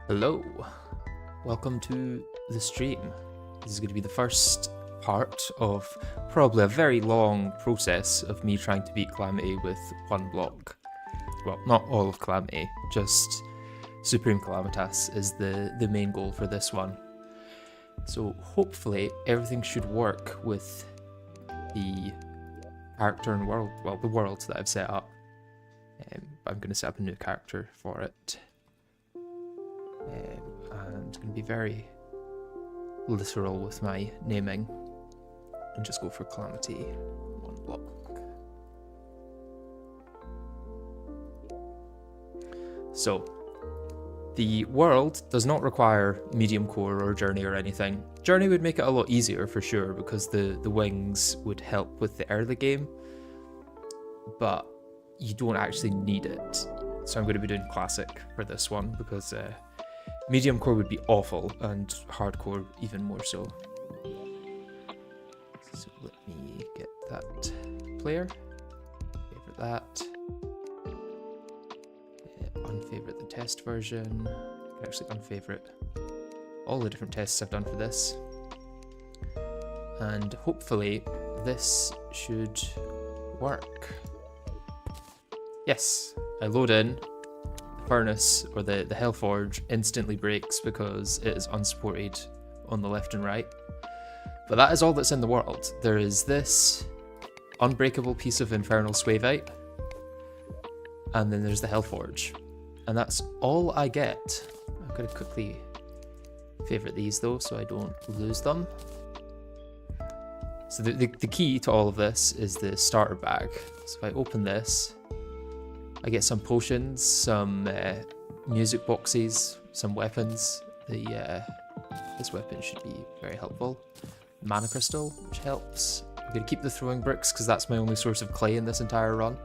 Hello, welcome to the stream. This is going to be the first part of probably a very long process of me trying to beat Calamity with one block. Well, not all of Calamity, just Supreme Calamitas is the main goal for this one. So hopefully everything should work with the character and world, well, the world that I've set up. I'm going to set up a new character for it. And I'm going to be very literal with my naming and just go for Calamity, one block. So, the world does not require medium core or journey or anything. Journey would make it a lot easier for sure because the wings would help with the early game, but you don't actually need it. So I'm going to be doing classic for this one because medium core would be awful, and hardcore even more so. So let me get that player. Favorite that. Unfavorite the test version. I can actually unfavorite all the different tests I've done for this. And hopefully this should work. Yes, I load in. Furnace, or the Hellforge, instantly breaks because it is unsupported on the left and right. But that is all that's in the world. There is this unbreakable piece of infernal swavite, and then there's the Hellforge. And that's all I get. I'm going to quickly favorite these though, so I don't lose them. So the key to all of this is the starter bag. So if I open this, I get some potions, some music boxes, some weapons. This weapon should be very helpful. Mana crystal, which helps. I'm going to keep the throwing bricks because that's my only source of clay in this entire run.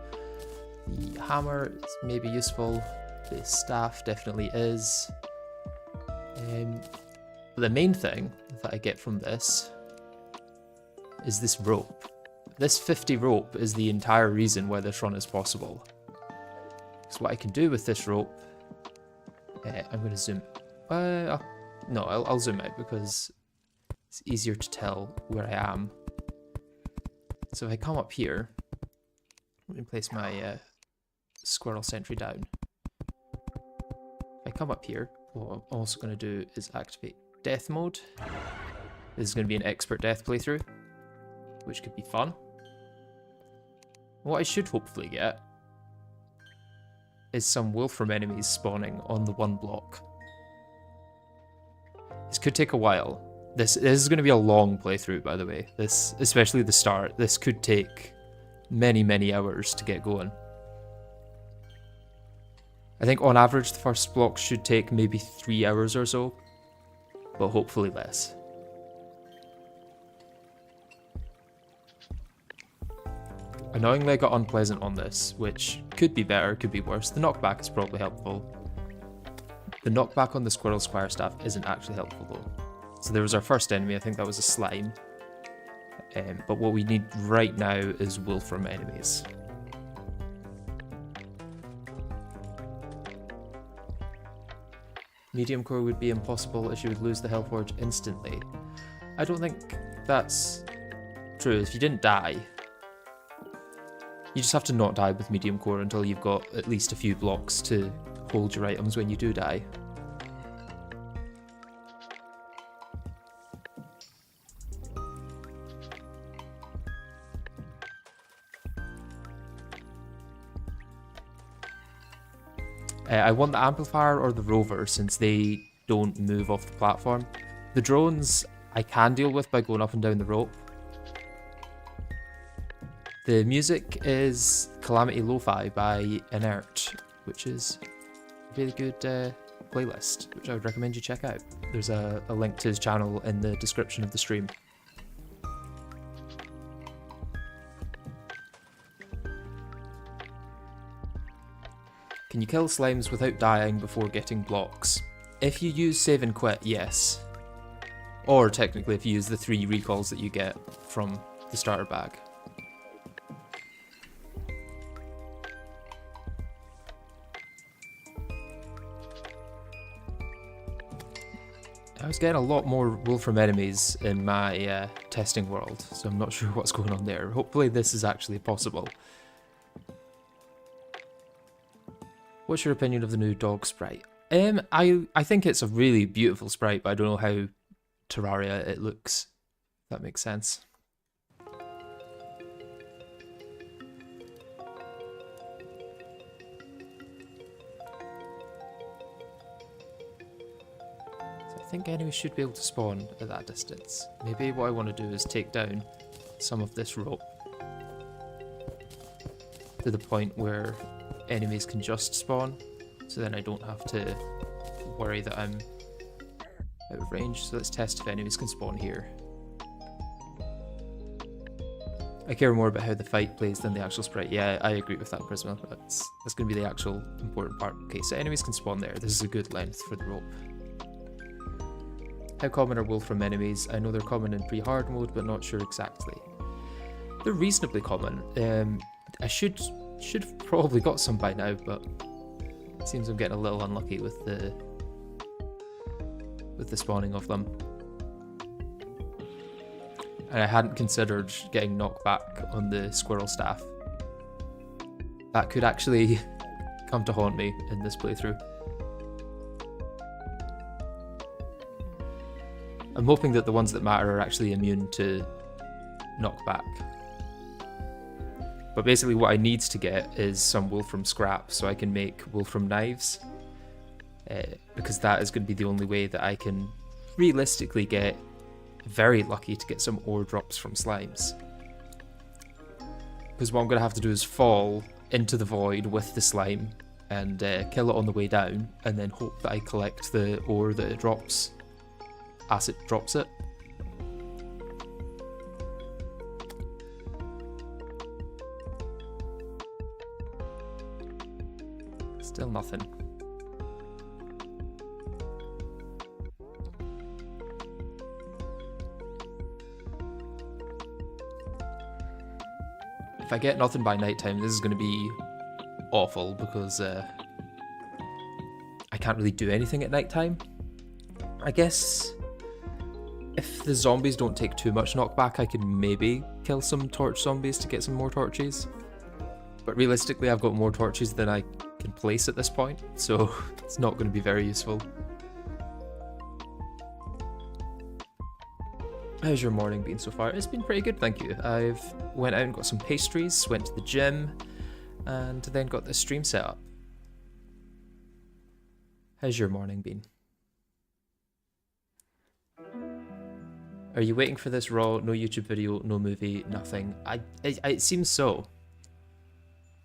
The hammer is maybe useful. The staff definitely is. But the main thing that I get from this is this rope. This 50 rope is the entire reason why this run is possible. So what I can do with this rope, I'm going to zoom. No, I'll zoom out because it's easier to tell where I am. So if I come up here, let me place my squirrel sentry down. If I come up here, what I'm also going to do is activate death mode. This is going to be an expert death playthrough, which could be fun. What I should hopefully get is some Wolfram enemies spawning on the one block. This could take a while. This is going to be a long playthrough, by the way. This, especially the start, this could take many hours to get going. I think on average the first block should take maybe 3 hours or so, but hopefully less. Annoyingly, I got unpleasant on this, which could be better, could be worse. The knockback is probably helpful. The knockback on the Squirrel Squire staff isn't actually helpful though. So there was our first enemy, I think that was a slime. But what we need right now is Wolfram enemies. Medium core would be impossible as you would lose the Hellforge instantly. I don't think that's true. If you didn't die, you just have to not die with medium core until you've got at least a few blocks to hold your items when you do die. I want the amplifier or the rover since they don't move off the platform. The drones I can deal with by going up and down the rope. The music is Calamity Lo-Fi by Inert, which is a really good playlist, which I would recommend you check out. There's a link to his channel in the description of the stream. Can you kill slimes without dying before getting blocks? If you use save and quit, yes. Or technically if you use the 3 recalls that you get from the starter bag. I was getting a lot more Wolfram enemies in my testing world, so I'm not sure what's going on there. Hopefully this is actually possible. What's your opinion of the new dog sprite? I think it's a really beautiful sprite, but I don't know how Terraria it looks. If that makes sense. I think enemies should be able to spawn at that distance. Maybe what I want to do is take down some of this rope to the point where enemies can just spawn, so then I don't have to worry that I'm out of range. So let's test if enemies can spawn here. I care more about how the fight plays than the actual sprite. Yeah, I agree with that, Prisma. That's going to be the actual important part. Okay, so enemies can spawn there. This is a good length for the rope. How common are Wolfram enemies? I know they're common in pre-hard mode, but not sure exactly. They're reasonably common. I should have probably got some by now, but it seems I'm getting a little unlucky with the spawning of them. And I hadn't considered getting knockback on the squirrel staff. That could actually come to haunt me in this playthrough. I'm hoping that the ones that matter are actually immune to knockback. But basically what I need to get is some Wolfram scrap so I can make Wolfram knives. Because that is going to be the only way that I can realistically get very lucky to get some ore drops from slimes. Because what I'm going to have to do is fall into the void with the slime and kill it on the way down, and then hope that I collect the ore that it drops as it drops it. Still nothing. If I get nothing by nighttime, this is going to be awful because I can't really do anything at nighttime. I guess if the zombies don't take too much knockback, I can maybe kill some torch zombies to get some more torches. But realistically, I've got more torches than I can place at this point, so it's not going to be very useful. How's your morning been so far? It's been pretty good, thank you. I've went out and got some pastries, went to the gym, and then got the stream set up. How's your morning been? Are you waiting for this raw? No YouTube video, no movie, nothing. It seems so.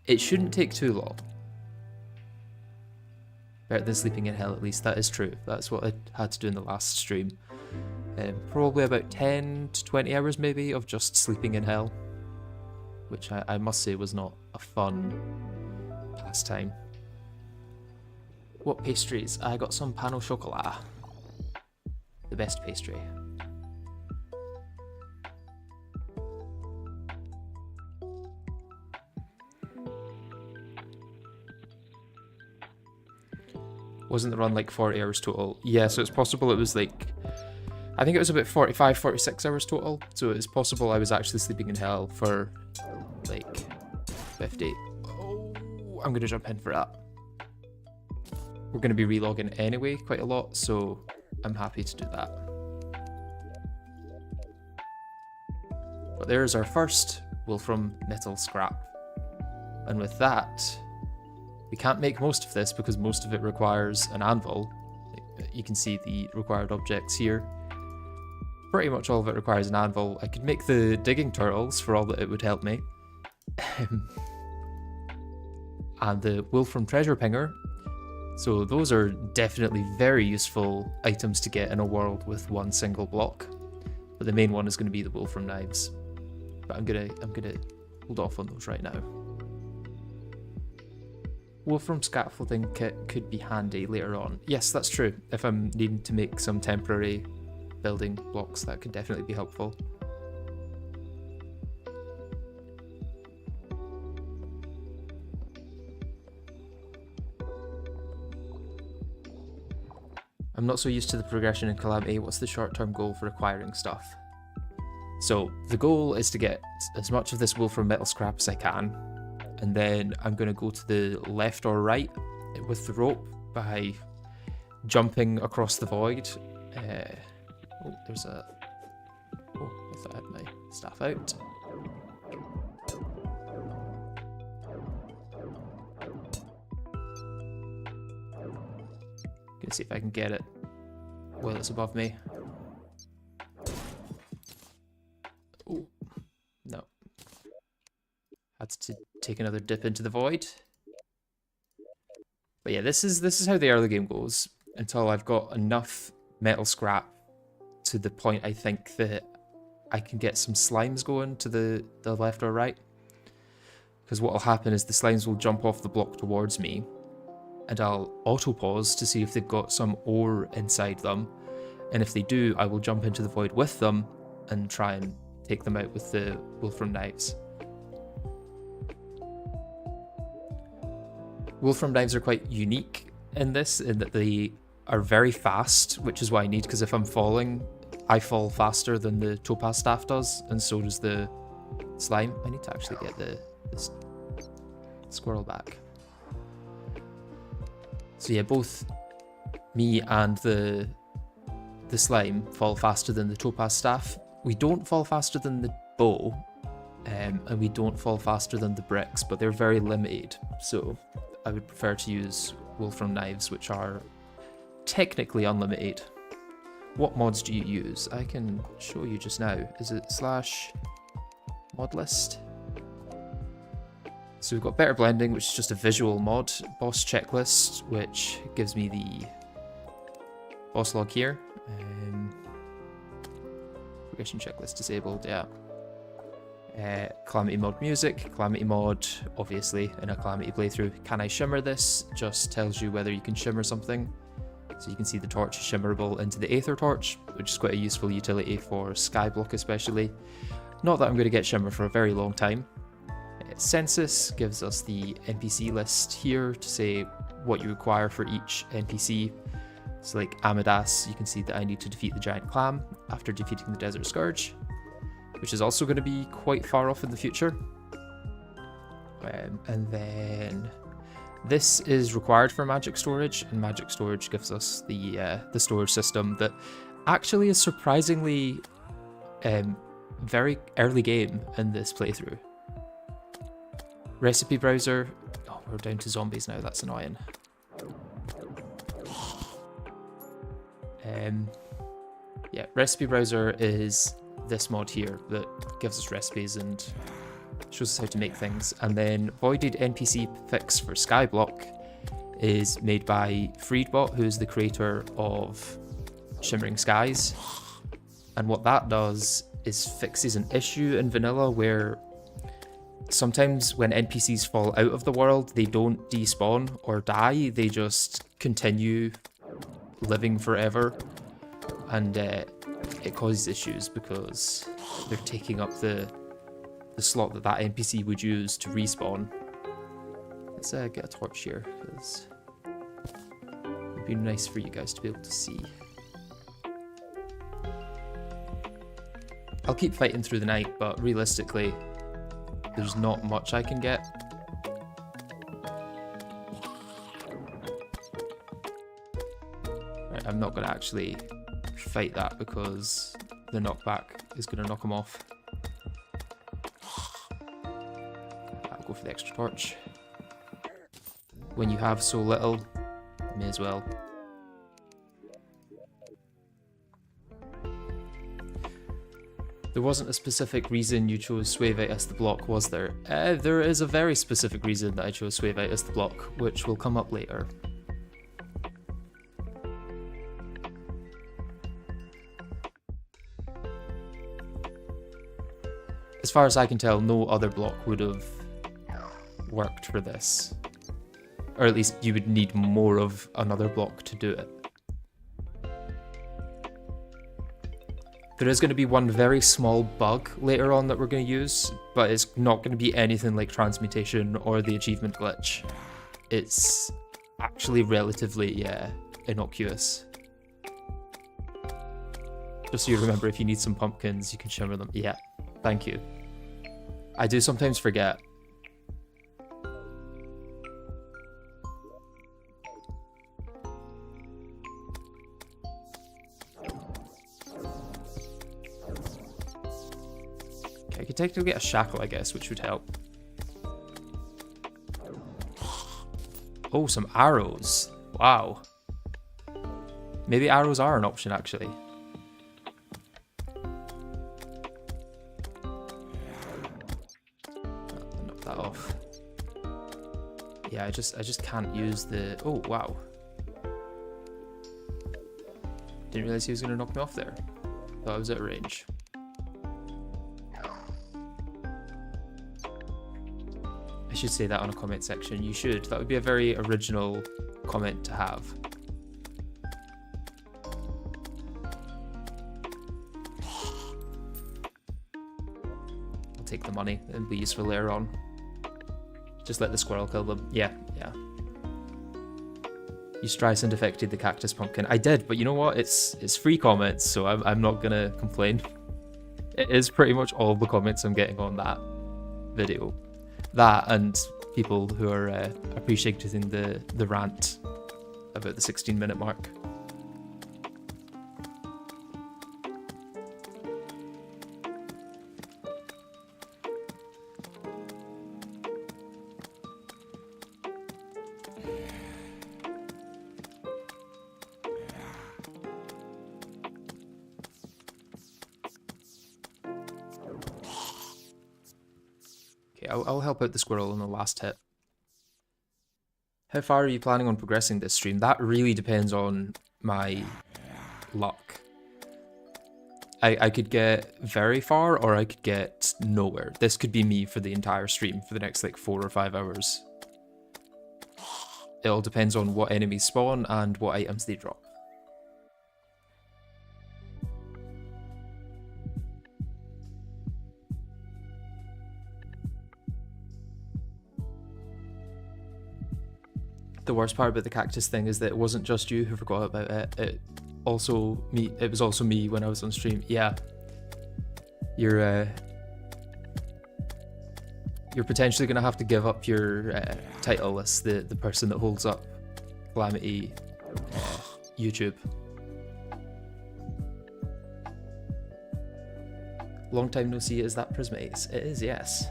It shouldn't take too long. Better than sleeping in hell, at least. That is true. That's what I had to do in the last stream. Probably about 10 to 20 hours maybe of just sleeping in hell. Which I must say was not a fun pastime. What pastries? I got some pain au chocolat. The best pastry. Wasn't the run like 40 hours total? Yeah, so it's possible it was like, I think it was about 45, 46 hours total. So it's possible I was actually sleeping in hell for like 50. Oh, I'm going to jump in for that. We're going to be relogging anyway quite a lot, so I'm happy to do that. But there's our first Wolfram Metal scrap. And with that, we can't make most of this because most of it requires an anvil. You can see the required objects here. Pretty much all of it requires an anvil. I could make the digging turtles for all that it would help me. And the Wolfram treasure pinger. So those are definitely very useful items to get in a world with one single block. But the main one is going to be the Wolfram knives. But I'm gonna hold off on those right now. Wolfram scaffolding kit could be handy later on. Yes, that's true. If I'm needing to make some temporary building blocks, that could definitely be helpful. I'm not so used to the progression in Calamity. What's the short-term goal for acquiring stuff? So the goal is to get as much of this wolfram metal scrap as I can, and then I'm going to go to the left or right with the rope by jumping across the void. Oh, there's a... Oh, I thought I had my staff out. Gonna see if I can get it while it's above me. Oh, no. Had to take another dip into the void. But yeah, this is how the early game goes until I've got enough metal scrap to the point I think that I can get some slimes going to the left or right. Because what will happen is the slimes will jump off the block towards me, and I'll auto pause to see if they've got some ore inside them. And if they do, I will jump into the void with them and try and take them out with the wolfram knives. Wolfram knives are quite unique in this, in that they are very fast, which is what I need, because if I'm falling, I fall faster than the topaz staff does, and so does the slime. I need to actually get the squirrel back. So yeah, both me and the slime fall faster than the topaz staff. We don't fall faster than the bow, and we don't fall faster than the bricks, but they're very limited, so I would prefer to use wolfram knives, which are technically unlimited. What mods do you use? I can show you just now. Is it / mod list? So we've got better blending, which is just a visual mod. Boss checklist, which gives me the boss log here. Progression checklist disabled, yeah. Calamity mod music. Calamity mod, obviously, in a Calamity playthrough. Can I shimmer this? Just tells you whether you can shimmer something. So you can see the torch is shimmerable into the Aether torch, which is quite a useful utility for Skyblock especially. Not that I'm going to get shimmer for a very long time. Census gives us the NPC list here to say what you require for each NPC. So like Amadas, you can see that I need to defeat the giant clam after defeating the desert scourge, which is also going to be quite far off in the future. And then this is required for magic storage, and magic storage gives us the storage system that actually is surprisingly very early game in this playthrough. Recipe browser. Oh, we're down to zombies now. That's annoying. Yeah, recipe browser is this mod here that gives us recipes and shows us how to make things. And then voided NPC fix for Skyblock is made by Freedbot, who is the creator of Shimmering Skies. And what that does is fixes an issue in vanilla where sometimes when NPCs fall out of the world, they don't despawn or die, they just continue living forever. And it causes issues because they're taking up the slot that NPC would use to respawn. Let's get a torch here, because it would be nice for you guys to be able to see. I'll keep fighting through the night, but realistically, there's not much I can get. Right, I'm not going to actually fight that because the knockback is going to knock him off. I'll go for the extra torch. When you have so little, may as well. There wasn't a specific reason you chose Suevite as the block, was there? There is a very specific reason that I chose Suevite as the block, which will come up later. As far as I can tell, no other block would have worked for this. Or at least you would need more of another block to do it. There is going to be one very small bug later on that we're going to use, but it's not going to be anything like transmutation or the achievement glitch. It's actually relatively innocuous. Just so you remember, if you need some pumpkins, you can shimmer them. Yeah, thank you. I do sometimes forget. Okay, I could technically get a shackle, I guess, which would help. Oh, some arrows. Wow. Maybe arrows are an option, actually. Knock that off. Yeah, I just can't use the... Oh, wow. Didn't realize he was going to knock me off there. Thought I was at range. I should say that on a comment section. You should. That would be a very original comment to have. I'll take the money and be useful later on. Just let the squirrel kill them. Yeah, yeah. You Streisand affected the cactus pumpkin. I did, but you know what? It's free comments, so I'm not gonna complain. It is pretty much all the comments I'm getting on that video. That and people who are appreciating the rant about the 16-minute mark. Okay, I'll help out the squirrel in the last hit. How far are you planning on progressing this stream? That really depends on my luck. I could get very far, or I could get nowhere. This could be me for the entire stream for the next like 4 or 5 hours. It all depends on what enemies spawn and what items they drop. The worst part about the cactus thing is that it wasn't just you who forgot about it. It was also me when I was on stream. Yeah. You're potentially gonna have to give up your title as the person that holds up Calamity YouTube. Long time no see, is that Prismates? It is, yes.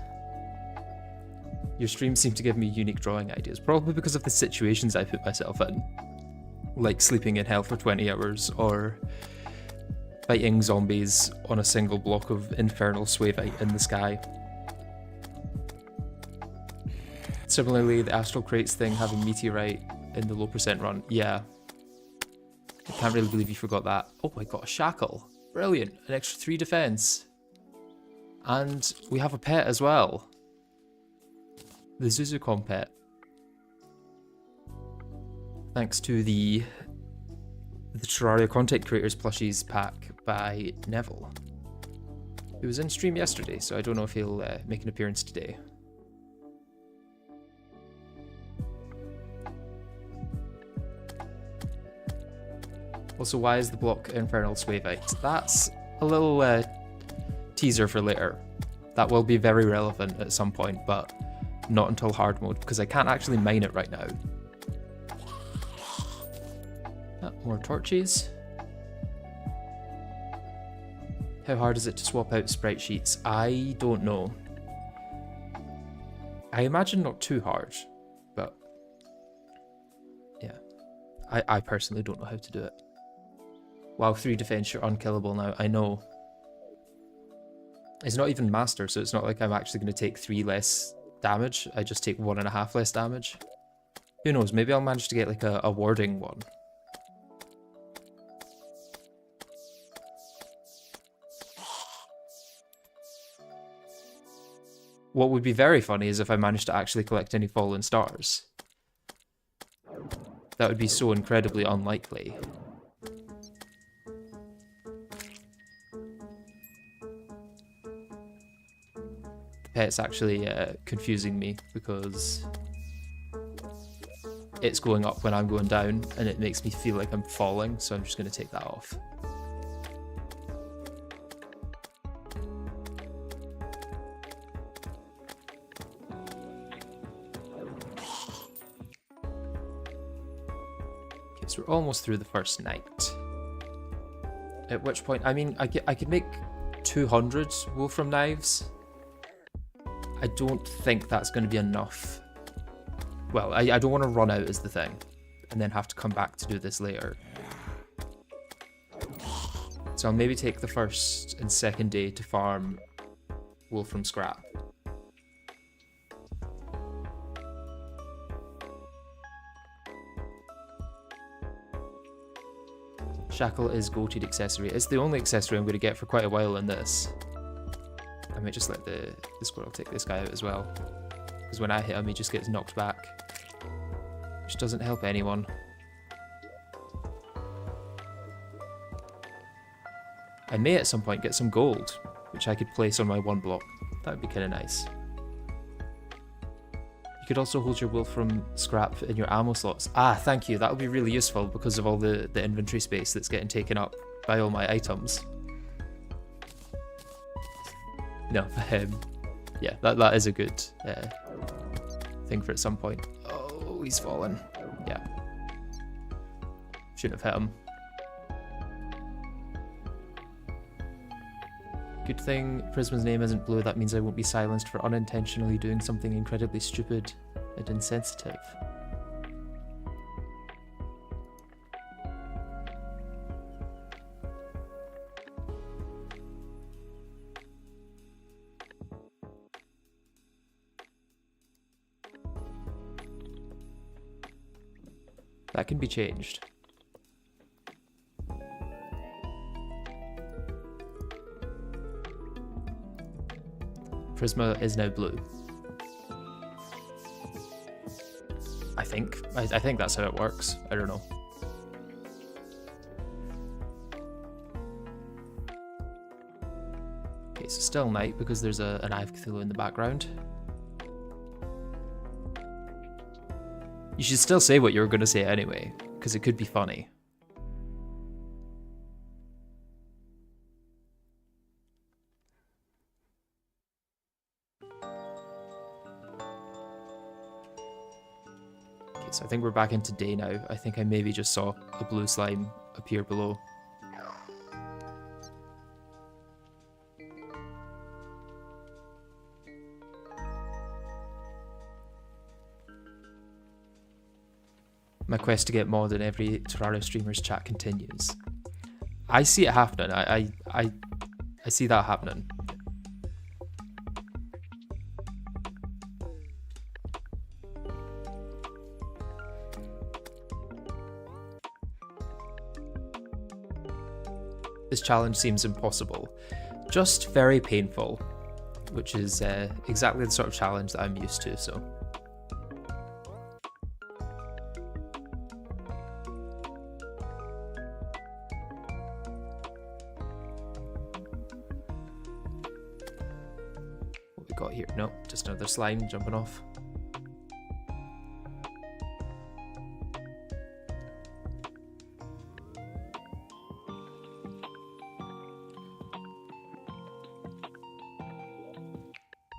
Your streams seem to give me unique drawing ideas, probably because of the situations I put myself in. Like sleeping in hell for 20 hours, or fighting zombies on a single block of infernal swavite in the sky. Similarly, the Astral Crates thing having Meteorite in the low percent run. Yeah. I can't really believe you forgot that. Oh, I got a shackle. Brilliant. An extra 3 defense. And we have a pet as well. The Zuzukon pet. Thanks to the Terraria Content Creators Plushies pack by Neville. He was in stream yesterday, so I don't know if he'll make an appearance today. Also, why is the block Infernal Swavite? That's a little teaser for later. That will be very relevant at some point, but not until hard mode, because I can't actually mine it right now. More torches. How hard is it to swap out sprite sheets? I don't know. I imagine not too hard, but yeah. I personally don't know how to do it. Wow, 3 defense, you're unkillable now. I know. It's not even master, so it's not like I'm actually going to take 3 less damage. I just take 1.5 less damage. Who knows, maybe I'll manage to get like a warding one. What would be very funny is if I managed to actually collect any fallen stars. That would be so incredibly unlikely. Pet's actually confusing me because it's going up when I'm going down and it makes me feel like I'm falling, so I'm just going to take that off. So we're almost through the first night. At which point, I mean, I could make 200 wolfram knives. I don't think that's going to be enough. Well, I don't want to run out is the thing, and then have to come back to do this later. So I'll maybe take the first and second day to farm wolfram scrap. Shackle is goated accessory. It's the only accessory I'm going to get for quite a while in this. I might just let the squirrel take this guy out as well. Because when I hit him, he just gets knocked back. Which doesn't help anyone. I may at some point get some gold, which I could place on my 1 block. That would be kind of nice. You could also hold your wolfram scrap in your ammo slots. Ah, thank you. That would be really useful because of all the inventory space that's getting taken up by all my items. No, yeah, that is a good thing for at some point. Oh, he's fallen. Yeah. Shouldn't have hit him. Good thing Prisma's name isn't Blue. That means I won't be silenced for unintentionally doing something incredibly stupid and insensitive. That can be changed. Prisma is now blue. I think. I think that's how it works. I don't know. Okay, so still night because there's an Eye of Cthulhu in the background. You should still say what you were going to say anyway, because it could be funny. Okay, so I think we're back into day now. I think I maybe just saw a blue slime appear below. My quest to get mod in every Terraria streamer's chat continues. I see it happening. I see that happening. This challenge seems impossible. Just very painful, which is exactly the sort of challenge that I'm used to, so. Got here? No, just another slime jumping off.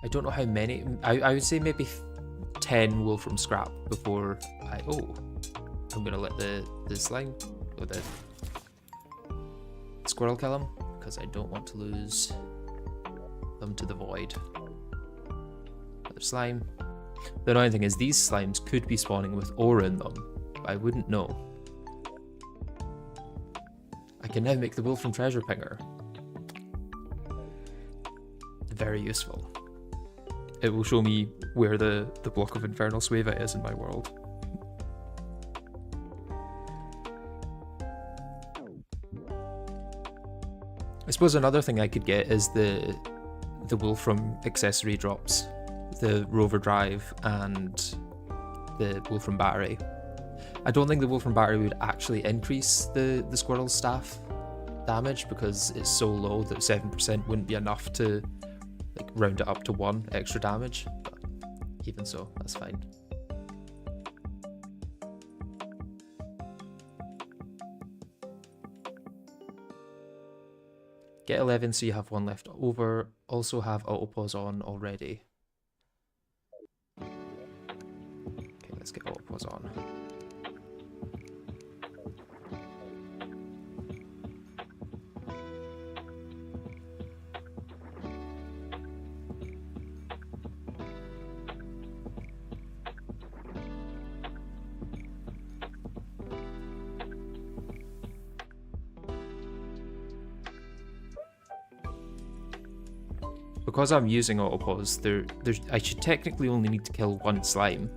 I don't know how many. I would say maybe 10 wolfram scrap before I. Oh, I'm gonna let the slime or the squirrel kill him because I don't want to lose them to the void. Slime. The annoying thing is these slimes could be spawning with ore in them, but I wouldn't know. I can now make the wolfram treasure pinger. Very useful. It will show me where the block of infernal sueva is in my world. I suppose another thing I could get is the wolfram accessory drops. The rover drive and the wolfram battery. I don't think the wolfram battery would actually increase the squirrel's staff damage because it's so low that 7% wouldn't be enough to like round it up to 1 extra damage, but even so, that's fine. Get 11 so you have 1 left over. Also have auto pause on already. Let's get auto pause on. because I'm using autopause, I should technically only need to kill one slime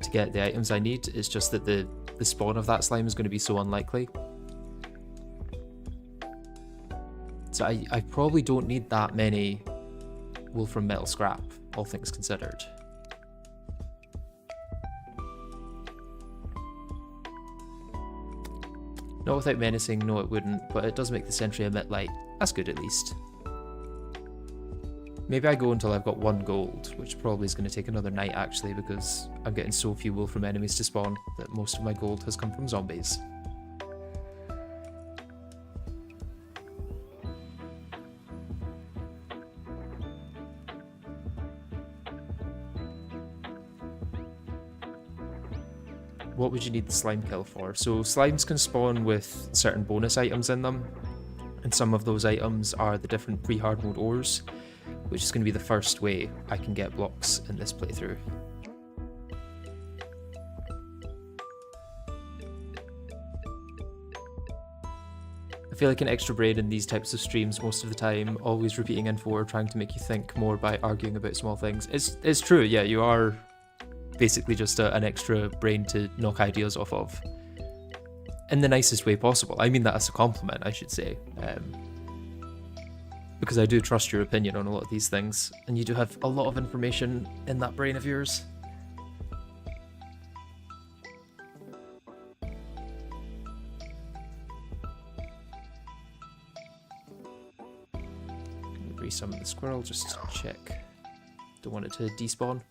to get the items I need. It's just that the spawn of that slime is going to be so unlikely. So I probably don't need that many Wolfram metal scrap, all things considered. Not without menacing, no it wouldn't, but it does make the sentry emit light. That's good at least. Maybe I go until I've got 1 gold, which probably is going to take another night actually, because I'm getting so few Wolfram enemies to spawn that most of my gold has come from zombies. What would you need the slime kill for? So slimes can spawn with certain bonus items in them, and some of those items are the different pre-hard mode ores, which is going to be the first way I can get blocks in this playthrough. I feel like an extra brain in these types of streams most of the time, always repeating info or trying to make you think more by arguing about small things. It's true, yeah, you are basically just an extra brain to knock ideas off of. In the nicest way possible. I mean that as a compliment, I should say. Because I do trust your opinion on a lot of these things, and you do have a lot of information in that brain of yours. Resummon the squirrel, just to check. Don't want it to despawn.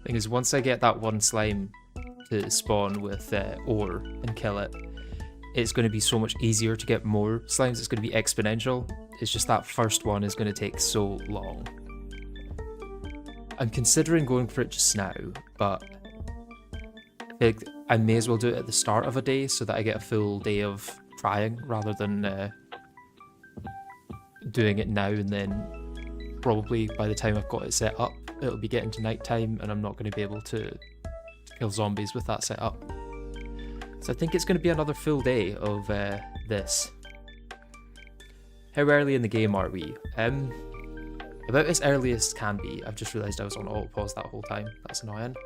Thing is, once I get that one slime to spawn with ore and kill it, it's going to be so much easier to get more slimes. It's going to be exponential. It's just that first one is going to take so long. I'm considering going for it just now, but I feel like I may as well do it at the start of a day so that I get a full day of trying rather than doing it now and then probably by the time I've got it set up, it'll be getting to night time and I'm not going to be able to kill zombies with that set up. So I think it's going to be another full day of this. How early in the game are we? About as early as can be. I've just realised I was on auto pause that whole time. That's annoying.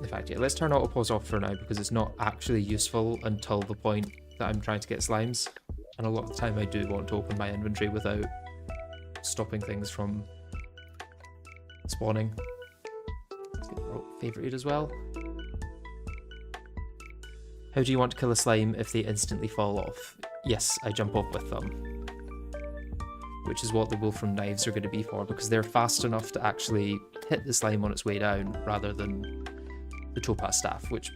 In fact, yeah, let's turn auto pause off for now because it's not actually useful until the point that I'm trying to get slimes. And a lot of the time I do want to open my inventory without stopping things from spawning. Let's get the favourite as well. How do you want to kill a slime if they instantly fall off? Yes, I jump up with them. Which is what the Wolfram knives are going to be for, because they're fast enough to actually hit the slime on its way down, rather than the topaz staff, which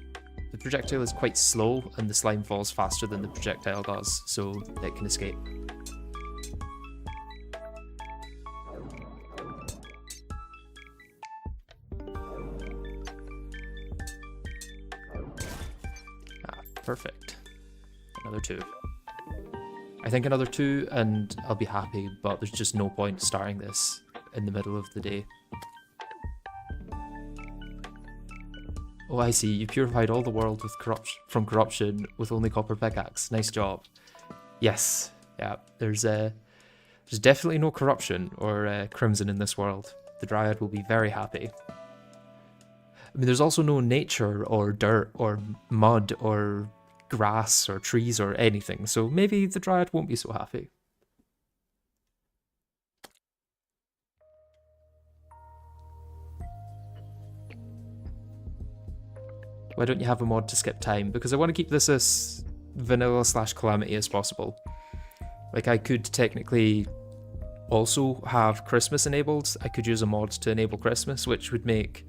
the projectile is quite slow, and the slime falls faster than the projectile does, so it can escape. Perfect. Another 2. I think another 2 and I'll be happy, but there's just no point starting this in the middle of the day. Oh, I see. You purified all the world with from corruption with only copper pickaxe. Nice job. Yes. Yeah. There's definitely no corruption or crimson in this world. The Dryad will be very happy. I mean, there's also no nature or dirt or mud or grass or trees or anything, so maybe the Dryad won't be so happy. Why don't you have a mod to skip time? Because I want to keep this as vanilla / Calamity as possible. Like, I could technically also have Christmas enabled. I could use a mod to enable Christmas, which would make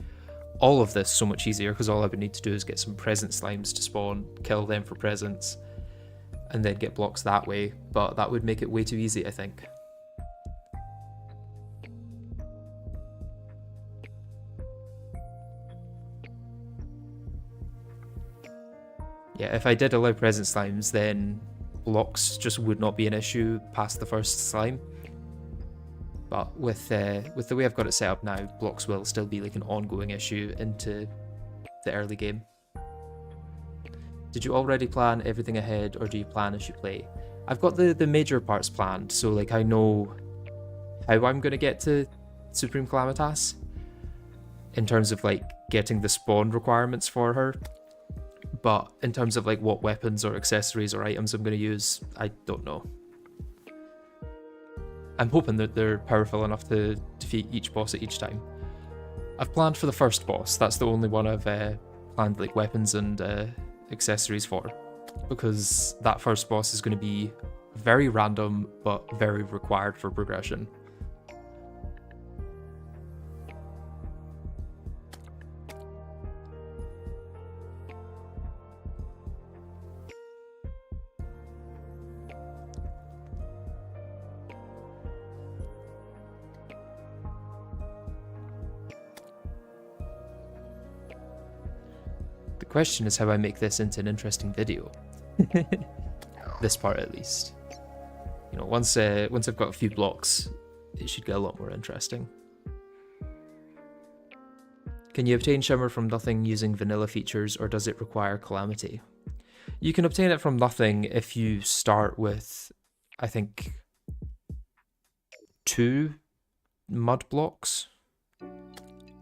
all of this so much easier, because all I would need to do is get some present slimes to spawn, kill them for presents, and then get blocks that way, but that would make it way too easy, I think. Yeah, if I did allow present slimes, then blocks just would not be an issue past the first slime. But with the way I've got it set up now, blocks will still be like an ongoing issue into the early game. Did you already plan everything ahead, or do you plan as you play? I've got the major parts planned, so like I know how I'm going to get to Supreme Calamitas in terms of like getting the spawn requirements for her. But in terms of like what weapons or accessories or items I'm going to use, I don't know. I'm hoping that they're powerful enough to defeat each boss at each time. I've planned for the first boss. That's the only one I've planned like weapons and accessories for, because that first boss is going to be very random but very required for progression. The question is how I make this into an interesting video. This part at least. You know, once I've got a few blocks, it should get a lot more interesting. Can you obtain Shimmer from nothing using vanilla features, or does it require Calamity? You can obtain it from nothing if you start with, I think, 2 mud blocks.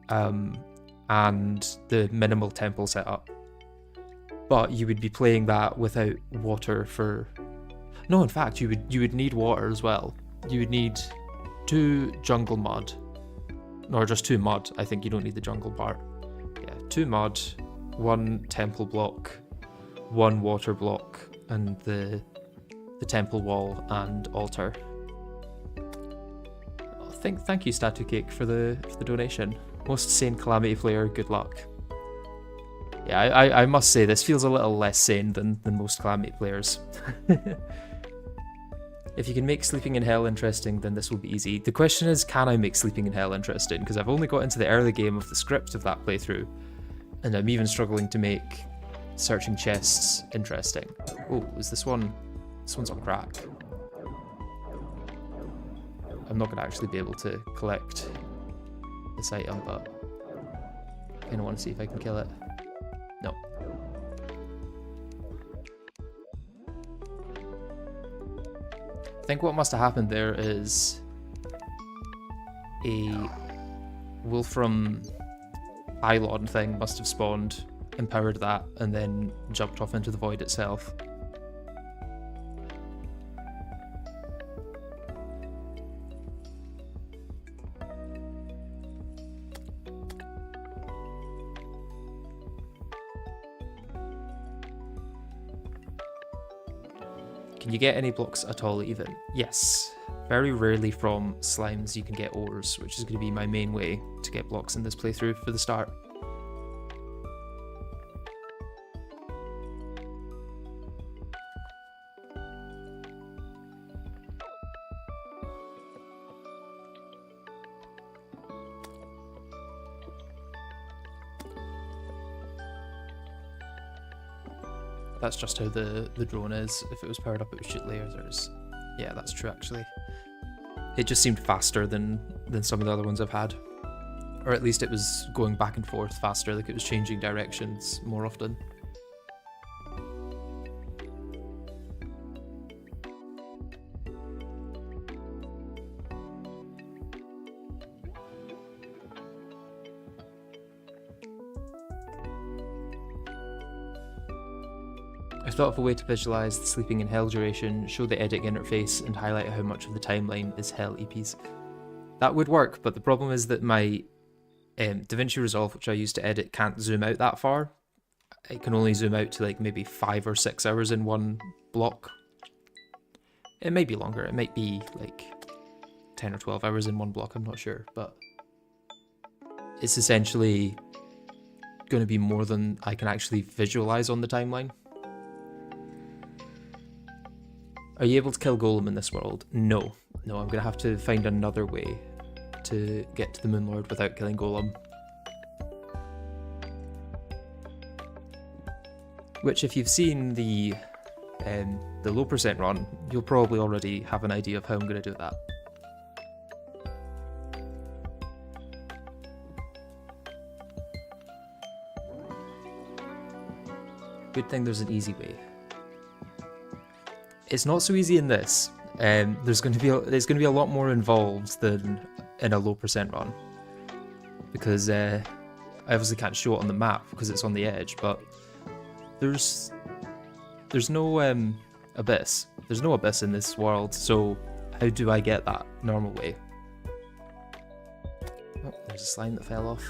And the minimal temple setup. But you would be playing that without water for... No, in fact, you would need water as well. You would need 2 jungle mud. Or just 2 mud. I think you don't need the jungle part. Yeah, 2 mud, 1 temple block, 1 water block, and the temple wall and altar. Oh, thank you, Statue Cake, for the donation. Most sane Calamity player, good luck. Yeah, I must say, this feels a little less sane than most Calamity players. If you can make Sleeping in Hell interesting, then this will be easy. The question is, can I make Sleeping in Hell interesting? Because I've only got into the early game of the script of that playthrough, and I'm even struggling to make searching chests interesting. Oh, is this one? This one's on crack. I'm not going to actually be able to collect this item, but I kind of want to see if I can kill it. No. I think what must have happened there is a Wolfram pylon thing must have spawned, empowered that, and then jumped off into the void itself. Can you get any blocks at all even? Yes. Very rarely from slimes you can get ores, which is going to be my main way to get blocks in this playthrough for the start. That's just how the drone is. If it was powered up, it would shoot lasers. Yeah, that's true actually. It just seemed faster than some of the other ones I've had. Or at least it was going back and forth faster, like it was changing directions more often. I thought of a way to visualize the Sleeping in Hell duration, show the editing interface, and highlight how much of the timeline is Hell EPs. That would work, but the problem is that my DaVinci Resolve, which I use to edit, can't zoom out that far. It can only zoom out to like maybe 5 or 6 hours in one block. It may be longer, it might be like 10 or 12 hours in one block, I'm not sure, but it's essentially going to be more than I can actually visualize on the timeline. Are you able to kill Golem in this world? No. No, I'm going to have to find another way to get to the Moonlord without killing Golem. Which, if you've seen the low percent run, you'll probably already have an idea of how I'm going to do that. Good thing there's an easy way. It's not so easy in this. There's going to be a lot more involved than in a low percent run, because I obviously can't show it on the map because it's on the edge. But there's no abyss. There's no abyss in this world. So how do I get that normal way? Oh, there's a slime that fell off.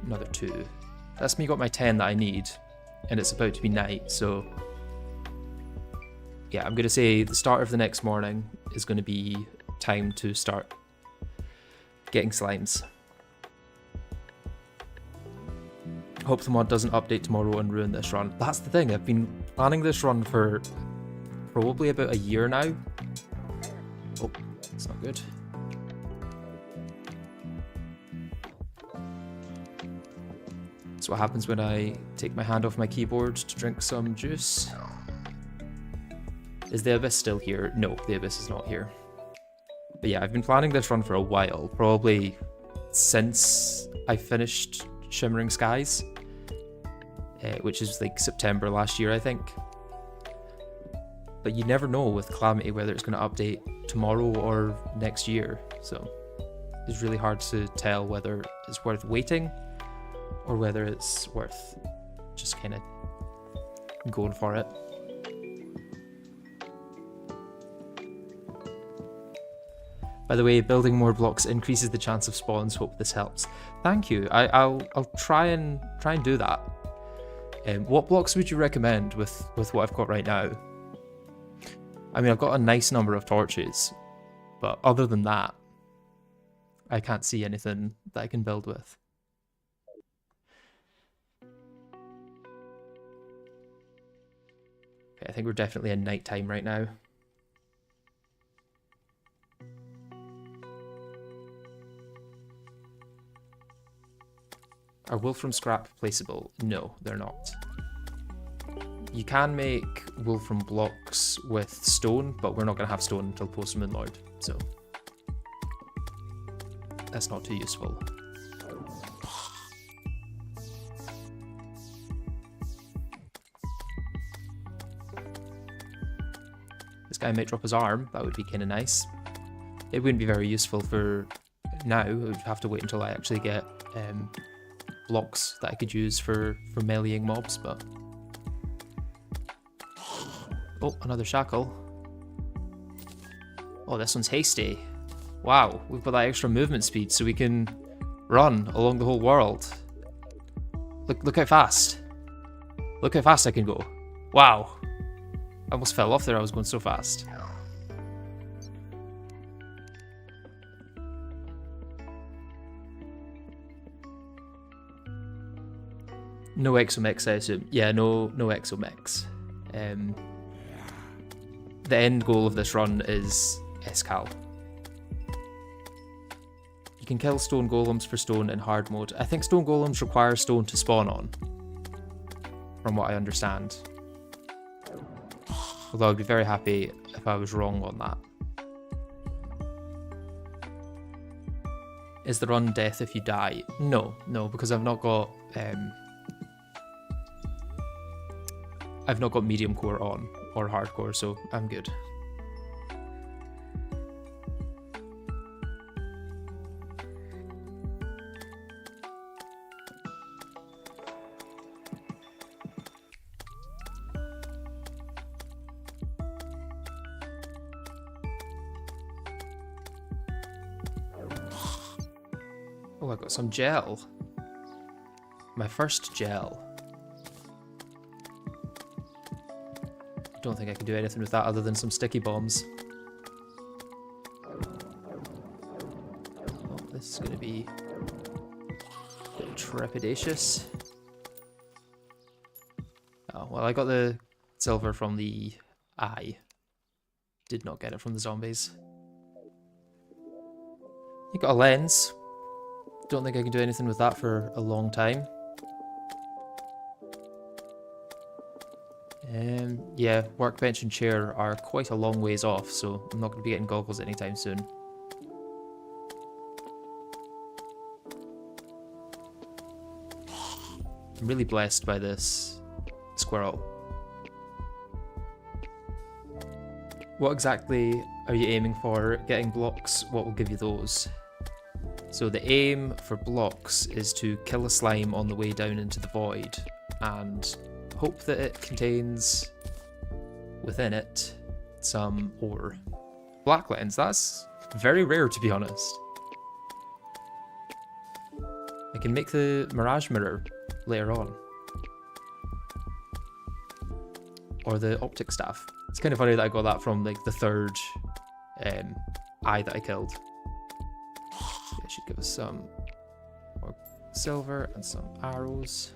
Another 2. That's me got my 10 that I need, and it's about to be night, so yeah, I'm going to say the start of the next morning is going to be time to start getting slimes. Hope the mod doesn't update tomorrow and ruin this run. That's the thing, I've been planning this run for probably about a year now. Oh, that's not good. That's what happens when I take my hand off my keyboard to drink some juice. Is the Abyss still here? No, the Abyss is not here. But yeah, I've been planning this run for a while, probably since I finished Shimmering Skies, which is like September last year, I think. But you never know with Calamity whether it's going to update tomorrow or next year, so it's really hard to tell whether it's worth waiting or whether it's worth just kind of going for it. By the way, building more blocks increases the chance of spawns. Hope this helps. Thank you. I'll try and do that. What blocks would you recommend with what I've got right now? I mean, I've got a nice number of torches, but other than that, I can't see anything that I can build with. Okay, I think we're definitely in nighttime right now. Are wool from scrap placeable? No, they're not. You can make wool from blocks with stone, but we're not going to have stone until post Moonlord, so that's not too useful. This guy might drop his arm, that would be kind of nice. It wouldn't be very useful for now, it would have to wait until I actually get blocks that I could use for meleeing mobs, but... Oh, another shackle. Oh, this one's hasty. Wow, we've got that extra movement speed so we can run along the whole world. Look how fast. Look how fast I can go. Wow. I almost fell off there, I was going so fast. No exomechs, I assume. Yeah, no exomechs. The end goal of this run is Escal. You can kill stone golems for stone in hard mode. I think stone golems require stone to spawn on, from what I understand. Although I'd be very happy if I was wrong on that. Is the run death if you die? No, because I've not got medium core on, or hardcore, so I'm good. Oh, I got some gel. My first gel. Don't think I can do anything with that other than some sticky bombs. Oh, this is going to be a bit trepidatious. Oh, well, I got the silver from the eye. Did not get it from the zombies. You got a lens. Don't think I can do anything with that for a long time. Yeah, workbench and chair are quite a long ways off, so I'm not going to be getting goggles anytime soon. I'm really blessed by this squirrel. What exactly are you aiming for? Getting blocks, what will give you those? So the aim for blocks is to kill a slime on the way down into the void and hope that it contains within it some ore. Black lens, that's very rare to be honest. I can make the mirage mirror later on. Or the optic staff. It's kind of funny that I got that from like the third eye that I killed. So it should give us some more silver and some arrows.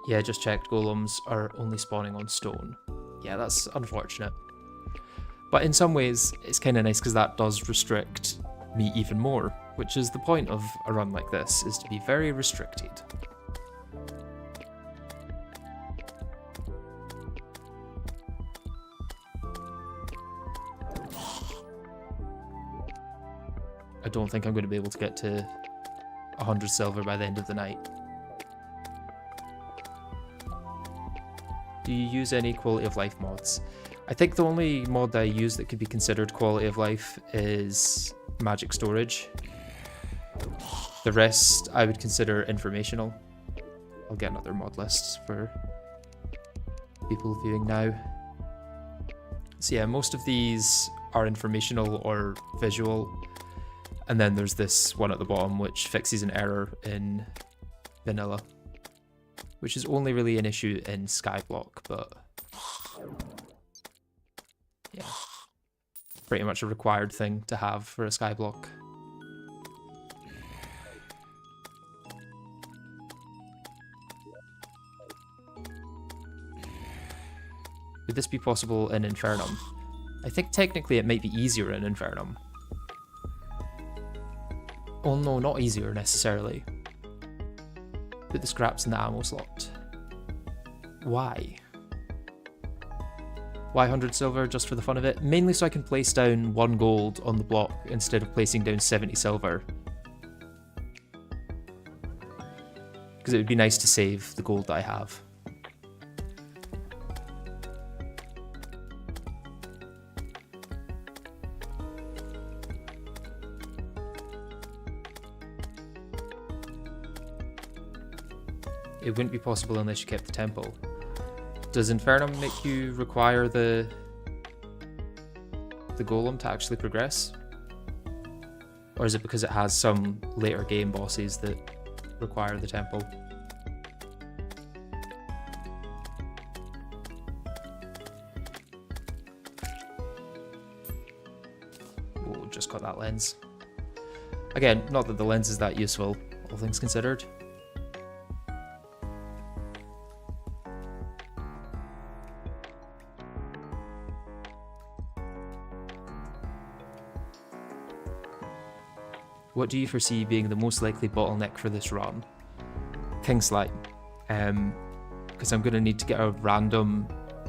Yeah, just checked, golems are only spawning on stone. Yeah, that's unfortunate. But in some ways, it's kind of nice because that does restrict me even more, which is the point of a run like this, is to be very restricted. I don't think I'm going to be able to get to 100 silver by the end of the night. Do you use any quality of life mods? I think the only mod that I use that could be considered quality of life is magic storage. The rest I would consider informational. I'll get another mod list for people viewing now. So yeah, most of these are informational or visual. And then there's this one at the bottom which fixes an error in vanilla, which is only really an issue in Skyblock, but yeah, pretty much a required thing to have for a Skyblock. Would this be possible in Infernum? I think technically it might be easier in Infernum. Oh no, not easier necessarily. Put the scraps in the ammo slot. Why? Why 100 silver just for the fun of it? Mainly so I can place down 1 gold on the block instead of placing down 70 silver. Because it would be nice to save the gold that I have. It wouldn't be possible unless you kept the temple. Does Infernum make you require the golem to actually progress? Or is it because it has some later game bosses that require the temple? Oh, just got that lens. Again, not that the lens is that useful, all things considered. What do you foresee being the most likely bottleneck for this run? King Slime. Because I'm going to need to get a random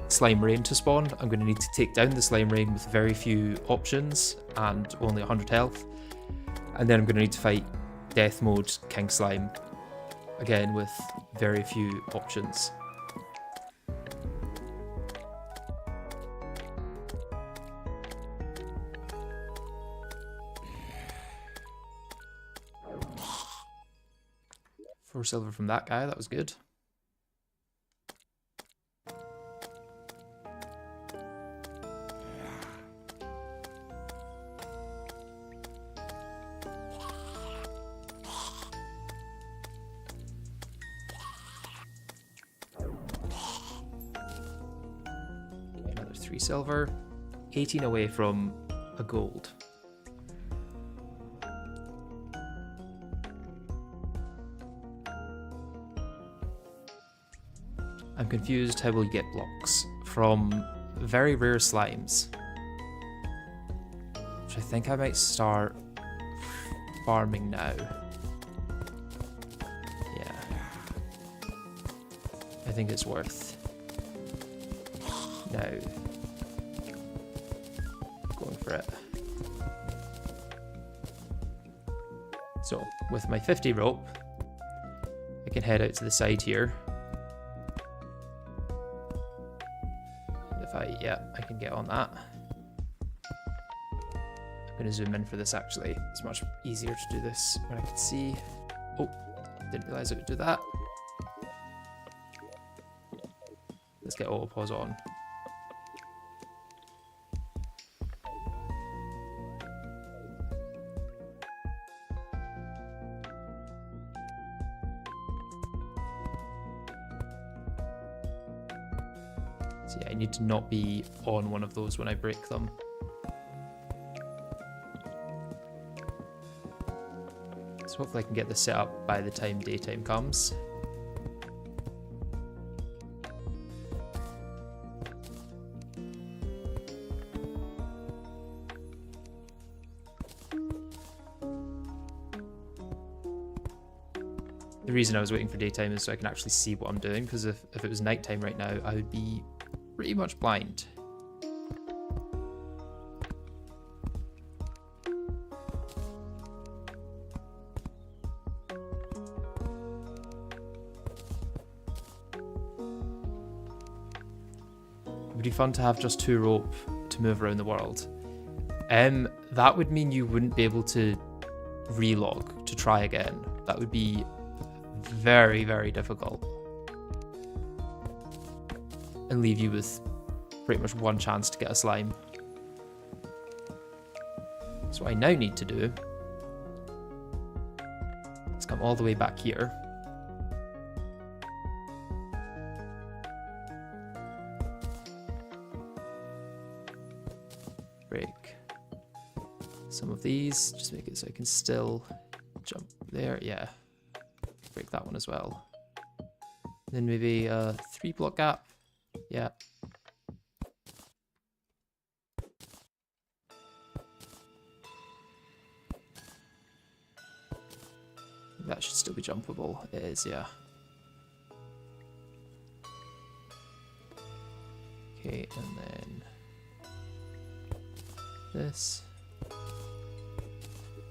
slime rain to spawn. I'm going to need to take down the slime rain with very few options and only 100 health. And then I'm going to need to fight death mode King Slime. Again with very few options. $4 silver from that guy, that was good. 3 silver, 18 away from a gold. I'm confused, how will you get blocks? From very rare slimes. Which I think I might start farming now. Yeah. I think it's worth. Now. Going for it. So, with my 50 rope, I can head out to the side here. I can get on that. I'm going to zoom in for this actually. It's much easier to do this when I can see. Oh, didn't realize I would do that. Let's get auto pause on. So yeah, I need to not be on one of those when I break them. So hopefully I can get this set up by the time daytime comes. The reason I was waiting for daytime is so I can actually see what I'm doing, because if it was nighttime right now, I would be pretty much blind. It would be fun to have just 2 rope to move around the world. That would mean you wouldn't be able to relog to try again. That would be very, very difficult. And leave you with pretty much 1 chance to get a slime. So what I now need to do is come all the way back here. Break some of these, just make it so I can still jump there. Yeah, break that one as well. Then maybe a 3 block gap. Yeah. That should still be jumpable. It is, yeah. Okay, and then this.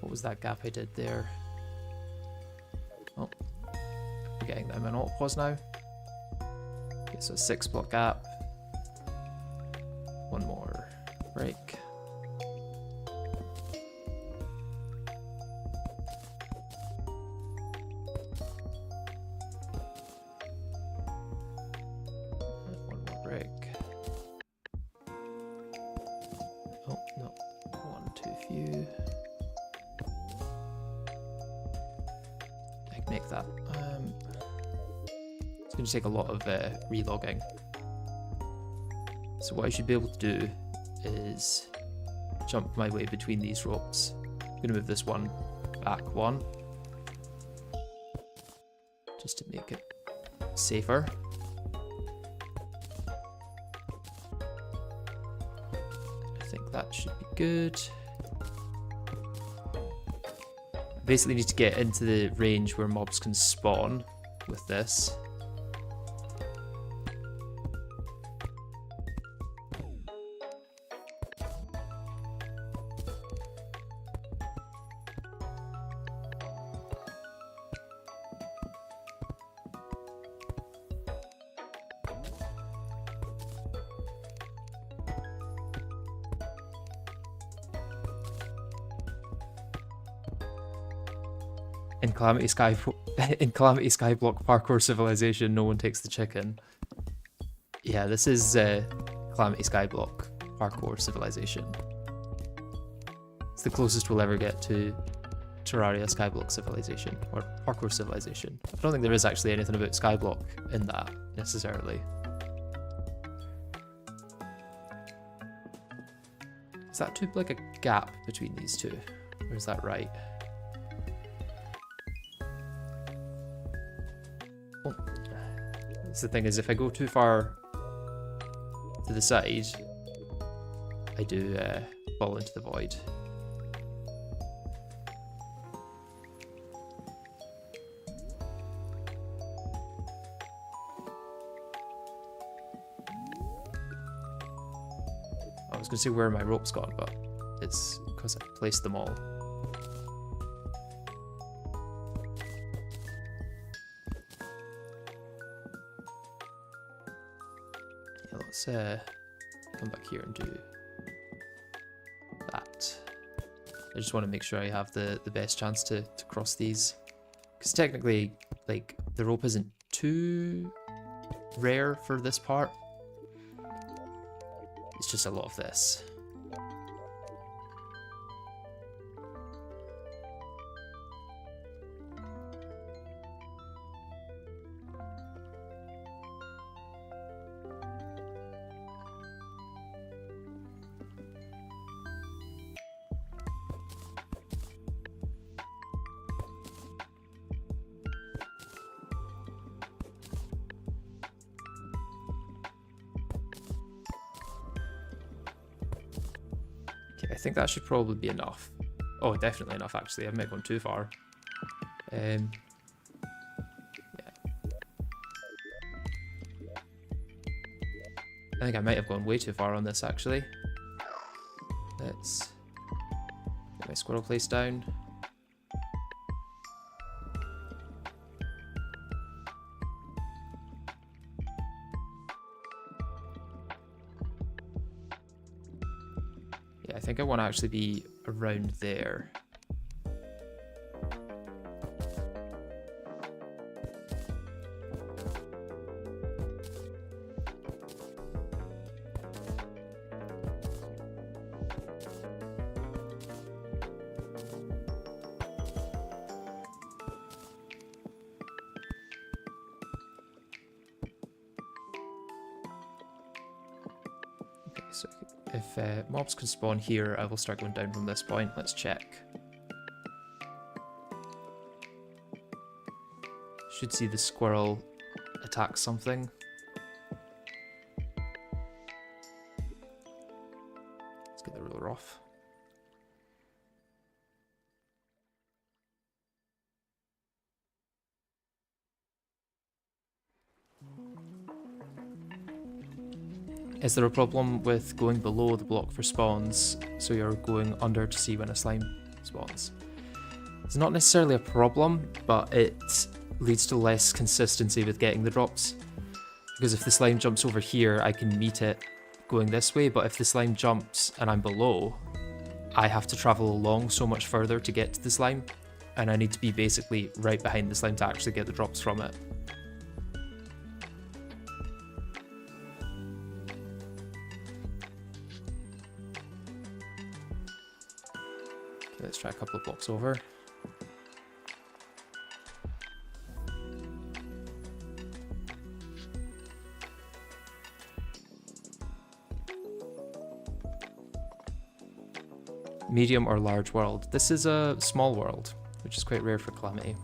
What was that gap I did there? Oh, forgetting that I'm in auto pause now. Okay, so 6 block gap. 1 more break. And 1 more break. Oh, no. 1 too few. I can make that. It's going to take a lot of relogging. So what I should be able to do is jump my way between these ropes. I'm going to move this one back 1, just to make it safer. I think that should be good. Basically need to get into the range where mobs can spawn with this. In Calamity Skyblock Parkour Civilization, no one takes the chicken. Yeah, this is Calamity Skyblock Parkour Civilization. It's the closest we'll ever get to Terraria Skyblock Civilization, or Parkour Civilization. I don't think there is actually anything about Skyblock in that, necessarily. Is that too big a gap between these two? Or is that right? Oh. That's the thing, is if I go too far to the side, I do fall into the void. I was going to say where my rope's gone, but it's because I placed them all. Yeah, let's come back here and do that. I just want to make sure I have the best chance to cross these. Because technically, like, the rope isn't too rare for this part. It's just a lot of this. I think that should probably be enough. Oh, definitely enough, actually. I might have gone too far. Yeah. I think I might have gone way too far on this, actually. Let's get my squirrel placed down. I think I want to actually be around there. Okay, so if mobs can spawn here, I will start going down from this point. Let's check. Should see the squirrel attack something. Let's get the ruler off. Is there a problem with going below the block for spawns, so you're going under to see when a slime spawns? It's not necessarily a problem, but it leads to less consistency with getting the drops. Because if the slime jumps over here, I can meet it going this way, but if the slime jumps and I'm below, I have to travel along so much further to get to the slime, and I need to be basically right behind the slime to actually get the drops from it. Let's try a couple of blocks over. Medium or large world. This is a small world, which is quite rare for Calamity.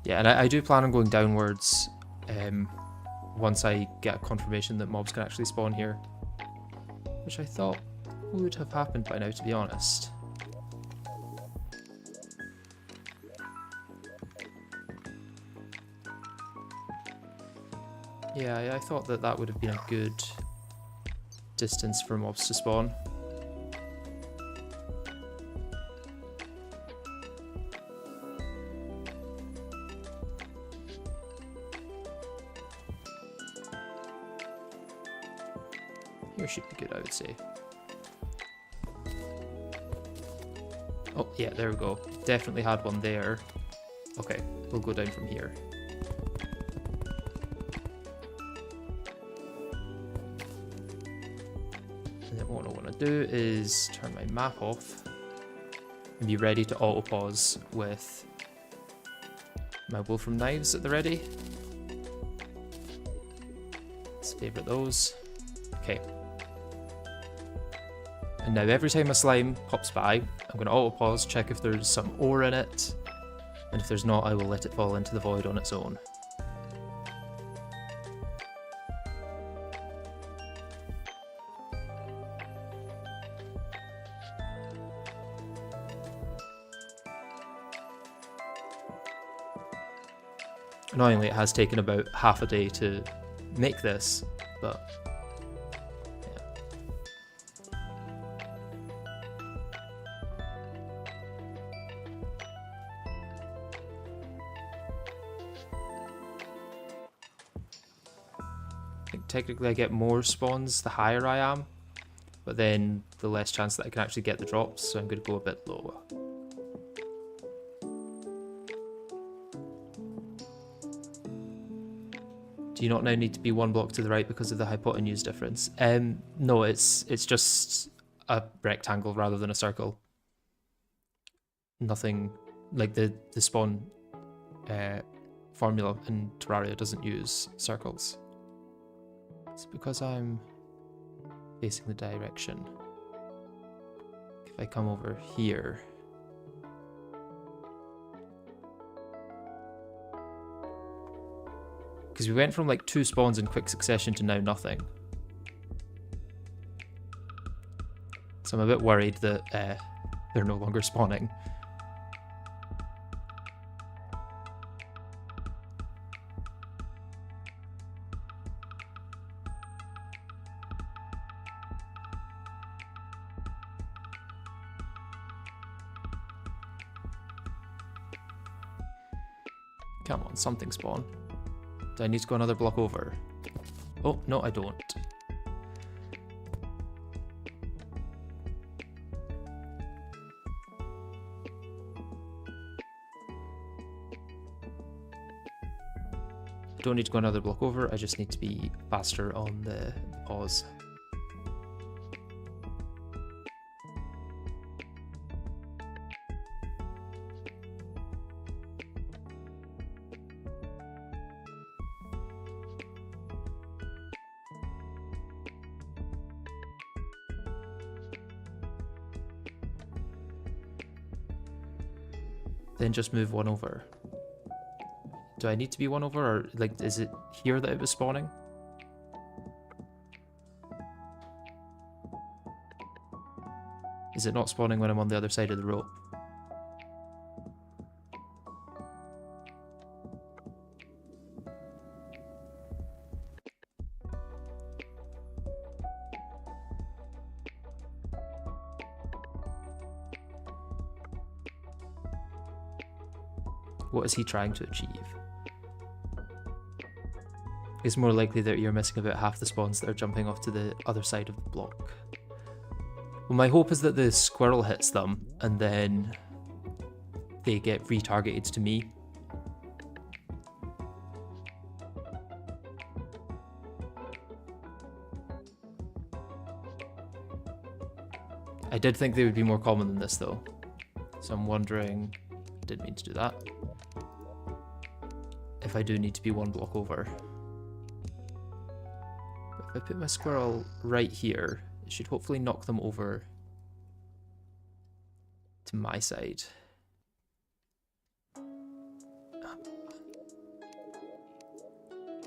Yeah, and I do plan on going downwards once I get a confirmation that mobs can actually spawn here. Which I thought would have happened by now, to be honest. Yeah, I thought that that would have been a good distance for mobs to spawn. Here should be good, I would say. Oh, yeah, there we go. Definitely had one there. Okay, we'll go down from here. And then what I want to do is turn my map off and be ready to auto-pause with My Wolfram knives at the ready. Let's favourite those. Okay. And now every time a slime pops by, I'm going to auto pause, check if there's some ore in it, and if there's not, I will let it fall into the void on its own. Annoyingly, it has taken about half a day to make this, but I think technically I get more spawns the higher I am, but then the less chance that I can actually get the drops, so I'm going to go a bit lower. Do you not now need to be one block to the right because of the hypotenuse difference? No, it's just a rectangle rather than a circle. Nothing like the spawn formula in Terraria doesn't use circles. It's because I'm facing the direction. If I come over here, because we went from like 2 spawns in quick succession to now nothing. So I'm a bit worried that they're no longer spawning. Come on, something spawn. Do I need to go another block over? Oh, no, I don't. I don't need to go another block over, I just need to be faster on the pause. Then just move one over. Do I need to be one over, or like, is it here that it was spawning? Is it not spawning when I'm on the other side of the rope? What is he trying to achieve? It's more likely that you're missing about half the spawns that are jumping off to the other side of the block. Well, my hope is that the squirrel hits them and then they get retargeted to me. I did think they would be more common than this though. So I'm wondering, I didn't mean to do that, if I do need to be one block over. If I put my squirrel right here, it should hopefully knock them over to my side.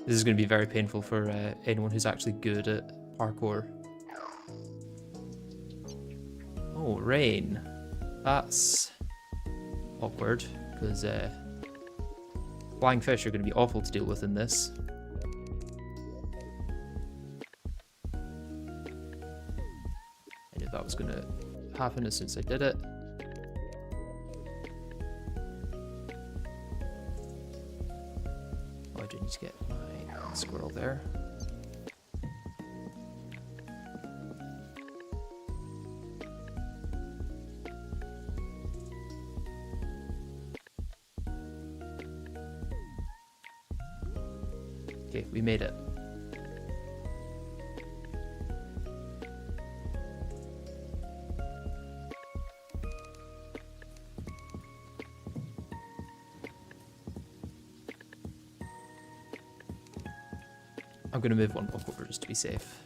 This is going to be very painful for anyone who's actually good at parkour. Oh, rain. That's awkward, because flying fish are going to be awful to deal with in this. I knew that was going to happen as soon as I did it. Oh, I do need to get my squirrel there. Okay, we made it. I'm going to move one block over just to be safe.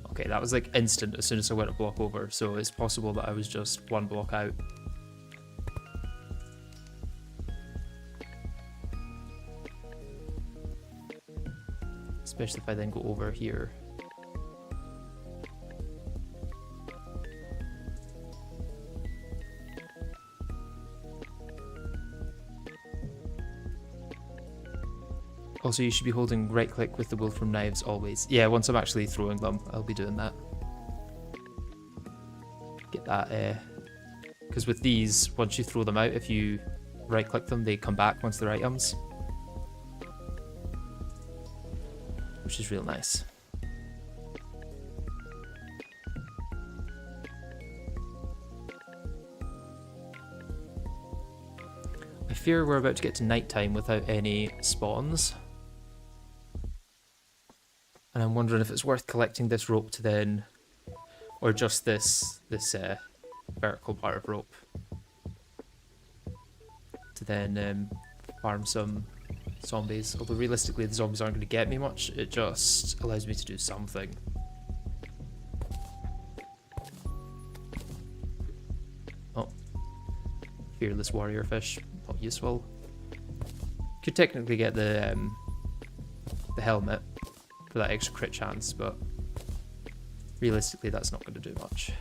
Okay, that was like instant as soon as I went a block over, so it's possible that I was just one block out. Especially if I then go over here. Also, you should be holding right click with the Wolfram knives always. Yeah, once I'm actually throwing them, I'll be doing that. Get that, because with these, once you throw them out, if you right click them, they come back once they're items. Which is real nice. I fear we're about to get to nighttime without any spawns. And I'm wondering if it's worth collecting this rope to then, or just this vertical bar of rope, to then farm some zombies. Although realistically the zombies aren't going to get me much, it just allows me to do something. Oh, fearless warrior fish, not useful. Could technically get the helmet for that extra crit chance, but realistically that's not going to do much.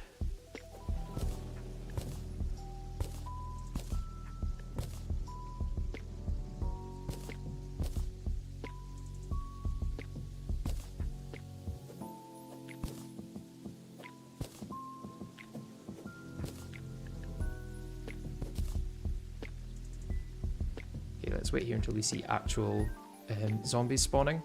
Okay, let's wait here until we see actual zombies spawning.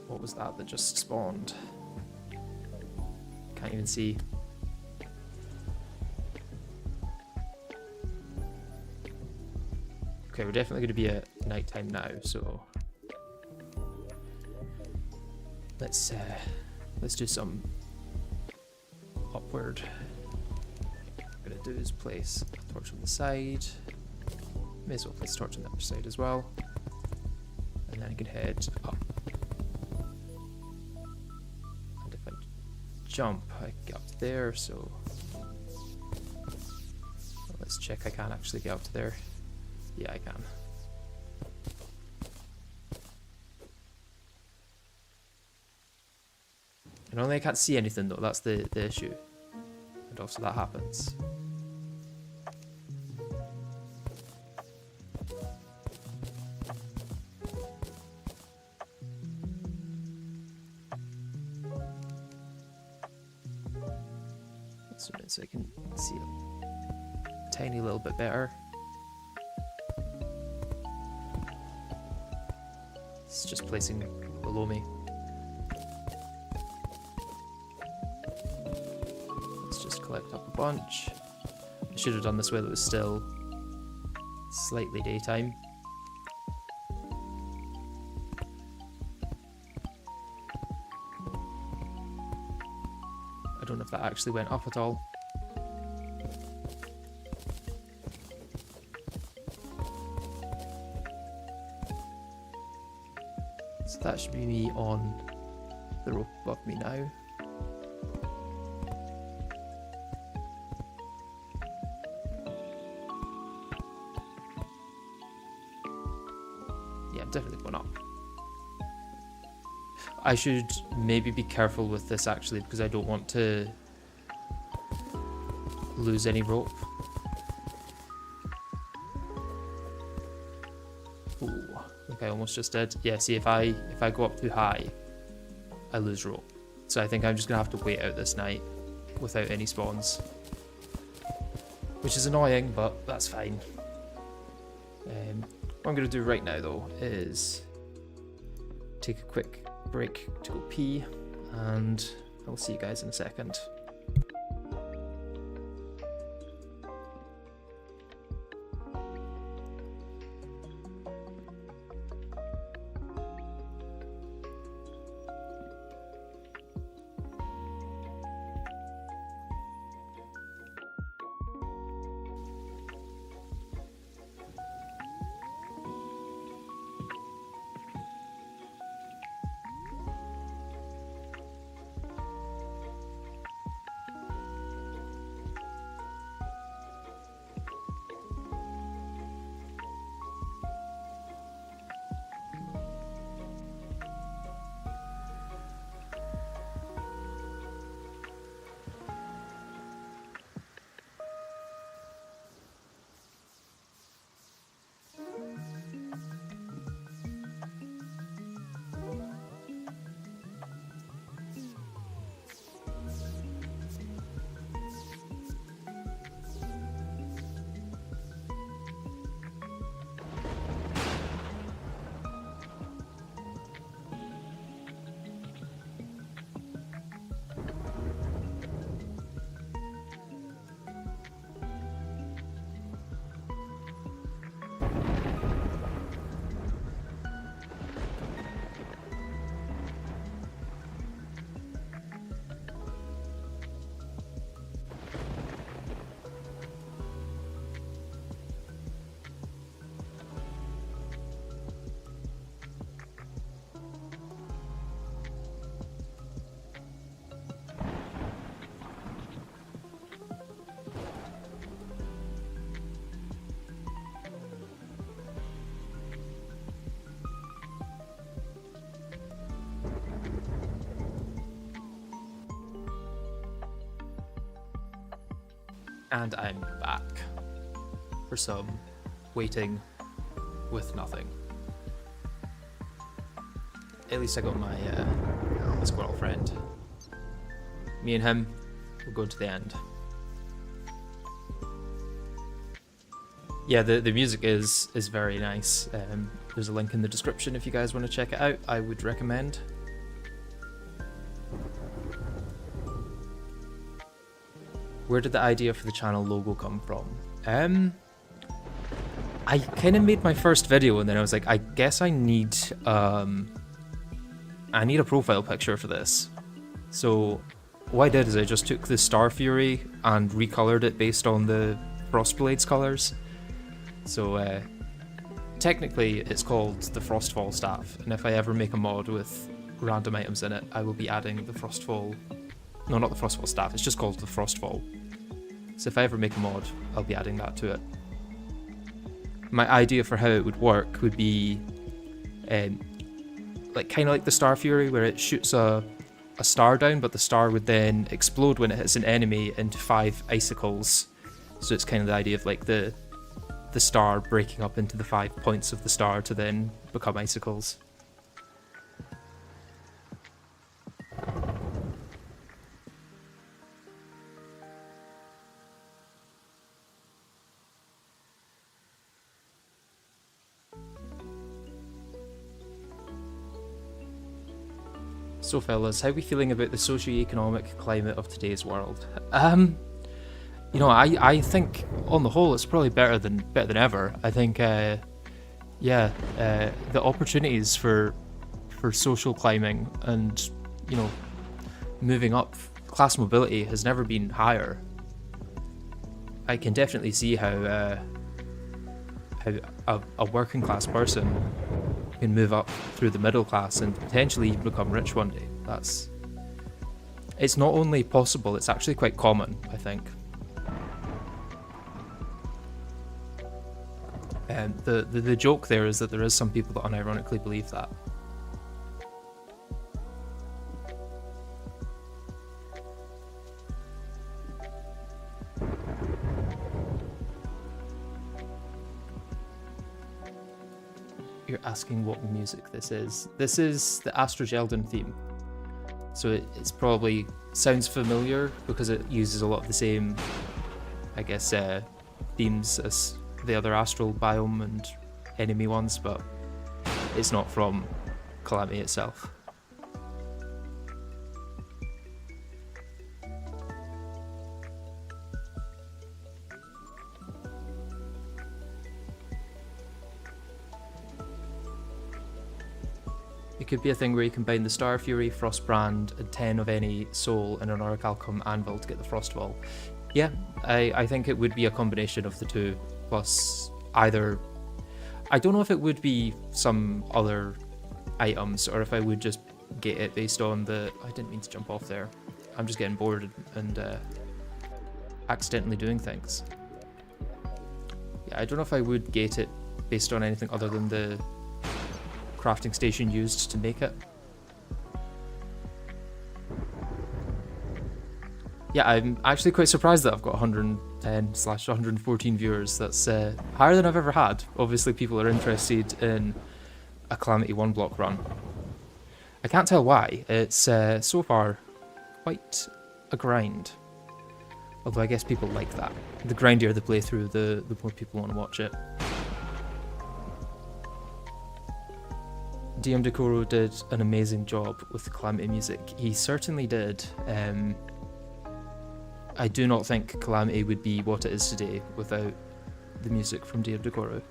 What was that just spawned? Can't even see. Okay, we're definitely going to be at nighttime now, so let's do some upward. What I'm going to do is place a torch on the side. May as well place a torch on the other side as well, and then I can head up. Jump, I can get up to there, so let's check I can actually get up to there. Yeah, I can. And only I can't see anything though, that's the issue. And also that happens. So I can see a tiny little bit better. It's just placing below me. Let's just collect up a bunch. I should have done this while it was still slightly daytime. I don't know if that actually went up at all. So that should be me on the rope above me now. Yeah, definitely going up. I should maybe be careful with this actually, because I don't want to lose any rope. Ooh, like I almost just did. Yeah, see, if I go up too high, I lose rope. So I think I'm just gonna have to wait out this night without any spawns, which is annoying, but that's fine. What I'm gonna do right now though is take a quick break to go pee, and I'll see you guys in a second. And I'm back for some waiting with nothing. At least I got my squirrel friend. Me and him will go to the end. Yeah, the music is very nice. There's a link in the description if you guys want to check it out. I would recommend. Where did the idea for the channel logo come from? I kind of made my first video and then I was like, I guess I need a profile picture for this. So what I did is I just took the Star Fury and recolored it based on the Frostblade's colors. So technically it's called the Frostfall staff, and if I ever make a mod with random items in it, I will be adding the Frostfall. No, not the Frostfall staff, it's just called the Frostfall. So if I ever make a mod, I'll be adding that to it. My idea for how it would work would be like kind of like the Star Fury, where it shoots a star down, but the star would then explode when it hits an enemy into 5 icicles. So it's kind of the idea of like the star breaking up into the 5 points of the star to then become icicles. So fellas, how are we feeling about the socio-economic climate of today's world? You know, I think on the whole it's probably better than ever. I think the opportunities for social climbing and, you know, moving up class mobility has never been higher. I can definitely see how a working class person can move up through the middle class and potentially become rich one day. It's not only possible, it's actually quite common, I think. And the joke there is that there is some people that unironically believe that. You're asking what music this is. This is the Astrogelden theme. So it's probably sounds familiar because it uses a lot of the same, I guess, themes as the other Astral biome and enemy ones, but it's not from Calamity itself. It could be a thing where you combine the Star Fury, Frostbrand, and 10 of any soul in an Orichalcum anvil to get the Frostwall. Yeah, I think it would be a combination of the two, plus either... I don't know if it would be some other items, or if I would just get it based on the... I didn't mean to jump off there. I'm just getting bored and accidentally doing things. Yeah, I don't know if I would gate it based on anything other than the crafting station used to make it. Yeah, I'm actually quite surprised that I've got 110/114 viewers. That's higher than I've ever had. Obviously people are interested in a Calamity 1 block run. I can't tell why. It's so far quite a grind. Although I guess people like that. The grindier the playthrough, the more people want to watch it. DM Decoro did an amazing job with the Calamity music. He certainly did. I do not think Calamity would be what it is today without the music from DM Decoro.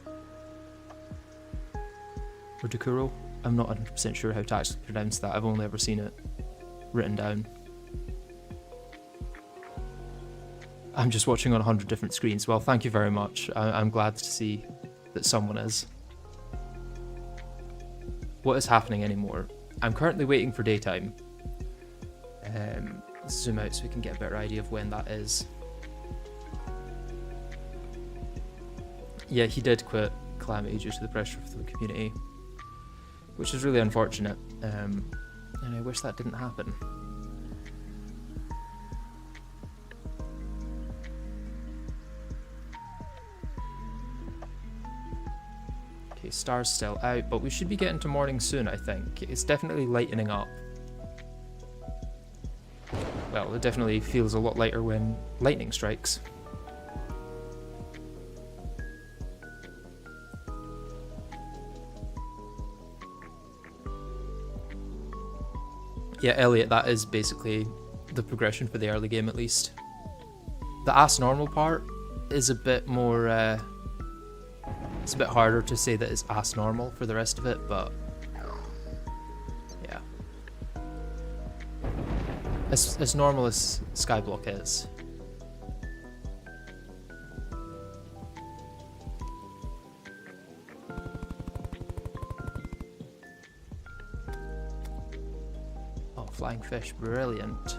Or Decoro? I'm not 100% sure how to actually pronounce that. I've only ever seen it written down. I'm just watching on 100 different screens. Well, thank you very much. I'm glad to see that someone is. What is happening anymore? I'm currently waiting for daytime. Let's zoom out so we can get a better idea of when that is. Yeah, he did quit Calamity due to the pressure of the community, which is really unfortunate, and I wish that didn't happen. Okay, star's still out, but we should be getting to morning soon, I think. It's definitely lightening up. Well, it definitely feels a lot lighter when lightning strikes. Yeah, Elliot, that is basically the progression for the early game, at least. The Ask Normal part is a bit more... it's a bit harder to say that it's Ask Normal for the rest of it, but... yeah. As normal as Skyblock is. Oh, flying fish, brilliant.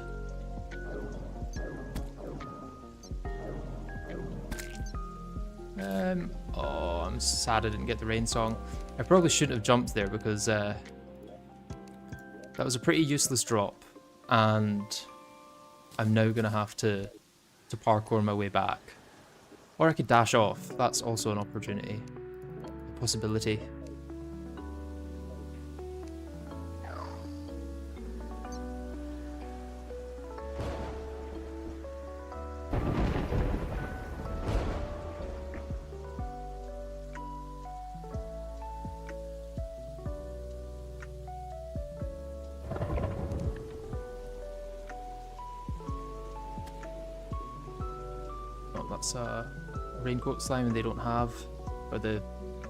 Oh, I'm sad I didn't get the rain song. I probably shouldn't have jumped there because that was a pretty useless drop, and I'm now gonna have to parkour my way back. Or I could dash off. That's also an opportunity, a possibility. That's a raincoat slime and they don't have, or the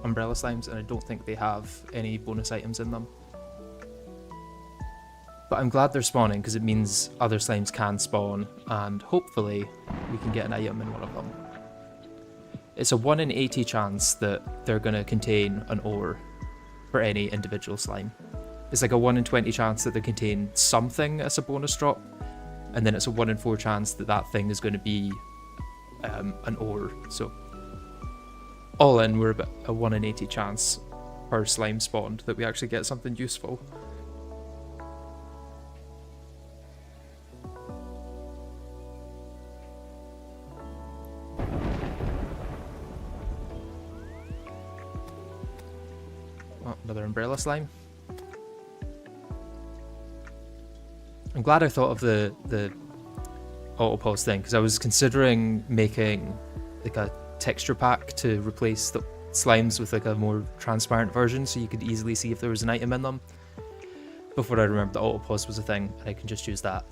umbrella slimes, and I don't think they have any bonus items in them. But I'm glad they're spawning because it means other slimes can spawn, and hopefully we can get an item in one of them. It's a 1 in 80 chance that they're going to contain an ore for any individual slime. It's like a 1 in 20 chance that they contain something as a bonus drop, and then it's a 1 in 4 chance that that thing is going to be an ore. So all in, we're about a 1 in 80 chance per slime spawned that we actually get something useful. Another umbrella slime. I'm glad I thought of the auto pause thing, because I was considering making like a texture pack to replace the slimes with like a more transparent version so you could easily see if there was an item in them. Before I remembered the auto pause was a thing, and I can just use that.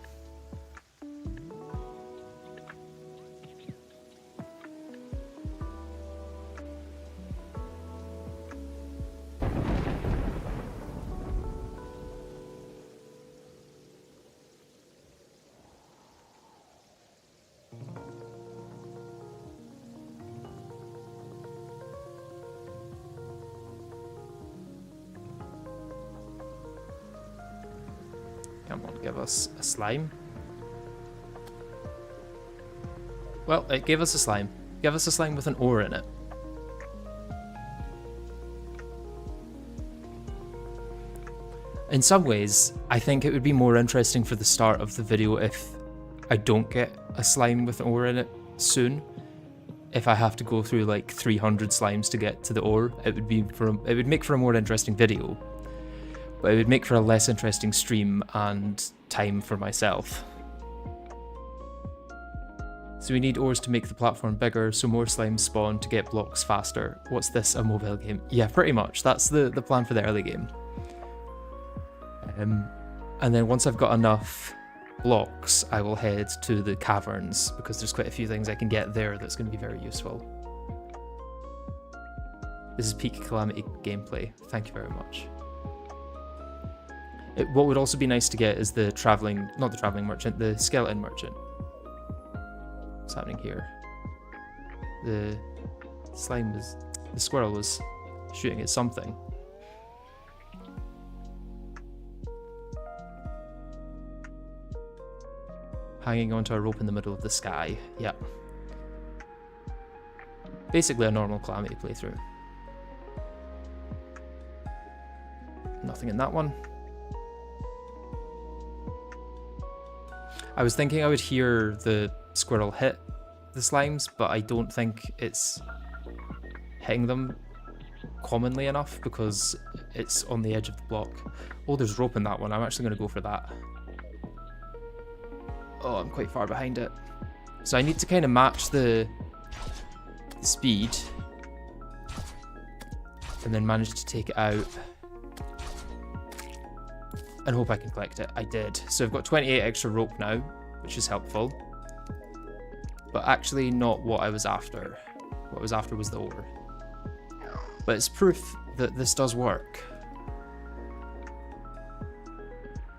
Come on, give us a slime. Well, it gave us a slime. Give us a slime with an ore in it. In some ways, I think it would be more interesting for the start of the video if I don't get a slime with an ore in it soon. If I have to go through like 300 slimes to get to the ore, it would make for a more interesting video. But it would make for a less interesting stream and time for myself. So we need ores to make the platform bigger, so more slimes spawn to get blocks faster. What's this, a mobile game? Yeah, pretty much. That's the plan for the early game. And then once I've got enough blocks, I will head to the caverns, because there's quite a few things I can get there that's going to be very useful. This is peak Calamity gameplay. Thank you very much. What would also be nice to get is the not the traveling merchant, the skeleton merchant. What's happening here? The squirrel was shooting at something. Hanging onto a rope in the middle of the sky. Yeah. Basically a normal Calamity playthrough. Nothing in that one. I was thinking I would hear the squirrel hit the slimes, but I don't think it's hitting them commonly enough because it's on the edge of the block. Oh, there's rope in that one. I'm actually going to go for that. Oh, I'm quite far behind it. So I need to kind of match the speed and then manage to take it out and hope I can collect it. I did. So I've got 28 extra rope now, which is helpful. But actually not what I was after. What I was after was the ore. But it's proof that this does work.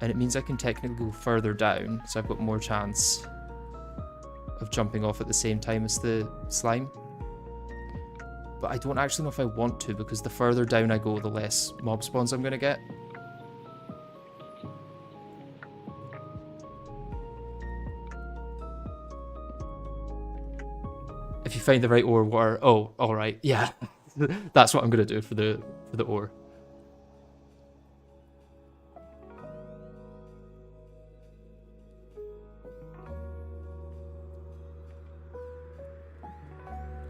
And it means I can technically go further down, so I've got more chance of jumping off at the same time as the slime. But I don't actually know if I want to, because the further down I go, the less mob spawns I'm going to get. If you find the right ore, water. Oh, all right, yeah, that's what I'm gonna do for the ore.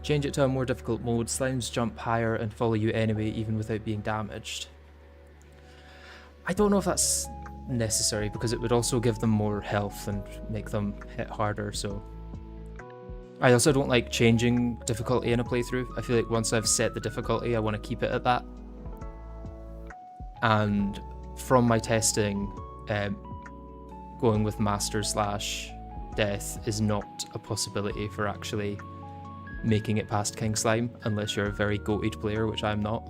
Change it to a more difficult mode. Slimes jump higher and follow you anyway, even without being damaged. I don't know if that's necessary, because it would also give them more health and make them hit harder. So. I also don't like changing difficulty in a playthrough. I feel like once I've set the difficulty, I want to keep it at that. And from my testing, going with master / death is not a possibility for actually making it past King Slime, unless you're a very goated player, which I'm not.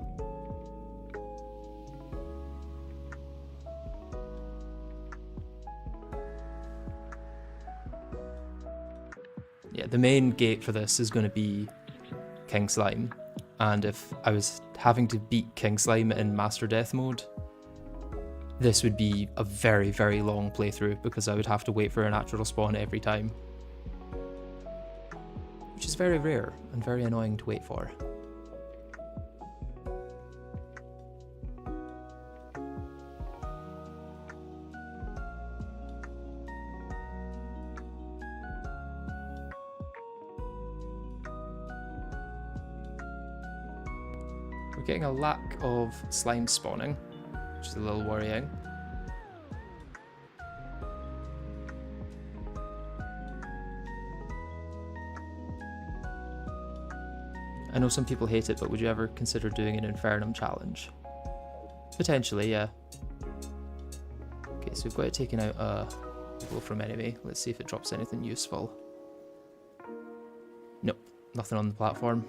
Yeah, the main gate for this is going to be King Slime, and if I was having to beat King Slime in Master Death mode, this would be a very, very long playthrough, because I would have to wait for a natural spawn every time. Which is very rare and very annoying to wait for. We're getting a lack of slime spawning, which is a little worrying. I know some people hate it, but would you ever consider doing an Infernum challenge? Potentially, yeah. Okay, so we've got it taken out a blow from enemy. Let's see if it drops anything useful. Nope, nothing on the platform.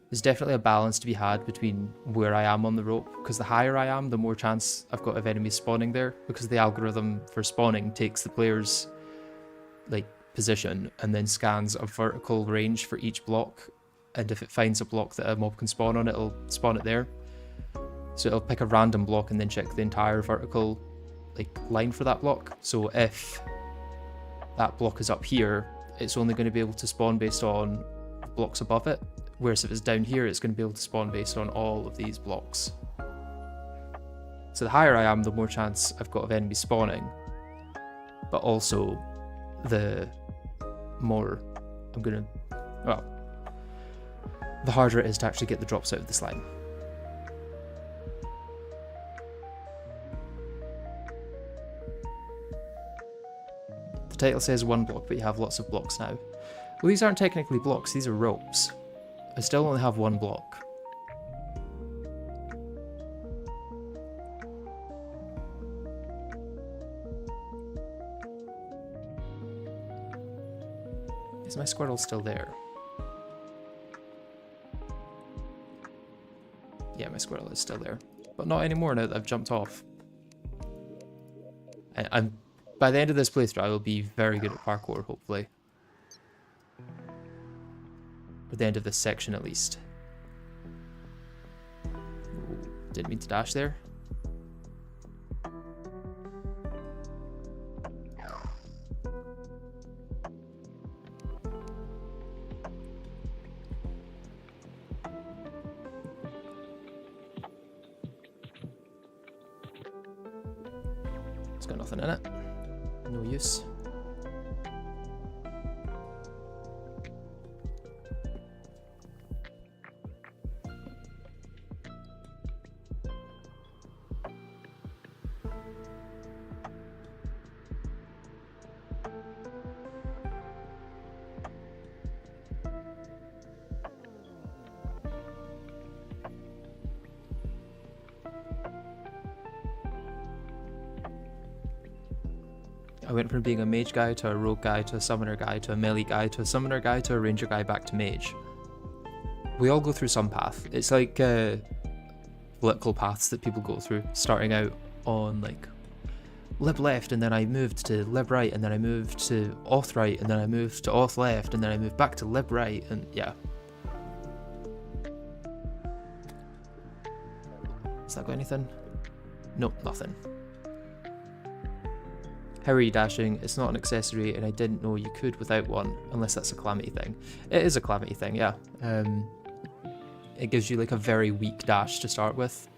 There's definitely a balance to be had between where I am on the rope, because the higher I am, the more chance I've got of enemies spawning there, because the algorithm for spawning takes the player's like position and then scans a vertical range for each block, and if it finds a block that a mob can spawn on, it'll spawn it there. So it'll pick a random block and then check the entire vertical like line for that block. So if that block is up here, it's only going to be able to spawn based on blocks above it. Whereas if it's down here, it's going to be able to spawn based on all of these blocks. So the higher I am, the more chance I've got of enemies spawning. But also, the more I'm going to... Well, the harder it is to actually get the drops out of the slime. The title says 1 block, but you have lots of blocks now. Well, these aren't technically blocks, these are ropes. I still only have 1 block. Is my squirrel still there? Yeah, my squirrel is still there. But not anymore now that I've jumped off. And by the end of this playthrough, I will be very good at parkour, hopefully. At the end of this section, at least. Ooh, didn't mean to dash there. It's got nothing in it. No use. I went from being a mage guy to a rogue guy to a summoner guy to a melee guy to a summoner guy to a ranger guy back to mage. We all go through some path. It's like political paths that people go through, starting out on like lib left, and then I moved to lib right, and then I moved to auth right, and then I moved to auth left, and then I moved back to lib right, and yeah. Has that got anything? Nope, nothing. How are you dashing? It's not an accessory, and I didn't know you could without one, unless that's a Calamity thing. It is a Calamity thing, yeah. It gives you like a very weak dash to start with,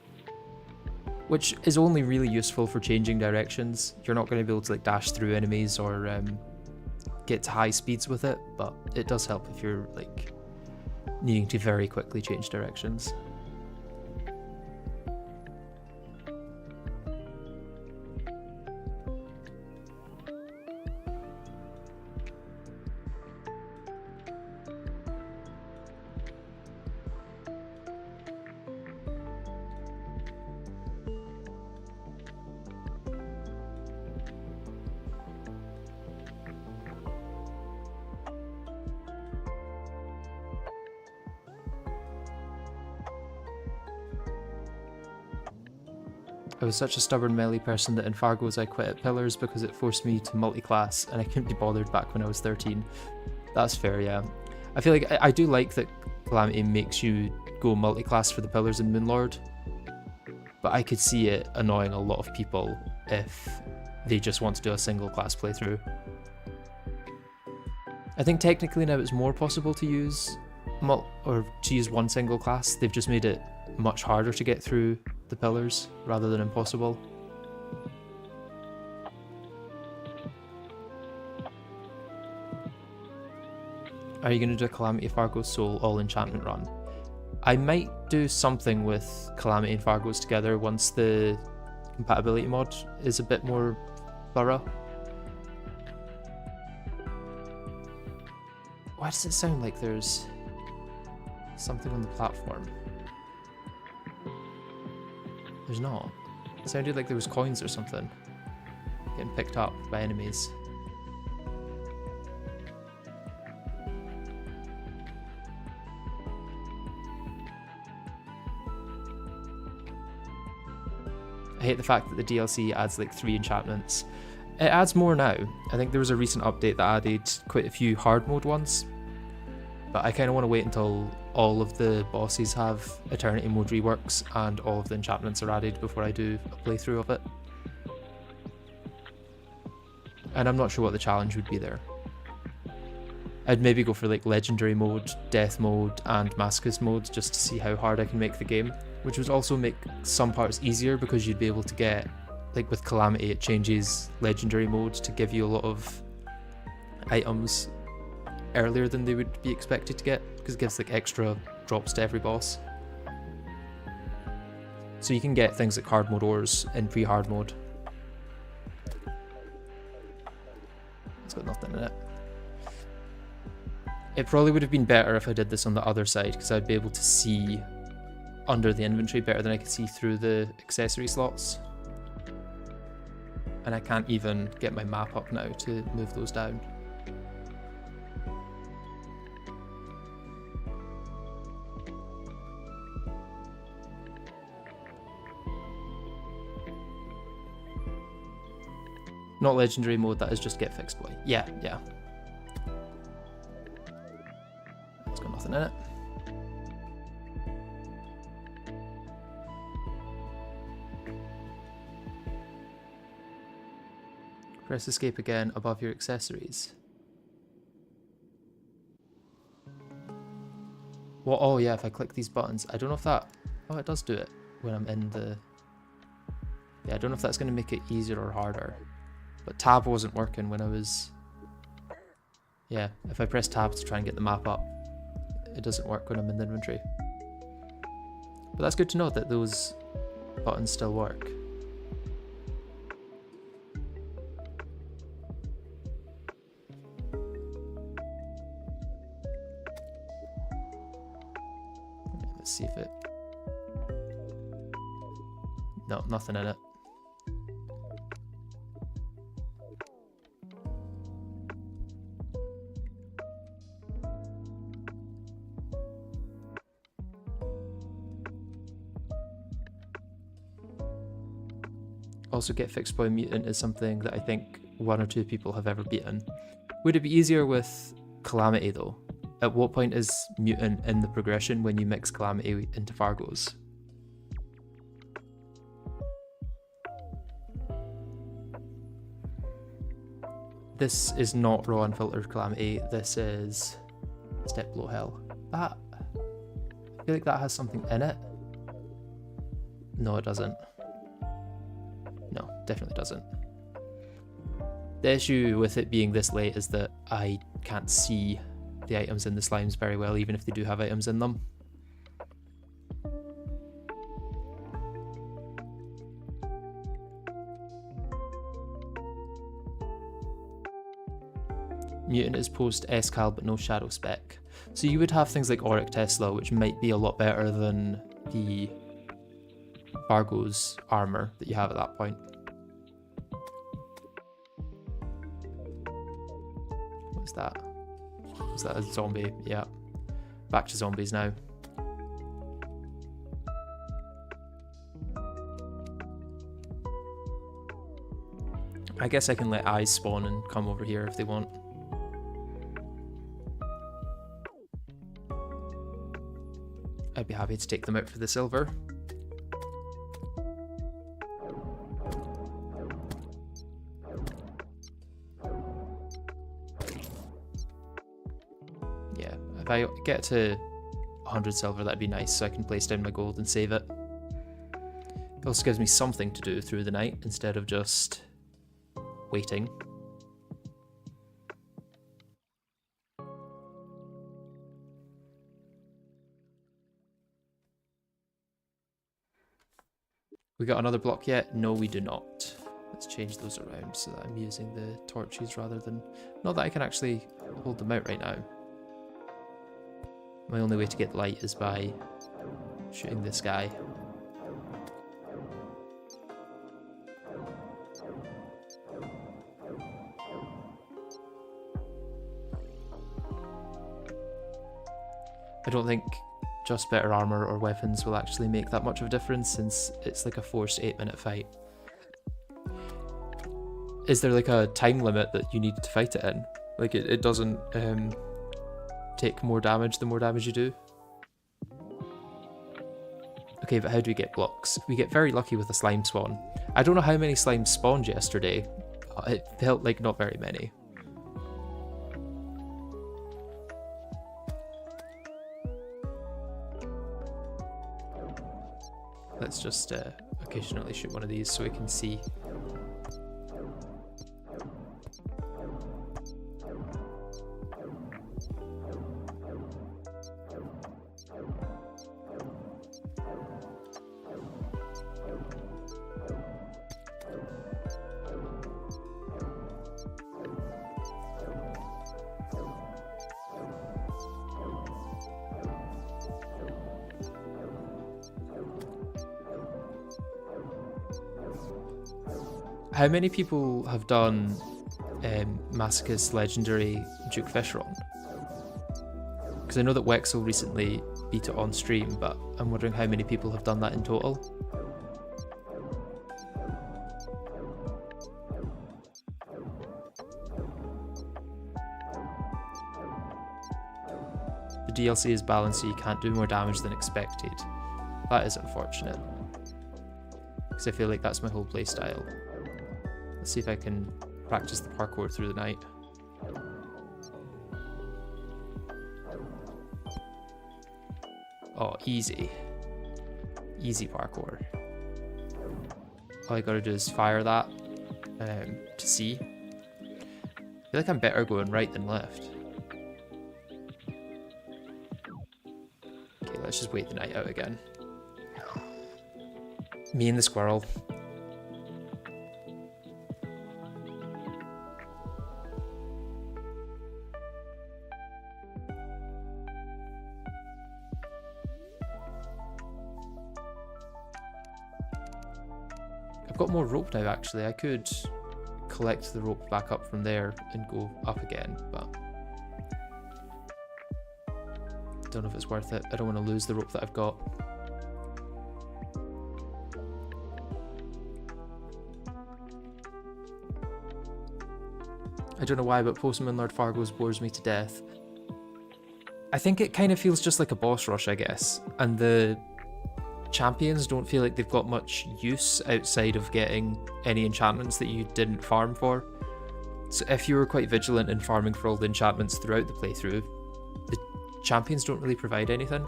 which is only really useful for changing directions. You're not going to be able to like dash through enemies or get to high speeds with it, but it does help if you're like needing to very quickly change directions. I was such a stubborn melee person that in Fargo's I quit at Pillars because it forced me to multi-class and I couldn't be bothered back when I was 13. That's fair, yeah. I feel like I do like that Calamity makes you go multi-class for the Pillars and Moonlord, but I could see it annoying a lot of people if they just want to do a single class playthrough. I think technically now it's more possible to use one single class. They've just made it much harder to get through the pillars rather than impossible. Are you going to do a Calamity Fargo's Soul all enchantment run? I might do something with Calamity and Fargo's together once the compatibility mod is a bit more thorough. Why does it sound like there's something on the platform? There's not. It sounded like there was coins or something getting picked up by enemies. I hate the fact that the DLC adds like 3 enchantments. It adds more now. I think there was a recent update that added quite a few hard mode ones. But I kind of want to wait until all of the bosses have Eternity mode reworks and all of the enchantments are added before I do a playthrough of it. And I'm not sure what the challenge would be there. I'd maybe go for like Legendary mode, Death mode, and Masochist mode just to see how hard I can make the game. Which would also make some parts easier because you'd be able to get, like with Calamity, it changes Legendary mode to give you a lot of items earlier than they would be expected to get, because it gives like extra drops to every boss. So you can get things like hard mode ores in pre-hard mode. It's got nothing in it. It probably would have been better if I did this on the other side, because I'd be able to see under the inventory better than I could see through the accessory slots. And I can't even get my map up now to move those down. Not Legendary mode, that is just Get Fixed Boy. Yeah. It's got nothing in it. Press escape again above your accessories. Well, oh yeah, if I click these buttons, I don't know if that... Oh, it does do it when I'm in the... Yeah, I don't know if that's going to make it easier or harder. But tab wasn't working when I was... Yeah, if I press tab to try and get the map up, it doesn't work when I'm in the inventory. But that's good to know that those buttons still work. Let's see if it... No, nothing in it. Also, Get Fixed Boy Mutant is something that I think 1 or 2 people have ever beaten. Would it be easier with Calamity though? At what point is Mutant in the progression when you mix Calamity into Fargo's? This is not raw unfiltered Calamity, this is Step Below Hell. That... I feel like that has something in it. No, it doesn't. No, definitely doesn't. The issue with it being this late is that I can't see the items in the slimes very well, even if they do have items in them. Mutant is post Escal but no Shadow Spec. So you would have things like Auric Tesla, which might be a lot better than the Fargo's armor that you have at that point. What's that? Is that a zombie? Yeah. Back to zombies now. I guess I can let eyes spawn and come over here if they want. I'd be happy to take them out for the silver. Yeah, if I get to 100 silver, that'd be nice, so I can place down my gold and save it. It also gives me something to do through the night instead of just waiting. We got another block yet? No, we do not. Let's change those around so that I'm using the torches rather than... Not that I can actually hold them out right now. My only way to get light is by shooting this guy. I don't think just better armor or weapons will actually make that much of a difference, since it's like a forced 8-minute fight. Is there like a time limit that you need to fight it in? Like it doesn't take more damage the more damage you do? Okay, but how do we get blocks? We get very lucky with a slime spawn. I don't know how many slimes spawned yesterday. It felt like not very many. Let's just occasionally shoot one of these so we can see. How many people have done Masochist's legendary Duke Fishron? Because I know that Wexel recently beat it on stream, but I'm wondering how many people have done that in total. The DLC is balanced so you can't do more damage than expected. That is unfortunate, because I feel like that's my whole playstyle. Let's see if I can practice the parkour through the night. Oh, easy. Easy parkour. All I gotta do is fire that to see. I feel like I'm better going right than left. Okay, let's just wait the night out again. Me and the squirrel. I've got more rope now actually. I could collect the rope back up from there and go up again, but don't know if it's worth it. I don't want to lose the rope that I've got. I don't know why, but Postman Lord Fargo's bores me to death. I think it kind of feels just like a boss rush, I guess, and the champions don't feel like they've got much use outside of getting any enchantments that you didn't farm for. So if you were quite vigilant in farming for all the enchantments throughout the playthrough, the champions don't really provide anything.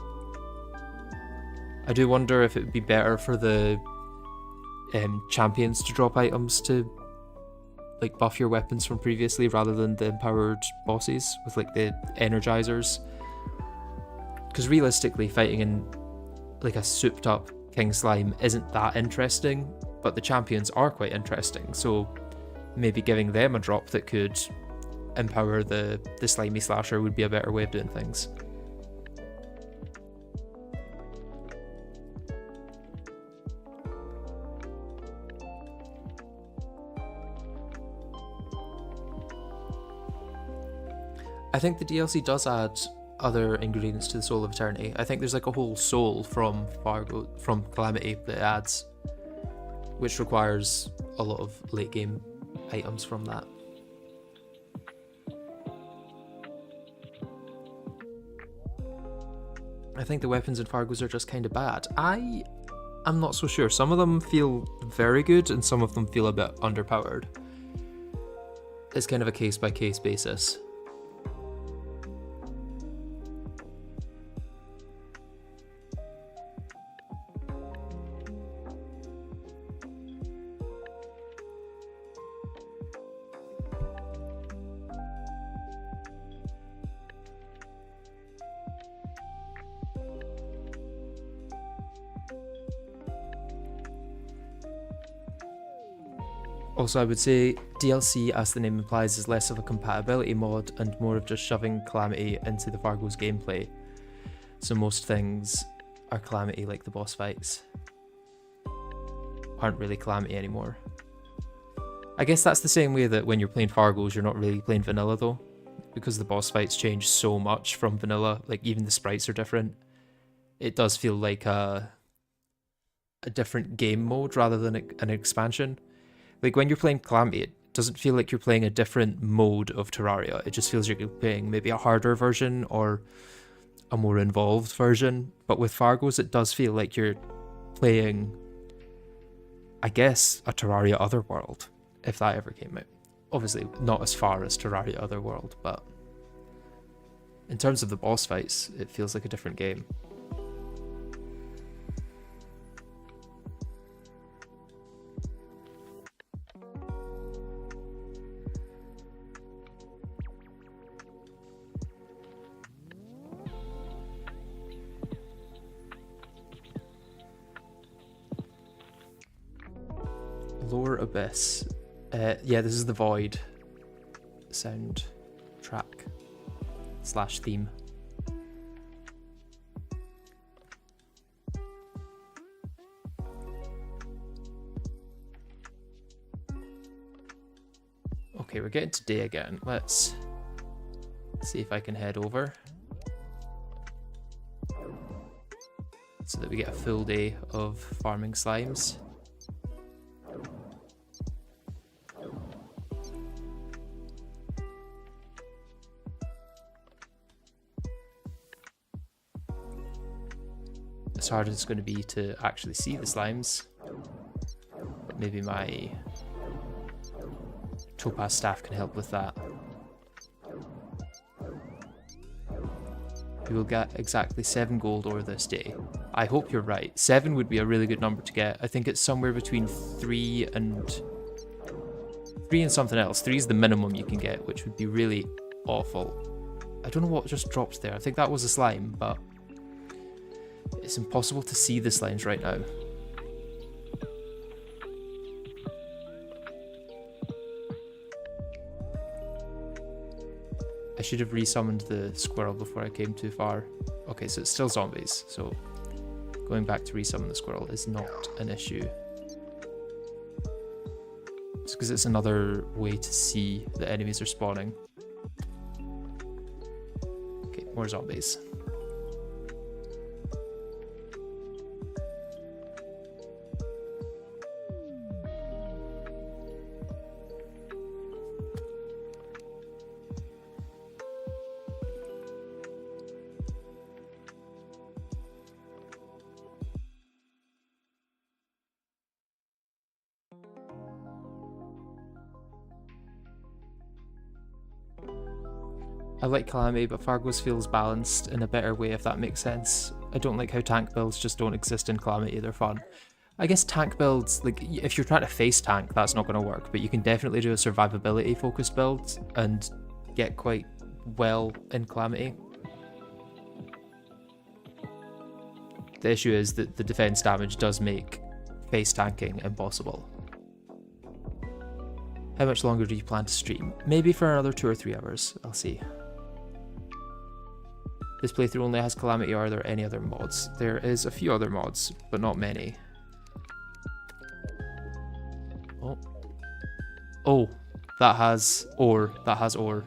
I do wonder if it would be better for the champions to drop items to like buff your weapons from previously rather than the empowered bosses with like the energizers. Because realistically, fighting in like a souped up King Slime isn't that interesting, but the champions are quite interesting, so maybe giving them a drop that could empower the slimy slasher would be a better way of doing things. I think the DLC does add other ingredients to the Soul of Eternity. I think there's like a whole soul from Calamity that it adds, which requires a lot of late game items from that. I think the weapons in Fargo's are just kind of bad. I'm not so sure. Some of them feel very good and some of them feel a bit underpowered. It's kind of a case by case basis. Also, I would say DLC, as the name implies, is less of a compatibility mod and more of just shoving Calamity into the Fargo's gameplay. So most things are Calamity, like the boss fights aren't really Calamity anymore. I guess that's the same way that when you're playing Fargo's, you're not really playing vanilla though, because the boss fights change so much from vanilla, like even the sprites are different. It does feel like a different game mode rather than an expansion. Like when you're playing Calamity, it doesn't feel like you're playing a different mode of Terraria. It just feels like you're playing maybe a harder version or a more involved version. But with Fargo's, it does feel like you're playing, I guess, a Terraria Otherworld, if that ever came out. Obviously, not as far as Terraria Otherworld, but in terms of the boss fights, it feels like a different game. Lower Abyss. Yeah, this is the Void sound track / theme. Okay, we're getting to day again. Let's see if I can head over so that we get a full day of farming slimes. As hard as it's going to be to actually see the slimes, but maybe my Topaz staff can help with that. We will get exactly 7 gold ore this day. I hope you're right. 7 would be a really good number to get. I think it's somewhere between 3 and something else. 3 is the minimum you can get, which would be really awful. I don't know what just dropped there. I think that was a slime, but it's impossible to see the slimes right now. I should have resummoned the squirrel before I came too far. Okay, so it's still zombies, so going back to resummon the squirrel is not an issue. Just because it's another way to see the enemies are spawning. Okay, more zombies. I like Calamity, but Fargo's feels balanced in a better way, if that makes sense. I don't like how tank builds just don't exist in Calamity, they're fun. I guess tank builds, like, if you're trying to face tank, that's not going to work, but you can definitely do a survivability focused build and get quite well in Calamity. The issue is that the defense damage does make face tanking impossible. How much longer do you plan to stream? Maybe for another 2 or 3 hours, I'll see. This playthrough only has Calamity. Are there any other mods? There is a few other mods, but not many. Oh, that has ore. That has ore.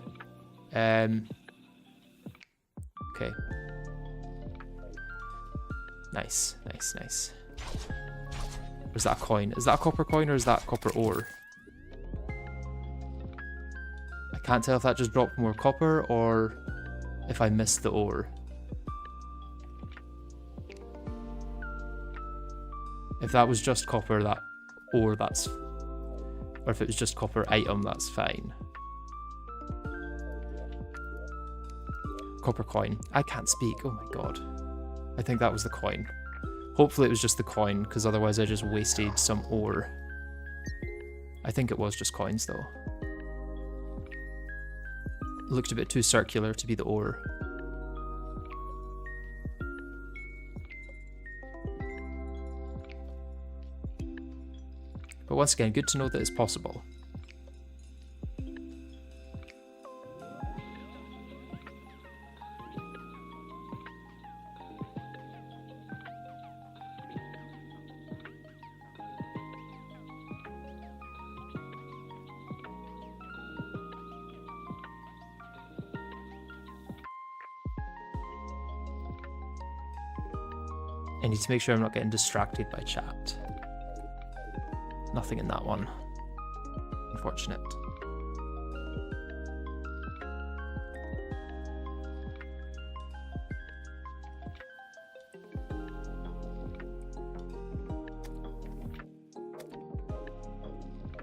Okay. Nice, nice, nice. Or is that a coin? Is that a copper coin or is that copper ore? I can't tell if that just dropped more copper or if I missed the ore. If that was just copper, that ore, that's... Or if it was just copper item, that's fine. Copper coin. I can't speak. Oh my god. I think that was the coin. Hopefully it was just the coin, because otherwise I just wasted some ore. I think it was just coins though. Looked a bit too circular to be the ore. But once again, good to know that it's possible. I need to make sure I'm not getting distracted by chat. Nothing in that one. Unfortunate.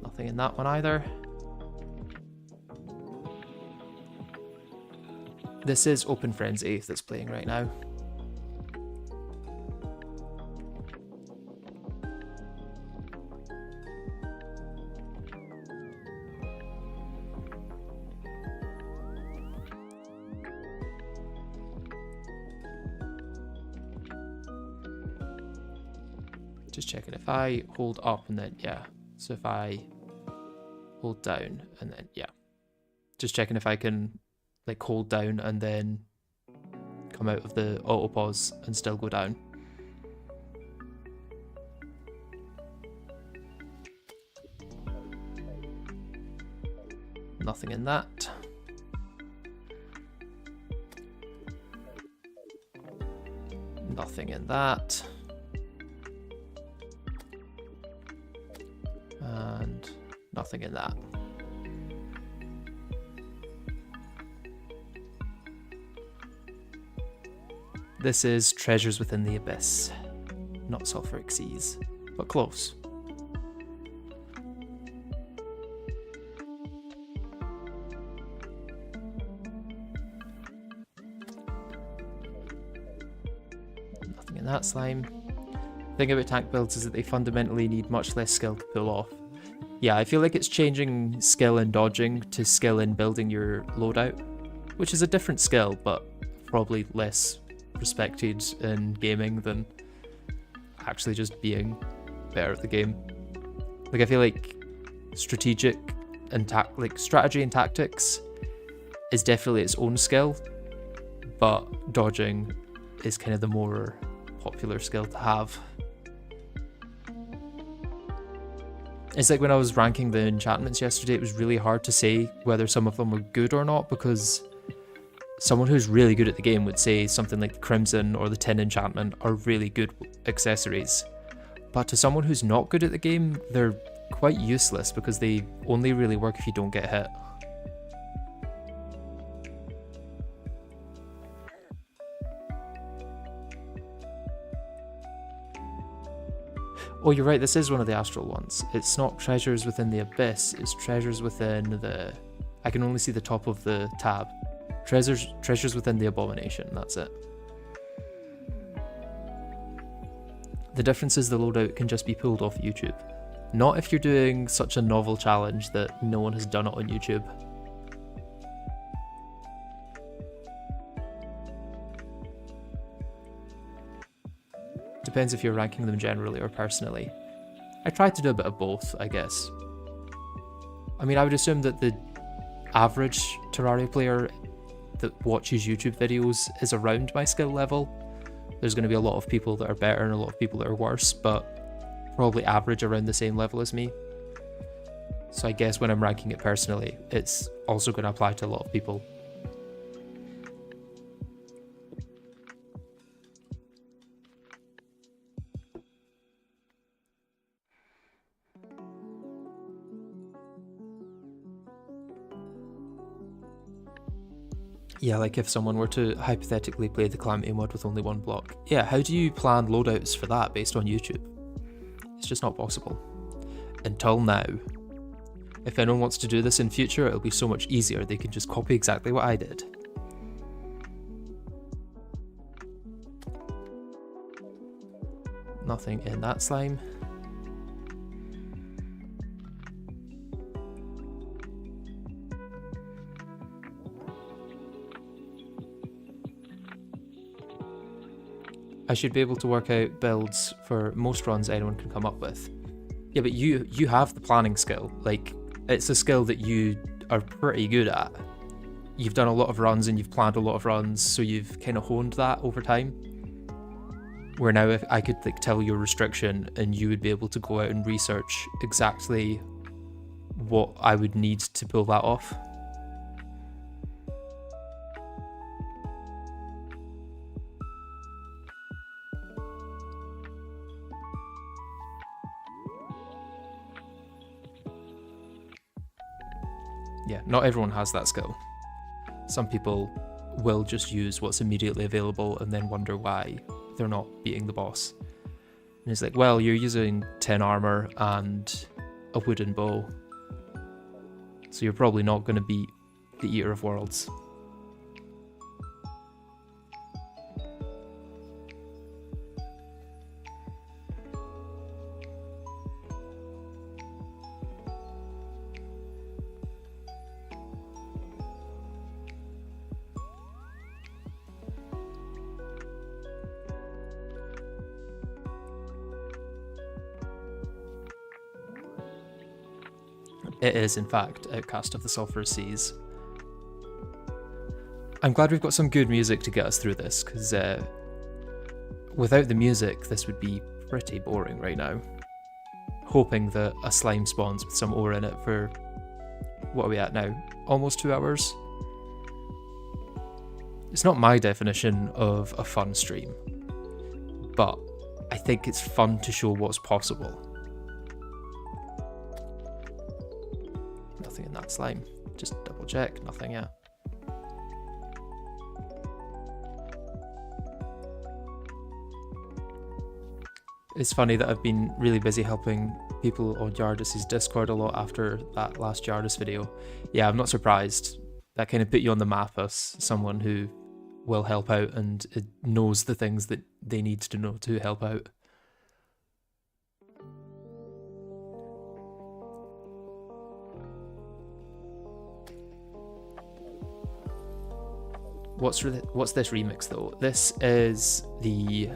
Nothing in that one either. This is Open Frenzy that's playing right now. Just checking if I hold up and then, yeah. So if I hold down and then, yeah. Just checking if I can like hold down and then come out of the auto pause and still go down. Nothing in that. Nothing in that. And nothing in that. This is Treasures Within the Abyss. Not Sulphuric Seas, but close. Nothing in that slime. The thing about tank builds is that they fundamentally need much less skill to pull off. Yeah, I feel like it's changing skill in dodging to skill in building your loadout, which is a different skill, but probably less respected in gaming than actually just being better at the game. Like, I feel like strategic and strategy and tactics is definitely its own skill, but dodging is kind of the more popular skill to have. It's like when I was ranking the enchantments yesterday, it was really hard to say whether some of them were good or not, because someone who's really good at the game would say something like the Crimson or the Tin enchantment are really good accessories. But to someone who's not good at the game, they're quite useless because they only really work if you don't get hit. Oh, you're right, this is one of the astral ones. It's not Treasures Within the Abyss, it's Treasures Within the... I can only see the top of the tab. Treasures Within the Abomination, that's it. The difference is the loadout can just be pulled off YouTube. Not if you're doing such a novel challenge that no one has done it on YouTube. Depends if you're ranking them generally or personally. I try to do a bit of both, I guess. I mean, I would assume that the average Terraria player that watches YouTube videos is around my skill level. There's going to be a lot of people that are better and a lot of people that are worse, but probably average around the same level as me. So I guess when I'm ranking it personally, it's also going to apply to a lot of people. Yeah, like if someone were to hypothetically play the Calamity mod with only one block. Yeah, how do you plan loadouts for that based on YouTube? It's just not possible. Until now. If anyone wants to do this in future, it'll be so much easier. They can just copy exactly what I did. Nothing in that slime. I should be able to work out builds for most runs anyone can come up with. Yeah, but you have the planning skill. Like, it's a skill that you are pretty good at. You've done a lot of runs and you've planned a lot of runs, so you've kind of honed that over time. Where now if I could like tell your restriction and you would be able to go out and research exactly what I would need to pull that off. Yeah, not everyone has that skill. Some people will just use what's immediately available and then wonder why they're not beating the boss. And it's like, well, you're using 10 armor and a wooden bow, so you're probably not going to beat the Eater of Worlds. It is, in fact, Outcast of the Sulphurous Seas. I'm glad we've got some good music to get us through this, because without the music, this would be pretty boring right now. Hoping that a slime spawns with some ore in it for, what are we at now? Almost 2 hours? It's not my definition of a fun stream, but I think it's fun to show what's possible. Nothing in that slime. Just double check, nothing yet. It's funny that I've been really busy helping people on Yardis's Discord a lot after that last Yardis video. Yeah, I'm not surprised. That kind of put you on the map as someone who will help out and knows the things that they need to know to help out. What's this remix though? This is the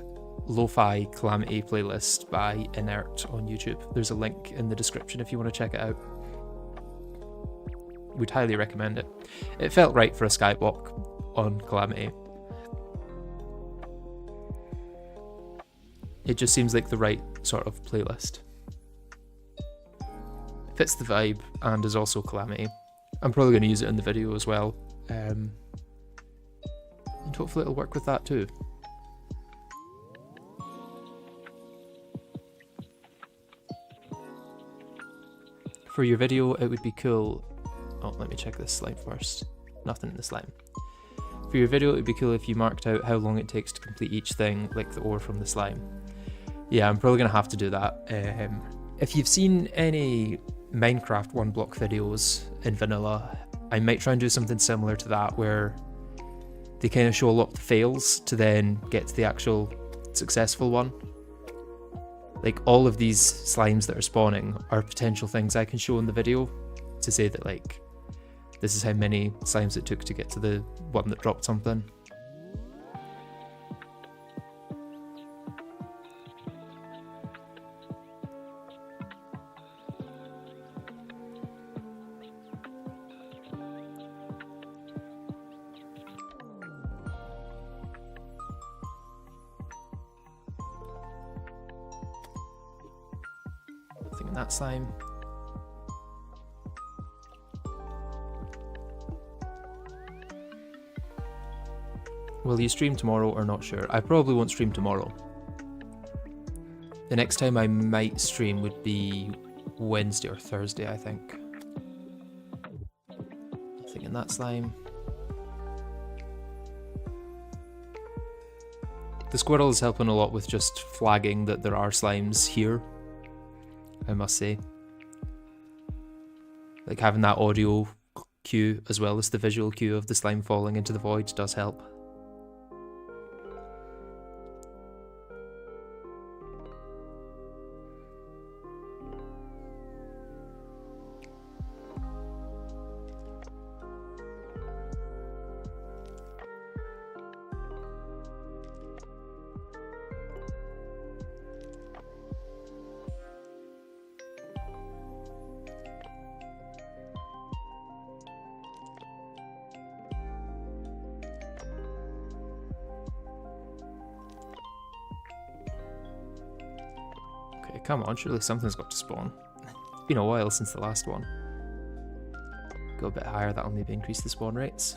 Lo-Fi Calamity playlist by Inert on YouTube. There's a link in the description if you want to check it out. Would highly recommend it. It felt right for a Skyblock on Calamity. It just seems like the right sort of playlist. Fits the vibe and is also Calamity. I'm probably going to use it in the video as well. And hopefully it'll work with that too. For your video, it would be cool. Oh, let me check this slime first. Nothing in the slime. For your video, it would be cool if you marked out how long it takes to complete each thing, like the ore from the slime. Yeah, I'm probably going to have to do that. If you've seen any Minecraft 1-block videos in vanilla, I might try and do something similar to that, where they kind of show a lot of the fails to then get to the actual successful one. Like, all of these slimes that are spawning are potential things I can show in the video to say that, like, this is how many slimes it took to get to the one that dropped something. Nothing in that slime. Will you stream tomorrow or not sure? I probably won't stream tomorrow. The next time I might stream would be Wednesday or Thursday, I think. Nothing in that slime. The squirrel is helping a lot with just flagging that there are slimes here, I must say. Like, having that audio cue as well as the visual cue of the slime falling into the void does help. Okay, come on, surely something's got to spawn. It's been a while since the last one. Go a bit higher, that'll maybe increase the spawn rates.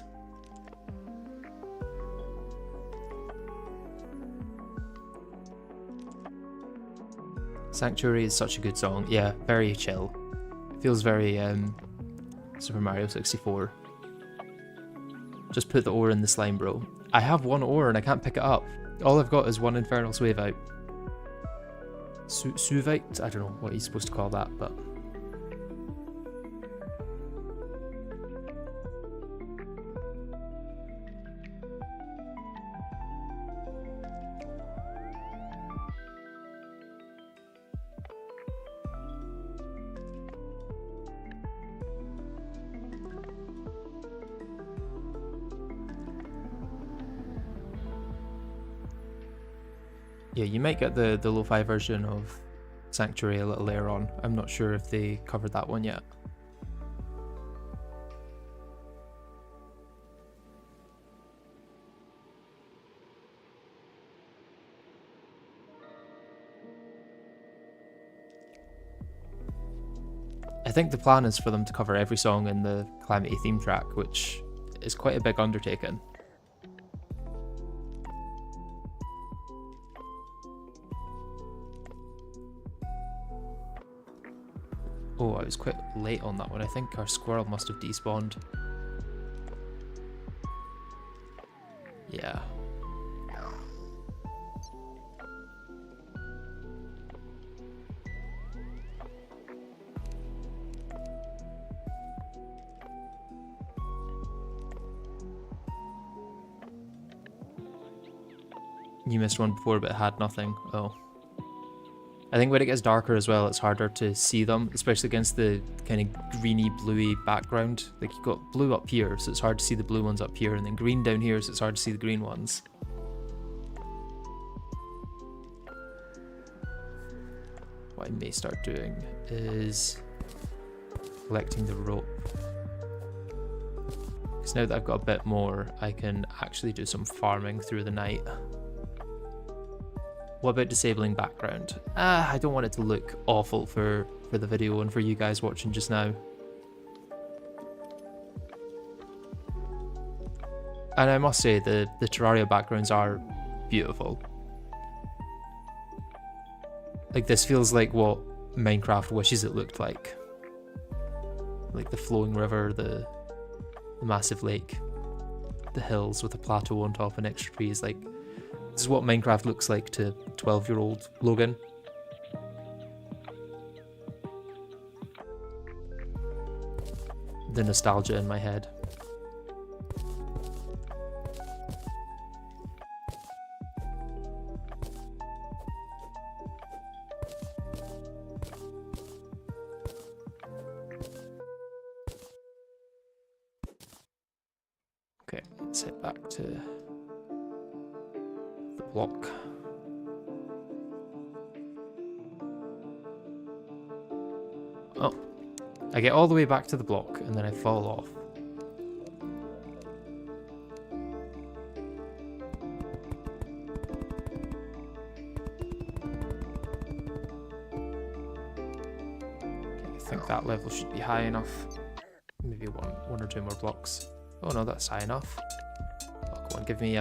Sanctuary is such a good song. Yeah, very chill. It feels very Super Mario 64. Just put the ore in the slime, bro. I have one ore and I can't pick it up. All I've got is one Infernal Suavite. Suavite? I don't know what he's supposed to call that, but... yeah, you might get the lo-fi version of Sanctuary a little later on. I'm not sure if they covered that one yet. I think the plan is for them to cover every song in the Calamity theme track, which is quite a big undertaking. Oh, I was quite late on that one. I think our squirrel must have despawned. Yeah. You missed one before, but it had nothing. Oh. I think when it gets darker as well, it's harder to see them, especially against the kind of greeny, bluey background. Like, you've got blue up here, so it's hard to see the blue ones up here, and then green down here, so it's hard to see the green ones. What I may start doing is collecting the rope. Because now that I've got a bit more, I can actually do some farming through the night. What about disabling background? I don't want it to look awful for the video and for you guys watching just now. And I must say, the Terraria backgrounds are beautiful. Like, this feels like what Minecraft wishes it looked like. Like the flowing river, the massive lake, the hills with a plateau on top and extra trees. Like, this is what Minecraft looks like to 12-year-old Logan. The nostalgia in my head. Okay, let's head back to the block. Oh, I get all the way back to the block and then I fall off. Okay, I think that level should be high enough. Maybe one or two more blocks. Oh no, that's high enough. Oh, come on, give me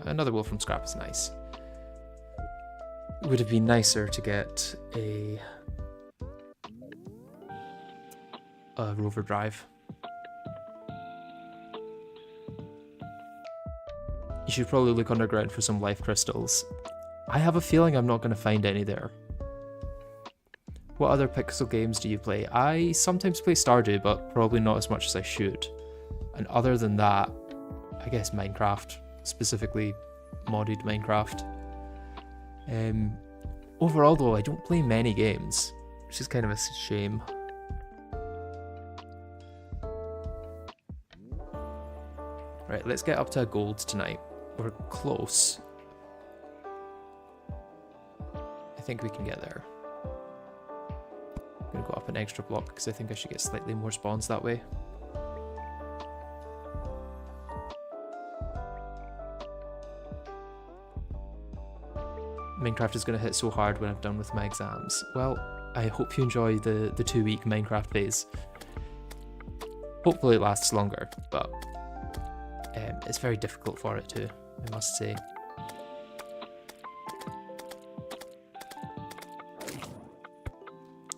another wool from scrap is nice. It would have been nicer to get a rover drive. You should probably look underground for some life crystals. I have a feeling I'm not going to find any there. What other pixel games do you play? I sometimes play Stardew, but probably not as much as I should. And other than that, I guess Minecraft, specifically modded Minecraft. Overall though, I don't play many games, which is kind of a shame. Right, let's get up to a gold tonight. We're close. I think we can get there. I'm gonna go up an extra block because I think I should get slightly more spawns that way. Minecraft is going to hit so hard when I'm done with my exams. Well, I hope you enjoy the 2-week Minecraft phase. Hopefully it lasts longer, but it's very difficult for it to, I must say.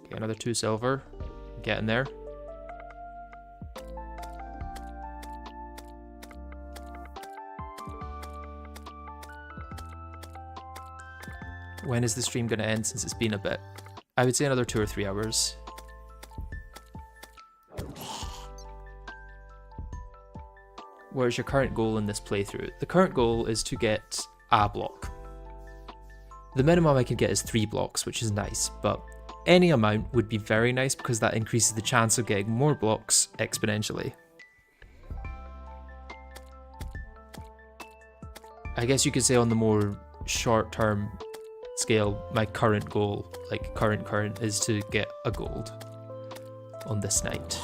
Okay, another 2 silver. Getting there. When is the stream going to end since it's been a bit? I would say another 2 or 3 hours. What is your current goal in this playthrough? The current goal is to get a block. The minimum I can get is 3 blocks, which is nice, but any amount would be very nice because that increases the chance of getting more blocks exponentially. I guess you could say on the more short-term scale, my current goal, like current, is to get a gold on this night.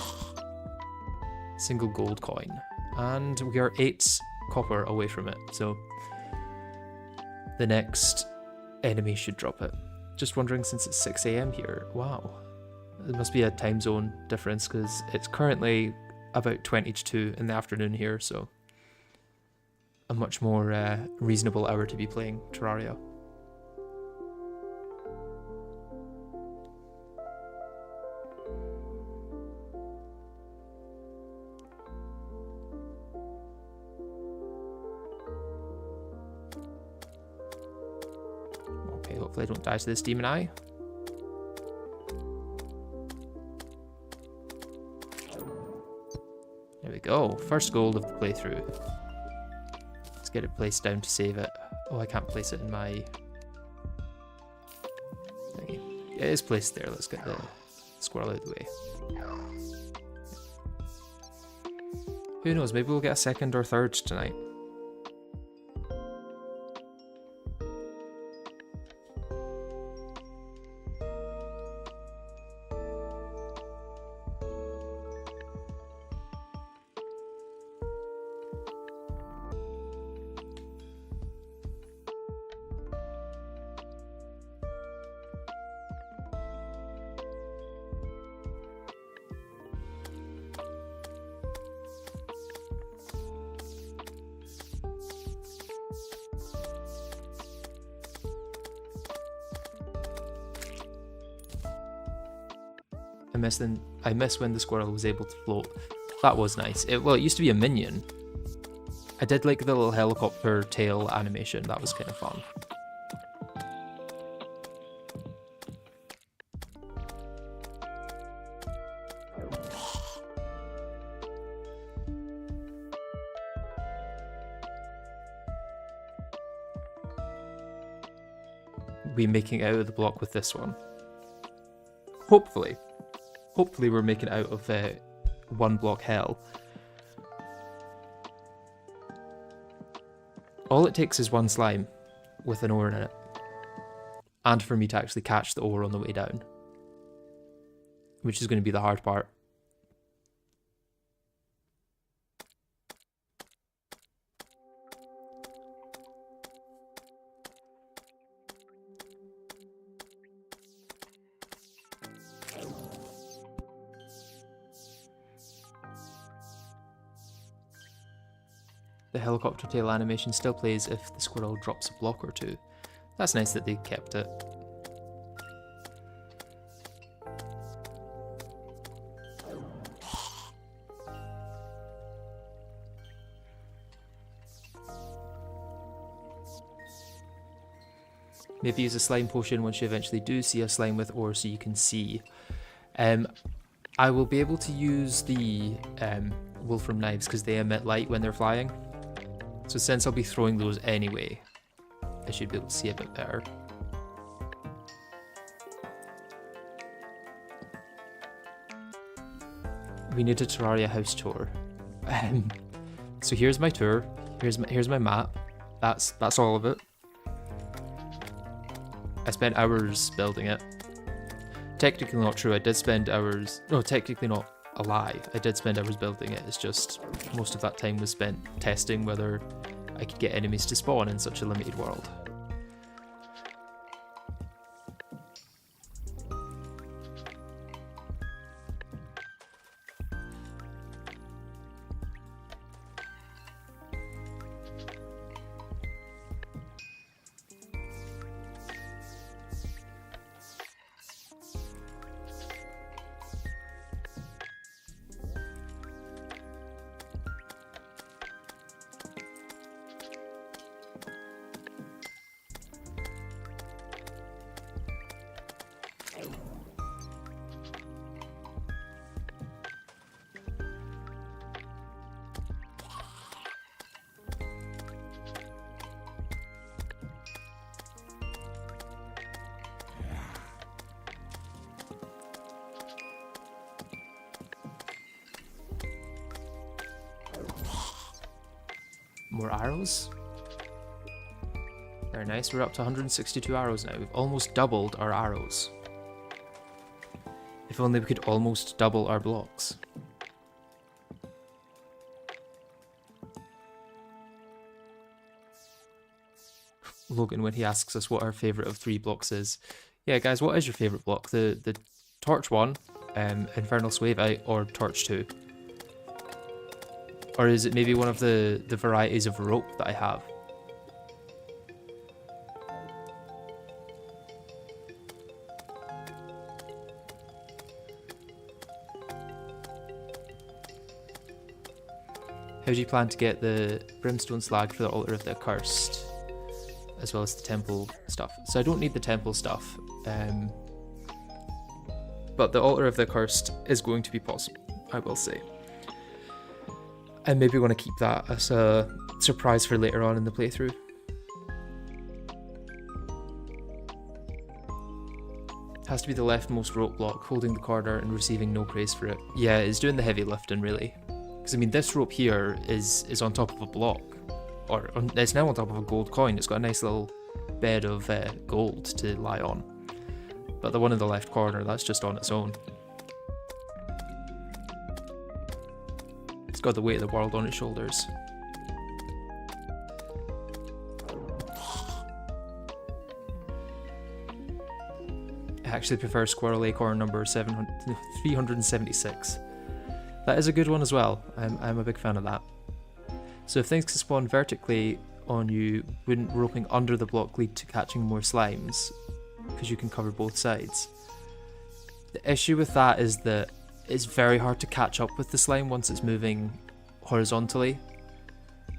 Single gold coin. And we are 8 copper away from it, so the next enemy should drop it. Just wondering, since it's 6 AM here, wow. There must be a time zone difference because it's currently about 20 to 2 in the afternoon here, so a much more reasonable hour to be playing Terraria. Hopefully I don't die to this demon eye. There we go. First gold of the playthrough. Let's get it placed down to save it. Oh, I can't place it in my thingy. Yeah, it is placed there. Let's get the squirrel out of the way. Who knows? Maybe we'll get a second or third tonight. I miss when the squirrel was able to float. That was nice. Well, it used to be a minion. I did like the little helicopter tail animation. That was kind of fun. We making out of the block with this one. Hopefully. Hopefully we're making out of 1 block hell. All it takes is 1 slime with an ore in it. And for me to actually catch the ore on the way down. Which is going to be the hard part. The helicopter tail animation still plays if the squirrel drops a block or 2. That's nice that they kept it. Maybe use a slime potion once you eventually do see a slime with ore so you can see. I will be able to use the wolfram knives because they emit light when they're flying. So since I'll be throwing those anyway, I should be able to see a bit better. We need a Terraria house tour. So here's my tour. Here's my map. That's all of it. I spent hours building it. Technically not true. I did spend hours. No, technically not a lie. I did spend hours building it. It's just most of that time was spent testing whether I could get enemies to spawn in such a limited world. more arrows. Very nice, we're up to 162 arrows now. We've almost doubled our arrows. If only we could almost double our blocks. Logan, when he asks us what our favourite of 3 blocks is. Yeah, guys, what is your favourite block? The Torch one, Infernal Swave, or Torch 2? Or is it maybe one of the varieties of rope that I have? How do you plan to get the brimstone slag for the altar of the accursed, as well as the temple stuff? So I don't need the temple stuff, but the altar of the accursed is going to be possible, I will say. I maybe want to keep that as a surprise for later on in the playthrough. Has to be the leftmost rope block, holding the corner and receiving no praise for it. Yeah, it's doing the heavy lifting, really. Because, I mean, this rope here is on top of a block. Or it's now on top of a gold coin. It's got a nice little bed of gold to lie on. But the one in the left corner, that's just on its own. It's got the weight of the world on its shoulders. I actually prefer Squirrel Acorn number 376. That is a good one as well. I'm a big fan of that. So if things can spawn vertically on you, wouldn't roping under the block lead to catching more slimes? Because you can cover both sides. The issue with that is that it's very hard to catch up with the slime once it's moving horizontally.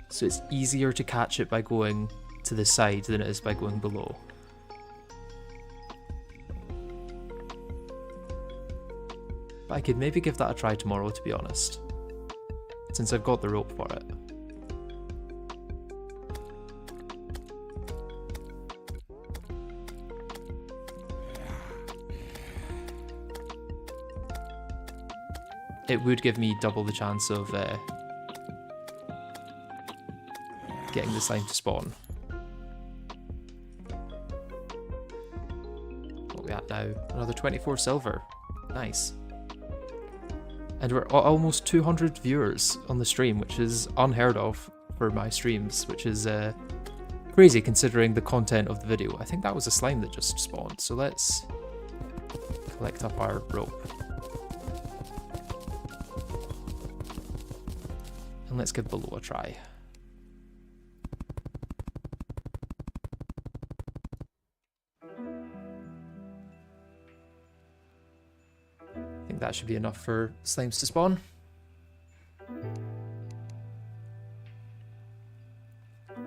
So it's easier to catch it by going to the side than it is by going below. But I could maybe give that a try tomorrow, to be honest, since I've got the rope for it. It would give me double the chance of getting the slime to spawn. What are we at now? Another 24 silver. Nice. And we're almost 200 viewers on the stream, which is unheard of for my streams, which is crazy considering the content of the video. I think that was a slime that just spawned, so let's collect up our rope. And let's give below a try. I think that should be enough for slimes to spawn.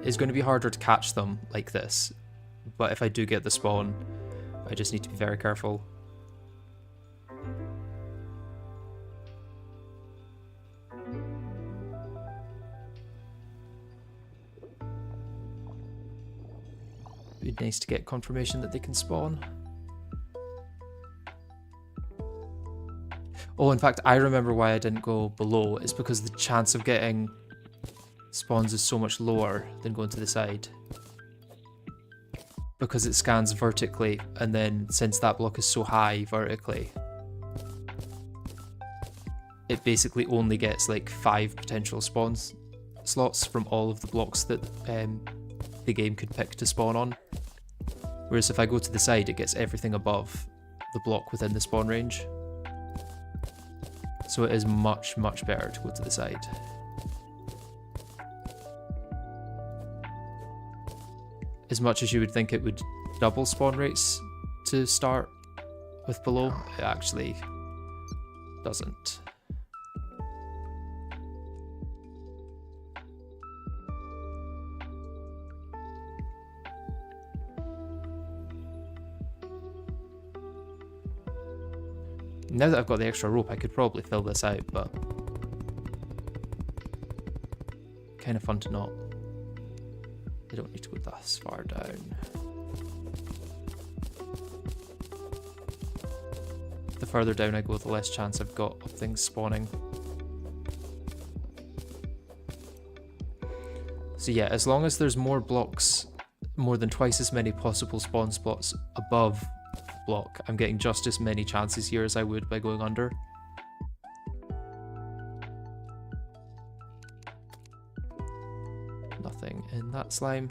It's going to be harder to catch them like this, but if I do get the spawn, I just need to be very careful. It'd be nice to get confirmation that they can spawn. Oh, in fact, I remember why I didn't go below. It's because the chance of getting spawns is so much lower than going to the side. Because it scans vertically, and then since that block is so high vertically, it basically only gets like 5 potential spawn slots from all of the blocks that the game could pick to spawn on. Whereas if I go to the side, it gets everything above the block within the spawn range. So it is much, much better to go to the side. As much as you would think it would double spawn rates to start with below, it actually doesn't. Now that I've got the extra rope, I could probably fill this out, but kind of fun to not. I don't need to go this far down. The further down I go, the less chance I've got of things spawning. So yeah, as long as there's more blocks, more than twice as many possible spawn spots above block, I'm getting just as many chances here as I would by going under. Nothing in that slime.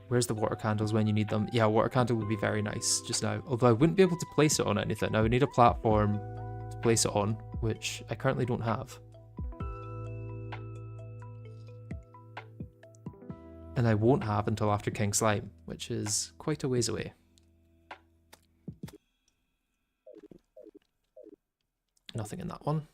Where's the water candles when you need them? Yeah, water candle would be very nice just now. Although I wouldn't be able to place it on anything. I would need a platform to place it on, which I currently don't have. And I won't have until after King Slime, which is quite a ways away. Nothing in that one.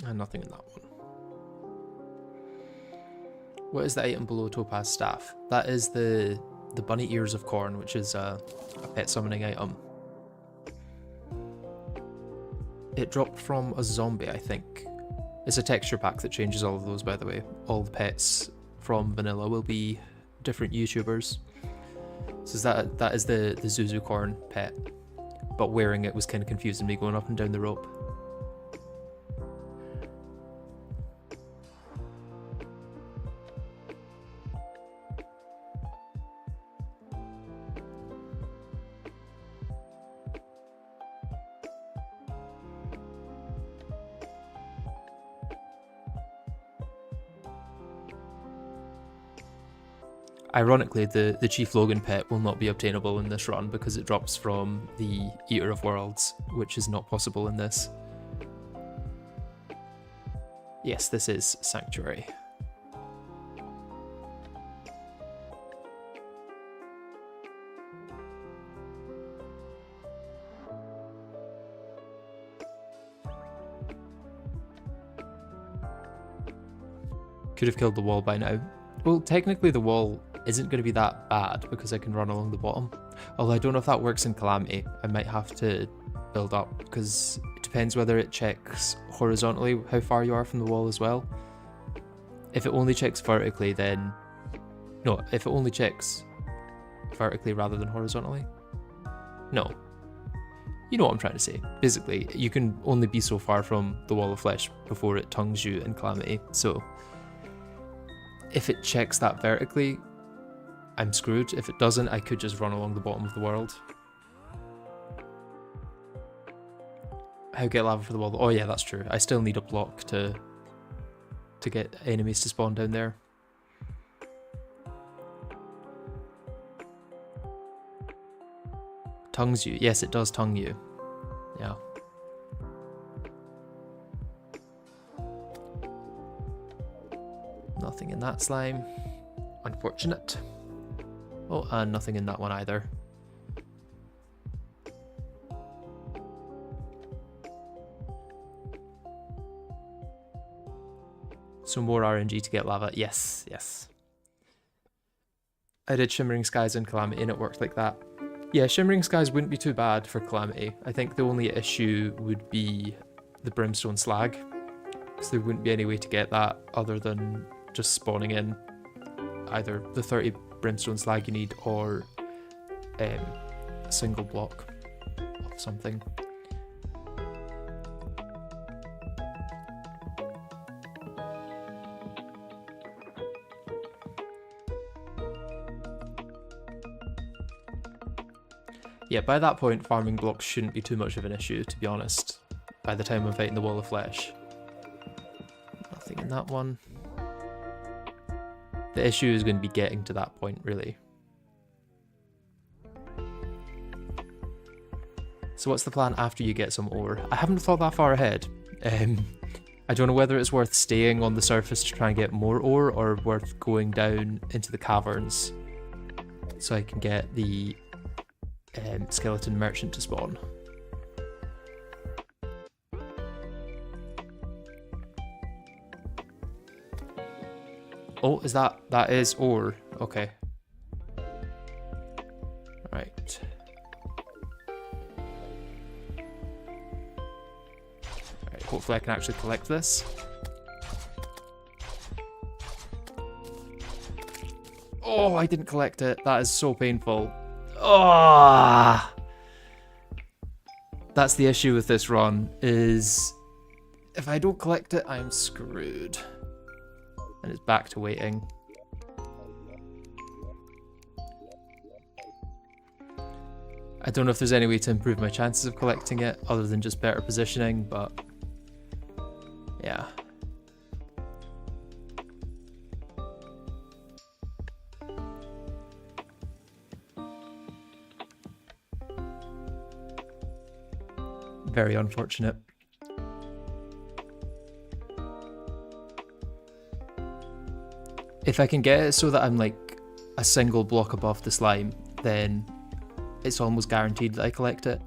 And nothing in that one. What is the item below Topaz Staff? That is the bunny ears of corn, which is a pet summoning item. It dropped from a zombie, I think. It's a texture pack that changes all of those, by the way. All the pets from vanilla will be different YouTubers. So that is the Zuzu corn pet. But wearing it was kind of confusing me going up and down the rope. Ironically, the Chief Logan pet will not be obtainable in this run because it drops from the Eater of Worlds, which is not possible in this. Yes, this is Sanctuary. Could have killed the wall by now. Well, technically the wall isn't going to be that bad because I can run along the bottom. Although I don't know if that works in Calamity. I might have to build up because it depends whether it checks horizontally how far you are from the wall as well. If it only checks vertically, then... No, if it only checks vertically rather than horizontally. No. You know what I'm trying to say. Basically, you can only be so far from the wall of flesh before it tongues you in Calamity. So if it checks that vertically, I'm screwed. If it doesn't, I could just run along the bottom of the world. How get lava for the wall? Oh yeah, that's true. I still need a block to get enemies to spawn down there. Tongues you. Yes, it does tongue you. Yeah. Nothing in that slime. Unfortunate. Oh, and nothing in that one either. So more RNG to get lava. Yes, yes. I did Shimmering Skies in Calamity and it worked like that. Yeah, Shimmering Skies wouldn't be too bad for Calamity. I think the only issue would be the Brimstone Slag. Because there wouldn't be any way to get that other than just spawning in either the 30 Brimstone Slag you need or a single block of something. Yeah, by that point, farming blocks shouldn't be too much of an issue, to be honest, by the time I'm fighting the Wall of Flesh. Nothing in that one. The issue is going to be getting to that point, really. So what's the plan after you get some ore? I haven't thought that far ahead. I don't know whether it's worth staying on the surface to try and get more ore or worth going down into the caverns so I can get the skeleton merchant to spawn. Oh, that is ore. Okay. Right. Right, hopefully I can actually collect this. Oh, I didn't collect it. That is so painful. Oh! That's the issue with this run, is if I don't collect it, I'm screwed. And it's back to waiting. I don't know if there's any way to improve my chances of collecting it other than just better positioning, but yeah. Very unfortunate. If I can get it so that I'm like a single block above the slime, then it's almost guaranteed that I collect it.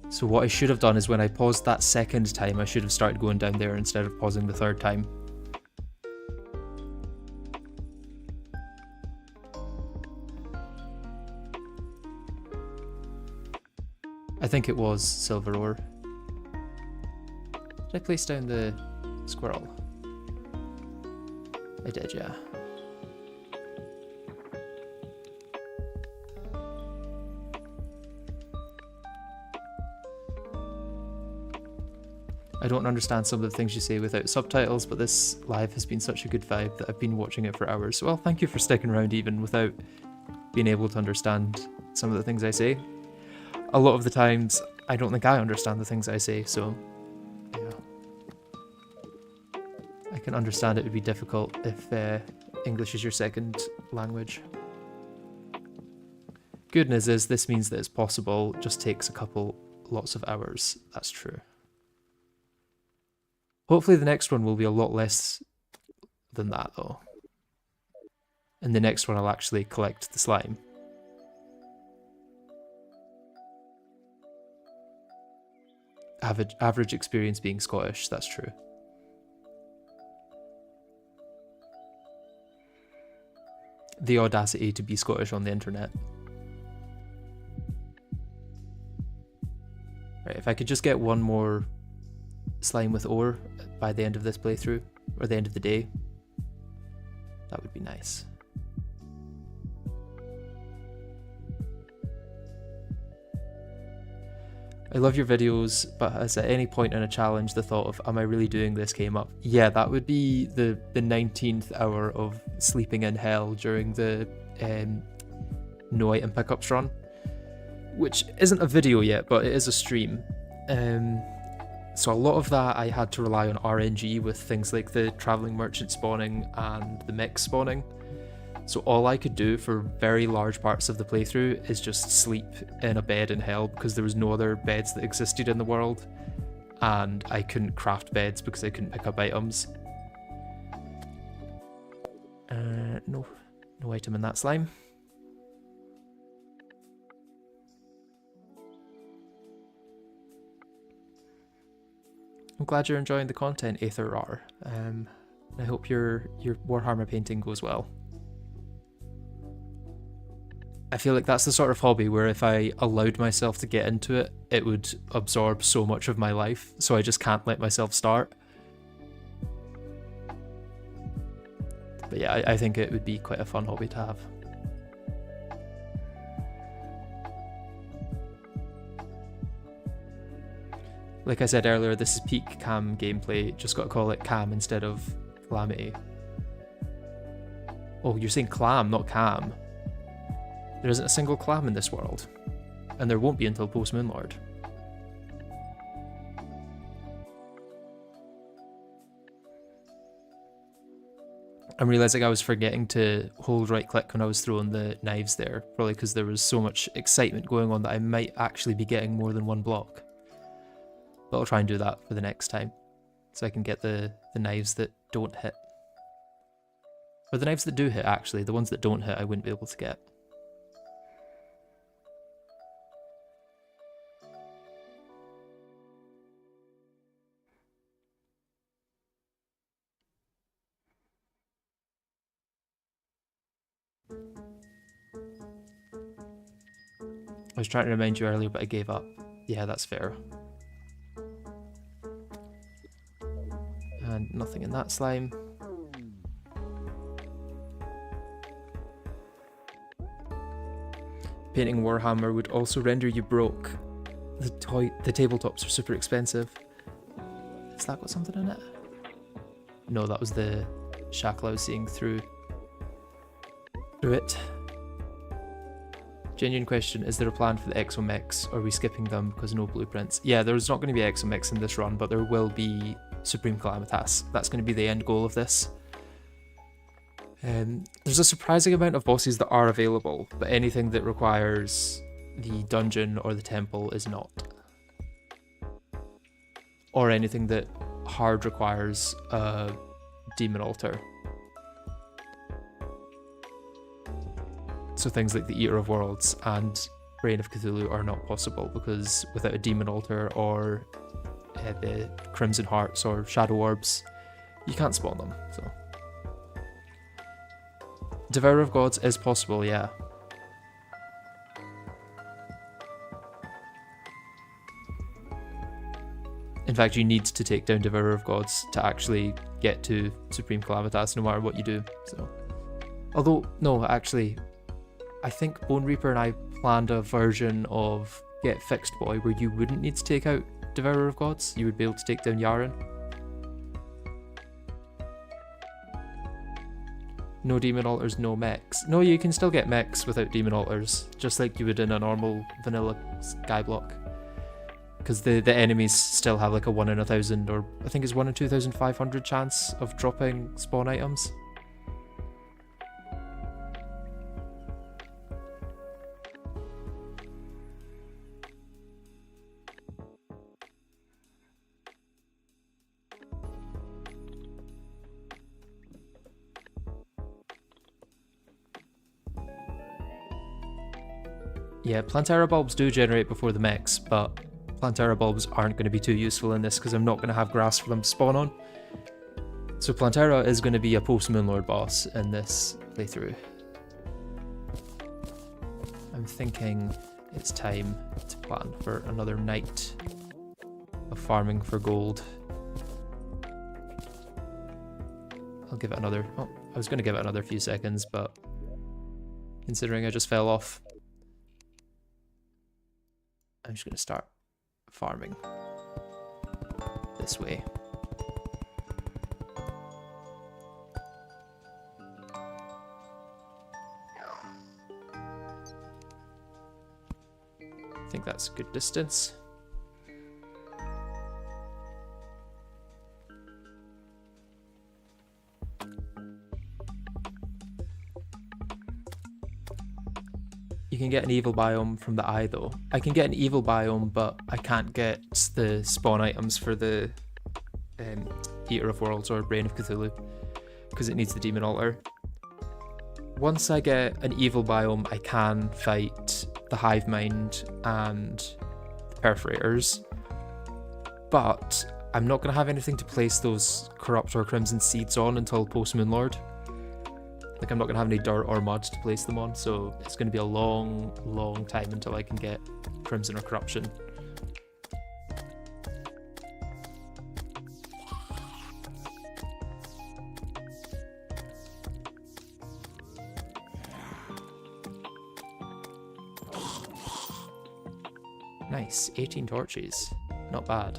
So what I should have done is when I paused that second time, I should have started going down there instead of pausing the third time. I think it was silver ore. Did I place down the squirrel? I did, yeah. I don't understand some of the things you say without subtitles, but this live has been such a good vibe that I've been watching it for hours. Well, thank you for sticking around even without being able to understand some of the things I say. A lot of the times, I don't think I understand the things I say, so yeah. I can understand it would be difficult if English is your second language. Good news is this means that it's possible, just takes lots of hours. That's true. Hopefully the next one will be a lot less than that though. And the next one I'll actually collect the slime. Average experience being Scottish, that's true. The audacity to be Scottish on the internet. Right, if I could just get one more slime with ore by the end of this playthrough, or the end of the day, that would be nice. I love your videos, but has at any point in a challenge the thought of, am I really doing this came up? Yeah, that would be the 19th hour of sleeping in hell during the no item pickups run, which isn't a video yet, but it is a stream. So a lot of that I had to rely on RNG with things like the traveling merchant spawning and the mech spawning. So all I could do for very large parts of the playthrough is just sleep in a bed in hell because there was no other beds that existed in the world, and I couldn't craft beds because I couldn't pick up items. No item in that slime. I'm glad you're enjoying the content, Aether R. I hope your Warhammer painting goes well. I feel like that's the sort of hobby where if I allowed myself to get into it, it would absorb so much of my life, so I just can't let myself start. But yeah, I think it would be quite a fun hobby to have. Like I said earlier, this is peak Cam gameplay, just gotta call it Cam instead of Calamity. Oh, you're saying Clam, not Cam. There isn't a single clam in this world, and there won't be until post-Moonlord. I'm realising I was forgetting to hold right click when I was throwing the knives there, probably because there was so much excitement going on that I might actually be getting more than one block. But I'll try and do that for the next time, so I can get the knives that don't hit. Or the knives that do hit, actually. The ones that don't hit I wouldn't be able to get. I was trying to remind you earlier, but I gave up. Yeah, that's fair. And nothing in that slime. painting Warhammer would also render you broke. The tabletops are super expensive. Has that got something in it? No, that was the shackle I was seeing through it. Genuine question, is there a plan for the exomechs, or are we skipping them because no blueprints? Yeah, there's not going to be exomechs in this run, but there will be Supreme Calamitas. That's going to be the end goal of this. There's a surprising amount of bosses that are available, but anything that requires the dungeon or the temple is not. Or anything that hard requires a demon altar. So things like the Eater of Worlds and Brain of Cthulhu are not possible, because without a demon altar or the Crimson Hearts or Shadow Orbs, you can't spawn them. So Devourer of Gods is possible, yeah. In fact, you need to take down Devourer of Gods to actually get to Supreme Calamitas, no matter what you do. So, although, no, actually, I think Bone Reaper and I planned a version of Get Fixed Boy where you wouldn't need to take out Devourer of Gods. You would be able to take down Yaren. No demon altars, no mechs. No, you can still get mechs without demon altars, just like you would in a normal vanilla Skyblock. Because the enemies still have like a 1 in 1,000, or I think it's 1 in 2,500 chance of dropping spawn items. Yeah, Plantera bulbs do generate before the mechs, but Plantera bulbs aren't going to be too useful in this because I'm not going to have grass for them to spawn on. So Plantera is going to be a post-Moonlord boss in this playthrough. I'm thinking it's time to plan for another night of farming for gold. I'll give it another... Oh, I was going to give it another few seconds, but considering I just fell off, I'm just going to start farming this way. I think that's a good distance. You can get an evil biome from the eye though. I can get an evil biome, but I can't get the spawn items for the Eater of Worlds or Brain of Cthulhu because it needs the demon altar. Once I get an evil biome, I can fight the Hive Mind and the Perforators, but I'm not going to have anything to place those Corrupt or Crimson Seeds on until post Moonlord. Like, I'm not going to have any dirt or mud to place them on, so it's going to be a long, long time until I can get Crimson or Corruption. Nice, 18 torches. Not bad.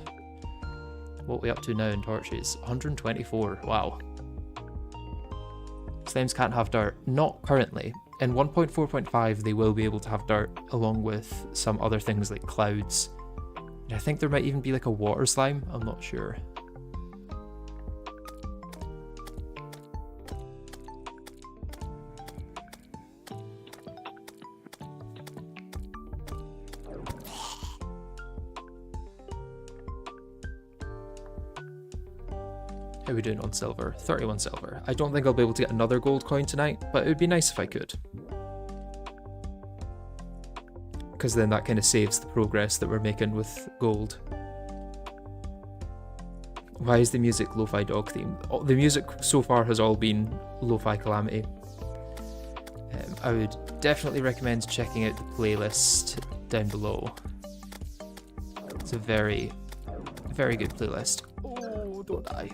What are we up to now in torches? 124, wow. Slimes can't have dirt. Not currently. In 1.4.5 they will be able to have dirt along with some other things like clouds. And I think there might even be like a water slime, I'm not sure. How are we doing on silver? 31 silver. I don't think I'll be able to get another gold coin tonight, but it would be nice if I could. Because then that kind of saves the progress that we're making with gold. Why is the music lo-fi dog themed? The music so far has all been lo-fi Calamity. I would definitely recommend checking out the playlist down below. It's a very, very good playlist. Oh, don't die.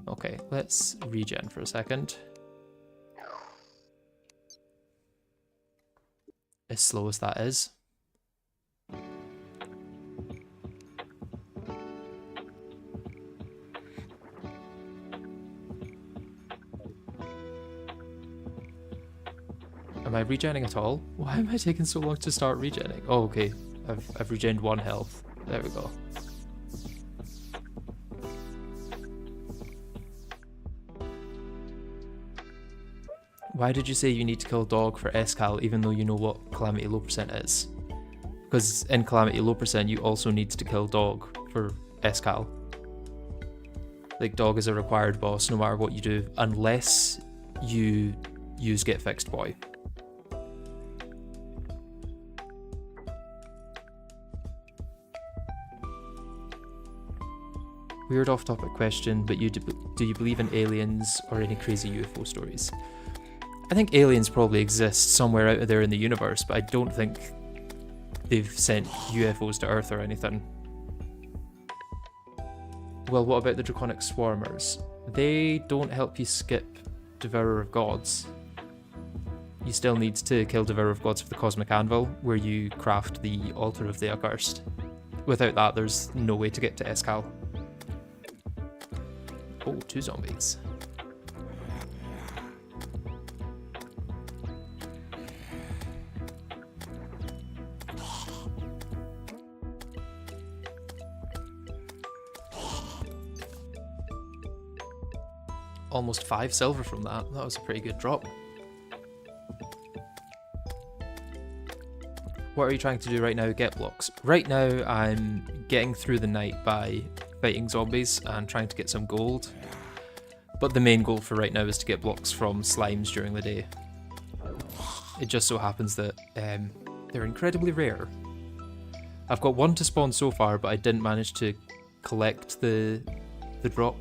Okay, let's regen for a second. as slow as that is. Am I regening at all? Why am I taking so long to start regening? Oh, okay. I've regened 1 health. There we go. Why did you say you need to kill dog for Escal even though you know what Calamity low percent is? Because in Calamity low percent you also need to kill dog for Escal. Like, dog is a required boss no matter what you do, unless you use Get Fixed Boy. Weird off-topic question, but do you believe in aliens or any crazy UFO stories? I think aliens probably exist somewhere out there in the universe, but I don't think they've sent UFOs to Earth or anything. Well, what about the Draconic Swarmers? They don't help you skip Devourer of Gods. You still need to kill Devourer of Gods for the Cosmic Anvil, where you craft the Altar of the Accursed. Without that, there's no way to get to Escal. Oh, 2 zombies. Almost 5 silver from that. That was a pretty good drop. What are you trying to do right now? Get blocks. Right now, I'm getting through the night by fighting zombies and trying to get some gold. But the main goal for right now is to get blocks from slimes during the day. It just so happens that they're incredibly rare. I've got 1 to spawn so far, but I didn't manage to collect the drop.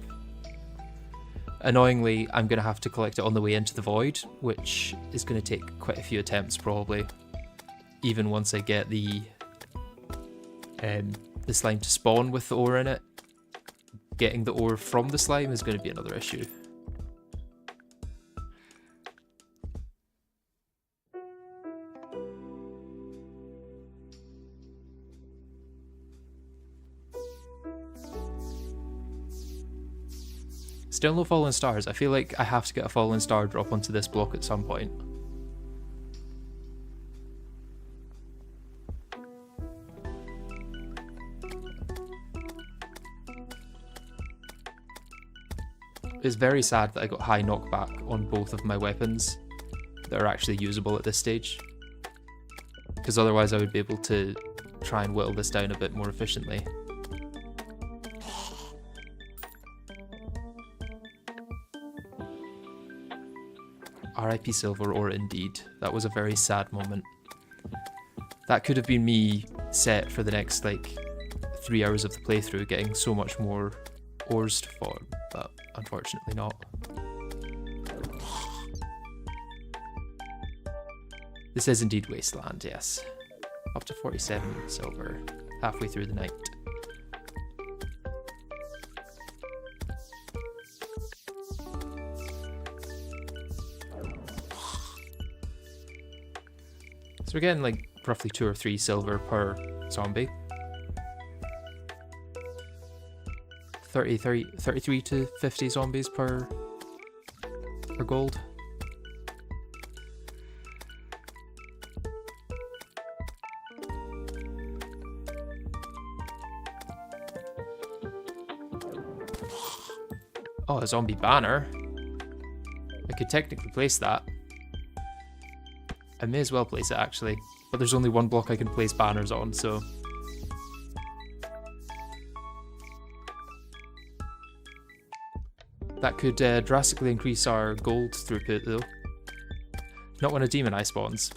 Annoyingly, I'm going to have to collect it on the way into the void, which is going to take quite a few attempts probably. Even once I get the slime to spawn with the ore in it, getting the ore from the slime is going to be another issue. Still no fallen stars. I feel like I have to get a fallen star drop onto this block at some point. It's very sad that I got high knockback on both of my weapons that are actually usable at this stage, because otherwise I would be able to try and whittle this down a bit more efficiently. RIP Silver Ore indeed. That was a very sad moment. That could have been me set for the next like 3 hours of the playthrough, getting so much more ores to farm, but unfortunately not. This is indeed Wasteland, yes. Up to 47 silver, halfway through the night. So we're getting like roughly 2 or 3 silver per zombie. 33 to 50 zombies per gold. Oh, a zombie banner. I could technically place that. I may as well place it actually, but there's only 1 block I can place banners on, so... That could drastically increase our gold throughput though. Not when a demon eye spawns.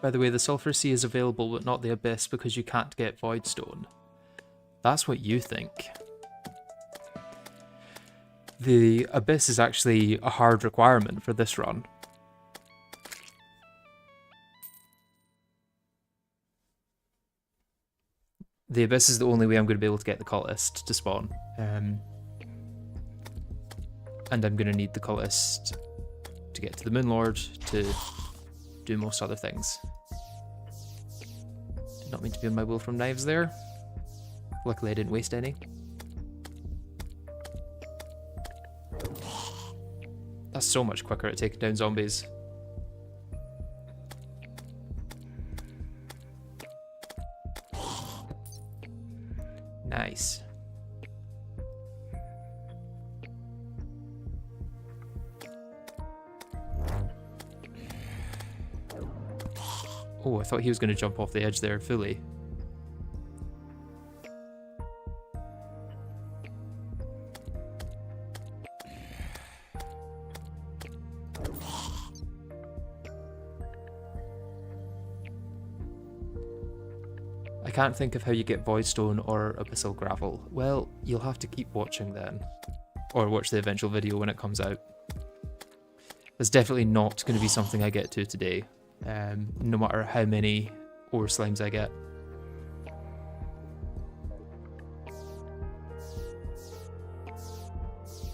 By the way, the Sulphur Sea is available but not the Abyss because you can't get Voidstone. That's what you think. The Abyss is actually a hard requirement for this run. The Abyss is the only way I'm going to be able to get the Cultist to spawn. And I'm going to need the Cultist to get to the Moonlord to do most other things. Did not mean to be on my Wolfram Knives there. Luckily I didn't waste any. That's so much quicker at taking down zombies. Nice. Oh, I thought he was going to jump off the edge there fully. I can't think of how you get Voidstone or Abyssal Gravel. Well, you'll have to keep watching then. Or watch the eventual video when it comes out. That's definitely not going to be something I get to today. No matter how many ore slimes I get.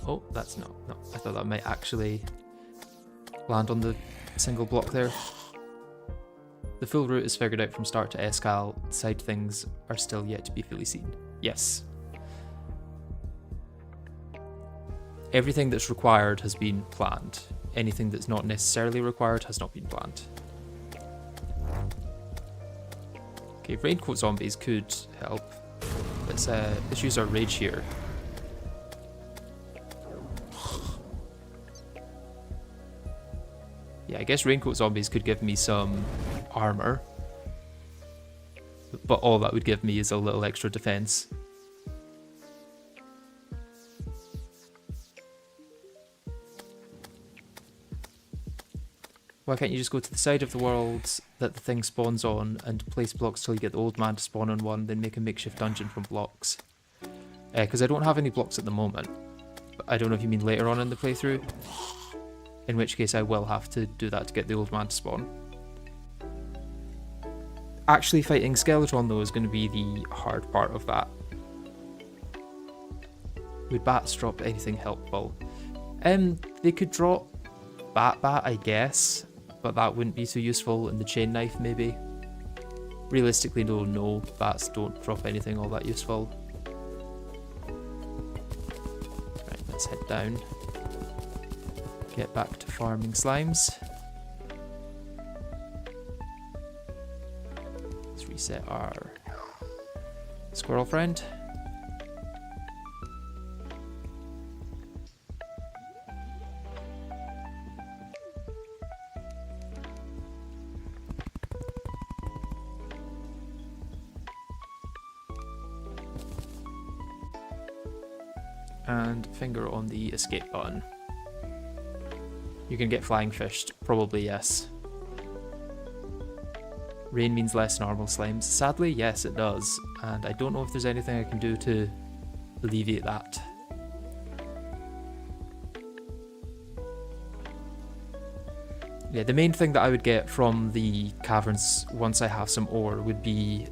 Oh, that's not. No, I thought that might actually land on the single block there. The full route is figured out from start to Escal. Side things are still yet to be fully seen. Yes. Everything that's required has been planned. Anything that's not necessarily required has not been planned. Okay, raincoat zombies could help. Let's use our rage here. Yeah, I guess raincoat zombies could give me some armor, but all that would give me is a little extra defense. Why can't you just go to the side of the world that the thing spawns on and place blocks till you get the old man to spawn on one, then make a makeshift dungeon from blocks? Because I don't have any blocks at the moment. But I don't know if you mean later on in the playthrough. In which case I will have to do that to get the old man to spawn. Actually fighting Skeleton though is going to be the hard part of that. Would bats drop anything helpful? They could drop bat, I guess. But that wouldn't be too useful, and the chain knife maybe. Realistically, no, bats don't drop anything all that useful. Right, let's head down. Get back to farming slimes. Let's reset our squirrel friend. And finger on the escape button. You can get flying fished, probably yes. Rain means less normal slimes. Sadly, yes it does, and I don't know if there's anything I can do to alleviate that. Yeah, the main thing that I would get from the caverns once I have some ore would be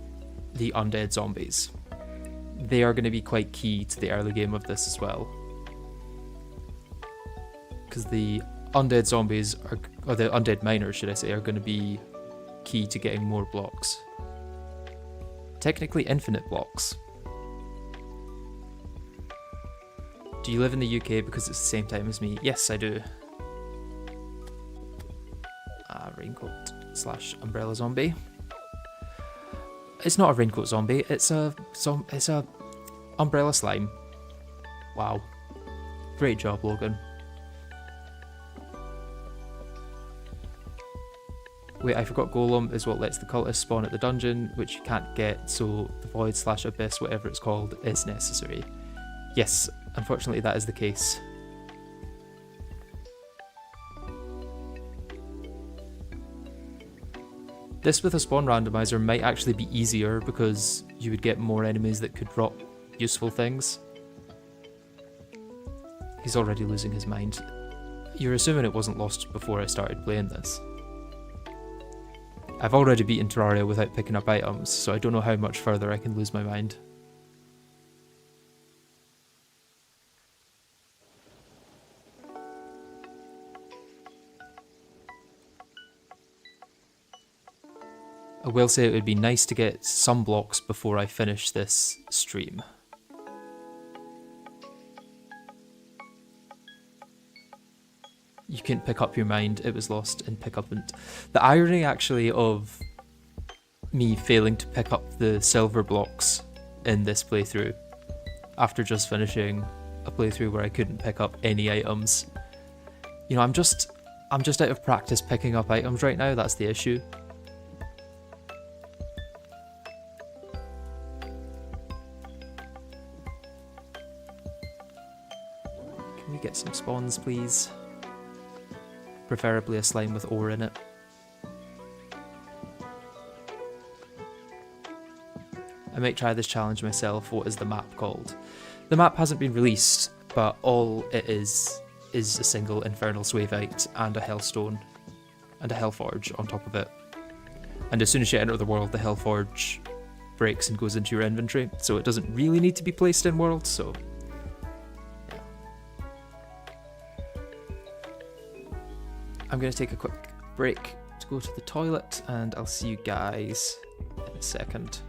the undead zombies. They are going to be quite key to the early game of this as well. Because the undead zombies, or the undead miners should I say, are going to be key to getting more blocks. Technically infinite blocks. Do you live in the UK because it's the same time as me? Yes, I do. Raincoat / umbrella zombie. It's not a raincoat zombie, it's a umbrella slime. Wow. Great job, Logan. Wait, I forgot Golem is what lets the cultist spawn at the dungeon, which you can't get, so the void / abyss, whatever it's called, is necessary. Yes, unfortunately that is the case. This with a spawn randomizer might actually be easier because you would get more enemies that could drop useful things. He's already losing his mind. You're assuming it wasn't lost before I started playing this. I've already beaten Terraria without picking up items, so I don't know how much further I can lose my mind. I will say it would be nice to get some blocks before I finish this stream. You couldn't pick up your mind, it was lost in pick up. And the irony actually of me failing to pick up the silver blocks in this playthrough after just finishing a playthrough where I couldn't pick up any items. You know, I'm just out of practice picking up items right now, that's the issue. Can we get some spawns, please? Preferably a slime with ore in it. I might try this challenge myself. What is the map called? The map hasn't been released, but all it is a single infernal swaveite and a hellstone and a hellforge on top of it. And as soon as you enter the world, the hellforge breaks and goes into your inventory, so it doesn't really need to be placed in world, so yeah. I'm going to take a quick break to go to the toilet, and I'll see you guys in a second.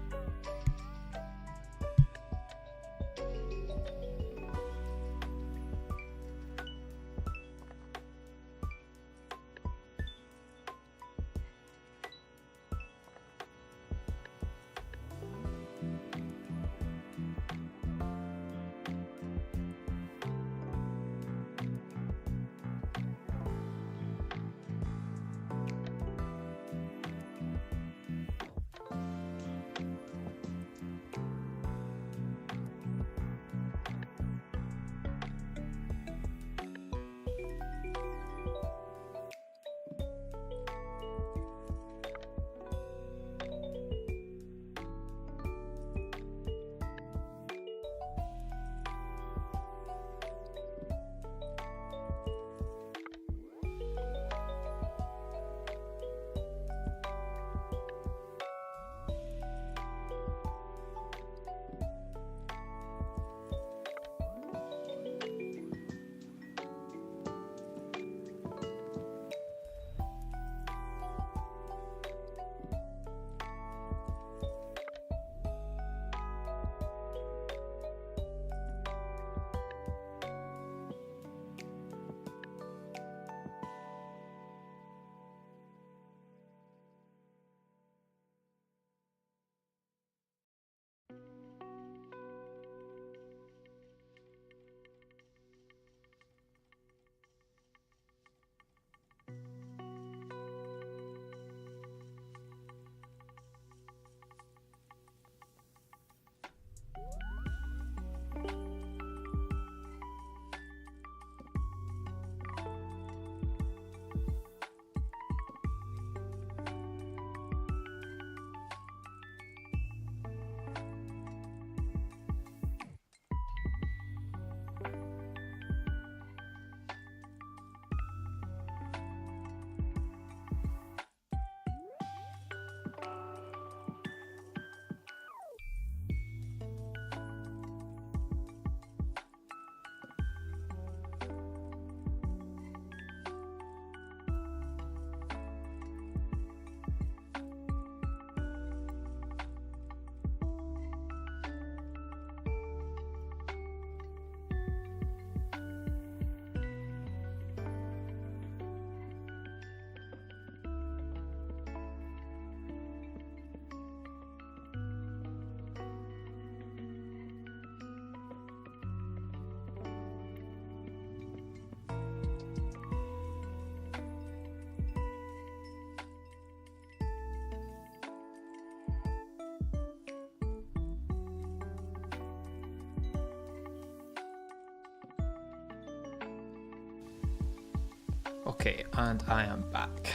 Okay, and I am back.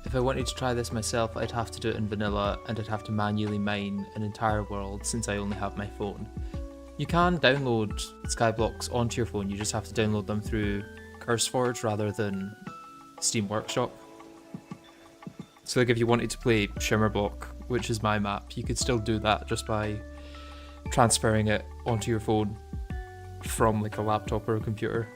If I wanted to try this myself, I'd have to do it in vanilla, and I'd have to manually mine an entire world since I only have my phone. You can download Skyblocks onto your phone, you just have to download them through CurseForge rather than Steam Workshop. So like if you wanted to play Shimmerblock, which is my map, you could still do that just by transferring it onto your phone from like a laptop or a computer.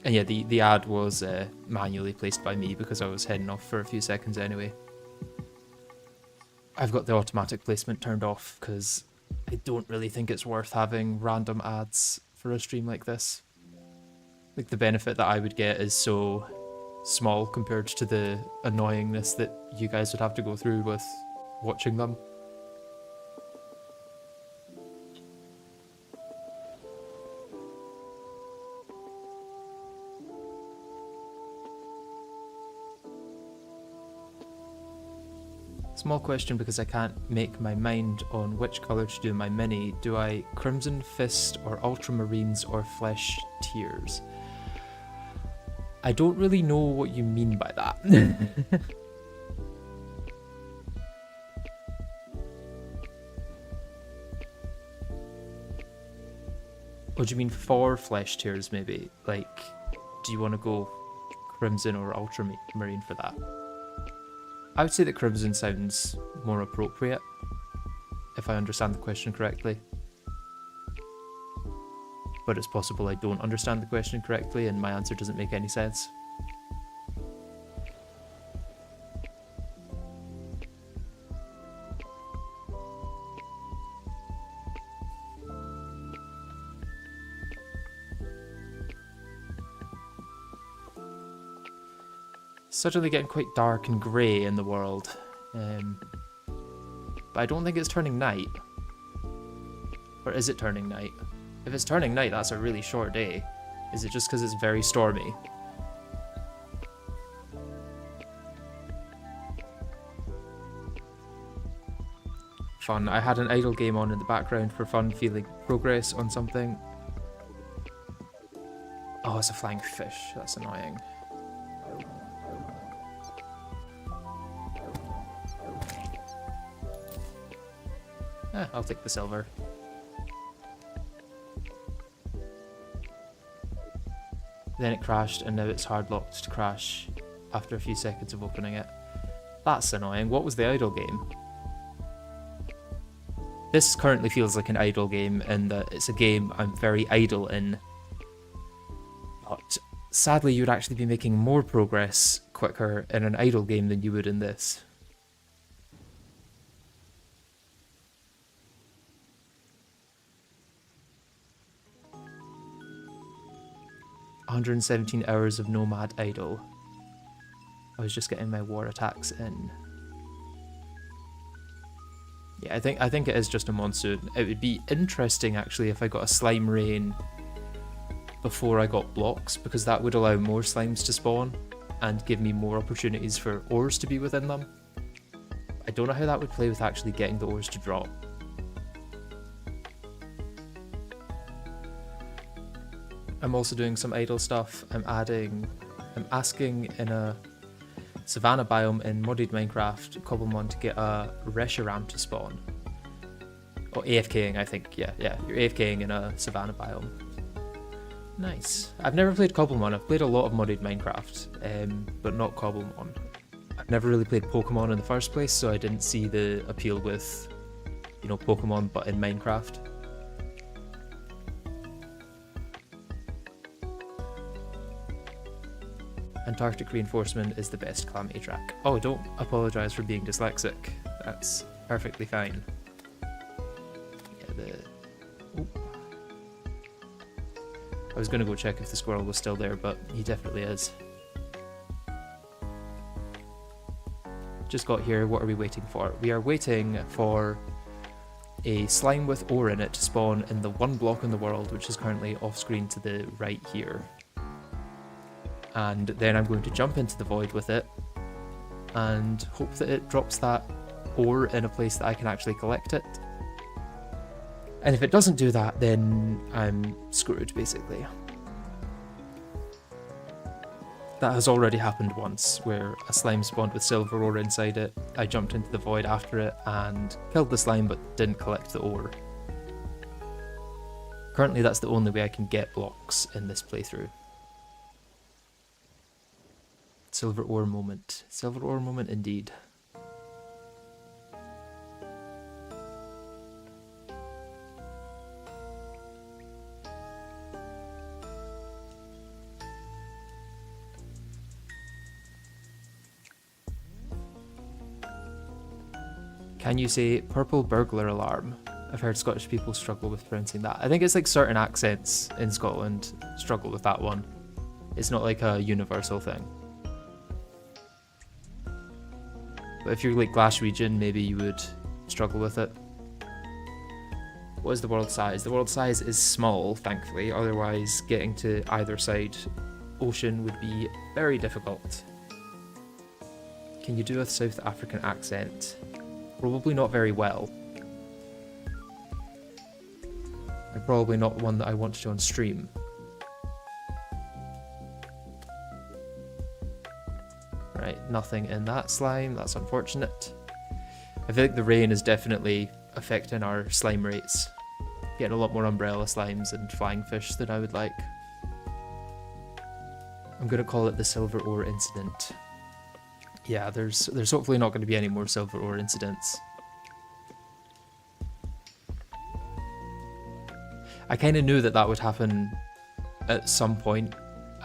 And yeah, the ad was manually placed by me because I was heading off for a few seconds anyway. I've got the automatic placement turned off because I don't really think it's worth having random ads for a stream like this. Like, the benefit that I would get is so small compared to the annoyingness that you guys would have to go through with watching them. Small question because I can't make my mind on which colour to do my mini. Do I Crimson Fist or Ultramarines or Flesh Tears? I don't really know what you mean by that. What do you mean for Flesh Tears maybe? Like, do you want to go Crimson or Ultramarine for that? I would say that Crimson sounds more appropriate, if I understand the question correctly. But it's possible I don't understand the question correctly and my answer doesn't make any sense. Suddenly getting quite dark and grey in the world, but I don't think it's turning night. Or is it turning night? If it's turning night, that's a really short day. Is it just because it's very stormy? Fun. I had an idle game on in the background for fun, feeling progress on something. Oh, it's a flying fish. That's annoying. I'll take the silver. Then it crashed, and now it's hard locked to crash after a few seconds of opening it. That's annoying. What was the idle game? This currently feels like an idle game in that it's a game I'm very idle in. But sadly, you'd actually be making more progress quicker in an idle game than you would in this. "117 hours of Nomad Idle." I was just getting my war attacks in. Yeah, I think it is just a monsoon. It would be interesting actually if I got a slime rain before I got blocks, because that would allow more slimes to spawn and give me more opportunities for ores to be within them. I don't know how that would play with actually getting the ores to drop. I'm also doing some idle stuff. I'm asking in a savannah biome in modded Minecraft Cobblemon to get a Reshiram to spawn. Or AFKing, I think. Yeah, you're AFKing in a savannah biome. Nice. I've never played Cobblemon. I've played a lot of modded Minecraft, but not Cobblemon. I've never really played Pokemon in the first place, so I didn't see the appeal with, you know, Pokemon but in Minecraft. Antarctic reinforcement is the best Calamity track. Oh, don't apologise for being dyslexic. That's perfectly fine. Yeah, I was going to go check if the squirrel was still there, but he definitely is. Just got here. What are we waiting for? We are waiting for a slime with ore in it to spawn in the one block in the world, which is currently off screen to the right here. And then I'm going to jump into the void with it and hope that it drops that ore in a place that I can actually collect it. And if it doesn't do that, then I'm screwed, basically. That has already happened once, where a slime spawned with silver ore inside it. I jumped into the void after it and killed the slime but didn't collect the ore. Currently that's the only way I can get blocks in this playthrough. Silver ore moment. Silver ore moment indeed. Can you say purple burglar alarm? I've heard Scottish people struggle with pronouncing that. I think it's like certain accents in Scotland struggle with that one. It's not like a universal thing. But if you're like Glaswegian, maybe you would struggle with it. What is the world size? The world size is small, thankfully. Otherwise, getting to either side ocean would be very difficult. Can you do a South African accent? Probably not very well. And probably not one that I want to do on stream. Right, nothing in that slime, that's unfortunate. I feel like the rain is definitely affecting our slime rates. Getting a lot more umbrella slimes and flying fish than I would like. I'm gonna call it the silver ore incident. Yeah, there's hopefully not going to be any more silver ore incidents. I kind of knew that that would happen at some point,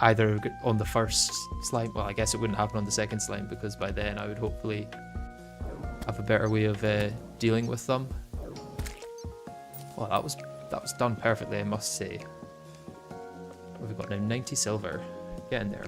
either on the first slime. Well, I guess it wouldn't happen on the second slime because by then I would hopefully have a better way of dealing with them. Well, that was done perfectly, I must say. What have we got now? 90 silver. Get in there.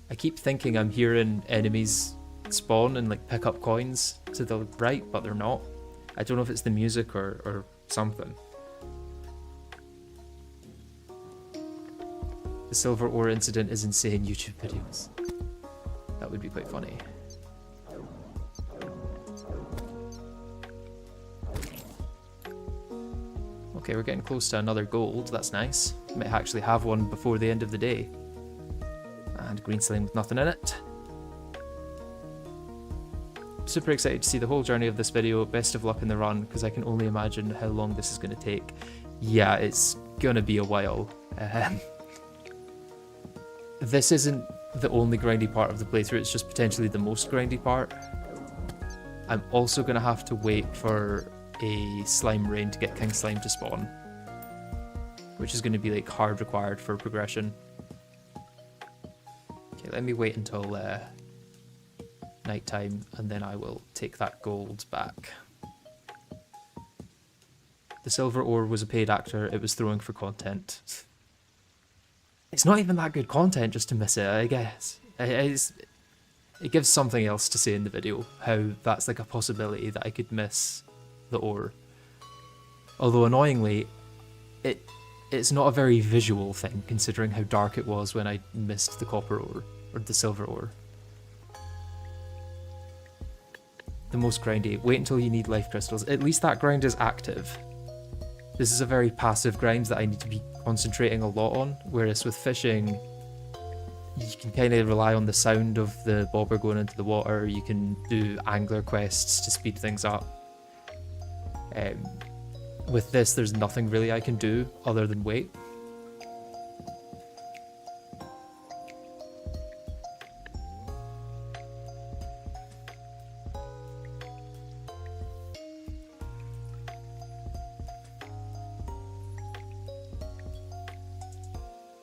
I keep thinking I'm hearing enemies spawn and like pick up coins to the right, but they're not. I don't know if it's the music or something. The silver ore incident is insane YouTube videos. That would be quite funny. Okay, we're getting close to another gold, that's nice. Might actually have one before the end of the day. And green slime with nothing in it. Super excited to see the whole journey of this video. Best of luck in the run, because I can only imagine how long this is going to take. Yeah, it's going to be a while. This isn't the only grindy part of the playthrough, it's just potentially the most grindy part. I'm also going to have to wait for a slime rain to get king slime to spawn, which is going to be like hard required for progression. Okay, let me wait until nighttime and then I will take that gold back. The silver ore was a paid actor, it was throwing for content. It's not even that good content just to miss it, I guess. It gives something else to say in the video, how that's like a possibility that I could miss the ore. Although annoyingly, it's not a very visual thing considering how dark it was when I missed the copper ore, or the silver ore. The most grindy. Wait until you need life crystals. At least that grind is active. This is a very passive grind that I need to be concentrating a lot on, whereas with fishing, you can kind of rely on the sound of the bobber going into the water, you can do angler quests to speed things up. With this, there's nothing really I can do other than wait.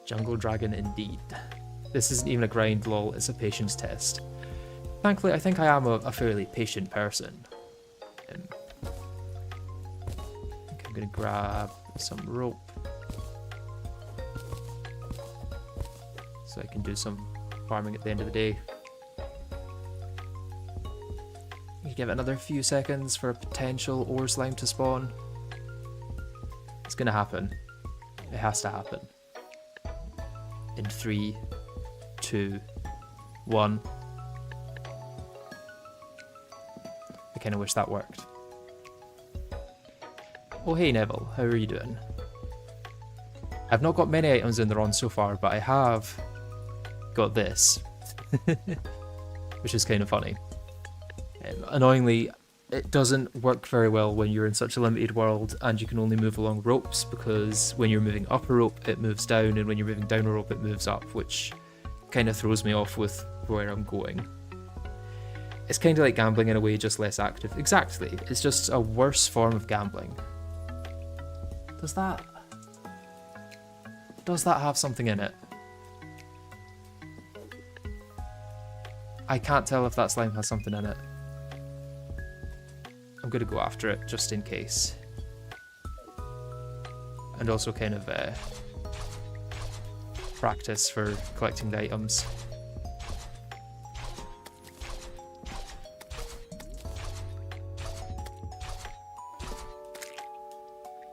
Jungle Dragon indeed. This isn't even a grind, lol, it's a patience test. Thankfully, I think I am a fairly patient person. I think I'm gonna grab some rope so I can do some farming at the end of the day. Give it another few seconds for a potential ore slime to spawn. It's gonna happen. It has to happen. In 3, 2, 1. I kind of wish that worked. Oh hey Neville, how are you doing? I've not got many items in the run so far, but I have got this, which is kind of funny. Annoyingly, it doesn't work very well when you're in such a limited world and you can only move along ropes, because when you're moving up a rope it moves down, and when you're moving down a rope it moves up, which kind of throws me off with where I'm going. It's kind of like gambling in a way, just less active. Exactly, it's just a worse form of gambling. Does that have something in it? I can't tell if that slime has something in it. I'm gonna go after it just in case. And also kind of practice for collecting the items.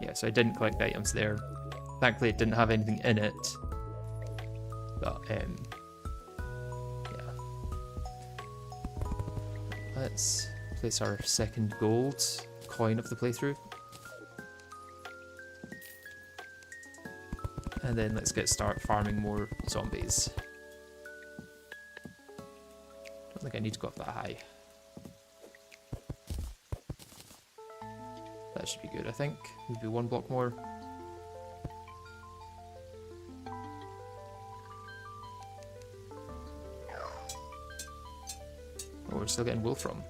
Yeah, so I didn't collect the items there. Thankfully it didn't have anything in it. But yeah. Let's place our second gold coin of the playthrough. And then let's start farming more zombies. Don't think I need to go up that high. That should be good, I think. Maybe one block more. Oh, we're still getting wool from.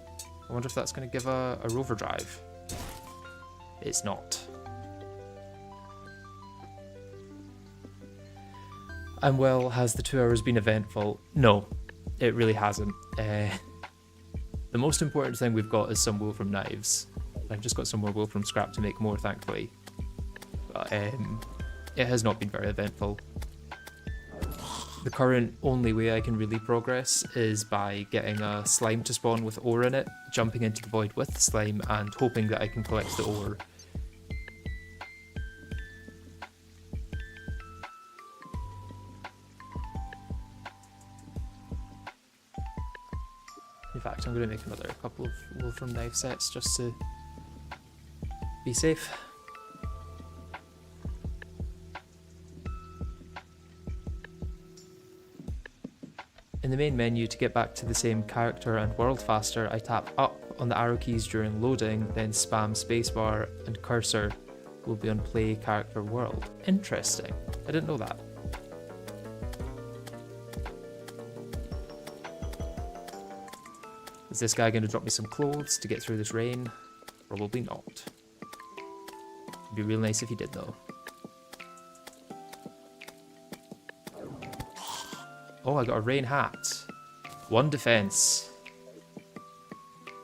I wonder if that's going to give a rover drive. It's not. And well, has the 2 hours been eventful? No, it really hasn't. The most important thing we've got is some wool from knives. I've just got some more wool from scrap to make more, thankfully. But it has not been very eventful. The current only way I can really progress is by getting a slime to spawn with ore in it, jumping into the void with the slime, and hoping that I can collect the ore. In fact, I'm going to make another couple of wool from knife sets just to be safe. In the main menu, to get back to the same character and world faster, I tap up on the arrow keys during loading, then spam spacebar, and cursor will be on play character world. Interesting. I didn't know that. Is this guy going to drop me some clothes to get through this rain? Probably not. It'd be real nice if he did though. Oh, I got a rain hat. 1 defense.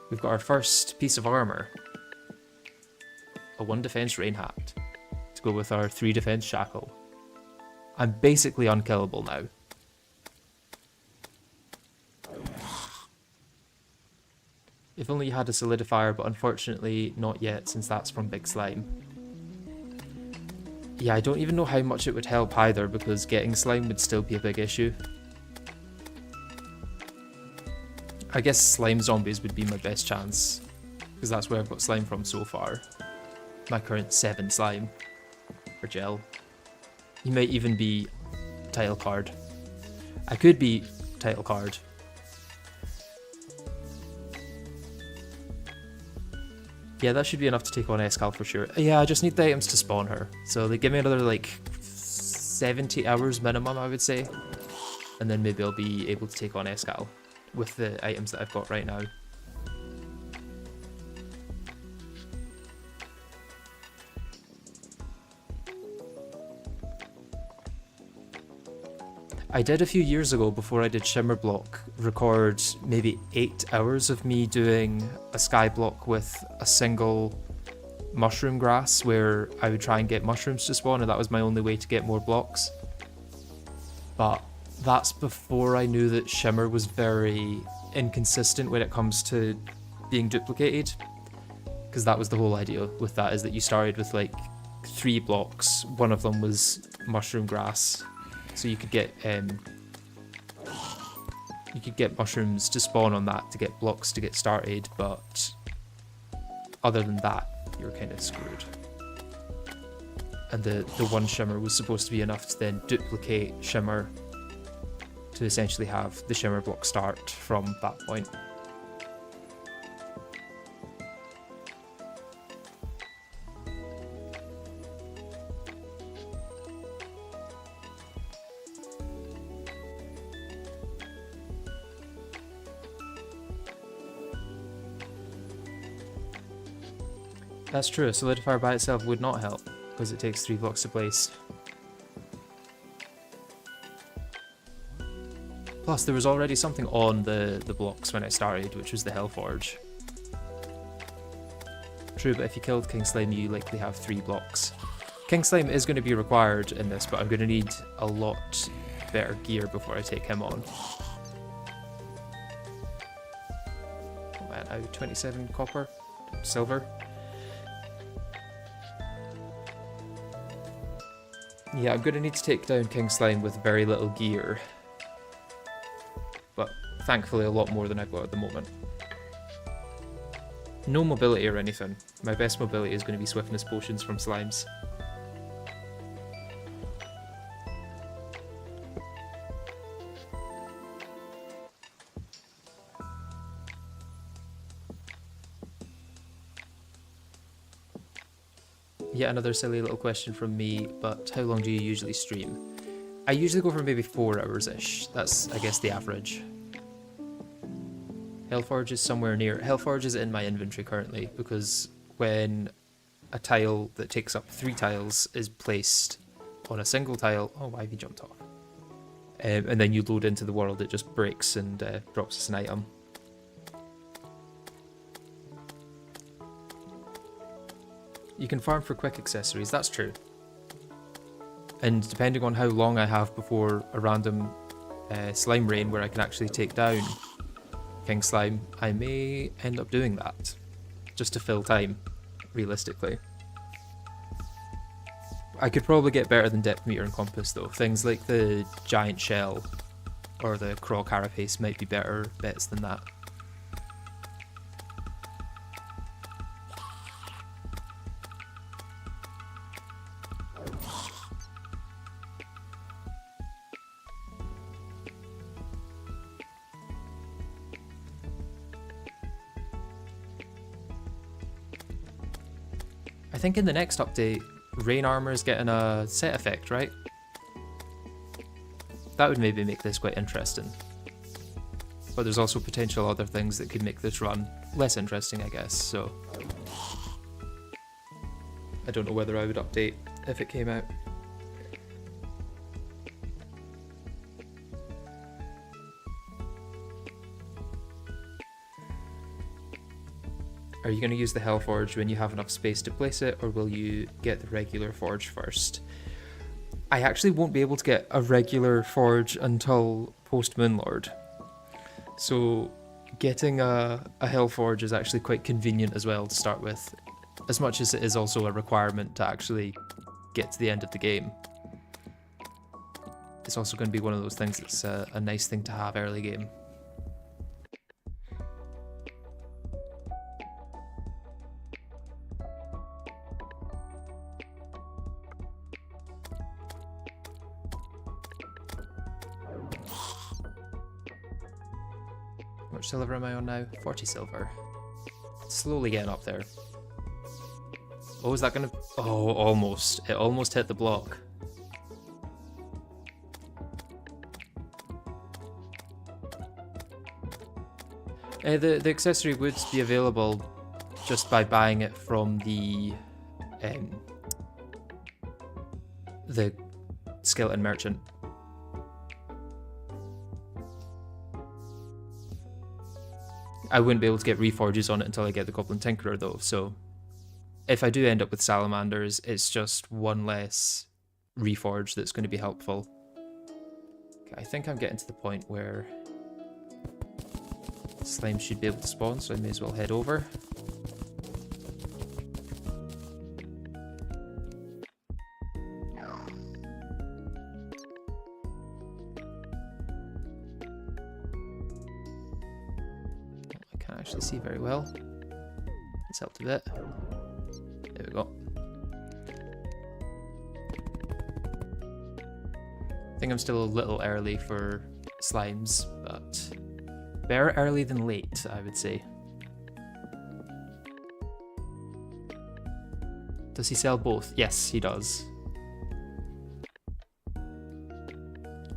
We've got our first piece of armor. A 1 defense rain hat to go with our 3 defense shackle. I'm basically unkillable now. If only you had a solidifier, but unfortunately not yet, since that's from Big Slime. Yeah, I don't even know how much it would help either, because getting slime would still be a big issue. I guess slime zombies would be my best chance, because that's where I've got slime from so far. My current 7 slime, or gel. You might even be title card. I could be title card. Yeah, that should be enough to take on Escal for sure. Yeah, I just need the items to spawn her. So they give me another like 70 hours minimum, I would say. And then maybe I'll be able to take on Escal with the items that I've got right now. I did a few years ago, before I did Skyblock, record maybe 8 hours of me doing a Skyblock with a single mushroom grass, where I would try and get mushrooms to spawn, and that was my only way to get more blocks. But that's before I knew that Shimmer was very inconsistent when it comes to being duplicated, because that was the whole idea with that, is that you started with like 3 blocks, one of them was mushroom grass. So you could get mushrooms to spawn on that to get blocks to get started, but other than that, you're kind of screwed. And the one shimmer was supposed to be enough to then duplicate shimmer to essentially have the shimmer block start from that point. That's true, a solidifier by itself would not help, because it takes 3 blocks to place. Plus, there was already something on the blocks when I started, which was the Hellforge. True, but if you killed King Slime, you likely have 3 blocks. King Slime is going to be required in this, but I'm going to need a lot better gear before I take him on. Oh man, I have 27 copper, silver. Yeah, I'm going to need to take down King Slime with very little gear. But thankfully a lot more than I've got at the moment. No mobility or anything. My best mobility is going to be swiftness potions from slimes. Yet another silly little question from me, but how long do you usually stream? I usually go for maybe 4 hours-ish. That's, I guess, the average. Hellforge is somewhere near. Hellforge is in my inventory currently, because when a tile that takes up 3 tiles is placed on a single tile... Oh, why have you jumped off? And then you load into the world, it just breaks and drops us an item. You can farm for quick accessories, that's true. And depending on how long I have before a random slime rain where I can actually take down King Slime, I may end up doing that. Just to fill time, realistically. I could probably get better than depth meter and compass though. Things like the giant shell or the crawl carapace might be better bets than that. I think in the next update, rain armor is getting a set effect, right? That would maybe make this quite interesting. But there's also potential other things that could make this run less interesting, I guess, so... I don't know whether I would update if it came out. Are you going to use the Hellforge when you have enough space to place it, or will you get the regular forge first? I actually won't be able to get a regular forge until post-Moonlord. So getting a Hellforge is actually quite convenient as well to start with, as much as it is also a requirement to actually get to the end of the game. It's also going to be one of those things that's a nice thing to have early game. How much silver am I on now? 40 silver. Slowly getting up there. Oh, is that gonna... Oh, almost. It almost hit the block. The accessory would be available just by buying it from the skeleton merchant. I wouldn't be able to get reforges on it until I get the Goblin Tinkerer though, so if I do end up with salamanders, it's just one less reforge that's going to be helpful. Okay, I think I'm getting to the point where slime should be able to spawn, so I may as well head over. I can't actually see very well. It's helped a bit. There we go. I think I'm still a little early for slimes, but better early than late, I would say. Does he sell both? Yes, he does.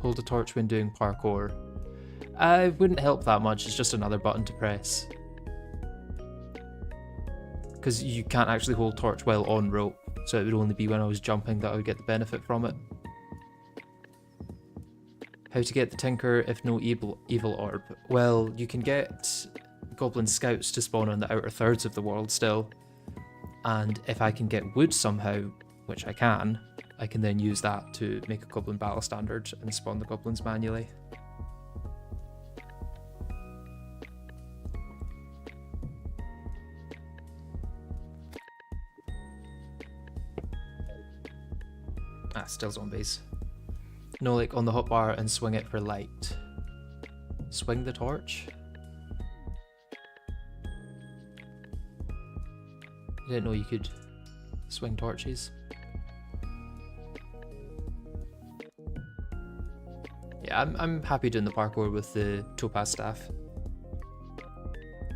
Hold a torch when doing parkour. It wouldn't help that much, it's just another button to press. Because you can't actually hold torch while on rope, so it would only be when I was jumping that I would get the benefit from it. How to get the Tinker if no evil orb? Well, you can get Goblin Scouts to spawn on the outer thirds of the world still. And if I can get wood somehow, which I can then use that to make a Goblin Battle Standard and spawn the Goblins manually. Ah, still zombies. No, like on the hotbar and swing it for light. Swing the torch? I didn't know you could swing torches. Yeah, I'm happy doing the parkour with the topaz staff.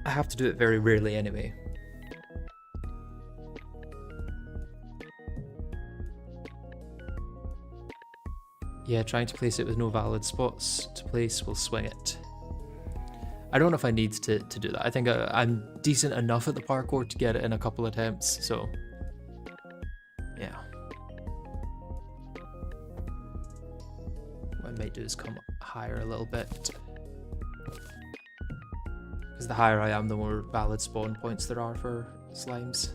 I have to do it very rarely anyway. Yeah, trying to place it with no valid spots to place will swing it. I don't know if I need to do that. I think I'm decent enough at the parkour to get it in a couple attempts, so yeah. What I might do is come higher a little bit. Because the higher I am, the more valid spawn points there are for slimes.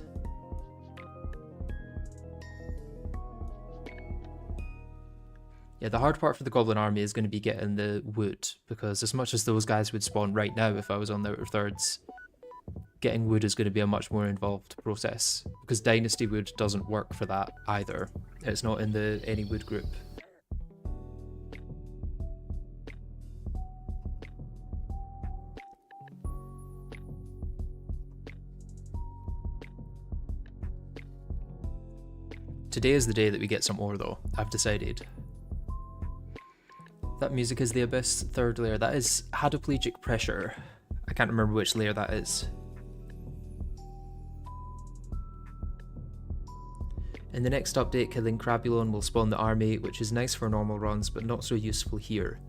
Yeah, the hard part for the Goblin army is going to be getting the wood, because as much as those guys would spawn right now if I was on the outer thirds, getting wood is going to be a much more involved process, because Dynasty wood doesn't work for that either. It's not in the any wood group. Today is the day that we get some ore though, I've decided. That music is the Abyss, third layer. That is Hadoplegic Pressure. I can't remember which layer that is. In the next update, killing Crabulon will spawn the army, which is nice for normal runs, but not so useful here.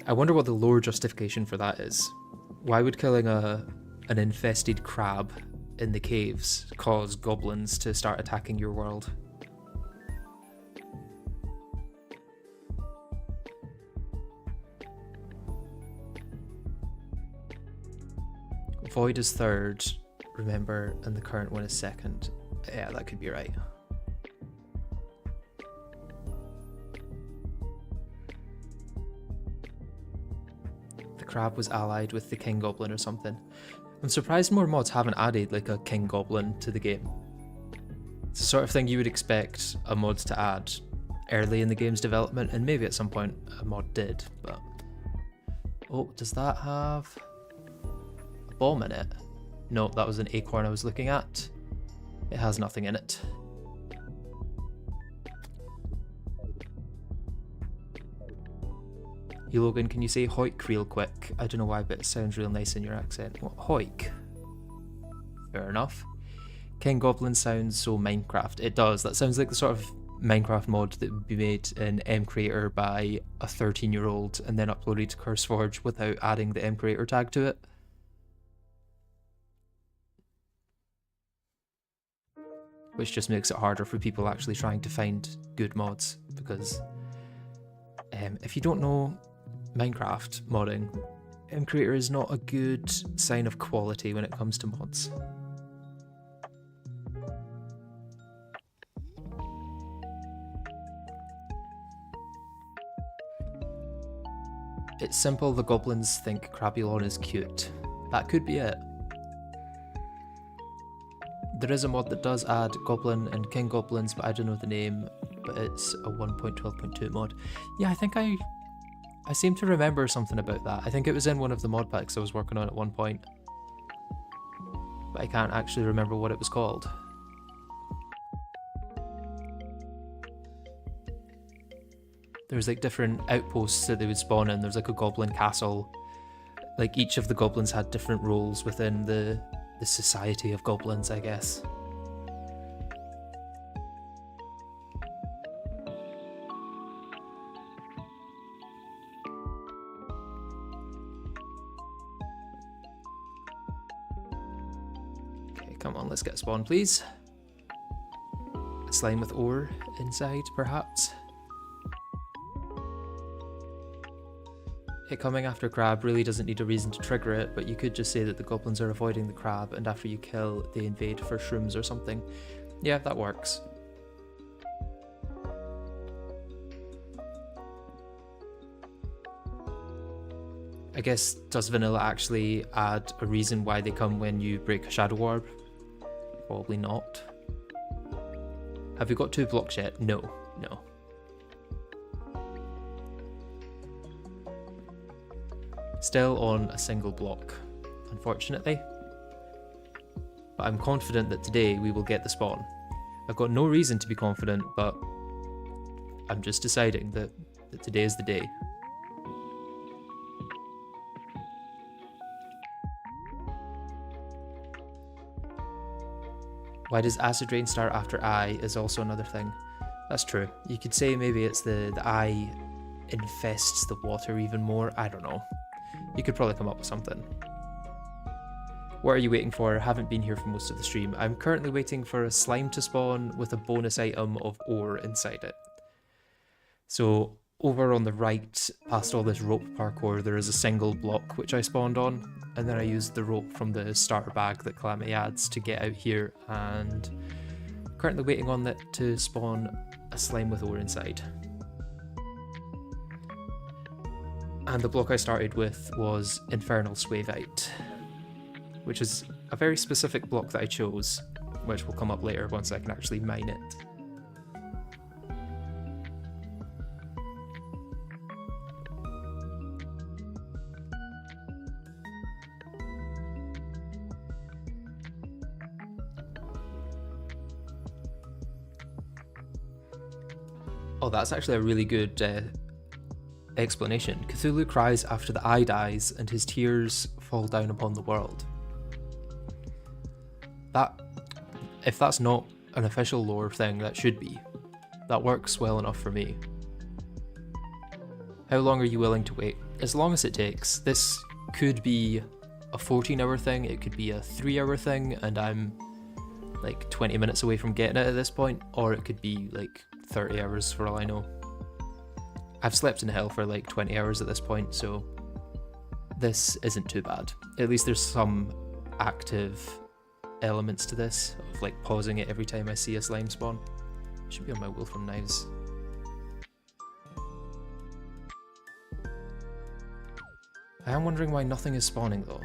I wonder what the lore justification for that is. Why would killing an infested crab in the caves cause goblins to start attacking your world? Void is third, remember, and the current one is second. Yeah, that could be right. The crab was allied with the king goblin or something. I'm surprised more mods haven't added like a king goblin to the game. It's the sort of thing you would expect a mod to add early in the game's development, and maybe at some point a mod did, but... Oh, does that have a bomb in it? No, that was an acorn I was looking at. It has nothing in it. Hey Logan, can you say hoik real quick? I don't know why, but it sounds real nice in your accent. What, hoik? Fair enough. King Goblin sounds so Minecraft. It does. That sounds like the sort of Minecraft mod that would be made in mcreator by a 13-year-old and then uploaded to CurseForge without adding the mcreator tag to it. Which just makes it harder for people actually trying to find good mods, because if you don't know Minecraft modding, mcreator is not a good sign of quality when it comes to mods. It's simple, the goblins think Crabulon is cute. That could be it. There is a mod that does add goblin and king goblins, but I don't know the name, but it's a 1.12.2 mod. Yeah, I think I seem to remember something about that. I think it was in one of the mod packs I was working on at one point, but I can't actually remember what it was called. There's like different outposts that they would spawn in. There's like a goblin castle. Like each of the goblins had different roles within the society of goblins, I guess. Okay, come on, let's get spawned, please. A slime with ore inside, perhaps. It coming after crab really doesn't need a reason to trigger it, but you could just say that the goblins are avoiding the crab, and after you kill, they invade for shrooms or something. Yeah, that works. I guess, does vanilla actually add a reason why they come when you break a shadow orb? Probably not. Have we got 2 blocks yet? No, no. Still on a single block, unfortunately. But I'm confident that today we will get the spawn. I've got no reason to be confident, but I'm just deciding that today is the day. Why does acid rain start after I is also another thing. That's true. You could say maybe it's the eye infests the water even more. I don't know. You could probably come up with something. What are you waiting for? I haven't been here for most of the stream. I'm currently waiting for a slime to spawn with a bonus item of ore inside it. So over on the right, past all this rope parkour, there is a single block which I spawned on, and then I used the rope from the starter bag that Calamity adds to get out here, and currently waiting on that to spawn a slime with ore inside. And the block I started with was Infernal Swavite, which is a very specific block that I chose, which will come up later once I can actually mine it. Oh, that's actually a really good explanation. Cthulhu cries after the eye dies and his tears fall down upon the world. If that's not an official lore thing, that should be. That works well enough for me. How long are you willing to wait? As long as it takes. This could be a 14-hour thing, it could be a 3-hour thing, and I'm like 20 minutes away from getting it at this point, or it could be like 30 hours for all I know. I've slept in hell for like 20 hours at this point, so this isn't too bad. At least there's some active elements to this, of like pausing it every time I see a slime spawn. Should be on my Wolfram Knives. I am wondering why nothing is spawning though.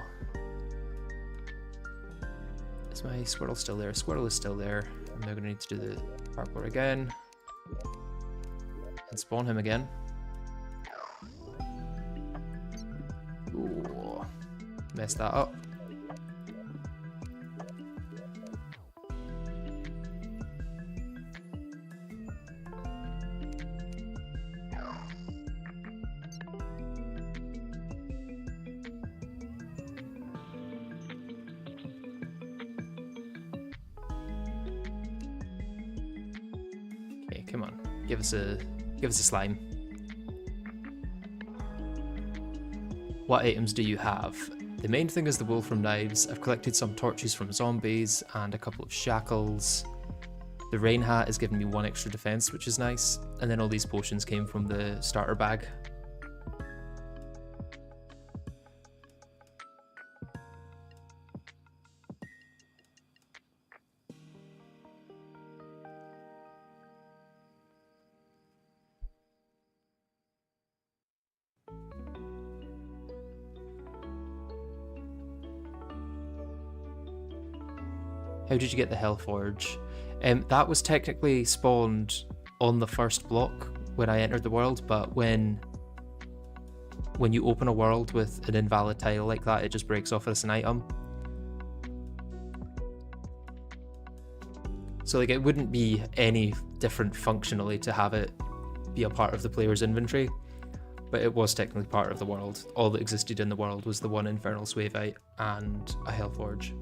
Is my squirrel still there? Squirrel is still there. I'm now going to need to do the parkour again. And spawn him again. Ooh, messed that up. Okay, come on, give us a slime. What items do you have? The main thing is the Wolfram Knives. I've collected some torches from zombies and a couple of shackles. The rain hat is giving me 1 extra defense, which is nice. And then all these potions came from the starter bag. How did you get the Hellforge? That was technically spawned on the first block when I entered the world, but when you open a world with an invalid tile like that, it just breaks off as an item. So like it wouldn't be any different functionally to have it be a part of the player's inventory, but it was technically part of the world. All that existed in the world was the one Infernal Suavite and a Hellforge.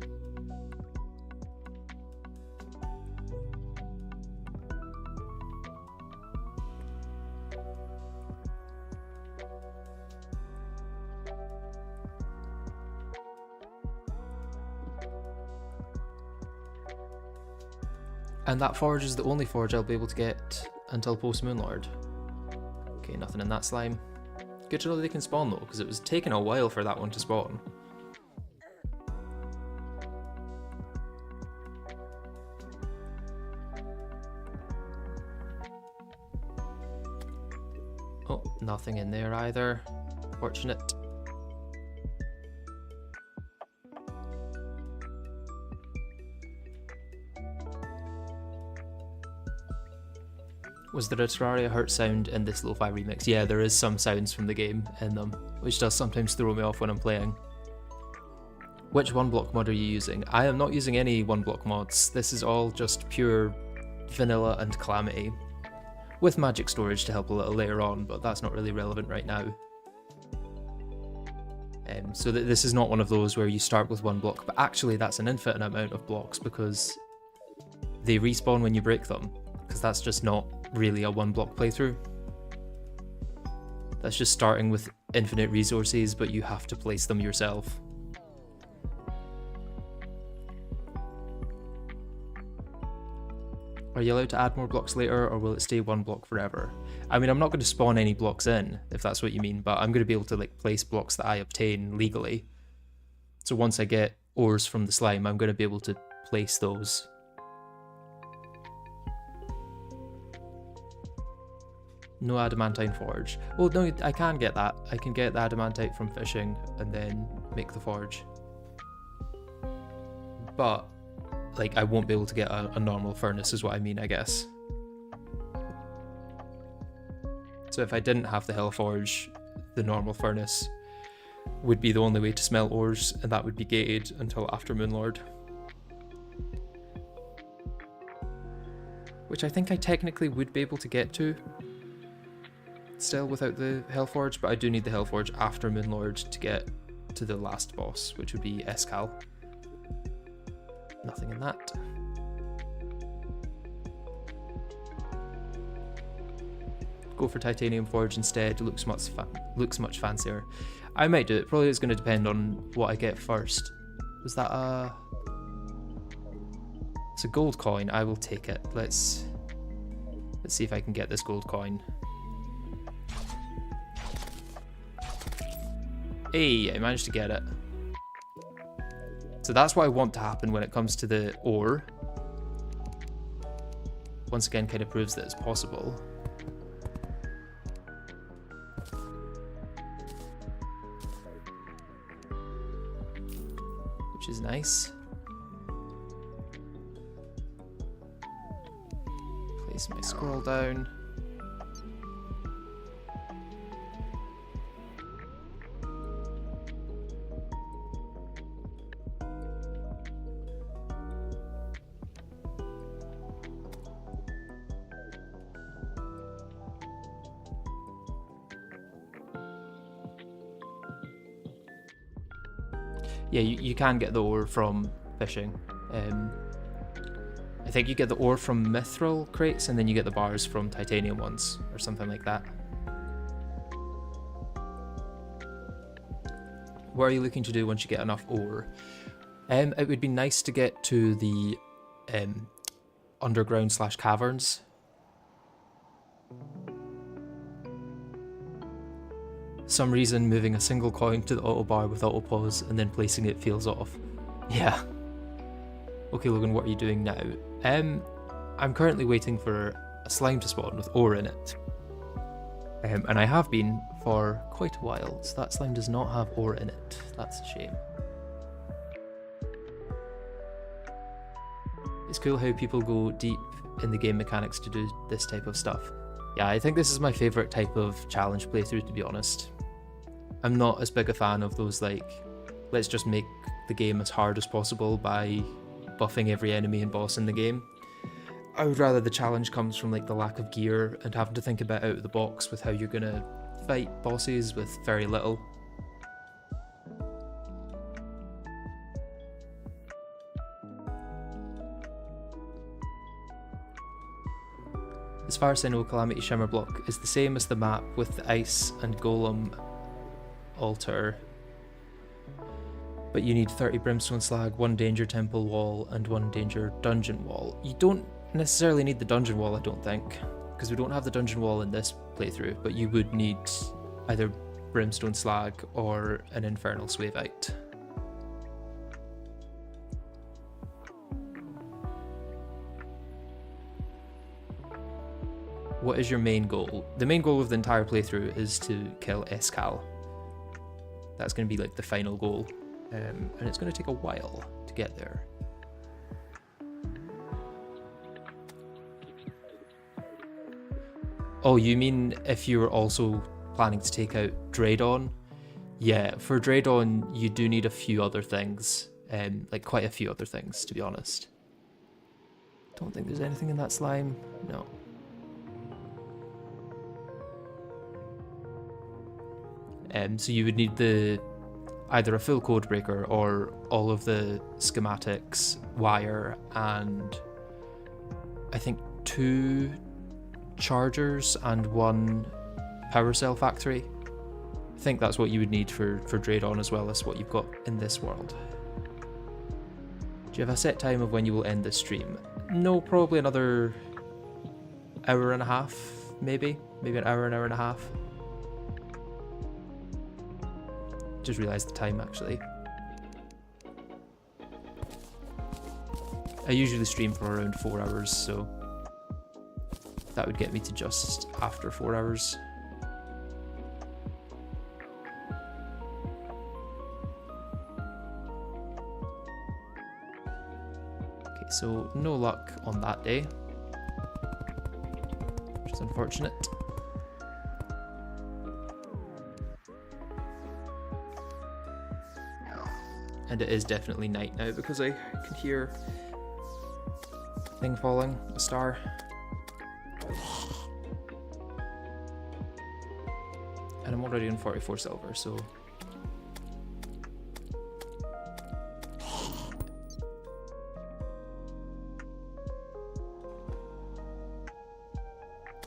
And that forge is the only forge I'll be able to get until post-Moonlord. Okay, nothing in that slime. Good to know they can spawn though, because it was taking a while for that one to spawn. Oh, nothing in there either. Fortunate. Was there a Terraria hurt sound in this lo-fi remix? Yeah, there is some sounds from the game in them, which does sometimes throw me off when I'm playing. Which one block mod are you using? I am not using any one block mods. This is all just pure vanilla and Calamity, with magic storage to help a little later on, but that's not really relevant right now. So this is not one of those where you start with one block, but actually that's an infinite amount of blocks because they respawn when you break them, because that's just not really a one block playthrough. That's just starting with infinite resources, but you have to place them yourself. Are you allowed to add more blocks later, or will it stay one block forever? I mean, I'm not going to spawn any blocks in, if that's what you mean, but I'm going to be able to like place blocks that I obtain legally. So once I get ores from the slime, I'm going to be able to place those. No adamantine forge. Well, no, I can get that. I can get the adamantite from fishing and then make the forge. But, like, I won't be able to get a normal furnace is what I mean, I guess. So if I didn't have the Hellforge, the normal furnace would be the only way to smelt ores, and that would be gated until after Moonlord. Which I think I technically would be able to get to still without the Hellforge, but I do need the Hellforge after Moonlord to get to the last boss, which would be Escal. Nothing in that. Go for Titanium Forge instead, looks much fancier. I might do it, probably is going to depend on what I get first. Was that a... It's a gold coin, I will take it. Let's see if I can get this gold coin. Hey, I managed to get it. So that's what I want to happen when it comes to the ore. Once again, kind of proves that it's possible. Which is nice. Place my scroll down. Yeah, you can get the ore from fishing. I think you get the ore from mithril crates and then you get the bars from titanium ones or something like that. What are you looking to do once you get enough ore? It would be nice to get to the underground / caverns. Some reason moving a single coin to the auto bar with auto pause and then placing it feels off. Yeah. Okay, Logan, what are you doing now? I'm currently waiting for a slime to spawn with ore in it. And I have been for quite a while, so that slime does not have ore in it. That's a shame. It's cool how people go deep in the game mechanics to do this type of stuff. Yeah, I think this is my favourite type of challenge playthrough, to be honest. I'm not as big a fan of those, like, let's just make the game as hard as possible by buffing every enemy and boss in the game. I would rather the challenge comes from like the lack of gear and having to think about out of the box with how you're gonna fight bosses with very little. As far as I know, Calamity Shimmerblock is the same as the map with the ice and golem altar, but you need 30 brimstone slag, 1 danger temple wall, and 1 danger dungeon wall. You don't necessarily need the dungeon wall, I don't think, because we don't have the dungeon wall in this playthrough, but you would need either brimstone slag or an infernal swavite. What is your main goal? The main goal of the entire playthrough is to kill Escal. That's going to be like the final goal, and it's going to take a while to get there. Oh, you mean if you were also planning to take out Draydon? Yeah, for Draydon you do need a few other things, like quite a few other things, to be honest. Don't think there's anything in that slime, no. So you would need either a full code breaker or all of the schematics, wire, and I think 2 chargers and 1 power cell factory. I think that's what you would need for Draydon as well as what you've got in this world. Do you have a set time of when you will end this stream? No, probably another hour and a half, maybe an hour and a half. Just realised the time actually. I usually stream for around 4 hours, so that would get me to just after 4 hours. Okay, so no luck on that day, which is unfortunate. And it is definitely night now because I can hear a thing falling, a star. And I'm already on 44 silver, so...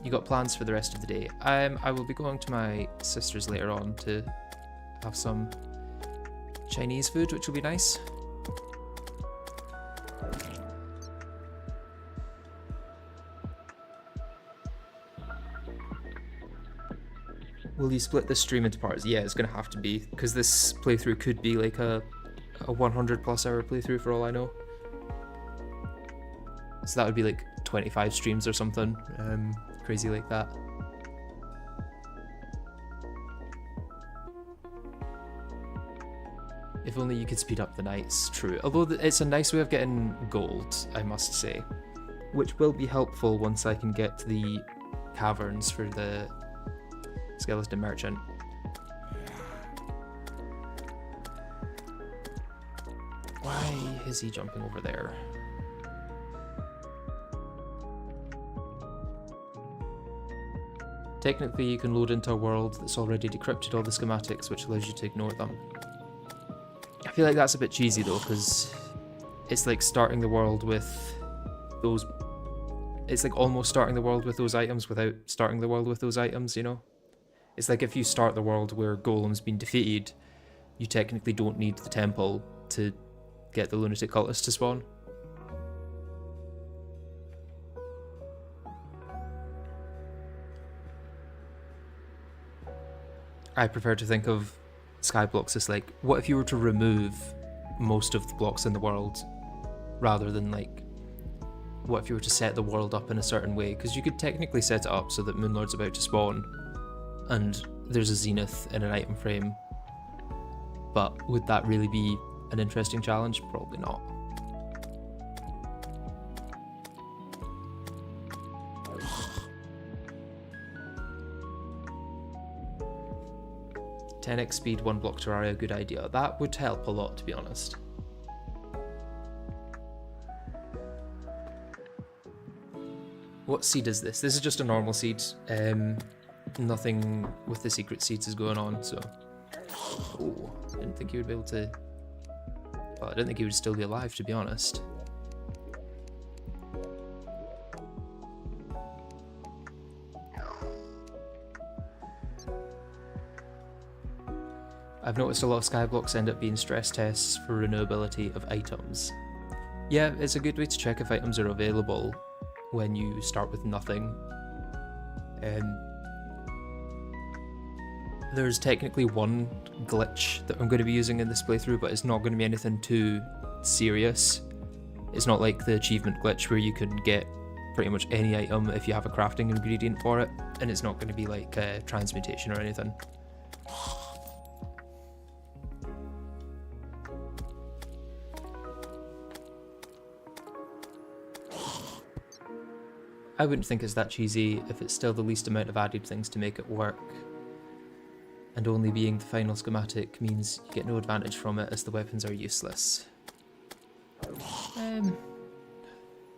You got plans for the rest of the day? I will be going to my sister's later on to have some Chinese food, which will be nice. Will you split this stream into parts? Yeah, it's gonna have to be, because this playthrough could be like a 100+ hour playthrough for all I know. So that would be like 25 streams or something, crazy like that. If only you could speed up the nights, true. Although it's a nice way of getting gold, I must say. Which will be helpful once I can get to the caverns for the skeleton merchant. Why is he jumping over there? Technically you can load into a world that's already decrypted all the schematics, which allows you to ignore them. I feel like that's a bit cheesy though, because it's like starting the world with those... It's like almost starting the world with those items without starting the world with those items, you know? It's like if you start the world where Golem's been defeated, you technically don't need the temple to get the lunatic cultist to spawn. I prefer to think of Skyblocks as like, what if you were to remove most of the blocks in the world, rather than like, what if you were to set the world up in a certain way? Because you could technically set it up so that Moonlord's about to spawn, and there's a zenith in an item frame, but would that really be an interesting challenge? Probably not. "10x speed, 1 block Terraria, good idea." That would help a lot, to be honest. What seed is this? This is just a normal seed. Nothing with the secret seeds is going on, so... Oh, I didn't think he would be able to... Well, I didn't think he would still be alive, to be honest. I've noticed a lot of Skyblocks end up being stress tests for renewability of items. Yeah, it's a good way to check if items are available when you start with nothing. There's technically one glitch that I'm going to be using in this playthrough, but it's not going to be anything too serious. It's not like the achievement glitch where you can get pretty much any item if you have a crafting ingredient for it, and it's not going to be like transmutation or anything. I wouldn't think it's that cheesy if it's still the least amount of added things to make it work. And only being the final schematic means you get no advantage from it as the weapons are useless.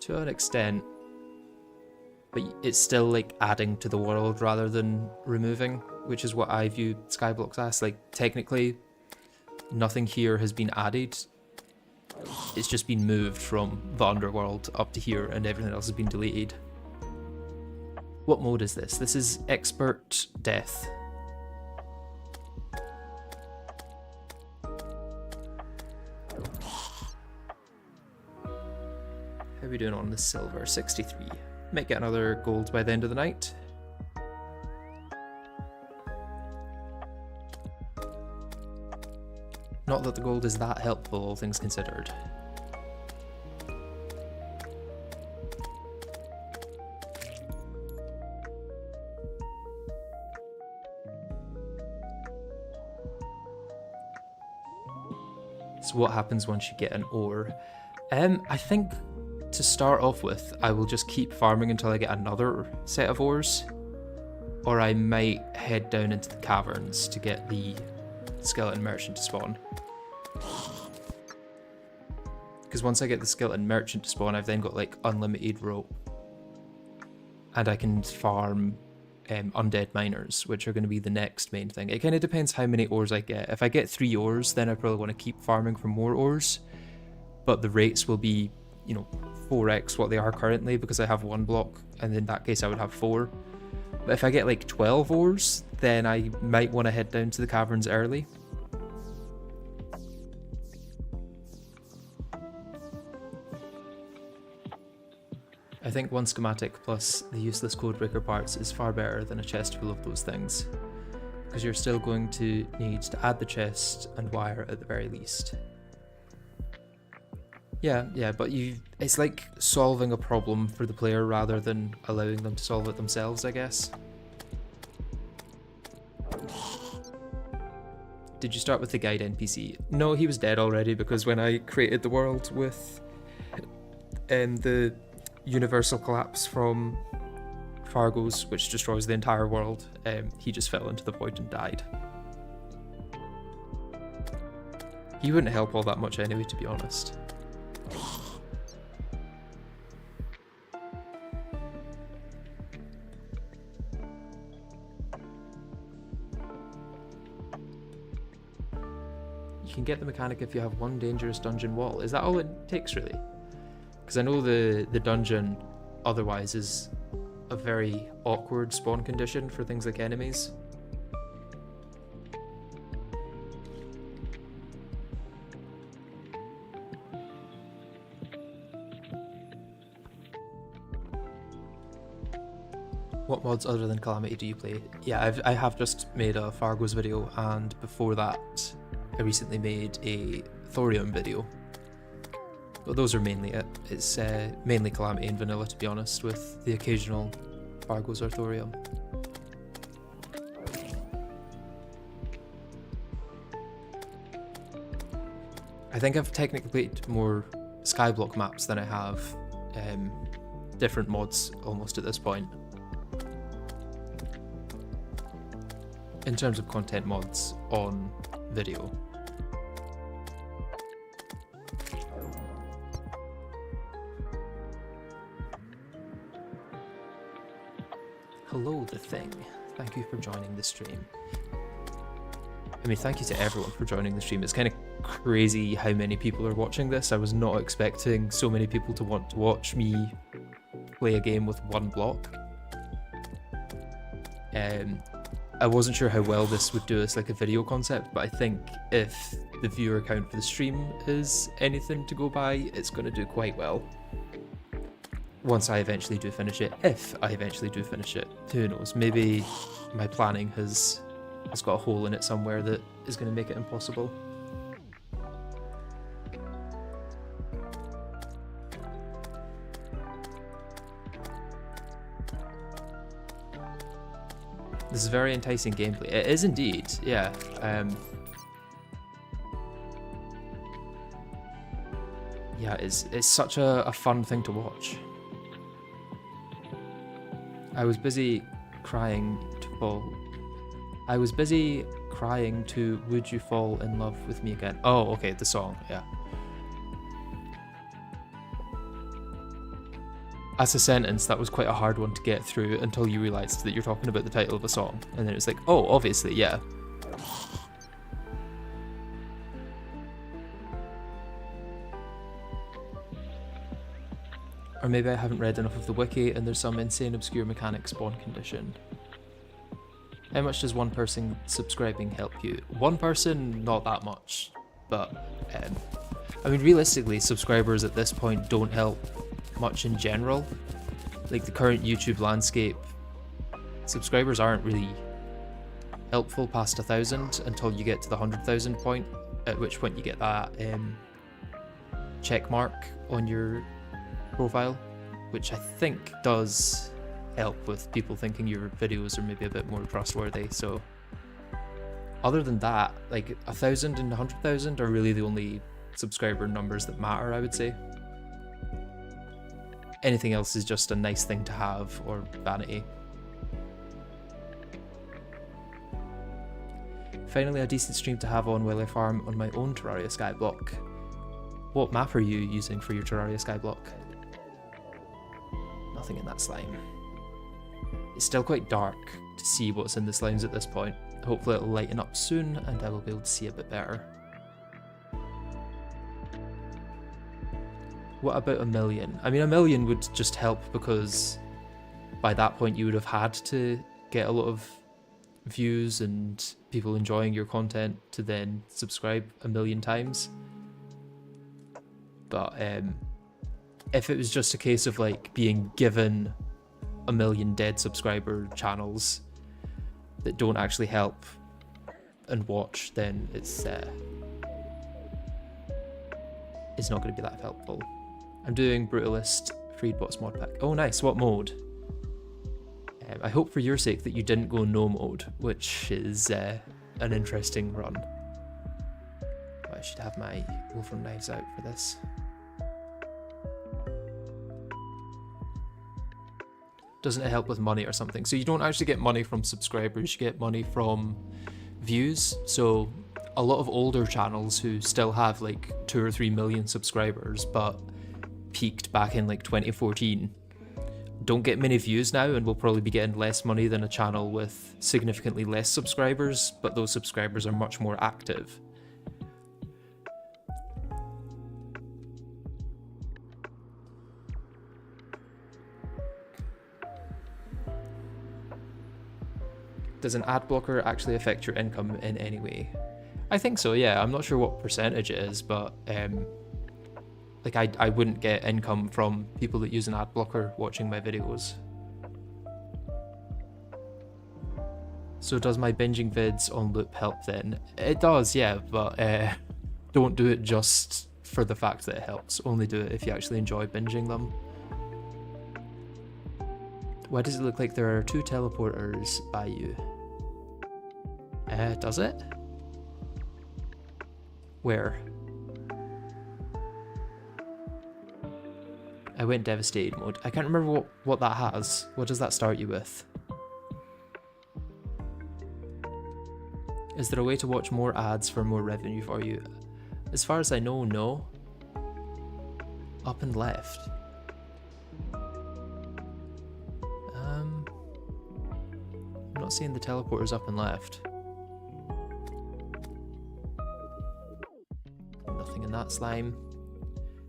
To an extent. But it's still like adding to the world rather than removing, which is what I view Skyblocks as. Like technically, nothing here has been added. It's just been moved from the underworld up to here and everything else has been deleted. What mode is this? This is Expert Death. How are we doing on the silver? 63. Might get another gold by the end of the night. Not that the gold is that helpful, all things considered. So what happens once you get an ore? I think to start off with, I will just keep farming until I get another set of ores. Or I might head down into the caverns to get the skeleton merchant to spawn. Because once I get the skeleton merchant to spawn, I've then got like unlimited rope. And I can farm undead miners, which are going to be the next main thing. It kind of depends how many ores I get. If I get 3 ores, then I probably want to keep farming for more ores. But the rates will be, you know, 4x what they are currently because I have 1 block, and in that case I would have 4. But if I get like 12 ores, then I might want to head down to the caverns early. I think 1 schematic plus the useless codebreaker parts is far better than a chest full of those things, because you're still going to need to add the chest and wire at the very least. Yeah, but it's like solving a problem for the player rather than allowing them to solve it themselves, I guess. Did you start with the guide NPC? No, he was dead already, because when I created the world with the universal collapse from Fargo's, which destroys the entire world, he just fell into the void and died. He wouldn't help all that much anyway, to be honest. You can get the mechanic if you have 1 dangerous dungeon wall. Is that all it takes, really? Because I know the dungeon otherwise is a very awkward spawn condition for things like enemies. What mods other than Calamity do you play? Yeah, I have just made a Fargo's video, and before that I recently made a Thorium video. But those are mainly it. It's mainly Calamity and Vanilla, to be honest, with the occasional Fargo's or Thorium. I think I've technically played more Skyblock maps than I have different mods almost at this point. In terms of content mods on video. Hello, the thing. Thank you for joining the stream. I mean, thank you to everyone for joining the stream. It's kind of crazy how many people are watching this. I was not expecting so many people to want to watch me play a game with one block. I wasn't sure how well this would do as like a video concept, but I think if the viewer count for the stream is anything to go by, it's going to do quite well. Once I eventually do finish it, if I eventually do finish it, who knows, maybe my planning has got a hole in it somewhere that is going to make it impossible. This is very enticing gameplay. It is indeed, yeah. Yeah, it's such a fun thing to watch. I was busy crying to Would You Fall in Love With Me Again? Oh, okay, the song, yeah. As a sentence, that was quite a hard one to get through until you realised that you're talking about the title of a song. And then it's like, oh, obviously, yeah. Or maybe I haven't read enough of the wiki and there's some insane obscure mechanic spawn condition. How much does one person subscribing help you? One person, not that much. But, I mean, realistically, subscribers at this point don't help much in general. Like the current YouTube landscape, subscribers aren't really helpful past 1,000 until you get to the 100,000 point, at which point you get that check mark on your profile, which I think does help with people thinking your videos are maybe a bit more trustworthy. So other than that, like 1,000 and 100,000 are really the only subscriber numbers that matter, I would say. Anything else is just a nice thing to have or vanity. Finally, a decent stream to have on while I farm on my own Terraria Skyblock. What map are you using for your Terraria Skyblock? Nothing in that slime. It's still quite dark to see what's in the slimes at this point. Hopefully it'll lighten up soon and I will be able to see a bit better. What about 1 million? I mean, 1 million would just help because by that point you would have had to get a lot of views and people enjoying your content to then subscribe 1 million times. But if it was just a case of like being given 1 million dead subscriber channels that don't actually help and watch, then it's not going to be that helpful. I'm doing Brutalist Freedbots mod pack. Oh nice, what mode? I hope for your sake that you didn't go no mode, which is an interesting run. I should have my Wolfram knives out for this. Doesn't it help with money or something? So you don't actually get money from subscribers, you get money from views. So a lot of older channels who still have like 2 or 3 million subscribers but peaked back in like 2014 don't get many views now and will probably be getting less money than a channel with significantly less subscribers, but those subscribers are much more active. Does an ad blocker actually affect your income in any way? I think so, yeah. I'm not sure what percentage it is, but like I wouldn't get income from people that use an ad blocker watching my videos. So does my binging vids on loop help then? It does, yeah, but don't do it just for the fact that it helps. Only do it if you actually enjoy binging them. Why does it look like there are 2 teleporters by you? Does it? Where? I went devastated mode. I can't remember what that has. What does that start you with? Is there a way to watch more ads for more revenue for you? As far as I know, no. Up and left. not seeing the teleporters up and left. Nothing in that slime.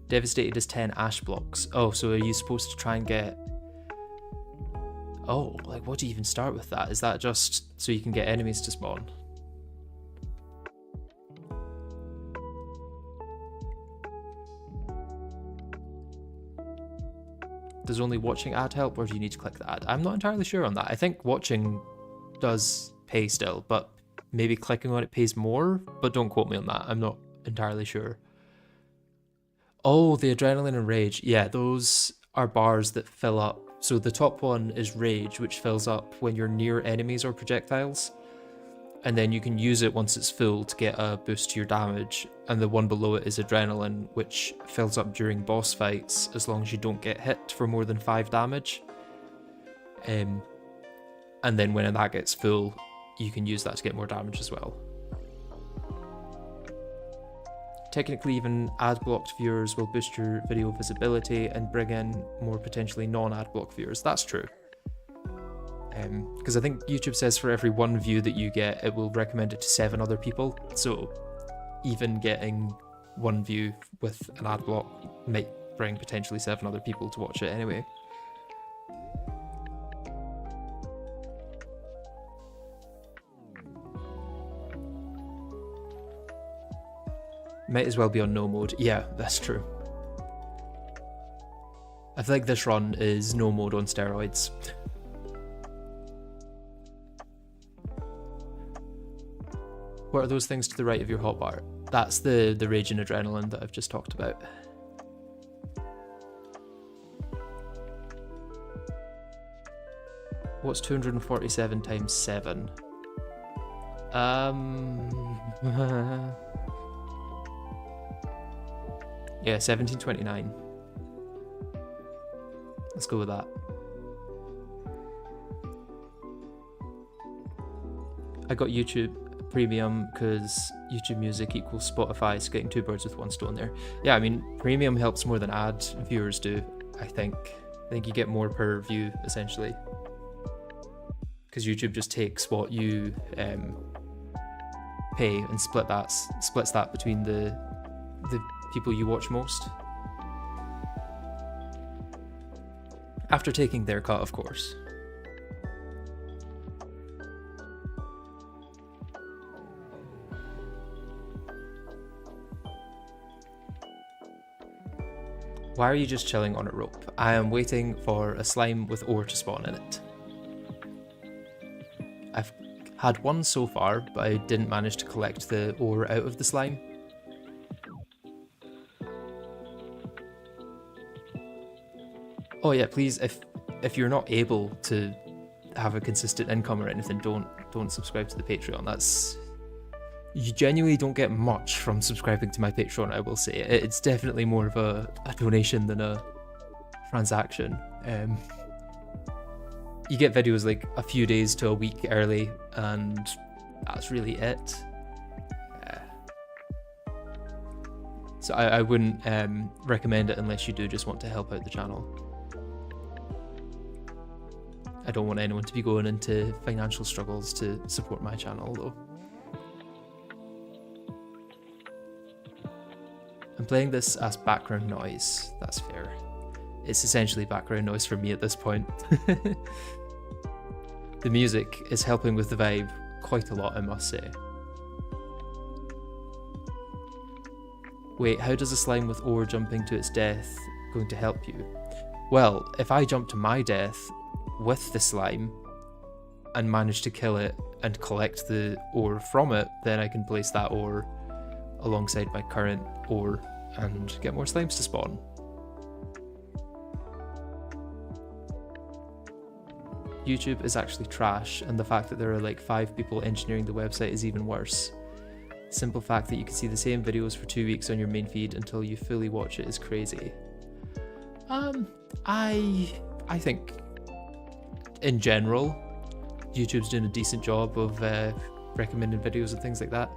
Devastated is 10 ash blocks. Oh, so are you supposed to try and get... Oh, like what do you even start with that? Is that just so you can get enemies to spawn? Does only watching ad help, or do you need to click the ad? I'm not entirely sure on that. I think watching does pay still, but maybe clicking on it pays more, but don't quote me on that. I'm not entirely sure. Oh, the adrenaline and rage. Yeah, those are bars that fill up. So the top one is rage, which fills up when you're near enemies or projectiles. And then you can use it once it's full to get a boost to your damage. And the one below it is adrenaline, which fills up during boss fights as long as you don't get hit for more than 5 damage. And then when that gets full, you can use that to get more damage as well. Technically, even ad-blocked viewers will boost your video visibility and bring in more potentially non-ad-block viewers. That's true. Because I think YouTube says for every 1 view that you get, it will recommend it to 7 other people. So even getting 1 view with an ad block might bring potentially 7 other people to watch it anyway. Might as well be on no mode. Yeah, that's true. I feel like this run is no mode on steroids. What are those things to the right of your hotbar? That's the rage and adrenaline that I've just talked about. What's 247 times 7? Yeah, 1729. Let's go with that. I got YouTube Premium because YouTube Music equals Spotify, so getting 2 birds with 1 stone there. Yeah, I mean, Premium helps more than ad viewers do, I think. I think you get more per view, essentially. Because YouTube just takes what you pay and splits that between the people you watch most. After taking their cut, of course. Why are you just chilling on a rope? I am waiting for a slime with ore to spawn in it. I've had 1 so far, but I didn't manage to collect the ore out of the slime. Oh yeah, please, if you're not able to have a consistent income or anything, don't subscribe to the Patreon. You genuinely don't get much from subscribing to my Patreon, I will say. It's definitely more of a donation than a transaction. You get videos like a few days to a week early, and that's really it. So I wouldn't recommend it unless you do just want to help out the channel. I don't want anyone to be going into financial struggles to support my channel, though. I'm playing this as background noise. That's fair. It's essentially background noise for me at this point. The music is helping with the vibe quite a lot, I must say. Wait, how does a slime with ore jumping to its death going to help you? Well, if I jump to my death with the slime and manage to kill it and collect the ore from it, then I can place that ore alongside my current ore and get more slimes to spawn. YouTube is actually trash, and the fact that there are like 5 people engineering the website is even worse. Simple fact that you can see the same videos for 2 weeks on your main feed until you fully watch it is crazy. I think in general YouTube's doing a decent job of recommending videos and things like that.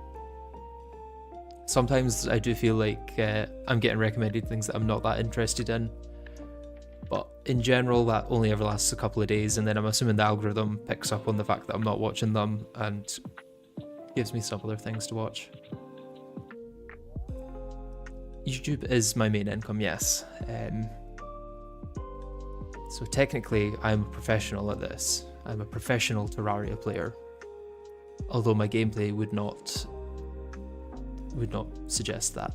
Sometimes I do feel like I'm getting recommended things that I'm not that interested in, But in general, that only ever lasts a couple of days, and then I'm assuming the algorithm picks up on the fact that I'm not watching them and gives me some other things to watch. YouTube is my main income, yes. So technically, I'm a professional at this. I'm a professional Terraria player, although my gameplay would not suggest that.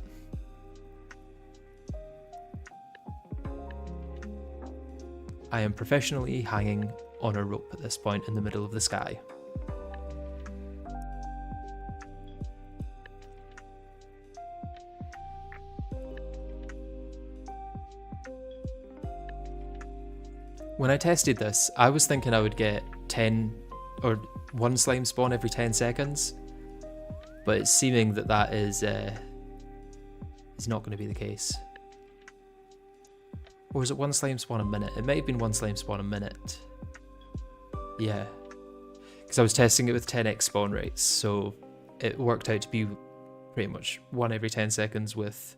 I am professionally hanging on a rope at this point in the middle of the sky. When I tested this, I was thinking I would get 10 or 1 slime spawn every 10 seconds, but it's seeming that that is not going to be the case. Or is it 1 slime spawn a minute? It might have been 1 slime spawn a minute. Yeah. Because I was testing it with 10x spawn rates, so it worked out to be pretty much 1 every 10 seconds with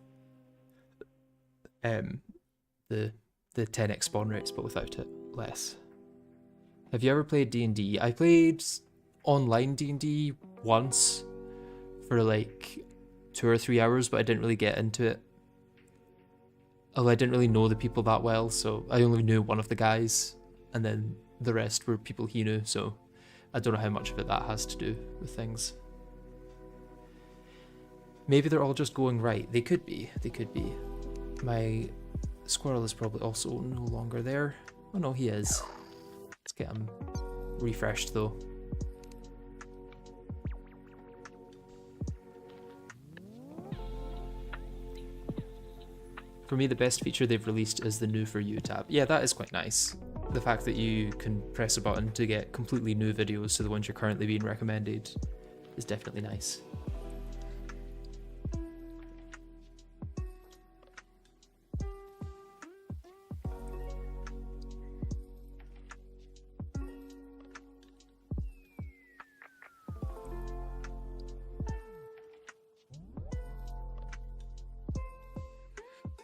the 10x spawn rates, but without it, less. Have you ever played D&D? I played online D&D once for like 2 or 3 hours, but I didn't really get into it. Although I didn't really know the people that well, so I only knew one of the guys, and then the rest were people he knew, so I don't know how much of it that has to do with things. Maybe they're all just going right. They could be. They could be. My squirrel is probably also no longer there. Oh no, he is. Let's get him refreshed though. For me, the best feature they've released is the new For You tab. Yeah, that is quite nice. The fact that you can press a button to get completely new videos to the ones you're currently being recommended is definitely nice.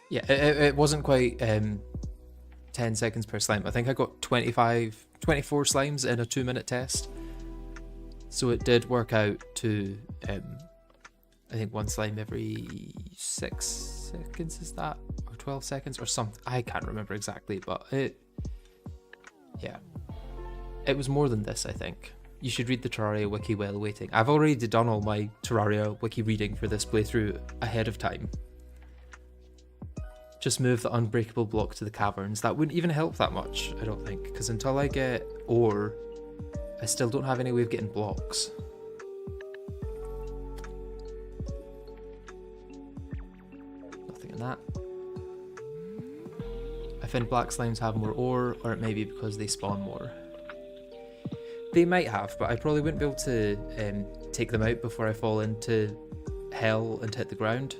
Yeah, it wasn't quite 10 seconds per slime. I think I got 24 slimes in a 2-minute test. So it did work out to, I think 1 slime every 6 seconds, is that? Or 12 seconds or something. I can't remember exactly, but yeah. It was more than this, I think. You should read the Terraria wiki while waiting. I've already done all my Terraria wiki reading for this playthrough ahead of time. Just move the unbreakable block to the caverns. That wouldn't even help that much, I don't think, because until I get ore, I still don't have any way of getting blocks. Nothing in that. I find black slimes have more ore, or it may be because they spawn more. They might have, but I probably wouldn't be able to take them out before I fall into hell and hit the ground.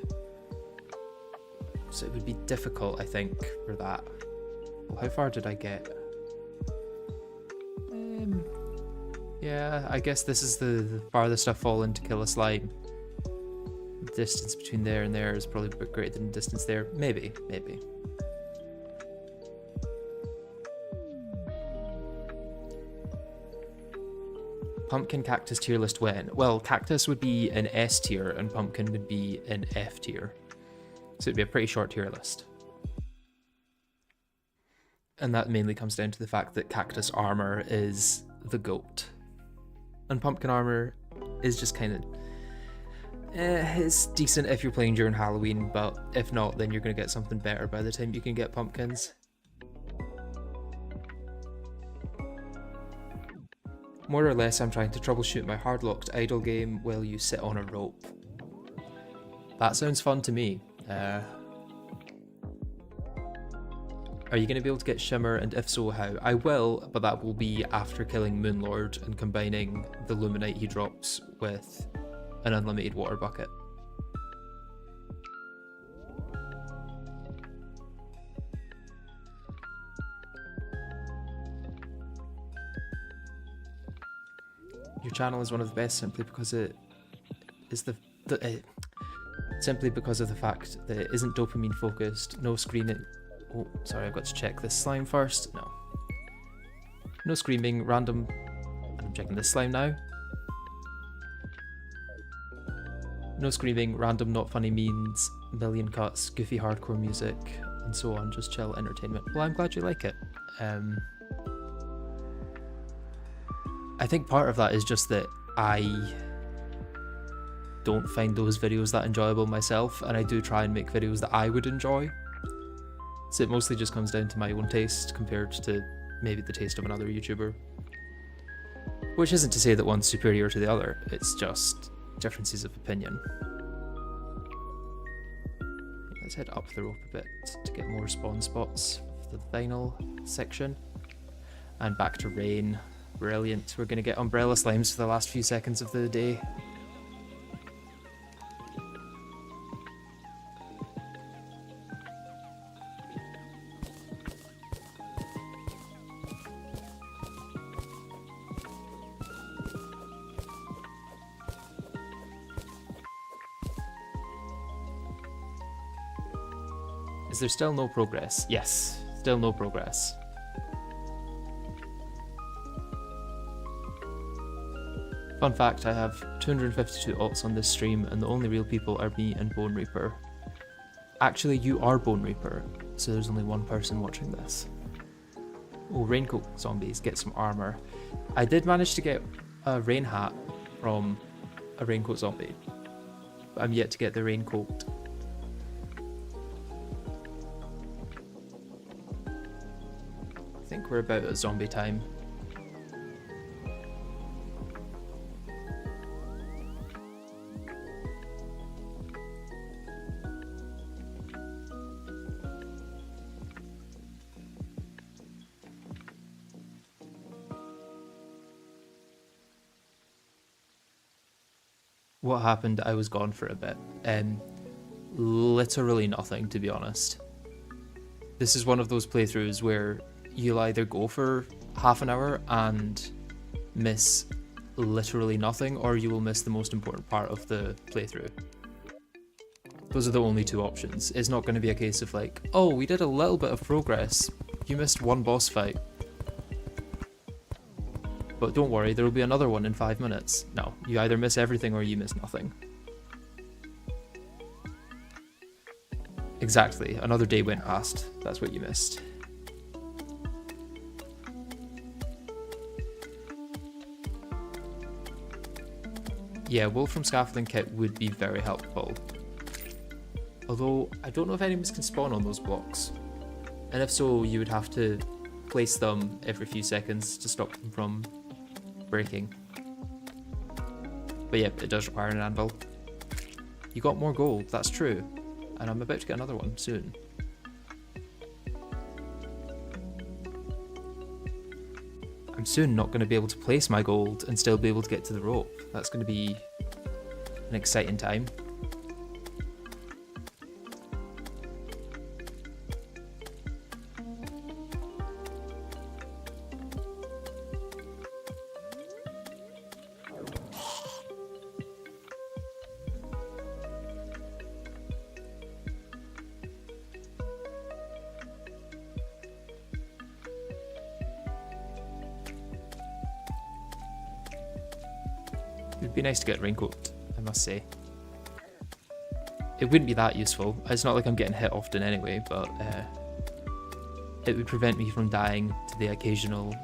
So it would be difficult, I think, for that. Well, how far did I get? Yeah, I guess this is the farthest I've fallen to kill a slime. The distance between there and there is probably a bit greater than the distance there. Maybe, maybe. Pumpkin cactus tier list when? Well, cactus would be an S tier and pumpkin would be an F tier. So it'd be a pretty short tier list. And that mainly comes down to the fact that cactus armor is the GOAT. And pumpkin armor is just kind of... it's decent if you're playing during Halloween, but if not, then you're going to get something better by the time you can get pumpkins. More or less, I'm trying to troubleshoot my hard-locked idle game while you sit on a rope. That sounds fun to me. Are you going to be able to get Shimmer, and if so, how? I will, but that will be after killing Moonlord and combining the Luminite he drops with an unlimited water bucket. Your channel is one of the best simply because it is simply because of the fact that it isn't dopamine focused, no screen Oh, sorry, I've got to check this slime first. No. No screaming, random... I'm checking this slime now. No screaming, random not funny memes, million cuts, goofy hardcore music, and so on. Just chill entertainment. Well, I'm glad you like it. I think part of that is just that I don't find those videos that enjoyable myself, and I do try and make videos that I would enjoy. So it mostly just comes down to my own taste compared to maybe the taste of another YouTuber. Which isn't to say that one's superior to the other, it's just differences of opinion. Let's head up the rope a bit to get more spawn spots for the vinyl section. And back to rain. Brilliant. We're going to get umbrella slimes for the last few seconds of the day. Is there still no progress? Yes, still no progress. Fun fact, I have 252 alts on this stream and the only real people are me and Bone Reaper. Actually, you are Bone Reaper, so there's only one person watching this. Oh, raincoat zombies, get some armor. I did manage to get a rain hat from a raincoat zombie, but I'm yet to get the raincoat. I think we're about at zombie time. What happened? I was gone for a bit. Literally nothing, to be honest. This is one of those playthroughs where you'll either go for half an hour and miss literally nothing, or you will miss the most important part of the playthrough. Those are the only two options. It's not going to be a case of like, oh, we did a little bit of progress, you missed one boss fight. But don't worry, there will be another one in 5 minutes. No, you either miss everything or you miss nothing. Exactly, another day went past. That's what you missed. Yeah, wool from scaffolding kit would be very helpful. Although, I don't know if enemies can spawn on those blocks. And if so, you would have to place them every few seconds to stop them from breaking. But yeah, it does require an anvil. You got more gold, that's true. And I'm about to get another one soon. I'm soon not going to be able to place my gold and still be able to get to the rope. That's going to be an exciting time. It'd be nice to get a raincoat, I must say. It wouldn't be that useful. It's not like I'm getting hit often anyway, but it would prevent me from dying to the occasional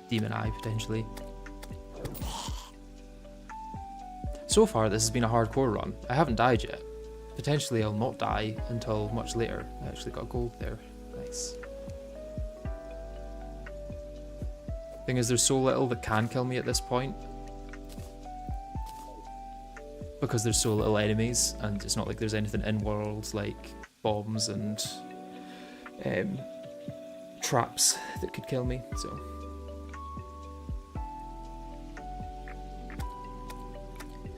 demon eye, potentially. So far, this has been a hardcore run. I haven't died yet. Potentially, I'll not die until much later. I actually got gold there. Nice. Thing is, there's so little that can kill me at this point. Because there's so little enemies, and it's not like there's anything in-world like bombs and traps that could kill me, so.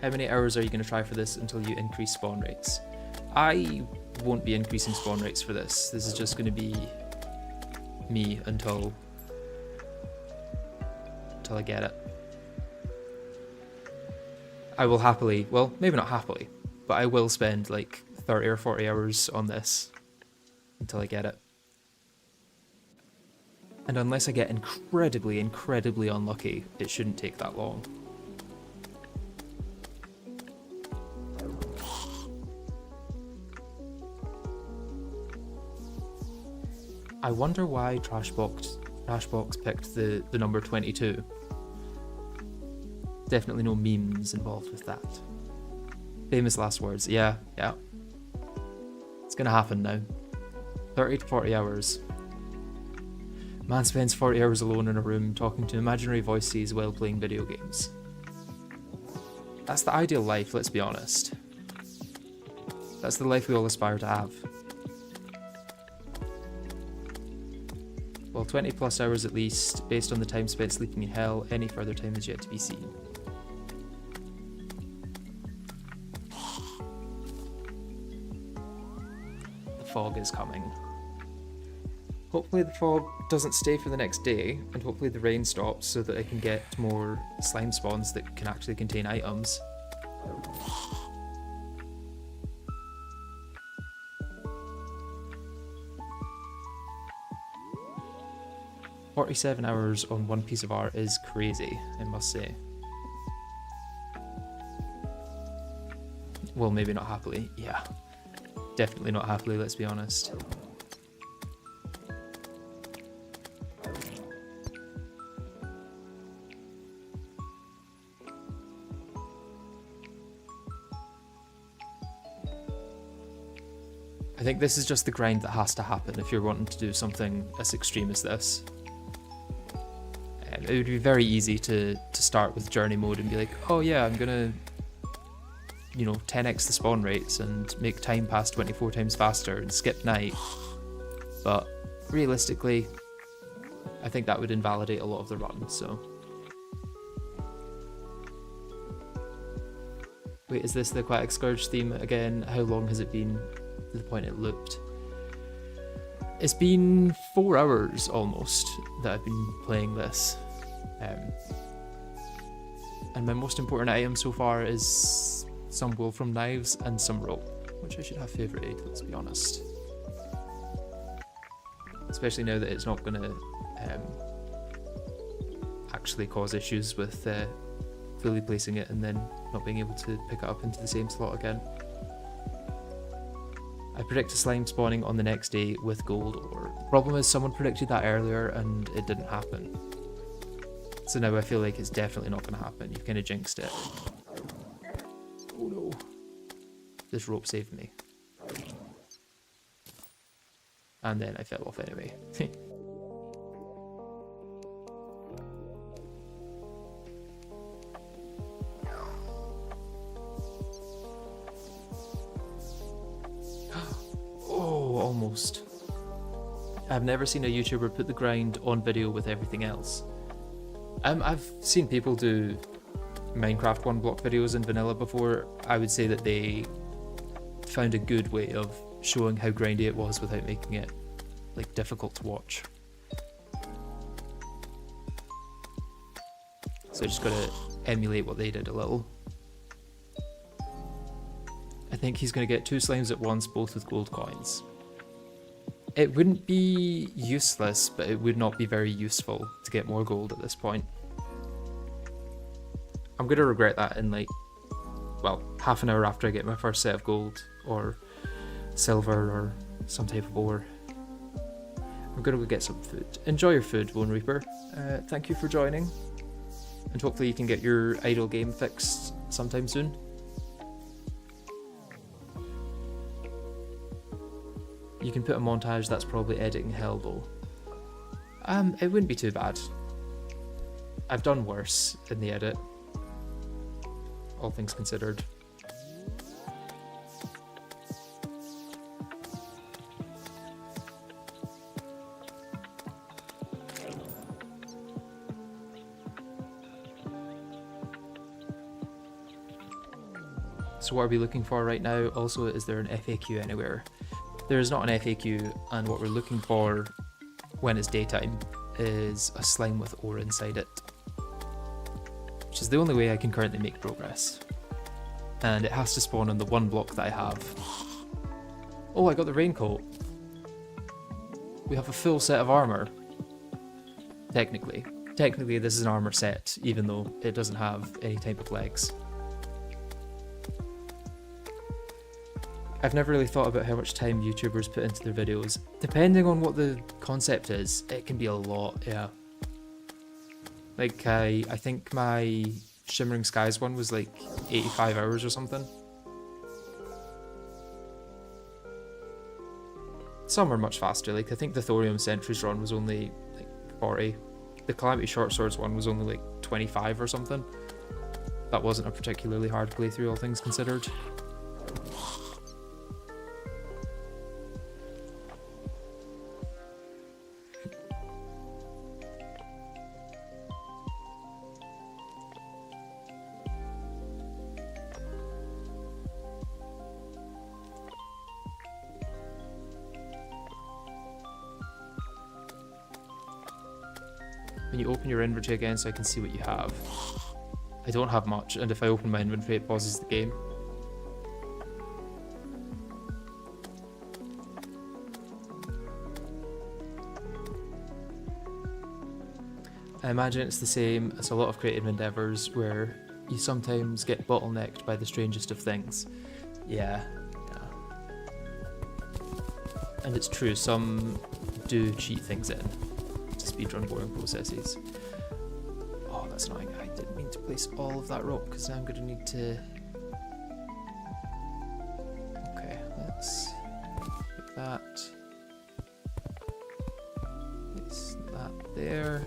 How many hours are you going to try for this until you increase spawn rates? I won't be increasing spawn rates for this. This is just going to be me until I get it. I will happily, well, maybe not happily, but I will spend like 30 or 40 hours on this until I get it. And unless I get incredibly, incredibly unlucky, it shouldn't take that long. I wonder why Trashbox picked the number 22. Definitely no memes involved with that. Famous last words. Yeah. It's gonna happen now. 30 to 40 hours. Man spends 40 hours alone in a room talking to imaginary voices while playing video games. That's the ideal life, let's be honest. That's the life we all aspire to have. Well, 20 plus hours at least, based on the time spent sleeping in hell. Any further time is yet to be seen. The fog is coming. Hopefully the fog doesn't stay for the next day, and hopefully the rain stops so that I can get more slime spawns that can actually contain items. 47 hours on one piece of art is crazy, I must say. Well, maybe not happily. Yeah, definitely not happily, let's be honest. I think this is just the grind that has to happen if you're wanting to do something as extreme as this. It would be very easy to start with journey mode and be like, oh yeah, I'm gonna, 10x the spawn rates and make time pass 24 times faster and skip night. But realistically, I think that would invalidate a lot of the run, so. Wait, is this the Aquatic Scourge theme again? How long has it been to the point it looped? It's been 4 hours almost that I've been playing this. And my most important item so far is some Wolfram knives and some rope, which I should have favorited, let's be honest. Especially now that it's not going to actually cause issues with fully placing it and then not being able to pick it up into the same slot again. I predict a slime spawning on the next day with gold ore. The problem is someone predicted that earlier and it didn't happen. So now I feel like it's definitely not going to happen. You've kind of jinxed it. Oh no. This rope saved me. And then I fell off anyway. Oh, almost. I've never seen a YouTuber put the grind on video with everything else. I've seen people do Minecraft one block videos in vanilla before. I would say that they found a good way of showing how grindy it was without making it like difficult to watch. So I just gotta emulate what they did a little. I think he's gonna get 2 slimes at once, both with gold coins. It wouldn't be useless, but it would not be very useful to get more gold at this point. I'm going to regret that in half an hour after I get my first set of gold or silver or some type of ore. I'm going to go get some food. Enjoy your food, Bone Reaper. Thank you for joining. And hopefully you can get your idle game fixed sometime soon. You can put a montage, that's probably editing hell though. It wouldn't be too bad. I've done worse in the edit, all things considered. So what are we looking for right now? Also, is there an FAQ anywhere? There is not an FAQ, and what we're looking for when it's daytime is a slime with ore inside it, which is the only way I can currently make progress. And it has to spawn on the one block that I have. Oh, I got the raincoat. We have a full set of armor. Technically. Technically, this is an armor set, even though it doesn't have any type of legs. I've never really thought about how much time YouTubers put into their videos. Depending on what the concept is, it can be a lot, yeah. Like, I think my Shimmering Skies one was like 85 hours or something. Some are much faster, like I think the Thorium Sentries run was only like 40. The Calamity Short Swords one was only like 25 or something. That wasn't a particularly hard playthrough, all things considered. When you open your inventory again so I can see what you have. I don't have much, and if I open my inventory it pauses the game. I imagine it's the same as a lot of creative endeavours where you sometimes get bottlenecked by the strangest of things. Yeah. And it's true, some do cheat things in to speedrun boring processes. Oh, that's annoying. I didn't mean to place all of that rope because now I'm going to need to... Okay, let's put that. Place that there.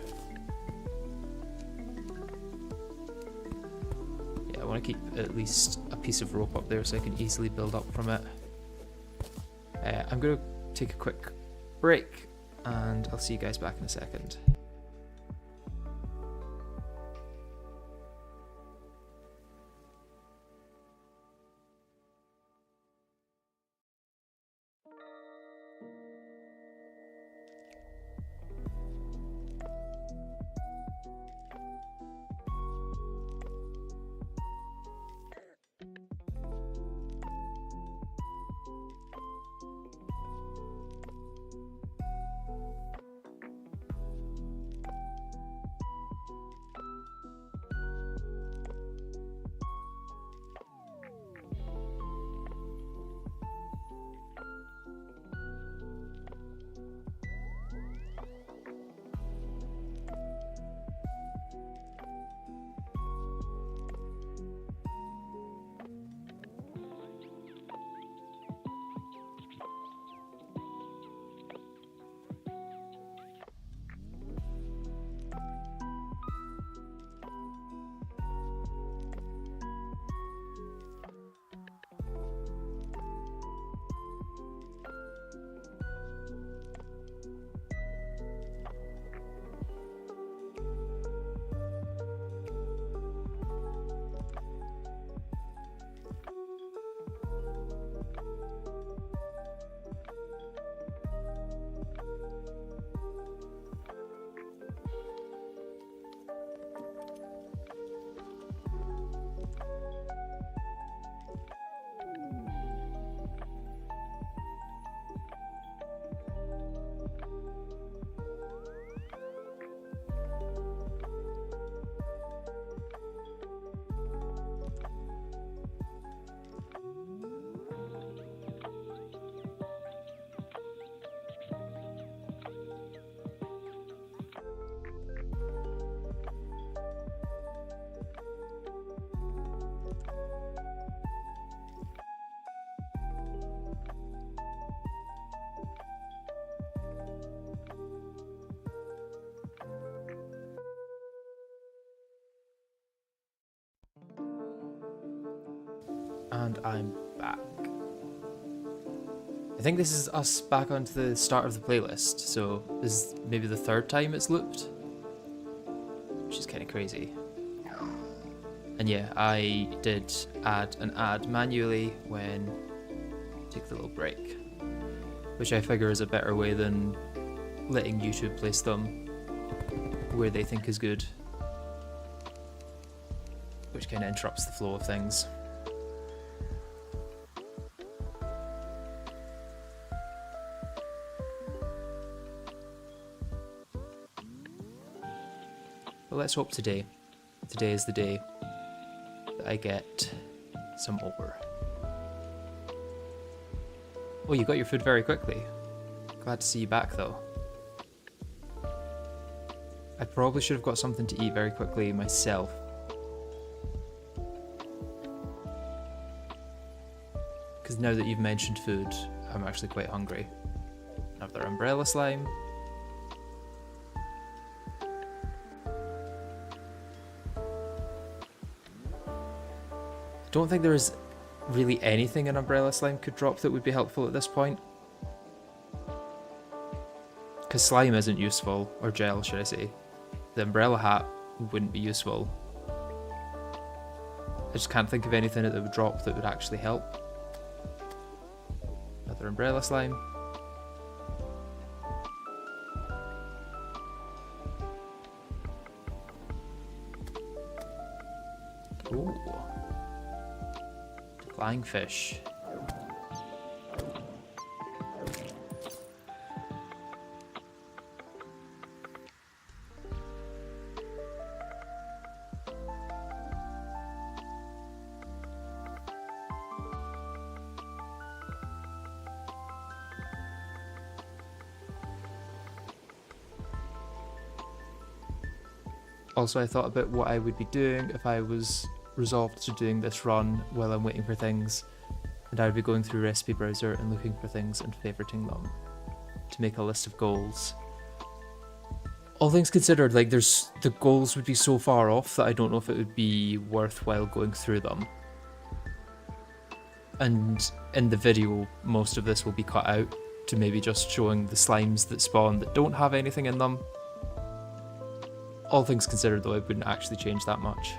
Yeah, I want to keep at least a piece of rope up there so I can easily build up from it. I'm going to take a quick break and I'll see you guys back in a second. And I'm back. I think this is us back onto the start of the playlist, so this is maybe the third time it's looped, which is kind of crazy. And yeah, I did add an ad manually when I took the little break, which I figure is a better way than letting YouTube place them where they think is good, which kind of interrupts the flow of things. But let's hope today is the day that I get some ore. Oh, you got your food very quickly. Glad to see you back though. I probably should have got something to eat very quickly myself. Because now that you've mentioned food, I'm actually quite hungry. Another umbrella slime. Don't think there is really anything an umbrella slime could drop that would be helpful at this point. Because slime isn't useful, or gel should I say. The umbrella hat wouldn't be useful. I just can't think of anything that would drop that would actually help. Another umbrella slime. Ooh. Flying fish. Also, I thought about what I would be doing if I was resolved to doing this run while I'm waiting for things, and I would be going through Recipe Browser and looking for things and favoriting them to make a list of goals. All things considered, like the goals would be so far off that I don't know if it would be worthwhile going through them. And in the video, most of this will be cut out to maybe just showing the slimes that spawn that don't have anything in them. All things considered though, it wouldn't actually change that much.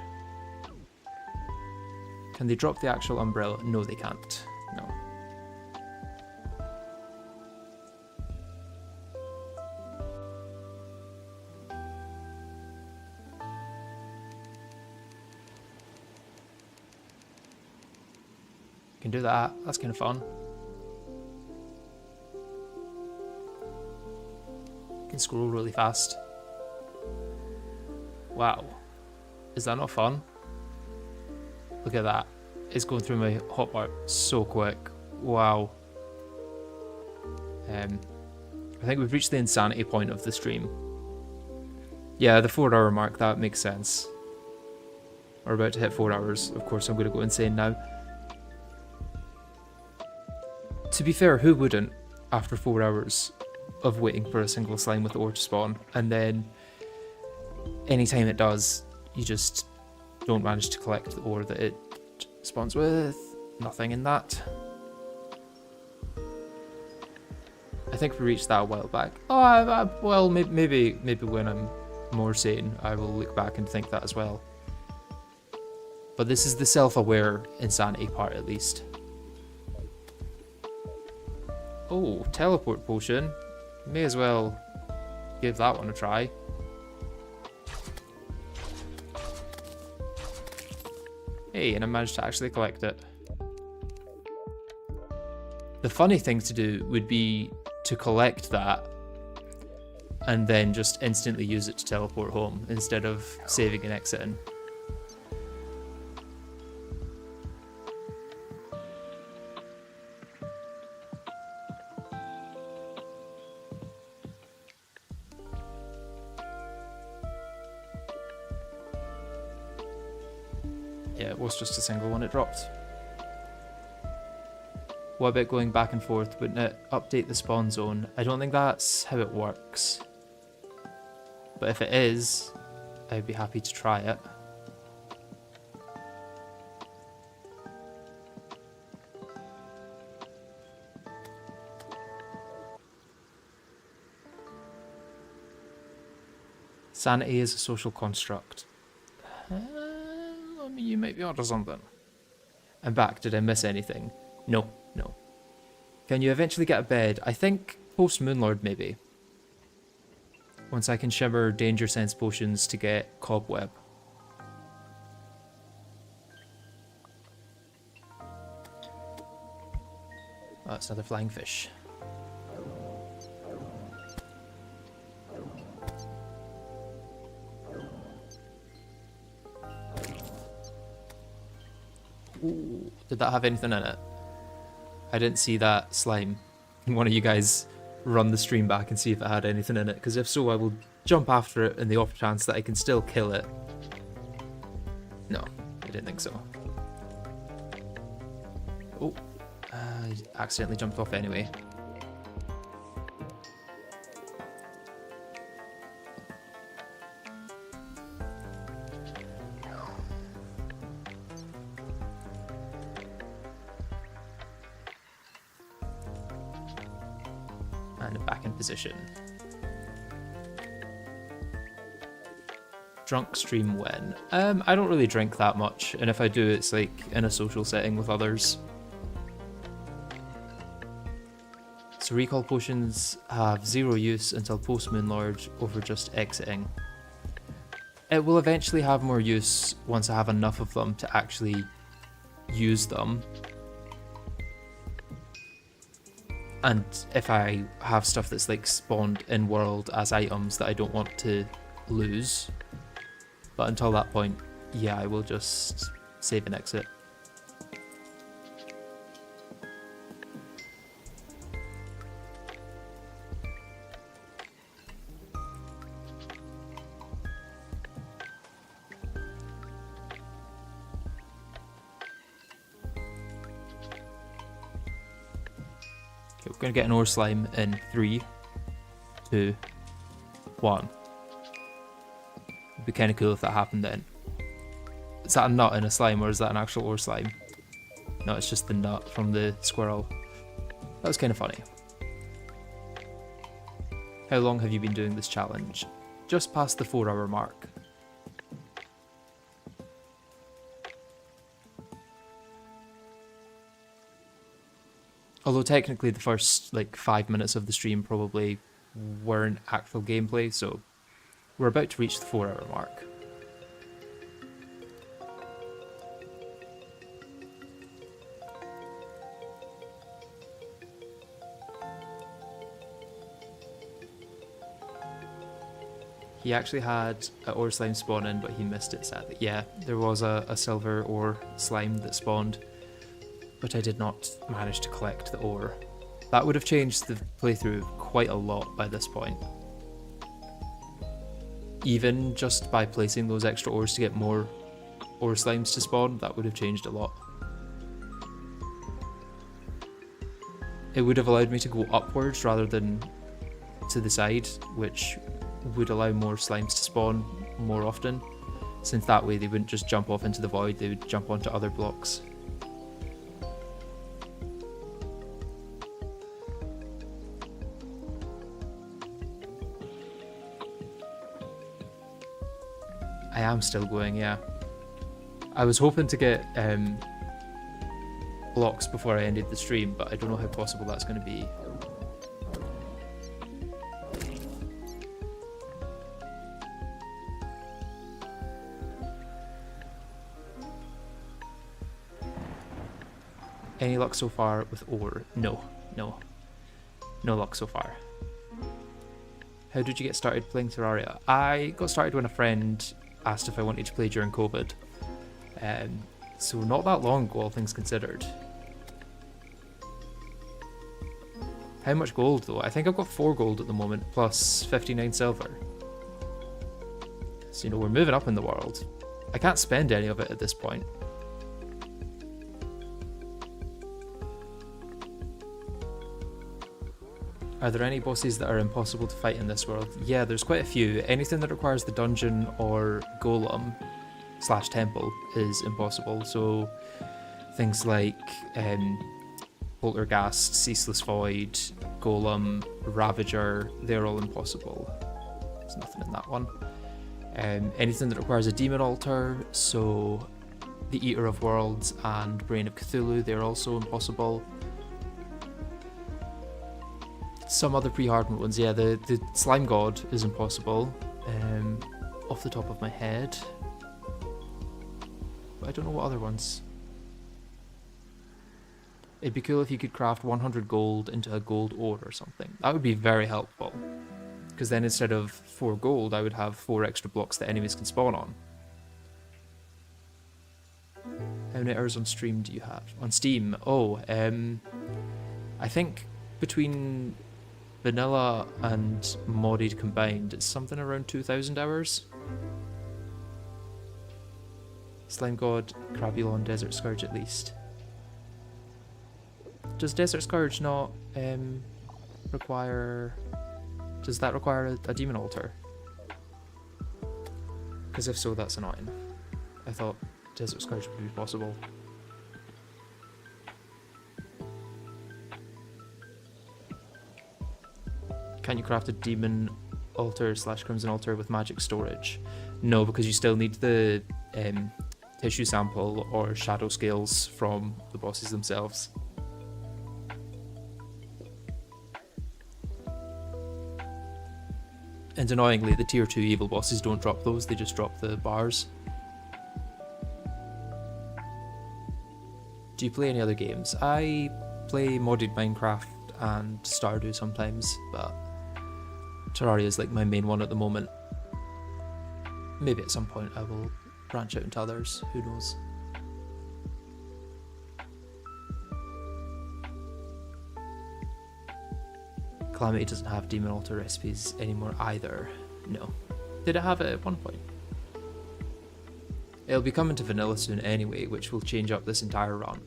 Can they drop the actual umbrella? No, they can't. No. Can do that. That's kind of fun. Can scroll really fast. Wow. Is that not fun? Look at that. It's going through my hotbar so quick. Wow. I think we've reached the insanity point of the stream. Yeah, the 4-hour mark, that makes sense. We're about to hit 4 hours. Of course, I'm going to go insane now. To be fair, who wouldn't after 4 hours of waiting for a single slime with ore to spawn, and then anytime it does, you just don't manage to collect the ore that it spawns with. Nothing in that. I think we reached that a while back. Oh, well, maybe when I'm more sane, I will look back and think that as well. But this is the self-aware insanity part, at least. Oh, teleport potion. May as well give that one a try. Hey, and I managed to actually collect it. The funny thing to do would be to collect that and then just instantly use it to teleport home instead of saving and exiting. Yeah, it was just a single one it dropped. What about going back and forth? Wouldn't it update the spawn zone? I don't think that's how it works. But if it is, I'd be happy to try it. Sanity is a social construct. I mean, you might be onto something. I'm back. Did I miss anything? No, no. Can you eventually get a bed? I think post Moonlord, maybe. Once I can shimmer danger sense potions to get cobweb. Oh, that's another flying fish. Ooh, did that have anything in it? I didn't see that slime. One of you guys run the stream back and see if it had anything in it, because if so, I will jump after it in the off chance that I can still kill it. No, I didn't think so. Oh, I accidentally jumped off anyway. And back in position. Drunk stream when? I don't really drink that much, and if I do, it's like in a social setting with others. So recall potions have 0 use until post Moonlord over just exiting. It will eventually have more use once I have enough of them to actually use them. And if I have stuff that's like spawned in world as items that I don't want to lose. But until that point, yeah, I will just save and exit. Okay, we're going to get an ore slime in 3, 2, 1. It'd be kind of cool if that happened then. Is that a nut in a slime, or is that an actual ore slime? No, it's just the nut from the squirrel. That was kind of funny. How long have you been doing this challenge? Just past the 4-hour mark. Although technically the first like 5 minutes of the stream probably weren't actual gameplay, so we're about to reach the 4-hour mark. He actually had an ore slime spawn in, but he missed it sadly. Yeah, there was a silver ore slime that spawned, but I did not manage to collect the ore. That would have changed the playthrough quite a lot by this point. Even just by placing those extra ores to get more ore slimes to spawn, that would have changed a lot. It would have allowed me to go upwards rather than to the side, which would allow more slimes to spawn more often, since that way they wouldn't just jump off into the void, they would jump onto other blocks. I am still going, yeah. I was hoping to get blocks before I ended the stream, but I don't know how possible that's going to be. Any luck so far with ore? No. No luck so far. How did you get started playing Terraria? I got started when a friend asked if I wanted to play during COVID. So not that long ago, all things considered. How much gold though? I think I've got 4 gold at the moment, plus 59 silver. So, you know, we're moving up in the world. I can't spend any of it at this point. Are there any bosses that are impossible to fight in this world? Yeah, there's quite a few. Anything that requires the dungeon or golem / temple is impossible. So things like Poltergeist, Ceaseless Void, Golem, Ravager, they're all impossible. There's nothing in that one. Anything that requires a demon altar, so the Eater of Worlds and Brain of Cthulhu, they're also impossible. Some other pre-hardened ones, yeah, the Slime God is impossible, off the top of my head. But I don't know what other ones. It'd be cool if you could craft 100 gold into a gold ore or something. That would be very helpful. Because then instead of 4 gold, I would have 4 extra blocks that enemies can spawn on. How many hours on stream do you have? On Steam? Oh, I think between vanilla and modded combined, it's something around 2,000 hours. Slime God, Crabulon, Desert Scourge at least. Does Desert Scourge not require... Does that require a demon altar? Because if so, that's annoying. I thought Desert Scourge would be possible. Can you craft a demon altar / crimson altar with magic storage? No, because you still need the tissue sample or shadow scales from the bosses themselves. And annoyingly, the tier 2 evil bosses don't drop those, they just drop the bars. Do you play any other games? I play modded Minecraft and Stardew sometimes, but Terraria is like my main one at the moment. Maybe at some point I will branch out into others, who knows. Calamity doesn't have demon altar recipes anymore either. No. Did it have it at one point? It'll be coming to vanilla soon anyway, which will change up this entire run.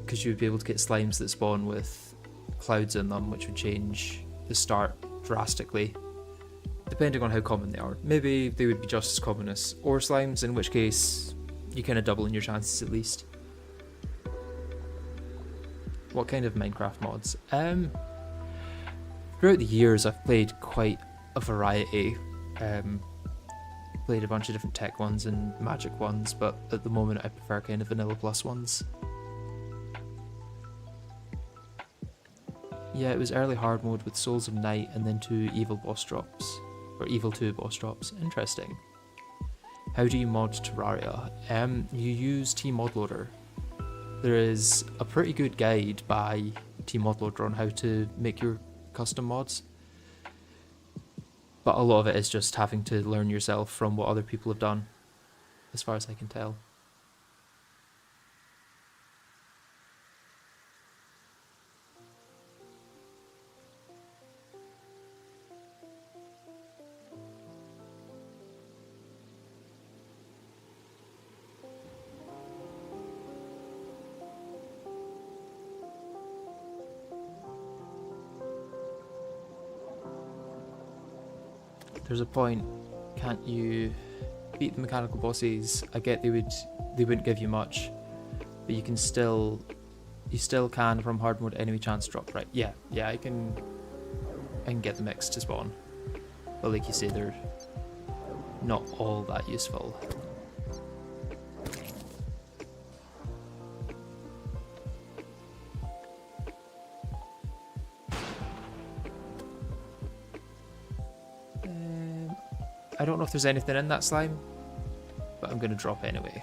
Because you'd be able to get slimes that spawn with clouds in them, which would change the start drastically. Depending on how common they are. Maybe they would be just as common as ore slimes, in which case you kind of double in your chances at least. What kind of Minecraft mods? Throughout the years I've played quite a variety. Played a bunch of different tech ones and magic ones, but at the moment I prefer kind of vanilla plus ones. Yeah, it was early hard mode with Souls of Night and then 2 evil boss drops. Or evil 2 boss drops. Interesting. How do you mod Terraria? You use tModloader. There is a pretty good guide by tModloader on how to make your custom mods. But a lot of it is just having to learn yourself from what other people have done, as far as I can tell. There's a point, can't you beat the mechanical bosses? I get they wouldn't give you much, but you still can from hard mode enemy chance drop, right? Yeah, I can get the mix to spawn, but like you say, they're not all that useful. I don't know if there's anything in that slime, but I'm going to drop anyway.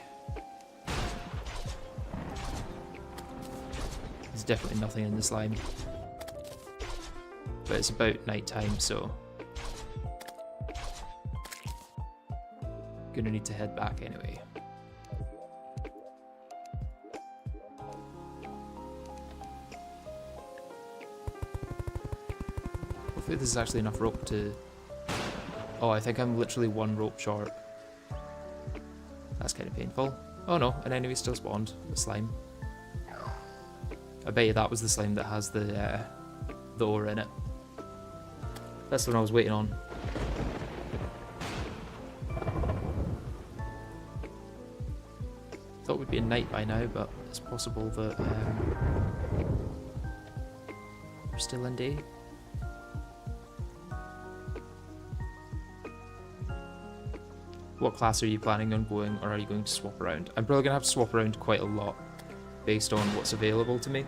There's definitely nothing in the slime. But it's about night time, so gonna need to head back anyway. Hopefully this is actually enough rope to... Oh, I think I'm literally 1 rope short. That's kind of painful. Oh no, an enemy still spawned with slime. I bet you that was the slime that has the ore in it. That's the one I was waiting on. Thought we'd be in night by now, but it's possible that we're still in day. What class are you planning on going, or are you going to swap around? I'm probably going to have to swap around quite a lot based on what's available to me.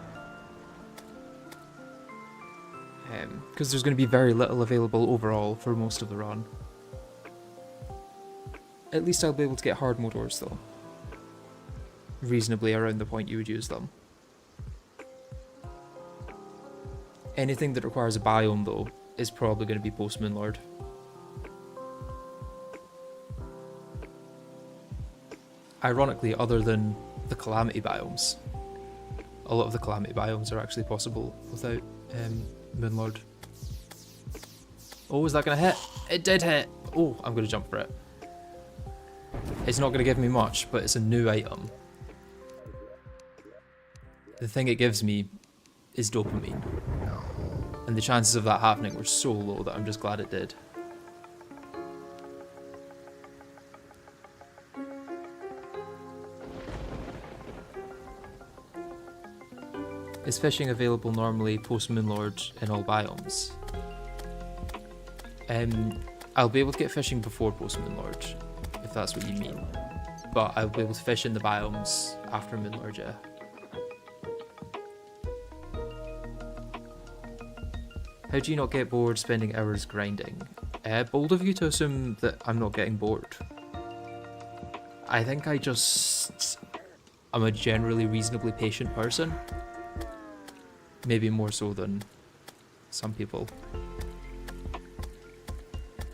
Because there's going to be very little available overall for most of the run. At least I'll be able to get hard mode ores though. Reasonably around the point you would use them. Anything that requires a biome though is probably going to be post Moonlord. ironically, other than the Calamity biomes. A lot of the Calamity biomes are actually possible without Moonlord. Oh, is that going to hit? It did hit! Oh, I'm going to jump for it. It's not going to give me much, but it's a new item. The thing it gives me is dopamine. And the chances of that happening were so low that I'm just glad it did. Is fishing available normally post Moonlord in all biomes? I'll be able to get fishing before post Moonlord, if that's what you mean. But I'll be able to fish in the biomes after Moonlord, yeah. How do you not get bored spending hours grinding? Bold of you to assume that I'm not getting bored. I think I'm a generally reasonably patient person. Maybe more so than some people.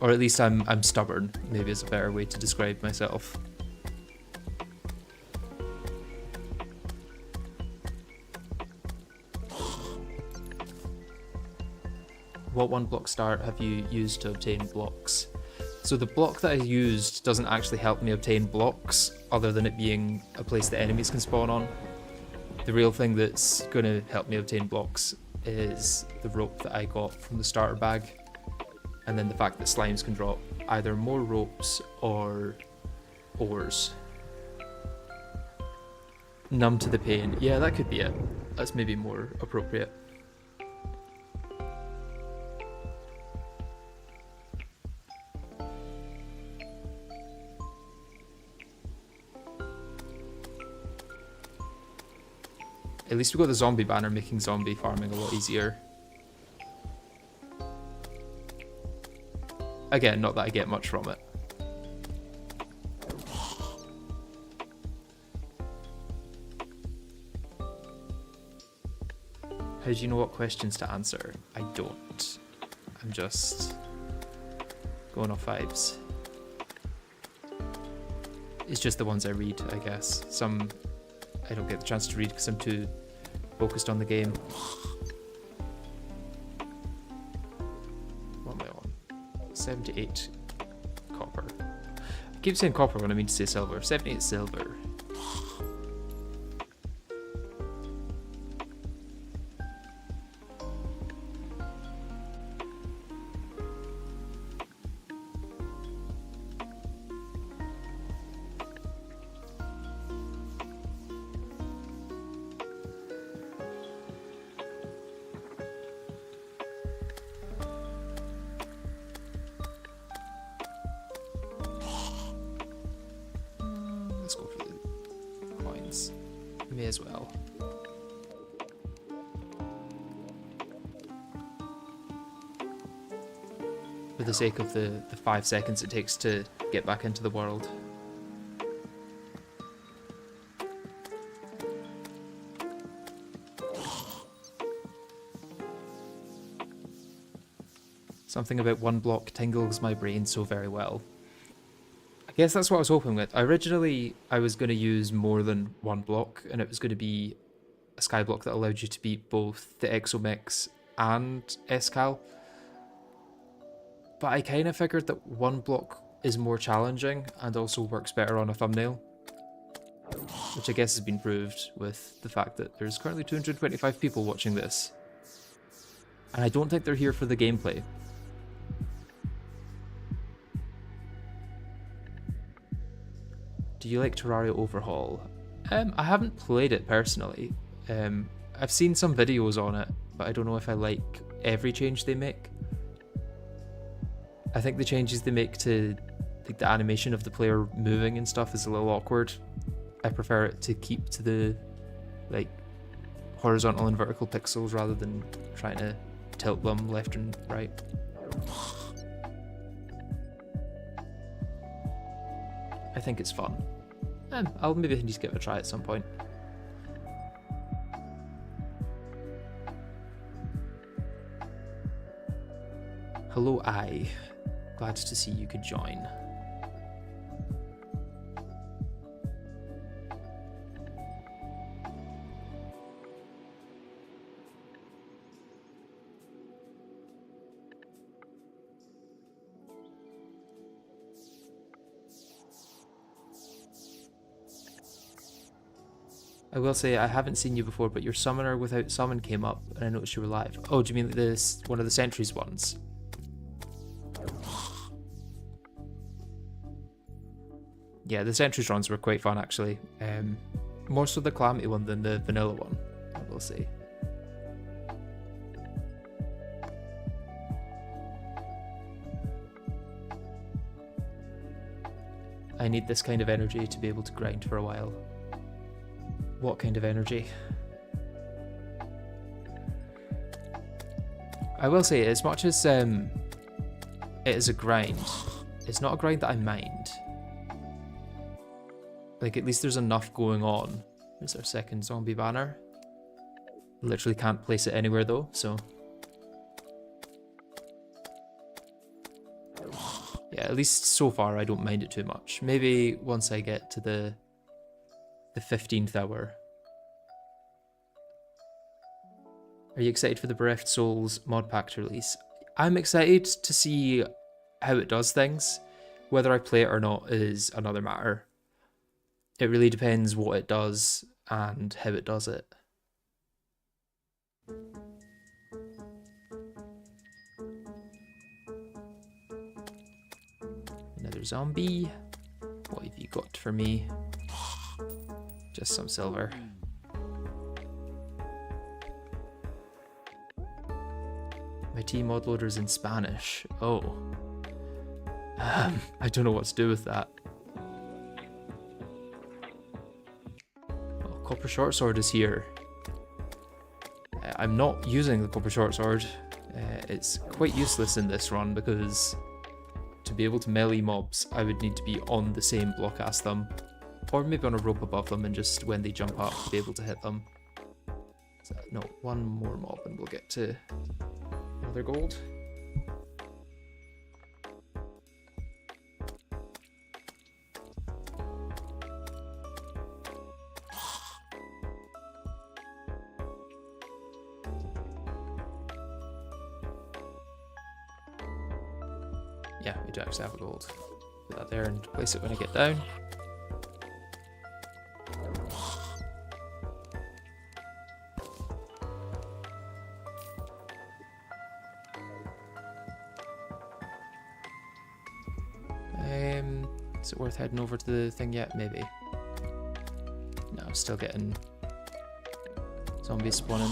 Or at least I'm stubborn, maybe is a better way to describe myself. What one block start have you used to obtain blocks? So the block that I used doesn't actually help me obtain blocks, other than it being a place that enemies can spawn on. The real thing that's going to help me obtain blocks is the rope that I got from the starter bag, and then the fact that slimes can drop either more ropes or ores. Numb to the pain. Yeah, that could be it. That's maybe more appropriate. At least we got the zombie banner, making zombie farming a lot easier. Again, not that I get much from it. How do you know what questions to answer? I don't. I'm just going off vibes. It's just the ones I read, I guess. Some I don't get the chance to read because I'm too focused on the game. What am I on? 78 copper. I keep saying copper when I mean to say silver. 78 silver. Let's go for the coins. May as well. For the sake of the 5 seconds it takes to get back into the world. Something about one block tingles my brain so very well. I guess that's what I was hoping with. Originally, I was going to use more than one block, and it was going to be a skyblock that allowed you to beat both the Exomix and Escal. But I kind of figured that one block is more challenging and also works better on a thumbnail. Which I guess has been proved with the fact that there's currently 225 people watching this. And I don't think they're here for the gameplay. Do you like Terraria Overhaul? I haven't played it personally. I've seen some videos on it, but I don't know if I like every change they make. I think the changes they make to the animation of the player moving and stuff is a little awkward. I prefer it to keep to the horizontal and vertical pixels rather than trying to tilt them left and right. I think it's fun. I'll maybe need to give it a try at some point. Hello, I. Glad to see you could join. I will say I haven't seen you before, but your summoner without summon came up and I noticed you were live. Oh, do you mean this one of the sentries ones? Yeah, the sentries runs were quite fun actually. More so the Calamity one than the vanilla one, I will say. I need this kind of energy to be able to grind for a while. What kind of energy? I will say, as much as it is a grind, it's not a grind that I mind. Like, at least there's enough going on. There's our second zombie banner. Literally can't place it anywhere though, so. Yeah, at least so far I don't mind it too much. Maybe once I get to the 15th hour. Are you excited for the Bereft Souls mod pack to release? I'm excited to see how it does things. Whether I play it or not is another matter. It really depends what it does and how it does it. Another zombie. What have you got for me? Just some silver. My T mod loader is in Spanish. Oh. I don't know what to do with that. Oh, Copper Short Sword is here. I'm not using the Copper Short Sword. It's quite useless in this run because to be able to melee mobs, I would need to be on the same block as them. Or maybe on a rope above them and just when they jump up, be able to hit them. So, no, one more mob and we'll get to another gold. Yeah, we do actually have a gold. Put that there and place it when I get down. Is it worth heading over to the thing yet? Maybe. No, I'm still getting zombies spawning.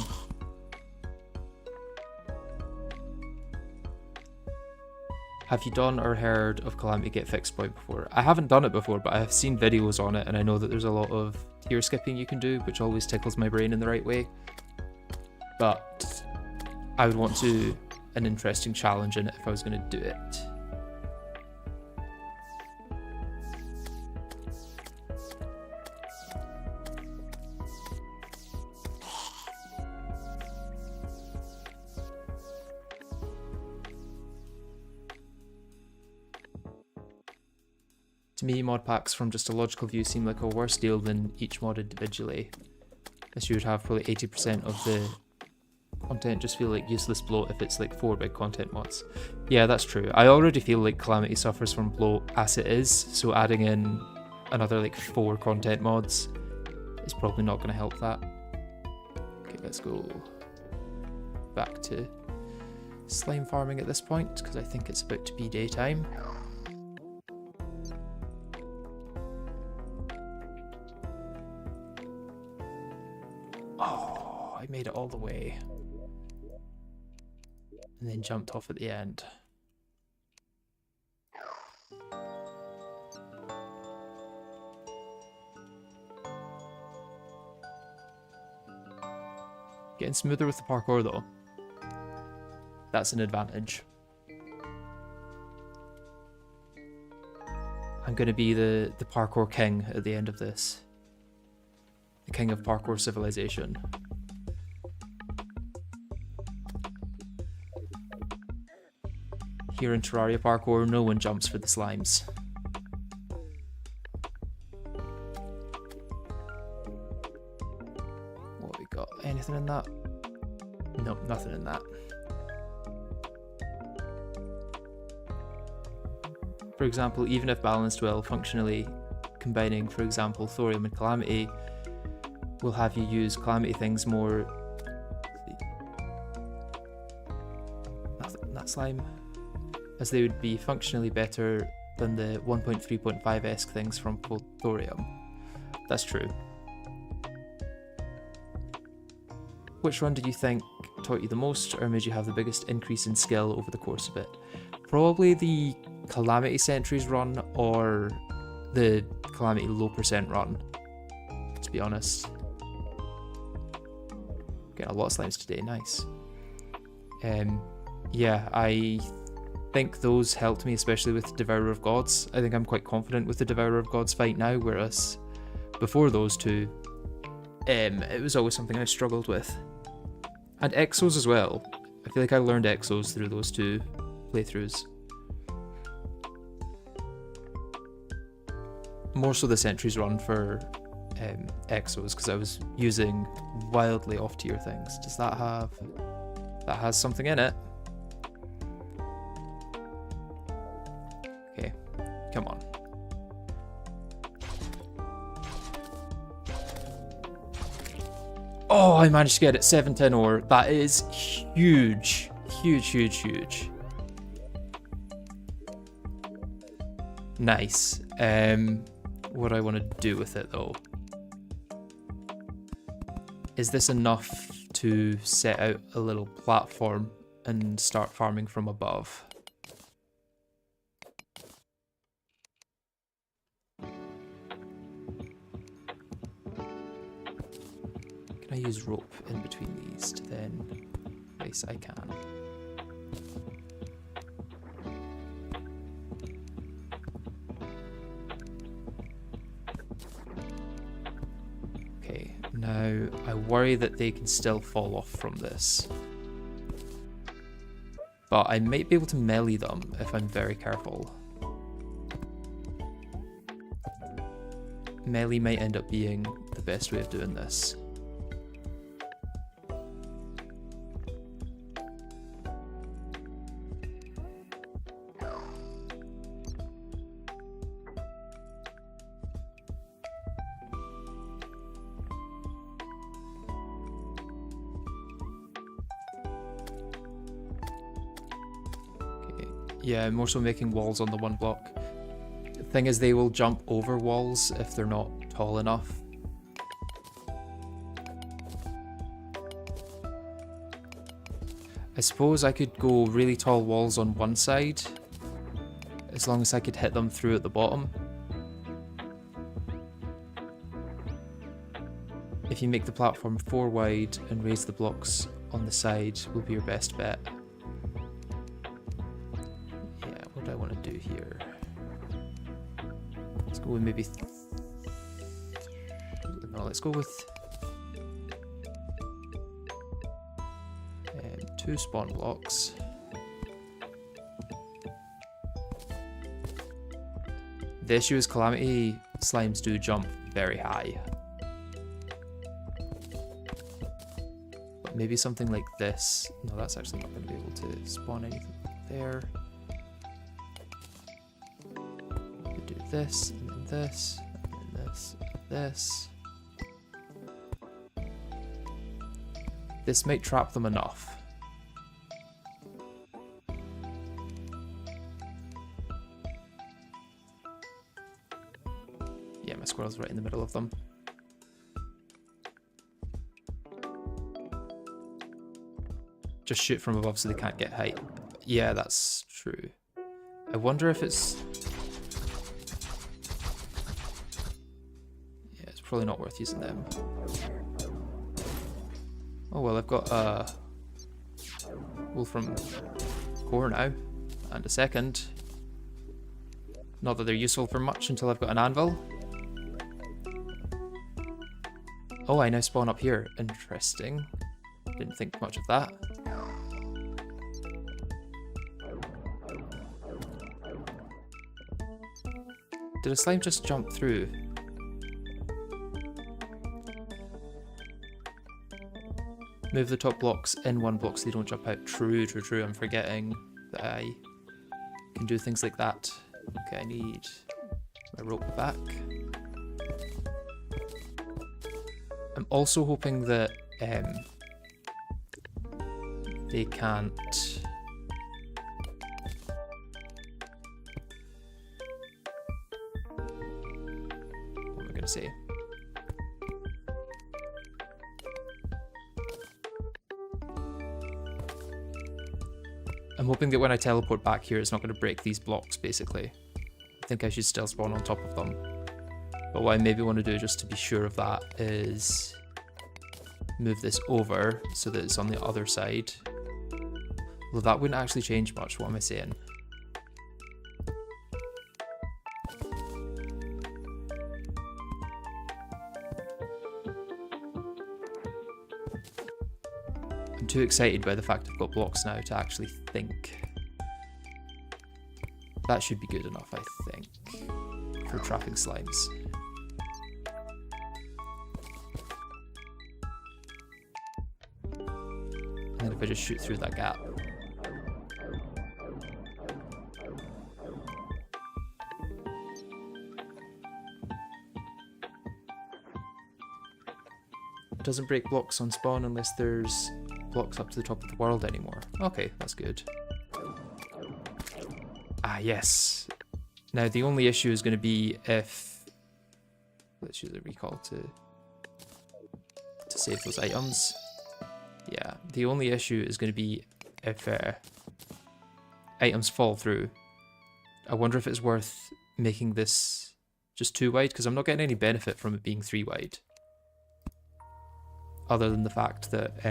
Have you done or heard of Calamity Get Fixed Point before? I haven't done it before, but I have seen videos on it, and I know that there's a lot of tier skipping you can do, which always tickles my brain in the right way. But I would want an interesting challenge in it if I was going to do it. To me, mod packs from just a logical view seem like a worse deal than each mod individually, as you would have probably 80% of the content just feel like useless bloat if it's like 4 big content mods. Yeah, that's true. I already feel like Calamity suffers from bloat as it is, so adding in another like 4 content mods is probably not going to help that. Okay, let's go back to slime farming at this point, because I think it's about to be daytime. Oh, I made it all the way. And then jumped off at the end. Getting smoother with the parkour though. That's an advantage. I'm going to be the parkour king at the end of this. The king of parkour civilization. Here in Terraria parkour, no one jumps for the slimes. What we got? Anything in that? Nope, nothing in that. For example, even if balanced well, functionally combining, for example, thorium and Calamity, will have you use Calamity things more. That slime, as they would be functionally better than the 1.3.5-esque things from Thorium. That's true. Which one did you think taught you the most, or made you have the biggest increase in skill over the course of it? Probably the Calamity Sentries run, or the Calamity low percent run, to be honest. Getting a lot of slimes today, nice. Yeah, I think those helped me, especially with Devourer of Gods. I think I'm quite confident with the Devourer of Gods fight now, whereas before those two, it was always something I struggled with. And Exos as well. I feel like I learned Exos through those two playthroughs. More so the Sentries run for Exos, because I was using wildly off-tier things. Does that have... That has something in it. Okay, come on. Oh, I managed to get it 710 ore. That is huge. Huge, huge, huge. Nice. What do I want to do with it though? Is this enough to set out a little platform and start farming from above? Can I use rope in between these to then... Yes, I can. Okay, now I worry that they can still fall off from this. But I might be able to melee them if I'm very careful. Melee might end up being the best way of doing this. Yeah, more so making walls on the one block. The thing is, they will jump over walls if they're not tall enough. I suppose I could go really tall walls on one side, as long as I could hit them through at the bottom. If you make the platform 4 wide and raise the blocks on the side, will be your best bet. I want to do here. Let's go with maybe... No, let's go with... 2 spawn blocks. The issue is Calamity slimes do jump very high. But maybe something like this. No, that's actually not going to be able to spawn anything there. This, and then this, and then this, and this. This might trap them enough. Yeah, my squirrel's right in the middle of them. Just shoot from above so they can't get height. Yeah, that's true. I wonder if it's... Probably not worth using them. Oh well, I've got a wool from core now, and a second. Not that they're useful for much until I've got an anvil. Oh, I now spawn up here. Interesting. Didn't think much of that. Did a slime just jump through? Move the top blocks in one block so they don't jump out. True, true, true. I'm forgetting that I can do things like that. Okay, I need my rope back. I'm also hoping that they can't... What am I going to say? I'm hoping that when I teleport back here, it's not going to break these blocks, basically. I think I should still spawn on top of them. But what I maybe want to do, just to be sure of that, is move this over so that it's on the other side. Well, that wouldn't actually change much. What am I saying? I'm too excited by the fact I've got blocks now to actually think. That should be good enough, I think, for trapping slimes. And then if I just shoot through that gap. It doesn't break blocks on spawn unless there's blocks up to the top of the world anymore. Okay, that's good. Ah, yes. Now the only issue is going to be if... Let's use a recall to save those items. Yeah, the only issue is going to be if items fall through. I wonder if it's worth making this just 2 wide, because I'm not getting any benefit from it being 3 wide. Other than the fact that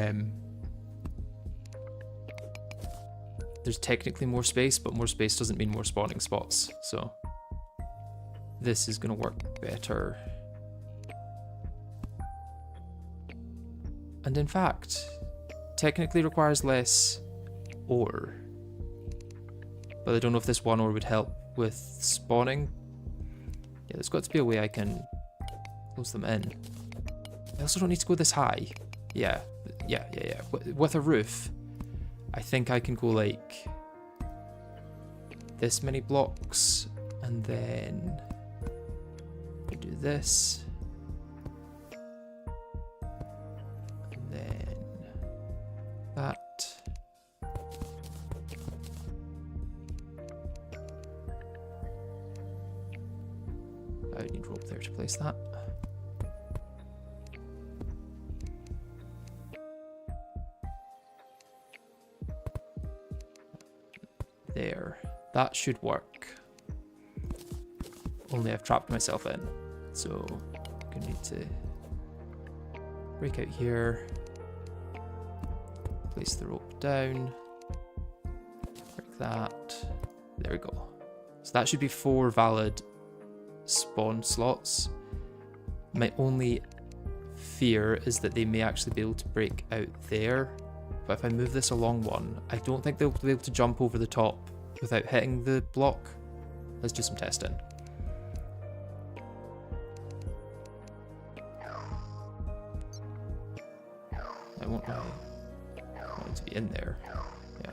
there's technically more space, but more space doesn't mean more spawning spots. So this is going to work better. And in fact, technically requires less ore. But I don't know if this 1 ore would help with spawning. Yeah, there's got to be a way I can close them in. I also don't need to go this high. Yeah. With a roof, I think I can go like this many blocks, and then we do this. And then that. I would need rope there to place that. There. That should work. Only I've trapped myself in. So I'm gonna need to break out here. Place the rope down. Like that. There we go. So that should be 4 valid spawn slots. My only fear is that they may actually be able to break out there. But if I move this along one, I don't think they'll be able to jump over the top without hitting the block. Let's do some testing. I want it to be in there. Yeah.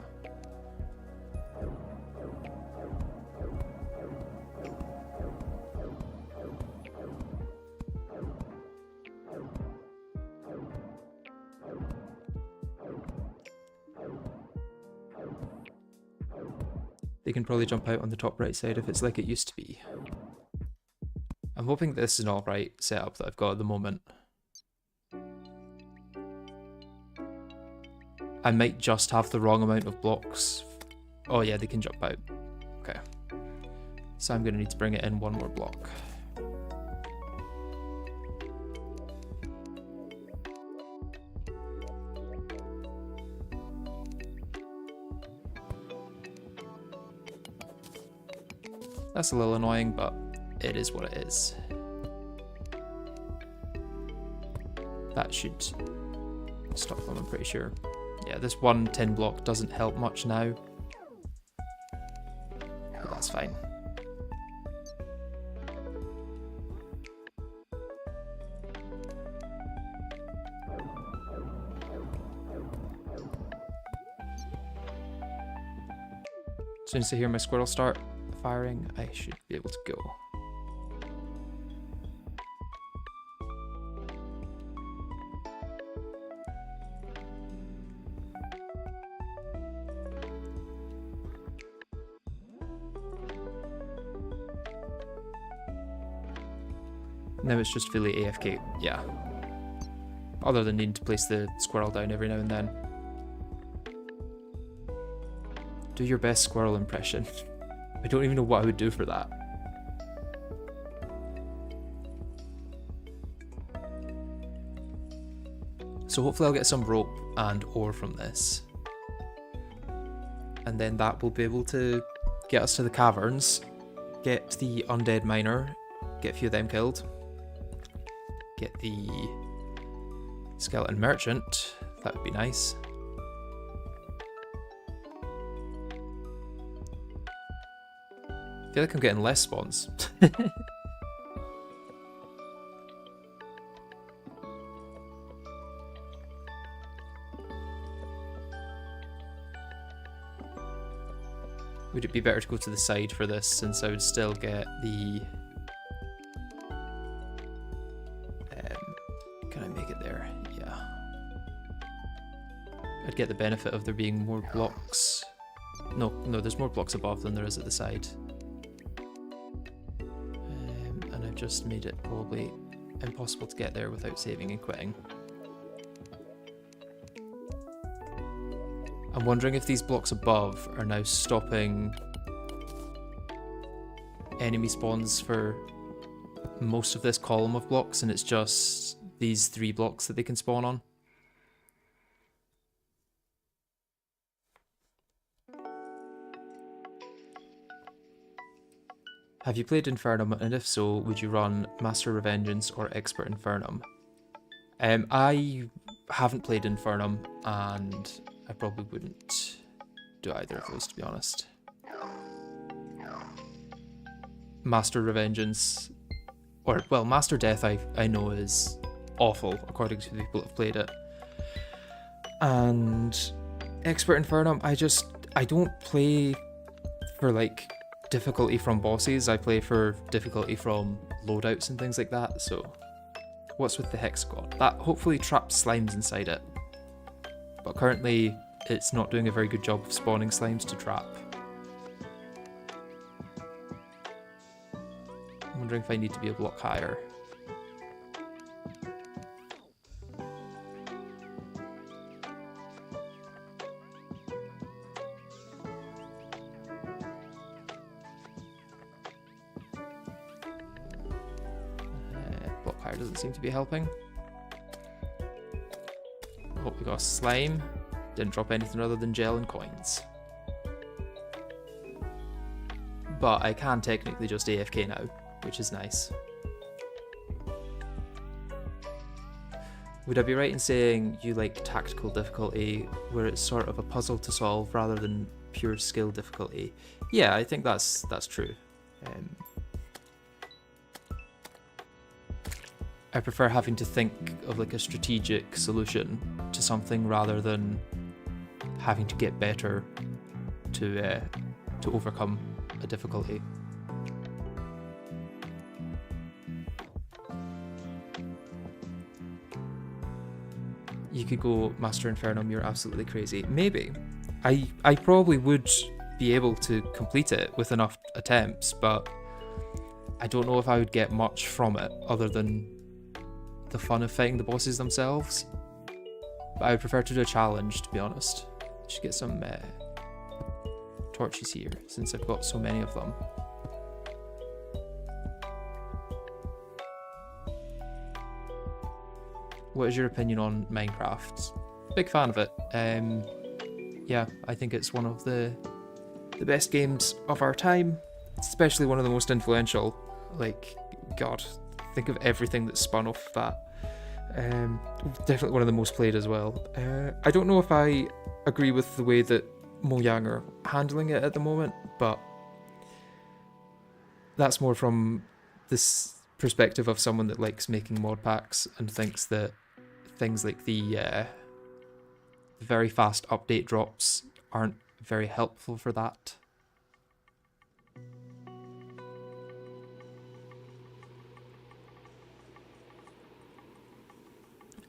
They can probably jump out on the top right side if it's like it used to be. I'm hoping this is an alright setup that I've got at the moment. I might just have the wrong amount of blocks. Oh yeah, they can jump out. Okay. So I'm going to need to bring it in 1 more block. That's a little annoying, but it is what it is. That should stop them, I'm pretty sure. Yeah, this 1 tin block doesn't help much now. But that's fine. As soon as I hear my squirrel start firing, I should be able to go. Now it's just fully AFK, yeah. Other than needing to place the squirrel down every now and then. Do your best squirrel impression. I don't even know what I would do for that. So hopefully I'll get some rope and ore from this. And then that will be able to get us to the caverns, get the undead miner, get a few of them killed, get the skeleton merchant, that would be nice. I feel like I'm getting less spawns. Would it be better to go to the side for this, since I would still get the... can I make it there? Yeah. I'd get the benefit of there being more blocks. No, there's more blocks above than there is at the side. And I've just made it probably impossible to get there without saving and quitting. I'm wondering if these blocks above are now stopping enemy spawns for most of this column of blocks, and it's just these 3 blocks that they can spawn on. Have you played Infernum, and if so, would you run Master Revengeance or Expert Infernum? I haven't played Infernum, and I probably wouldn't do either of those, to be honest. Master Revengeance, or, well, Master Death I know is awful, according to the people that have played it. And Expert Infernum, I don't play for, like, difficulty from bosses, I play for difficulty from loadouts and things like that, so... What's with the Hex God? That hopefully traps slimes inside it. But currently, it's not doing a very good job of spawning slimes to trap. I'm wondering if I need to be a block higher. Block higher doesn't seem to be helping. Hope we got a slime. Didn't drop anything other than gel and coins. But I can technically just AFK now, which is nice. Would I be right in saying you like tactical difficulty, where it's sort of a puzzle to solve rather than pure skill difficulty? Yeah, I think that's true. I prefer having to think of like a strategic solution to something rather than having to get better to overcome a difficulty. You could go Master Infernum, you're absolutely crazy. Maybe. I probably would be able to complete it with enough attempts, but I don't know if I would get much from it other than the fun of fighting the bosses themselves. But I would prefer to do a challenge, to be honest. Should get some torches here, since I've got so many of them. What is your opinion on Minecraft? Big fan of it. Yeah, I think it's one of the best games of our time, especially one of the most influential. Like, God, think of everything that's spun off that. Definitely one of the most played as well. I don't know if I agree with the way that Mojang are handling it at the moment, but that's more from this perspective of someone that likes making mod packs and thinks that things like the very fast update drops aren't very helpful for that.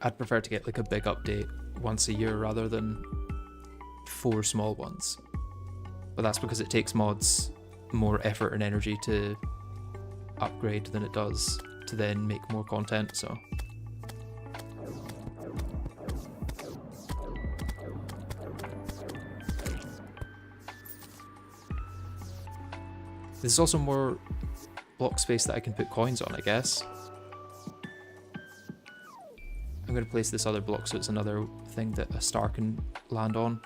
I'd prefer to get like a big update once a year rather than 4 small ones. But that's because it takes mods more effort and energy to upgrade than it does to then make more content, so. There's also more block space that I can put coins on, I guess. I'm going to place this other block so it's another thing that a star can land on.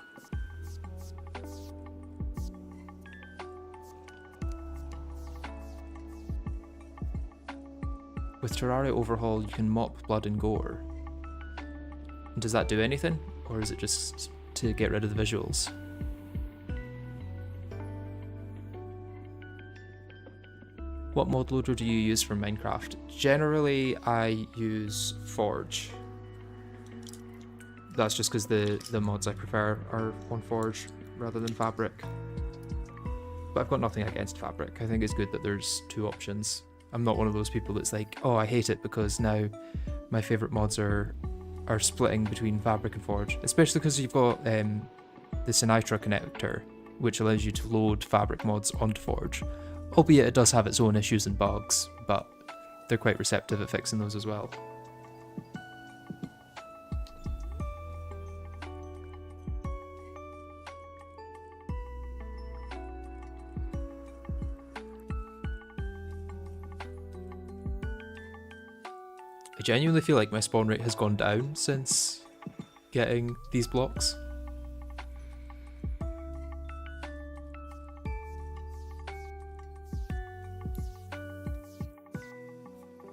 With Terraria Overhaul, you can mop blood and gore. Does that do anything? Or is it just to get rid of the visuals? What mod loader do you use for Minecraft? Generally, I use Forge. That's just because the mods I prefer are on Forge rather than Fabric. But I've got nothing against Fabric. I think it's good that there's two options. I'm not one of those people that's like, oh, I hate it because now my favourite mods are splitting between Fabric and Forge. Especially because you've got the Sinitra connector, which allows you to load Fabric mods onto Forge. Albeit it does have its own issues and bugs, but they're quite receptive at fixing those as well. I genuinely feel like my spawn rate has gone down since getting these blocks.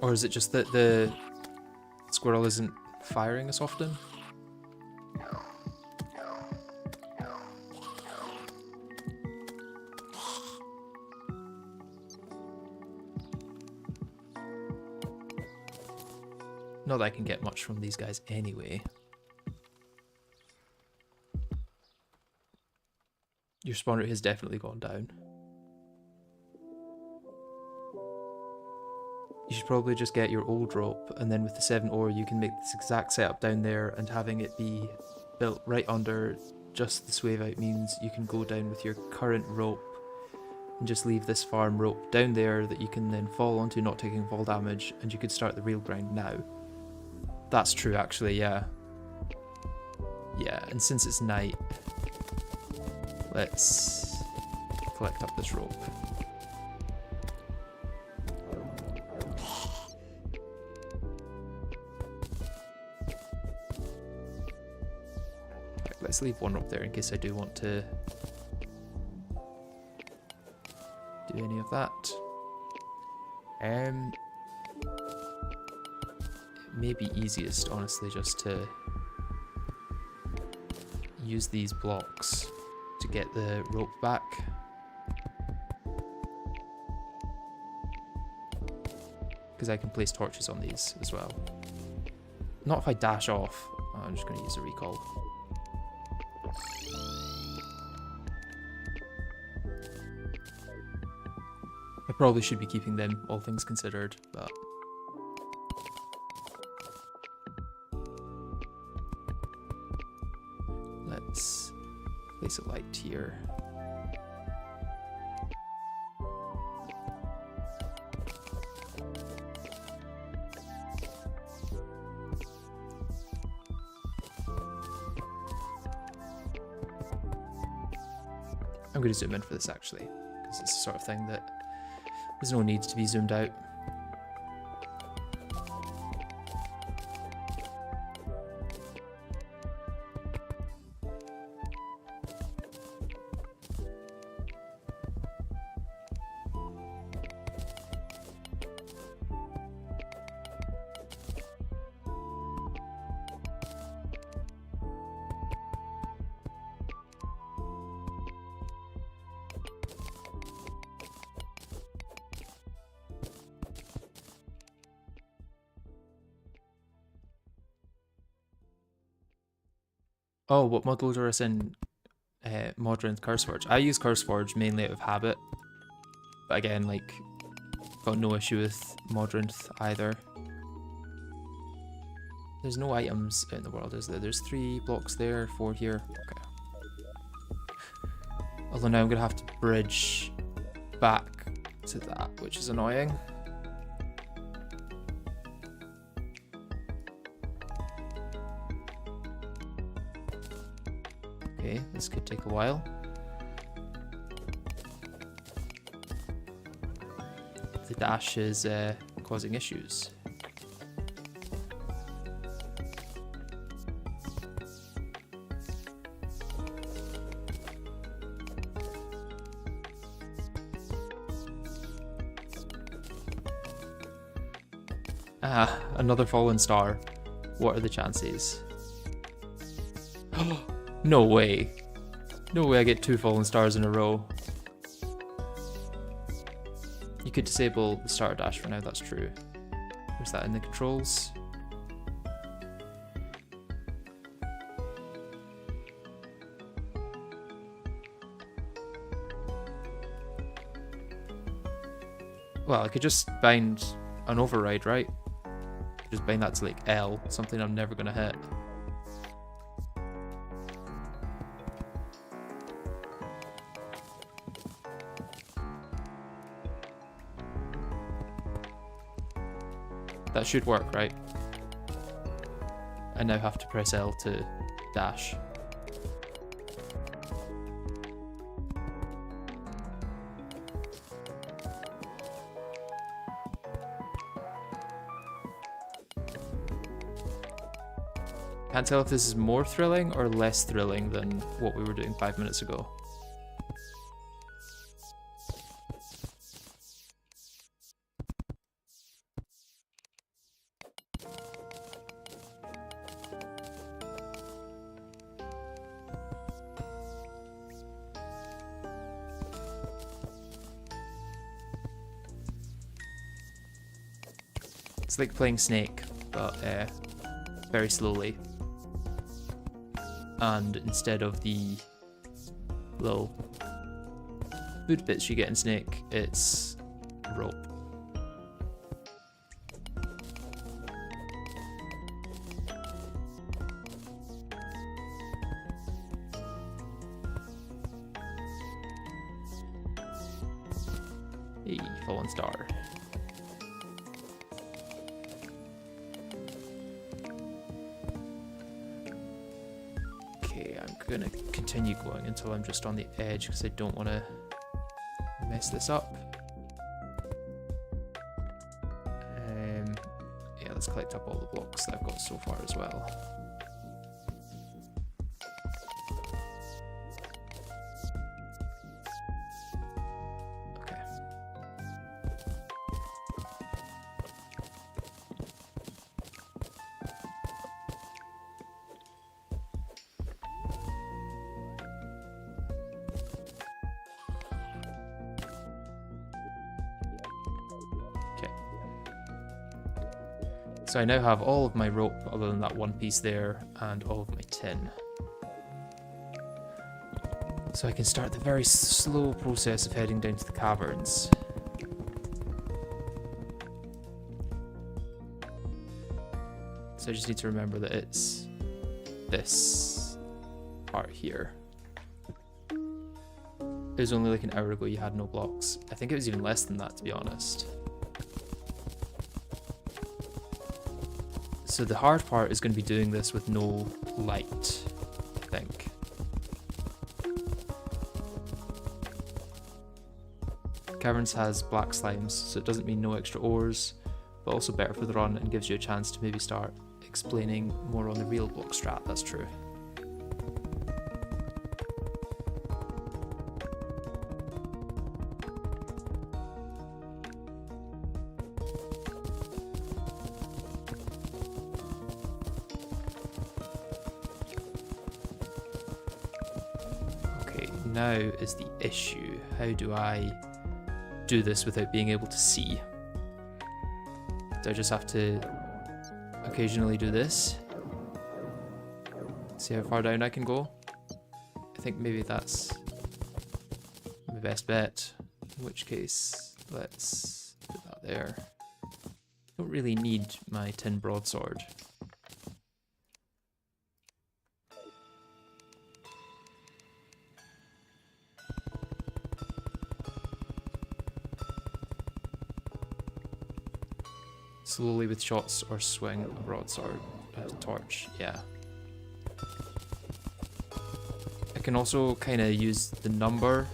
Or is it just that the squirrel isn't firing as often? Not that I can get much from these guys anyway. Your spawn rate has definitely gone down. You should probably just get your old rope, and then with the 7 ore you can make this exact setup down there, and having it be built right under just the swave out means you can go down with your current rope and just leave this farm rope down there that you can then fall onto, not taking fall damage, and you could start the real grind now. That's true actually, yeah. Yeah, and since it's night, let's collect up this rope. Let's leave one rope there in case I do want to do any of that. It may be easiest, honestly, just to use these blocks to get the rope back. Because I can place torches on these as well. Not if I dash off. Oh, I'm just going to use a recall. I probably should be keeping them, all things considered, but... let's place a light here. I'm going to zoom in for this actually, because it's the sort of thing that there's no need to be zoomed out. Oh, what mod loader is in Modrinth CurseForge? I use CurseForge mainly out of habit. But again, like, got no issue with Modrinth either. There's no items in the world, is there? There's 3 blocks there, 4 here. Okay. Although now I'm going to have to bridge back to that, which is annoying. Okay, this could take a while. The dash is causing issues. Ah, another fallen star. What are the chances? No way. No way I get 2 fallen stars in a row. You could disable the starter dash for now, that's true. Where's that in the controls? Well, I could just bind an override, right? Just bind that to like L, something I'm never gonna hit. That should work, right? I now have to press L to dash. Can't tell if this is more thrilling or less thrilling than what we were doing 5 minutes ago. It's like playing Snake, but very slowly. And instead of the little food bits you get in Snake, it's rope. Hey, fallen star. I'm gonna continue going until I'm just on the edge because I don't want to mess this up. Yeah, let's collect up all the blocks that I've got so far as well. Okay. So I now have all of my rope other than that one piece there and all of my tin. So I can start the very slow process of heading down to the caverns. So I just need to remember that it's this part here. It was only like an hour ago you had no blocks. I think it was even less than that, to be honest. So the hard part is going to be doing this with no light, I think. Caverns has black slimes, so it doesn't mean no extra ores, but also better for the run and gives you a chance to maybe start explaining more on the real block strat, that's true. Now is the issue. How do I do this without being able to see? Do I just have to occasionally do this? See how far down I can go? I think maybe that's my best bet. In which case, let's put that there. Don't really need my tin broadsword. Slowly with shots or swing a broadsword, torch, yeah. can also kind of use the number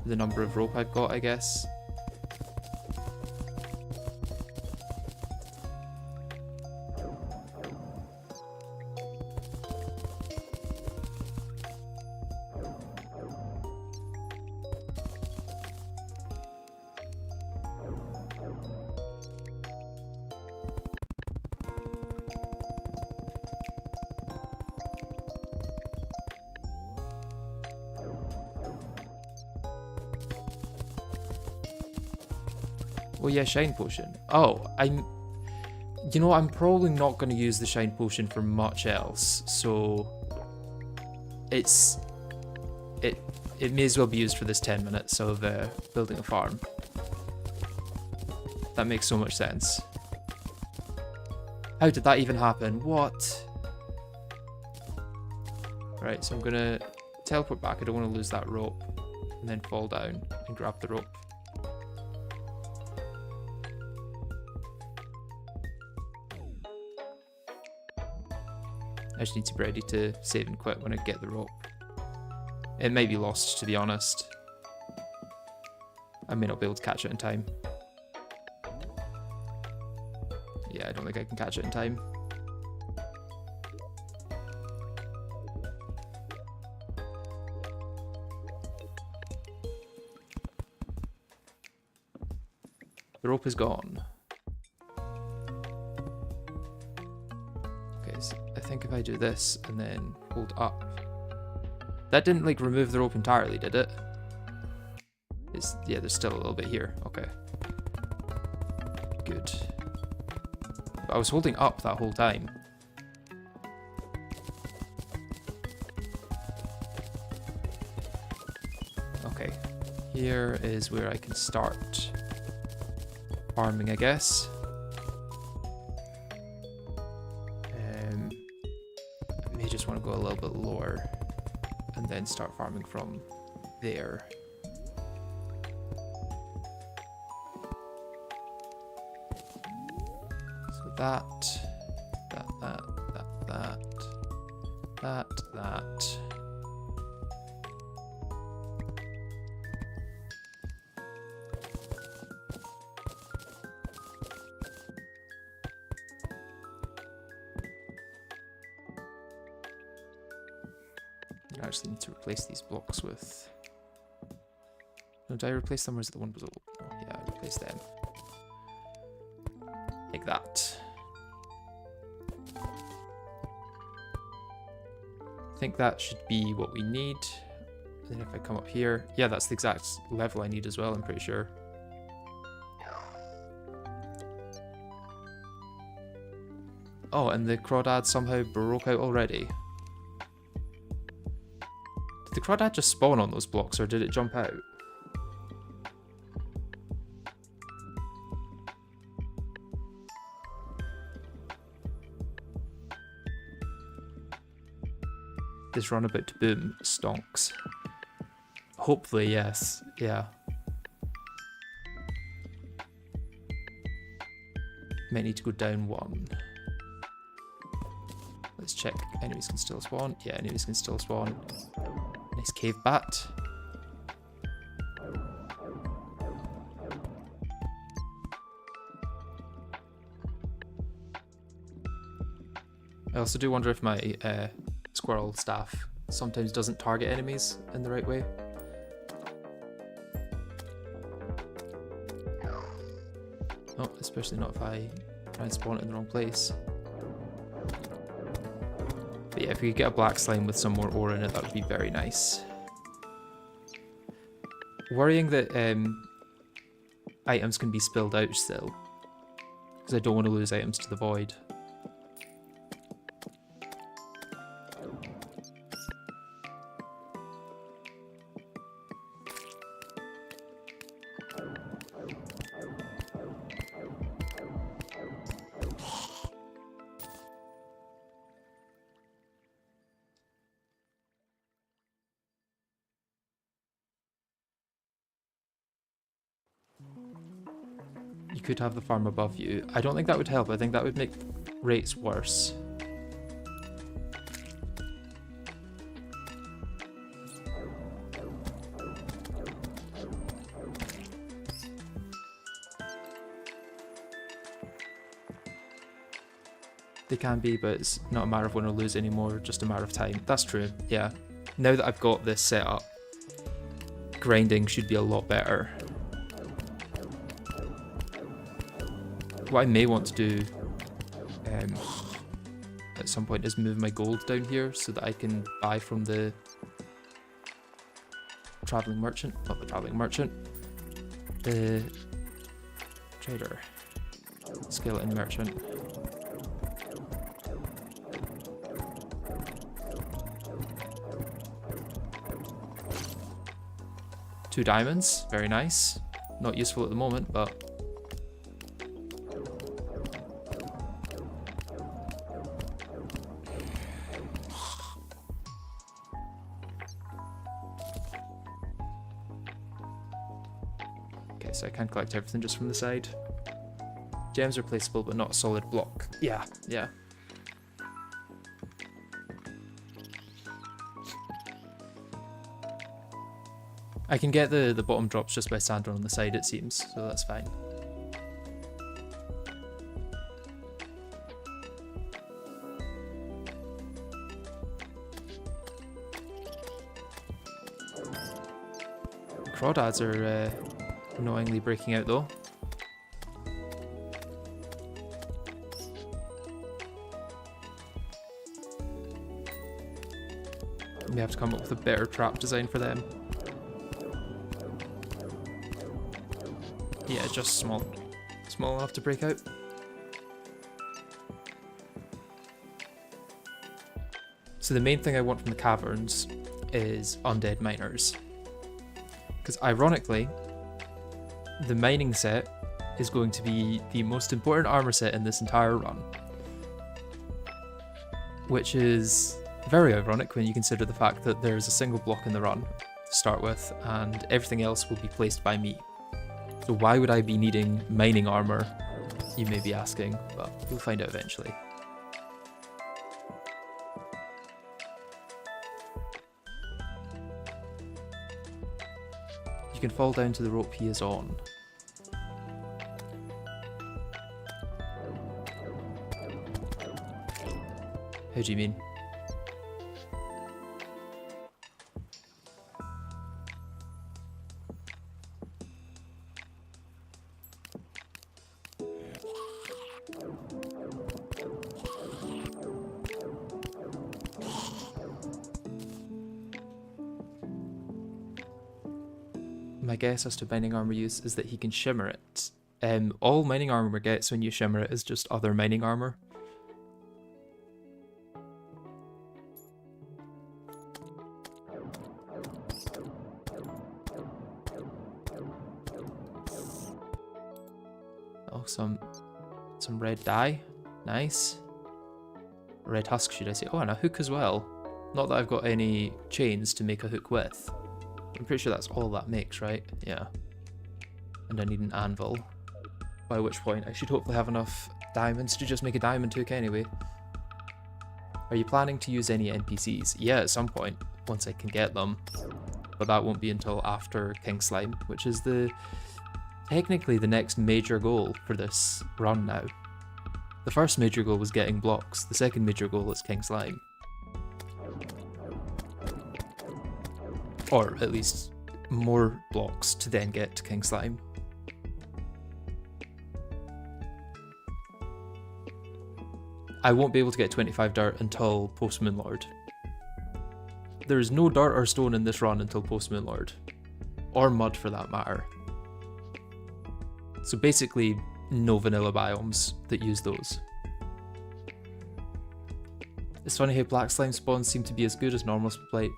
of rope I've got, I guess. Oh yeah, shine potion. Oh, you know, I'm probably not going to use the shine potion for much else, so it may as well be used for this 10 minutes of building a farm. That makes so much sense. How did that even happen? What? Right, so I'm going to teleport back. I don't want to lose that rope, and then fall down and grab the rope. I just need to be ready to save and quit when I get the rope. It may be lost, to be honest. I may not be able to catch it in time. Yeah, I don't think I can catch it in time. The rope is gone. Okay, so I think if I do this and then hold up. That didn't like remove the rope entirely, did it? Yeah, there's still a little bit here. Okay. Good. But I was holding up that whole time. Okay. Here is where I can start farming, I guess. I may just want to go a little bit lower and then start farming from there. So that. I actually need to replace these blocks with... No, did I replace them or is it the one below? Oh, yeah, I replaced them. Like that. I think that should be what we need. And then if I come up here... Yeah, that's the exact level I need as well, I'm pretty sure. Oh, and the crawdad somehow broke out already. Did the crawdad just spawn on those blocks or did it jump out? This runabout to boom stonks. Hopefully, yes. Yeah. Might need to go down one. Let's check. Enemies can still spawn. Yeah, enemies can still spawn. Nice cave bat. I also do wonder if my squirrel staff sometimes doesn't target enemies in the right way. Oh, especially not if I try and spawn it in the wrong place. But yeah, if we could get a black slime with some more ore in it, that would be very nice. Worrying that items can be spilled out still, because I don't want to lose items to the void. You could have the farm above you. I don't think that would help. I think that would make rates worse. they can be, but it's not a matter of win or lose anymore, just a matter of time. That's true, yeah. Now that I've got this set up, grinding should be a lot better. What I may want to do at some point is move my gold down here so that I can buy from the traveling merchant, not the traveling merchant, the trader, skeleton merchant. Two diamonds, very nice. Not useful at the moment, but okay, so I can collect everything just from the side. Gems are placeable, but not a solid block. Yeah, yeah. I can get the bottom drops just by standing on the side, it seems, so that's fine. Crawdads are annoyingly breaking out though. We have to come up with a better trap design for them. Yeah, just small enough to break out. So the main thing I want from the caverns is undead miners. Because ironically, the mining set is going to be the most important armor set in this entire run. Which is very ironic when you consider the fact that there's a single block in the run to start with, and everything else will be placed by me. So why would I be needing mining armor, you may be asking, but we'll find out eventually. You can fall down to the rope he is on. How do you mean? My guess as to mining armor use is that he can shimmer it. All mining armor gets when you shimmer it is just other mining armor. Oh, some red dye. Nice. Red husk, should I say. Oh, and a hook as well. Not that I've got any chains to make a hook with. I'm pretty sure that's all that makes, right? Yeah. And I need an anvil. By which point I should hopefully have enough diamonds to just make a diamond hook anyway. Are you planning to use any NPCs? Yeah, at some point, once I can get them. But that won't be until after King Slime, which is technically the next major goal for this run now. The first major goal was getting blocks. The second major goal is King Slime. Or at least more blocks to then get to King Slime. I won't be able to get 25 dirt until post Moonlord. There is no dirt or stone in this run until post Moonlord. Or mud for that matter. So basically no vanilla biomes that use those. It's funny how black slime spawns seem to be as good as normal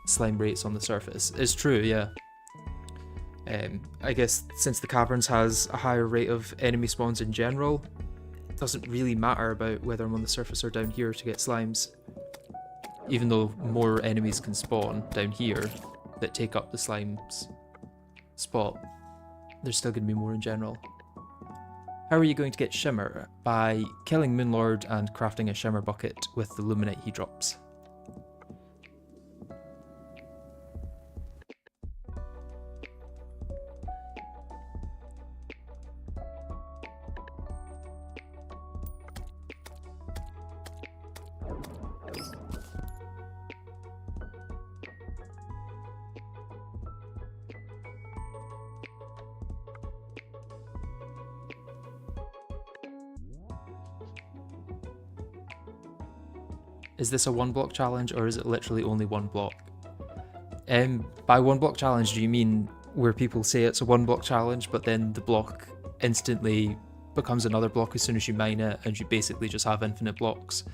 slime rates on the surface. It's true, yeah. I guess since the caverns has a higher rate of enemy spawns in general, it doesn't really matter about whether I'm on the surface or down here to get slimes. Even though more enemies can spawn down here that take up the slime's spot, there's still going to be more in general. How are you going to get shimmer? By killing Moonlord and crafting a shimmer bucket with the luminite he drops. Is this a 1 block challenge or is it literally only 1 block? By 1 block challenge, do you mean where people say it's a 1 block challenge, but then the block instantly becomes another block as soon as you mine it, and you basically just have infinite blocks?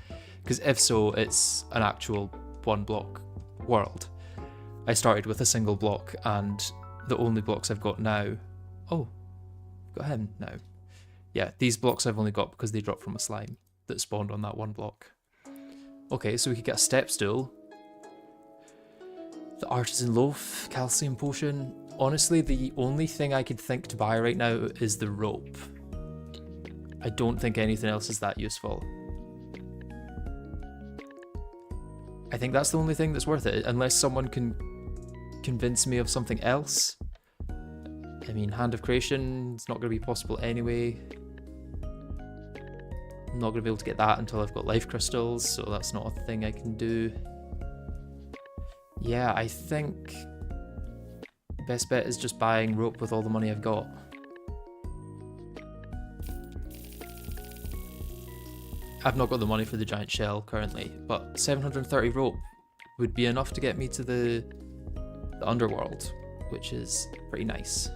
Because if so, it's an actual 1 block world. I started with a single block, and the only blocks I've got now... Oh, got him now. Yeah, these blocks I've only got because they dropped from a slime that spawned on that 1 block. Okay, so we could get a step stool. The artisan loaf, calcium potion. Honestly, the only thing I could think to buy right now is the rope. I don't think anything else is that useful. I think that's the only thing that's worth it, unless someone can convince me of something else. I mean, Hand of Creation is not going to be possible anyway. I'm not going to be able to get that until I've got life crystals, so that's not a thing I can do. Yeah, I think best bet is just buying rope with all the money I've got. I've not got the money for the giant shell currently, but 730 rope would be enough to get me to the underworld, which is pretty nice.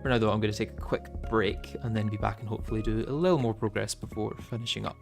For now though, I'm going to take a quick break and then be back and hopefully do a little more progress before finishing up.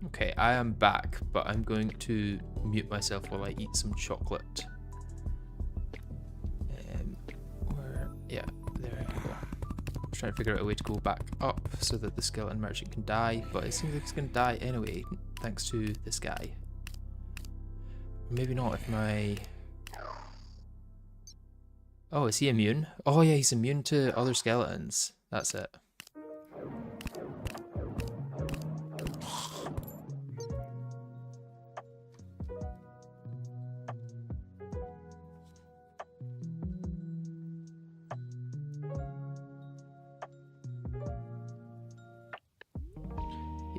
Okay, I am back, but I'm going to mute myself while I eat some chocolate. Yeah, there we go. I'm trying to figure out a way to go back up so that the skeleton merchant can die, but it seems like he's going to die anyway. thanks to this guy. Maybe not if my... Oh, is he immune? Oh yeah, he's immune to other skeletons. That's it.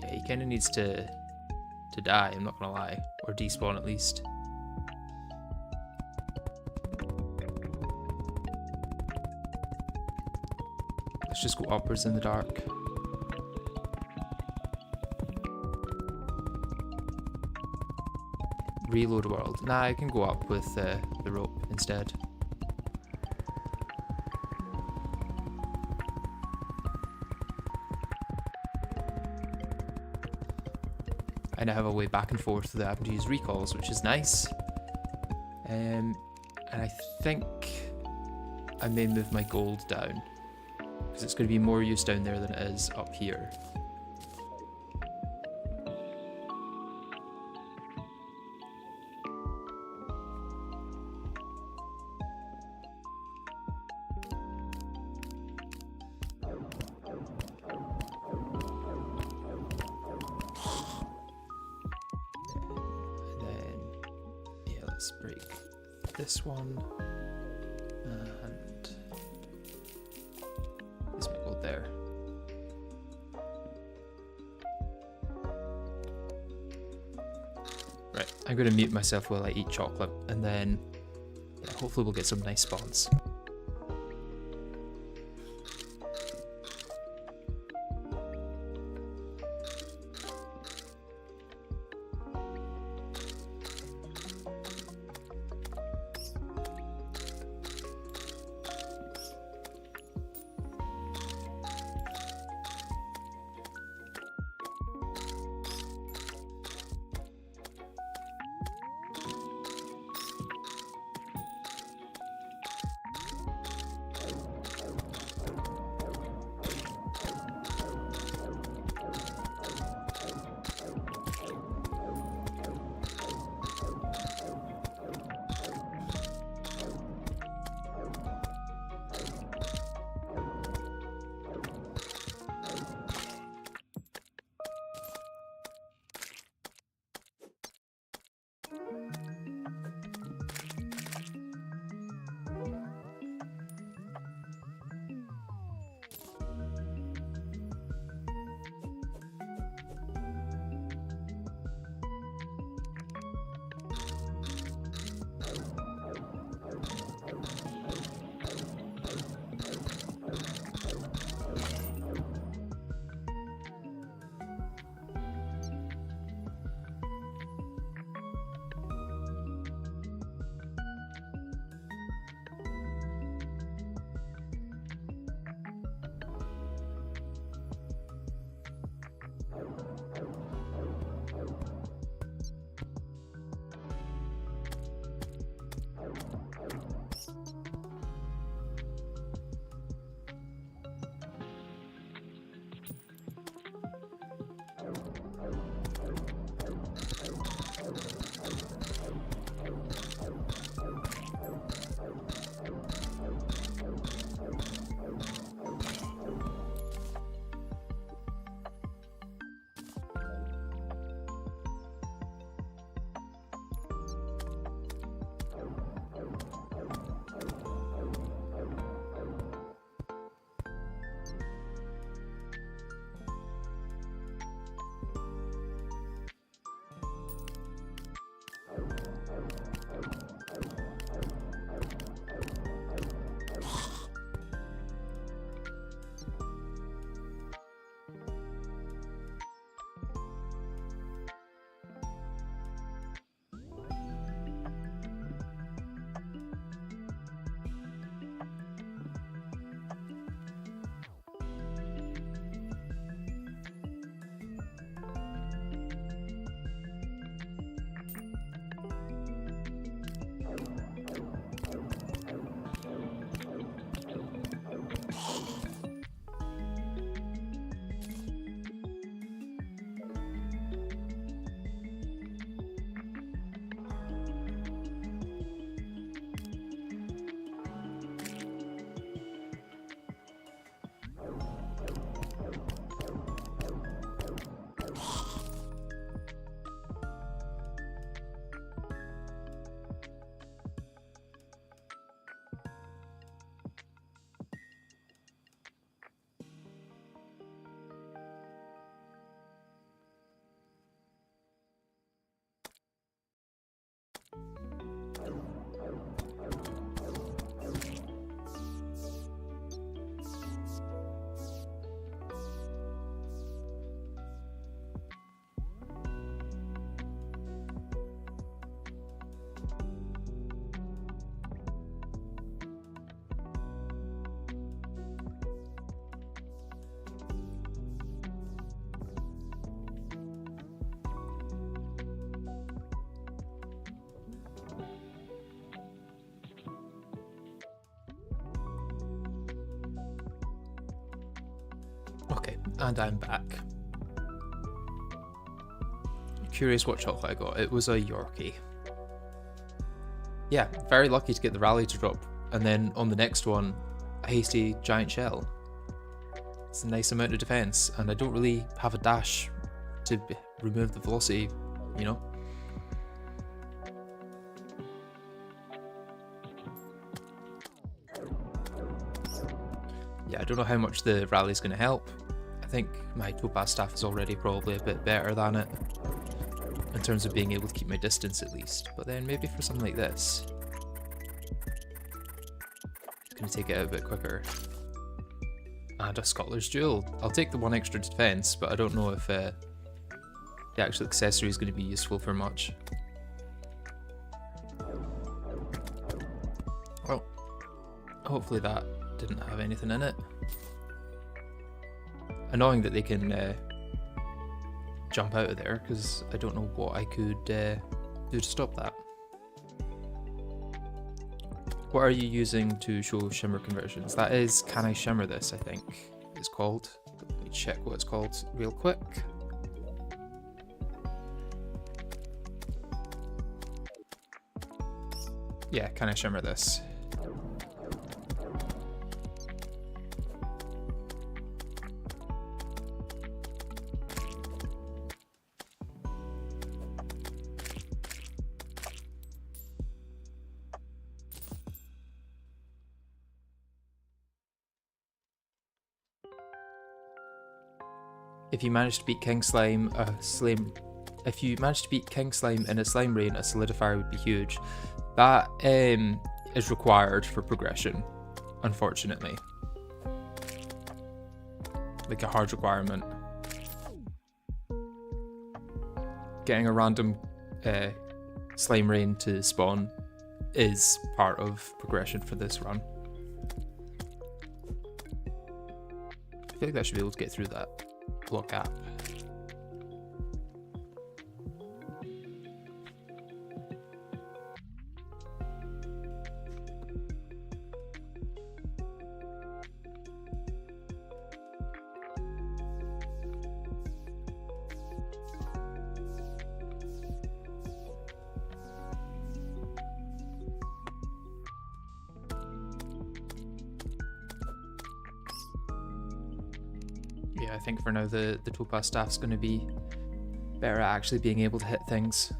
Yeah, he kind of needs to die, I'm not gonna lie. Or despawn at least. Let's just go upwards in the dark. Reload world. Nah, I can go up with the rope instead. I now have a way back and forth that I have to use recalls, which is nice. And I think I may move my gold down, because it's going to be more use down there than it is up here. Let's break this one, and this might go there. Right, I'm going to mute myself while I eat chocolate, and then yeah, hopefully we'll get some nice spawns. And I'm back. Curious what chocolate I got. It was a Yorkie. Yeah, very lucky to get the rally to drop. And then on the next one, a hasty giant shell. It's a nice amount of defense, and I don't really have a dash to remove the velocity, you know? Yeah, I don't know how much the rally's going to help. I think my topaz staff is already probably a bit better than it, in terms of being able to keep my distance at least. But then maybe for something like this, it's going to take it out a bit quicker. And a Scholar's Jewel. I'll take the one extra defense, but I don't know if the actual accessory is going to be useful for much. Well, hopefully that didn't have anything in it. Annoying that they can jump out of there, because I don't know what I could do to stop that. What are you using to show shimmer conversions? That is, can I shimmer this, I think it's called. Let me check what it's called real quick. Yeah, can I shimmer this? If you manage to beat King Slime, if you manage to beat King Slime in a slime rain, a solidifier would be huge. That is required for progression, unfortunately. Like a hard requirement. Getting a random slime rain to spawn is part of progression for this run. I feel like I should be able to get through that block gap. Yeah, I think for now the topaz staff's going to be better at actually being able to hit things.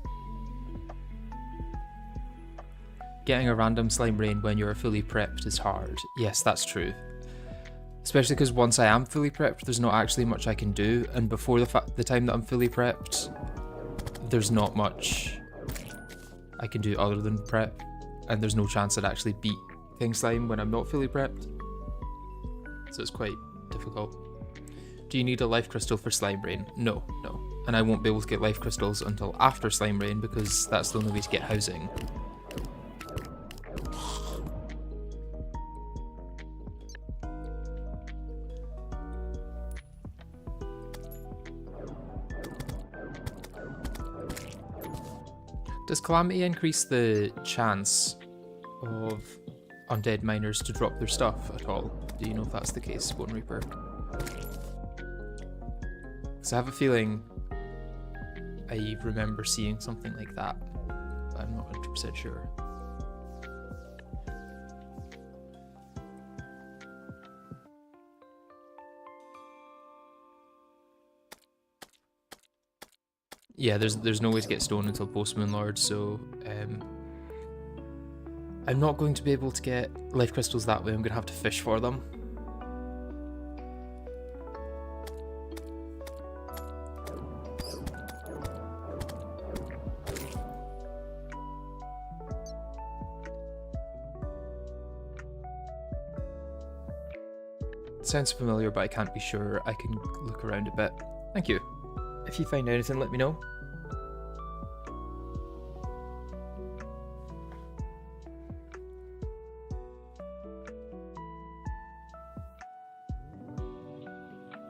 Getting a random slime rain when you're fully prepped is hard. Yes, that's true. Especially because once I am fully prepped, there's not actually much I can do, and before the time that I'm fully prepped, there's not much I can do other than prep, and there's no chance I'd actually beat King Slime when I'm not fully prepped. So it's quite difficult. Do you need a life crystal for slime rain? No, no. And I won't be able to get life crystals until after slime rain, because that's the only way to get housing. Does Calamity increase the chance of undead miners to drop their stuff at all? Do you know if that's the case, Bone Reaper? Because I have a feeling I remember seeing something like that, but I'm not 100% sure. Yeah, there's no way to get stone until Postmoon Lord, so I'm not going to be able to get life crystals that way. I'm going to have to fish for them. Sounds familiar, but I can't be sure. I can look around a bit. Thank you. If you find anything, let me know.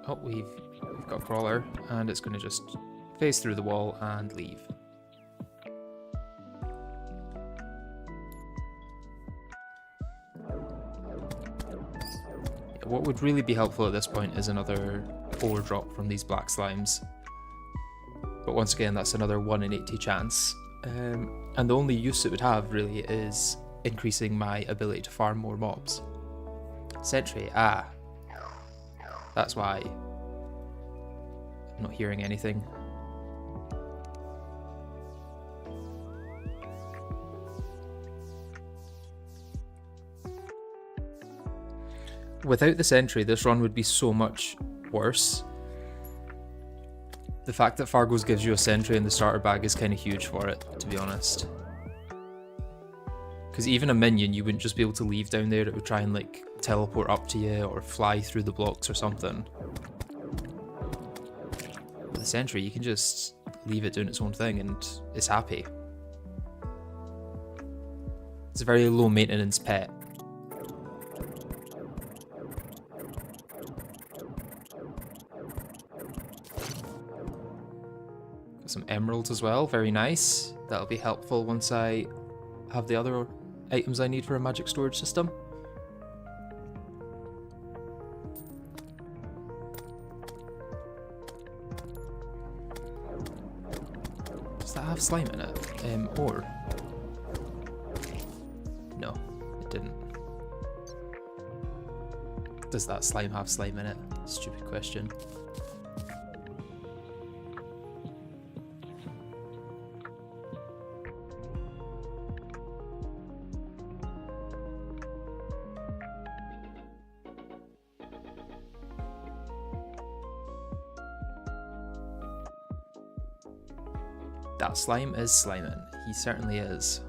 Oh, we've got a crawler, and it's going to just phase through the wall and leave. What would really be helpful at this point is another ore drop from these black slimes. But once again, that's another 1 in 80 chance. And the only use it would have, really, is increasing my ability to farm more mobs. Sentry, that's why I'm not hearing anything. Without the sentry, this run would be so much worse. The fact that Fargo's gives you a sentry in the starter bag is kind of huge for it, to be honest. Because even a minion, you wouldn't just be able to leave down there. It would try and like teleport up to you or fly through the blocks or something. With the sentry, you can just leave it doing its own thing and it's happy. It's a very low maintenance pet. Got some emeralds as well, very nice. That'll be helpful once I have the other items I need for a magic storage system. Does that have slime in it? Ore? No, it didn't. Does that slime have slime in it? Stupid question. That slime is sliming. He certainly is.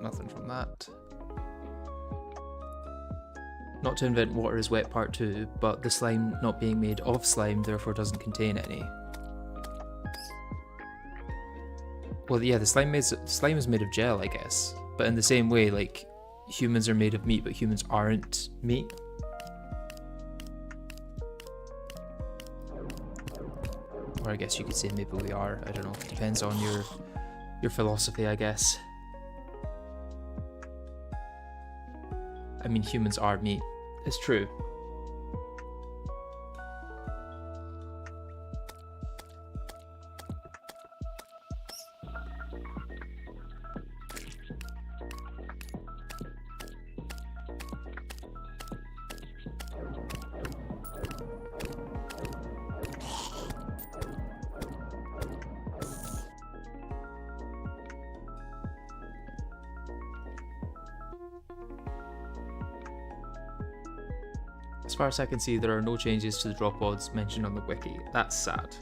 Nothing from that. Not to invent water is wet part 2, but the slime not being made of slime therefore doesn't contain any. Well, yeah, the slime is made of gel, I guess. But in the same way, like, humans are made of meat, but humans aren't meat. Or I guess you could say maybe we are. I don't know. Depends on your philosophy, I guess. I mean, humans are meat. It's true. As far as I can see, there are no changes to the drop odds mentioned on the wiki. That's sad.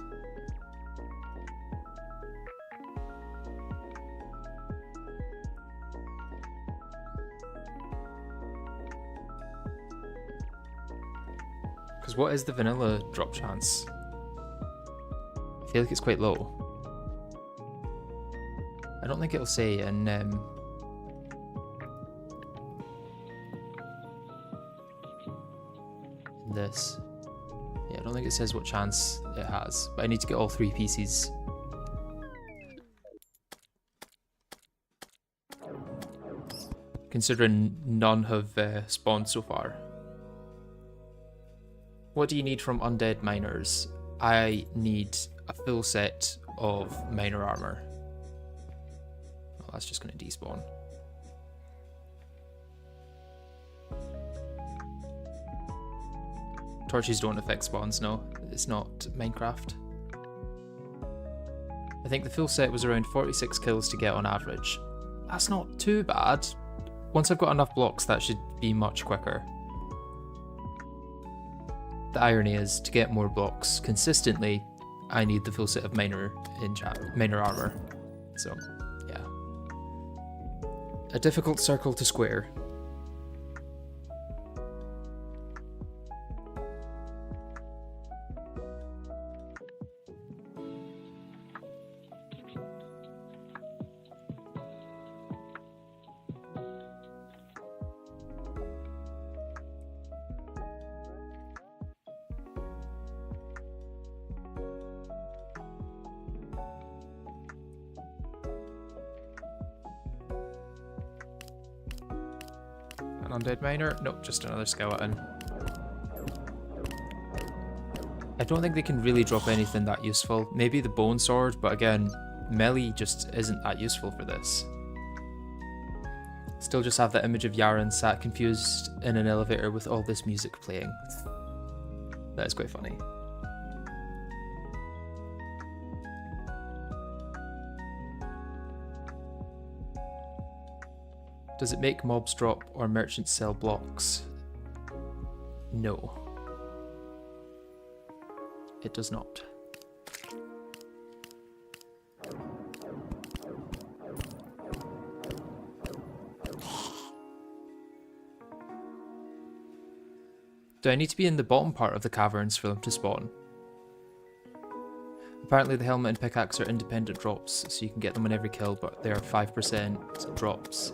Because what is the vanilla drop chance? I feel like it's quite low. I don't think it'll say in this. Yeah, I don't think it says what chance it has, but I need to get all 3 pieces. Considering none have spawned so far. What do you need from undead miners? I need a full set of miner armor. Well, that's just going to despawn. Torches don't affect spawns, no. It's not Minecraft. I think the full set was around 46 kills to get on average. That's not too bad. Once I've got enough blocks, that should be much quicker. The irony is, to get more blocks consistently, I need the full set of miner armor. So, yeah. A difficult circle to square. Undead miner? Nope, just another skeleton. I don't think they can really drop anything that useful. Maybe the bone sword, but again, melee just isn't that useful for this. Still just have that image of Yaren sat confused in an elevator with all this music playing. That is quite funny. Does it make mobs drop or merchants sell blocks? No. It does not. Do I need to be in the bottom part of the caverns for them to spawn? Apparently the helmet and pickaxe are independent drops, so you can get them on every kill, but they are 5% drops.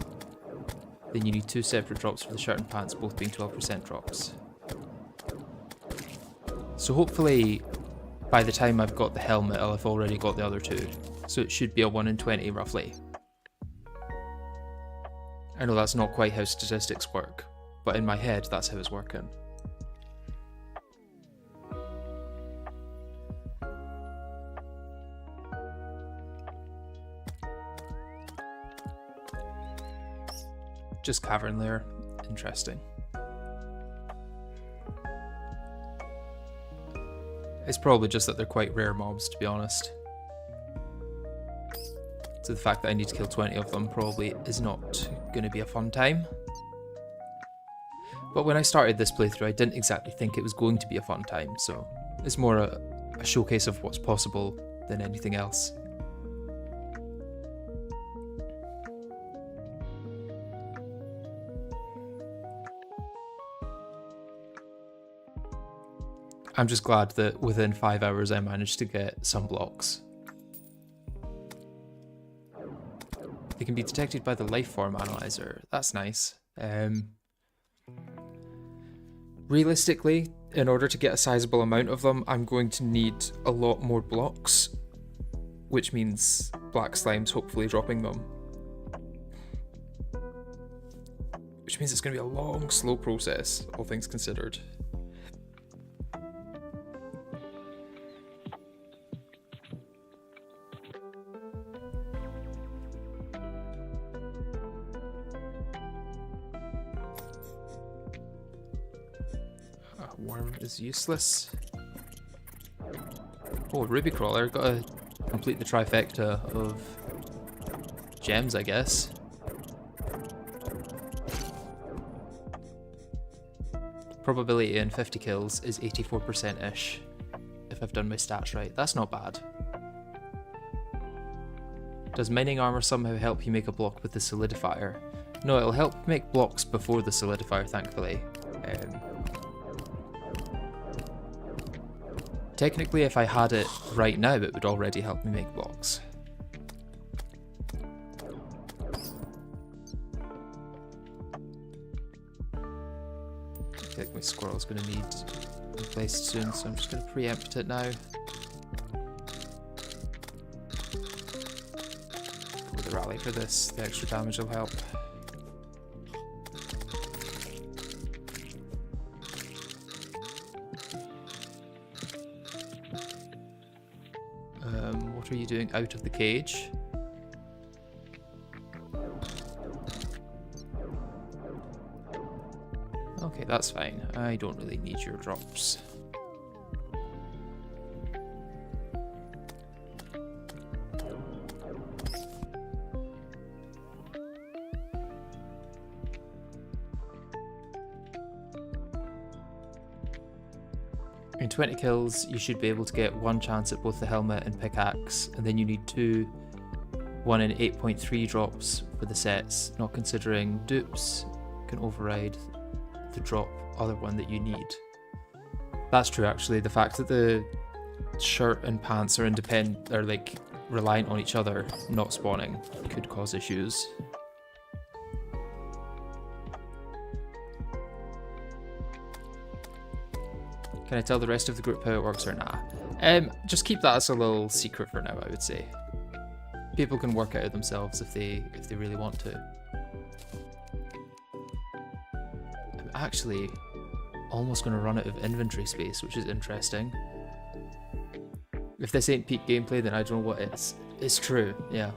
Then you need 2 separate drops for the shirt and pants, both being 12% drops. So hopefully, by the time I've got the helmet, I'll have already got the other 2. So it should be a 1 in 20 roughly. I know that's not quite how statistics work, but in my head that's how it's working. Just cavern lair. Interesting. It's probably just that they're quite rare mobs, to be honest. So the fact that I need to kill 20 of them probably is not going to be a fun time. But when I started this playthrough, I didn't exactly think it was going to be a fun time, so it's more a showcase of what's possible than anything else. I'm just glad that within 5 hours I managed to get some blocks. They can be detected by the lifeform analyzer. That's nice. Realistically, in order to get a sizable amount of them, I'm going to need a lot more blocks, which means black slime's hopefully dropping them. Which means it's going to be a long, slow process, all things considered. Worm is useless. Oh, Ruby Crawler. Gotta complete the trifecta of gems, I guess. Probability in 50 kills is 84%-ish, if I've done my stats right. That's not bad. Does mining armor somehow help you make a block with the solidifier? No, it'll help make blocks before the solidifier, thankfully. Technically, if I had it right now, it would already help me make blocks. I think my squirrel's going to need replaced soon, so I'm just going to preempt it now. With the rally for this, the extra damage will help. What are you doing out of the cage? Okay, that's fine. I don't really need your drops. In 20 kills, you should be able to get 1 chance at both the helmet and pickaxe, and then you need 2 1 in 8.3 drops for the sets, not considering dupes can override the drop other one that you need. That's true actually. The fact that the shirt and pants are independent, are like reliant on each other, not spawning, could cause issues. Can I tell the rest of the group how it works or nah? Just keep that as a little secret for now, I would say. People can work it out themselves if they really want to. actually almost going to run out of inventory space, which is interesting. If this ain't peak gameplay, then I don't know what is. It's true, yeah.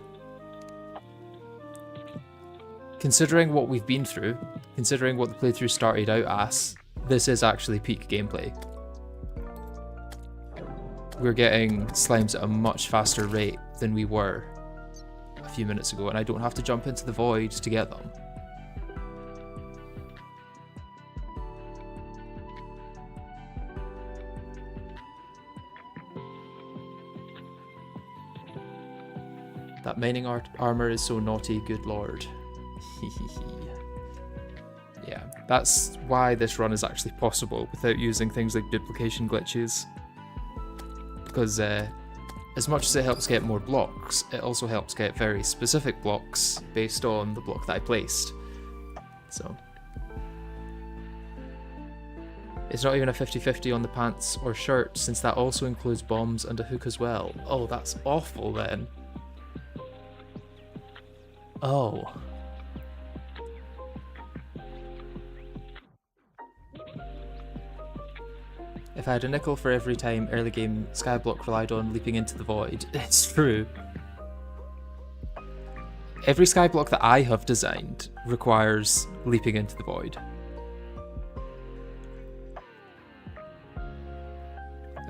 Considering what we've been through, considering what the playthrough started out as, this is actually peak gameplay. We're getting slimes at a much faster rate than we were a few minutes ago, and I don't have to jump into the void to get them. That mining armor is so naughty, good lord. Yeah, that's why this run is actually possible without using things like duplication glitches. Because as much as it helps get more blocks, it also helps get very specific blocks based on the block that I placed. So it's not even a 50-50 on the pants or shirt, since that also includes bombs and a hook as well. Oh, that's awful then. Oh. If I had a nickel for every time early game Skyblock relied on leaping into the void, it's true. Every Skyblock that I have designed requires leaping into the void.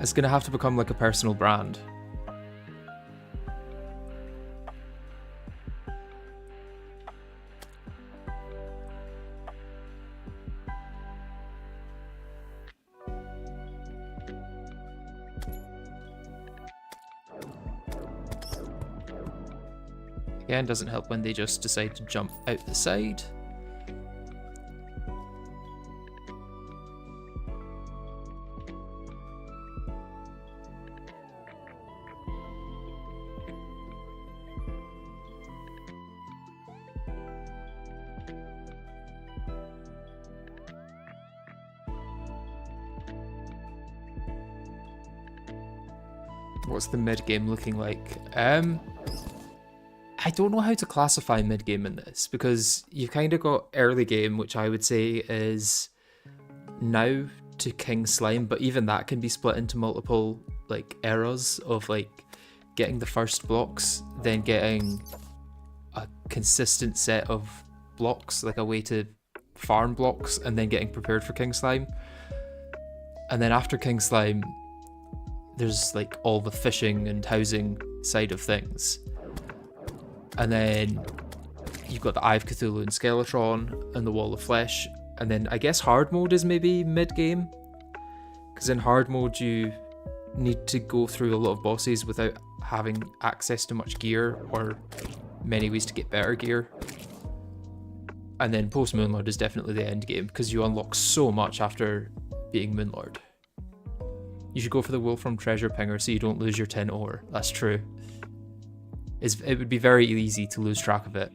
It's gonna have to become like a personal brand. Again, doesn't help when they just decide to jump out the side. What's the mid-game looking like? I don't know how to classify mid-game in this, because you've kind of got early game, which I would say is now to King Slime, but even that can be split into multiple like eras of like getting the first blocks, then getting a consistent set of blocks, like a way to farm blocks, and then getting prepared for King Slime. And then after King Slime, there's like all the fishing and housing side of things. And then you've got the Eye of Cthulhu and Skeletron and the Wall of Flesh. And then I guess hard mode is maybe mid-game. Because in hard mode you need to go through a lot of bosses without having access to much gear or many ways to get better gear. And then post Moonlord is definitely the end game, because you unlock so much after being Moonlord. You should go for the Wolfram Treasure Pinger so you don't lose your tin ore. That's true. It would be very easy to lose track of it.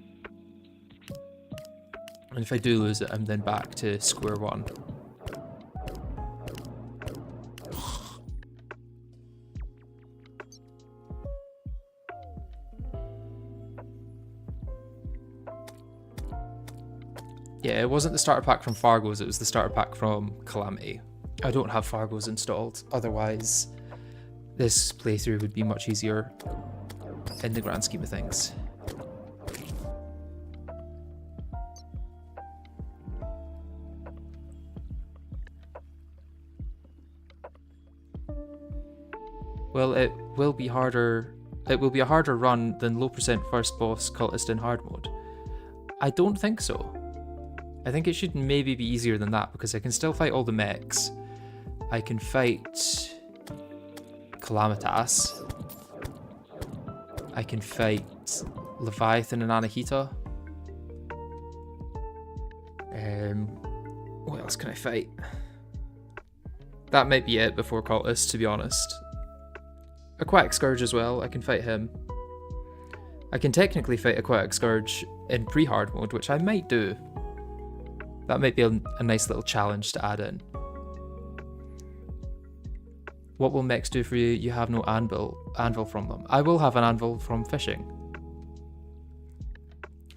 And if I do lose it, I'm then back to square one. Yeah, it wasn't the starter pack from Fargo's, it was the starter pack from Calamity. I don't have Fargo's installed, otherwise this playthrough would be much easier in the grand scheme of things. Well, it will be a harder run than low percent first boss cultist in hard mode. I don't think so. I think it should maybe be easier than that, because I can still fight all the mechs. I can fight Calamitas. I can fight Leviathan and Anahita. What else can I fight? That might be it before Cultist, to be honest. Aquatic Scourge as well, I can fight him. I can technically fight Aquatic Scourge in pre-hard mode, which I might do. That might be a nice little challenge to add in. What will mechs do for you? You have no anvil from them. I will have an anvil from fishing.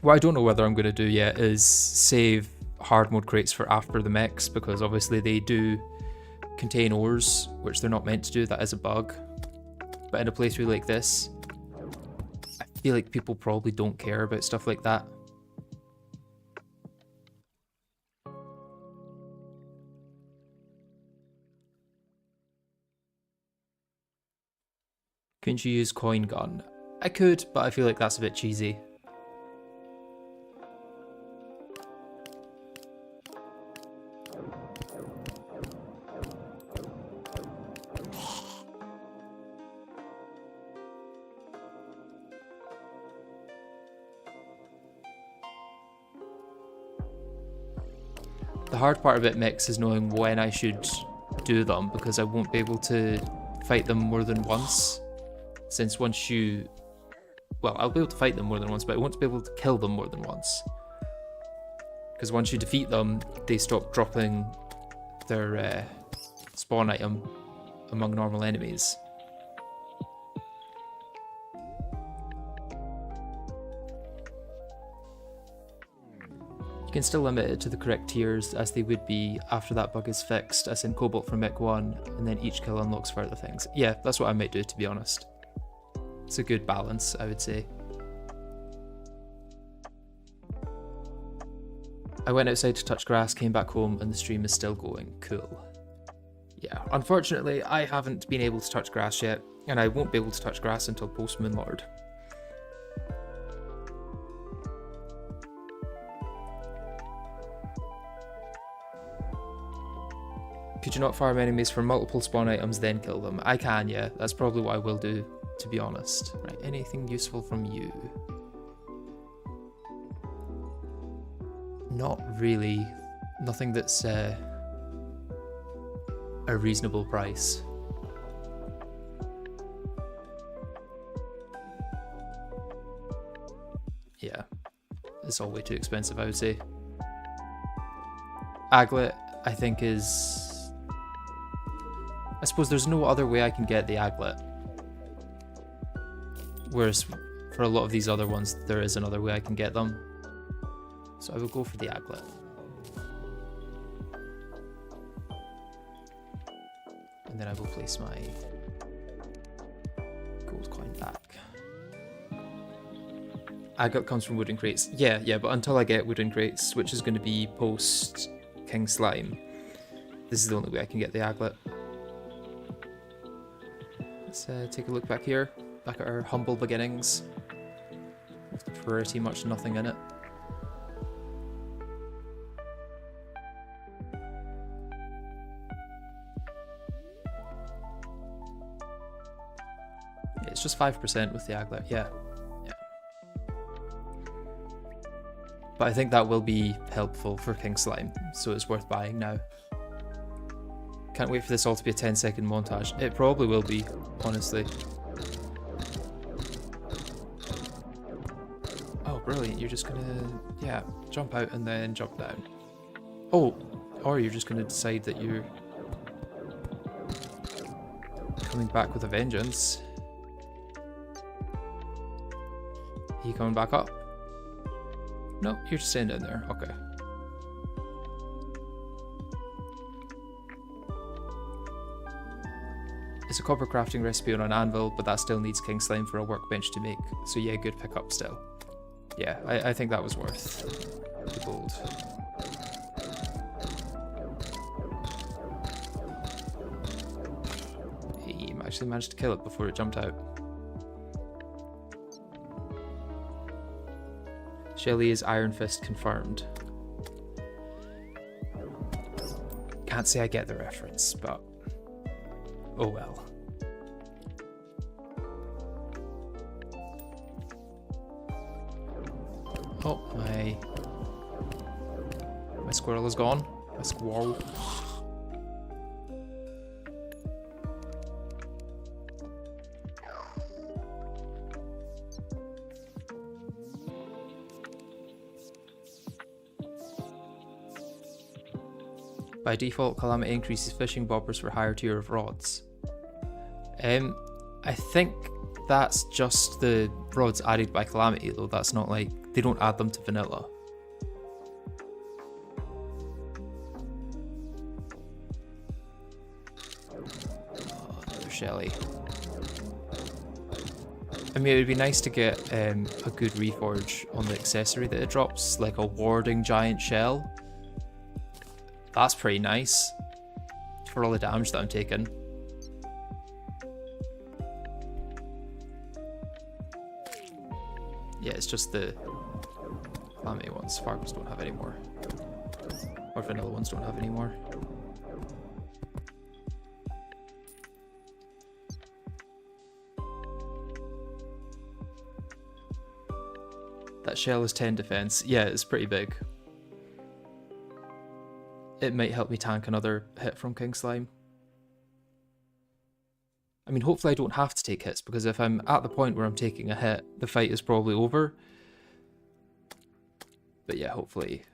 What I don't know whether I'm going to do yet is save hard mode crates for after the mechs, because obviously they do contain ores, which they're not meant to do. That is a bug. But in a playthrough like this, I feel like people probably don't care about stuff like that. Couldn't you use coin gun? I could, but I feel like that's a bit cheesy. The hard part about mechs is knowing when I should do them, because I won't be able to fight them more than once. Since once you... Well, I'll be able to fight them more than once, but I won't be able to kill them more than once. Because once you defeat them, they stop dropping their spawn item among normal enemies. You can still limit it to the correct tiers as they would be after that bug is fixed, as in Cobalt for Mech 1, and then each kill unlocks further things. Yeah, that's what I might do, to be honest. It's a good balance, I would say. I went outside to touch grass, came back home, and the stream is still going. Cool. Yeah, unfortunately, I haven't been able to touch grass yet, and I won't be able to touch grass until post Moonlord. Could you not farm enemies for multiple spawn items, then kill them? I can, yeah. That's probably what I will do, to be honest. Right, anything useful from you? Not really. Nothing that's a reasonable price. Yeah, it's all way too expensive, I would say. Aglet, I think, is... I suppose there's no other way I can get the aglet. Whereas for a lot of these other ones, there is another way I can get them. So I will go for the aglet. And then I will place my gold coin back. Aglet comes from wooden crates. Yeah, but until I get wooden crates, which is going to be post King Slime, this is the only way I can get the aglet. Let's take a look back here, back at our humble beginnings, with pretty much nothing in it. Yeah, it's just 5% with the aglet, yeah. But I think that will be helpful for King Slime, so it's worth buying now. Can't wait for this all to be a 10-second montage. It probably will be, honestly. Oh, brilliant. You're just gonna, yeah, jump out and then jump down. Oh, or you're just gonna decide that you're coming back with a vengeance. Are you coming back up? No, you're just staying down there. Okay. It's a copper crafting recipe on an anvil, but that still needs King Slime for a workbench to make. So yeah, good pickup still. Yeah, I think that was worth the gold. He actually managed to kill it before it jumped out. Shelly is Iron Fist confirmed. Can't say I get the reference, but oh well. Oh, my squirrel is gone. My squirrel. By default, Calamity increases fishing bobbers for higher tier of rods. I think that's just the rods added by Calamity though, that's not like, they don't add them to vanilla. Oh, another Shelly. I mean, it would be nice to get a good reforge on the accessory that it drops, like a warding giant shell. That's pretty nice for all the damage that I'm taking. Yeah, it's just the Calamity ones. Farmers don't have any more. Or vanilla ones don't have any more. That shell is 10 defense. Yeah, it's pretty big. It might help me tank another hit from King Slime. I mean, hopefully I don't have to take hits, because if I'm at the point where I'm taking a hit, the fight is probably over. But yeah, hopefully,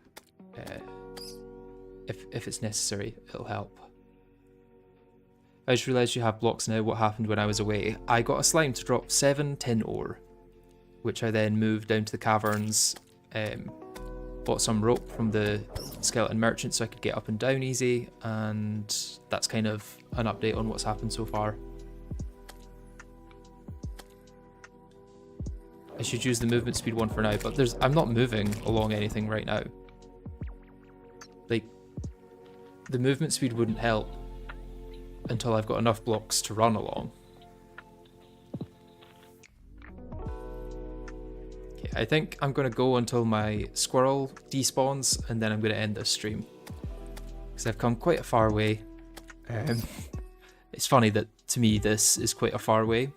if it's necessary, it'll help. I just realised you have blocks now. What happened when I was away? I got a slime to drop 7 tin ore, which I then moved down to the caverns, bought some rope from the skeleton merchant so I could get up and down easy, and that's kind of an update on what's happened so far. I should use the movement speed one for now, but I'm not moving along anything right now. Like, the movement speed wouldn't help until I've got enough blocks to run along. Okay, I think I'm going to go until my squirrel despawns, and then I'm going to end this stream. Because I've come quite a far way. It's funny that, to me, this is quite a far way.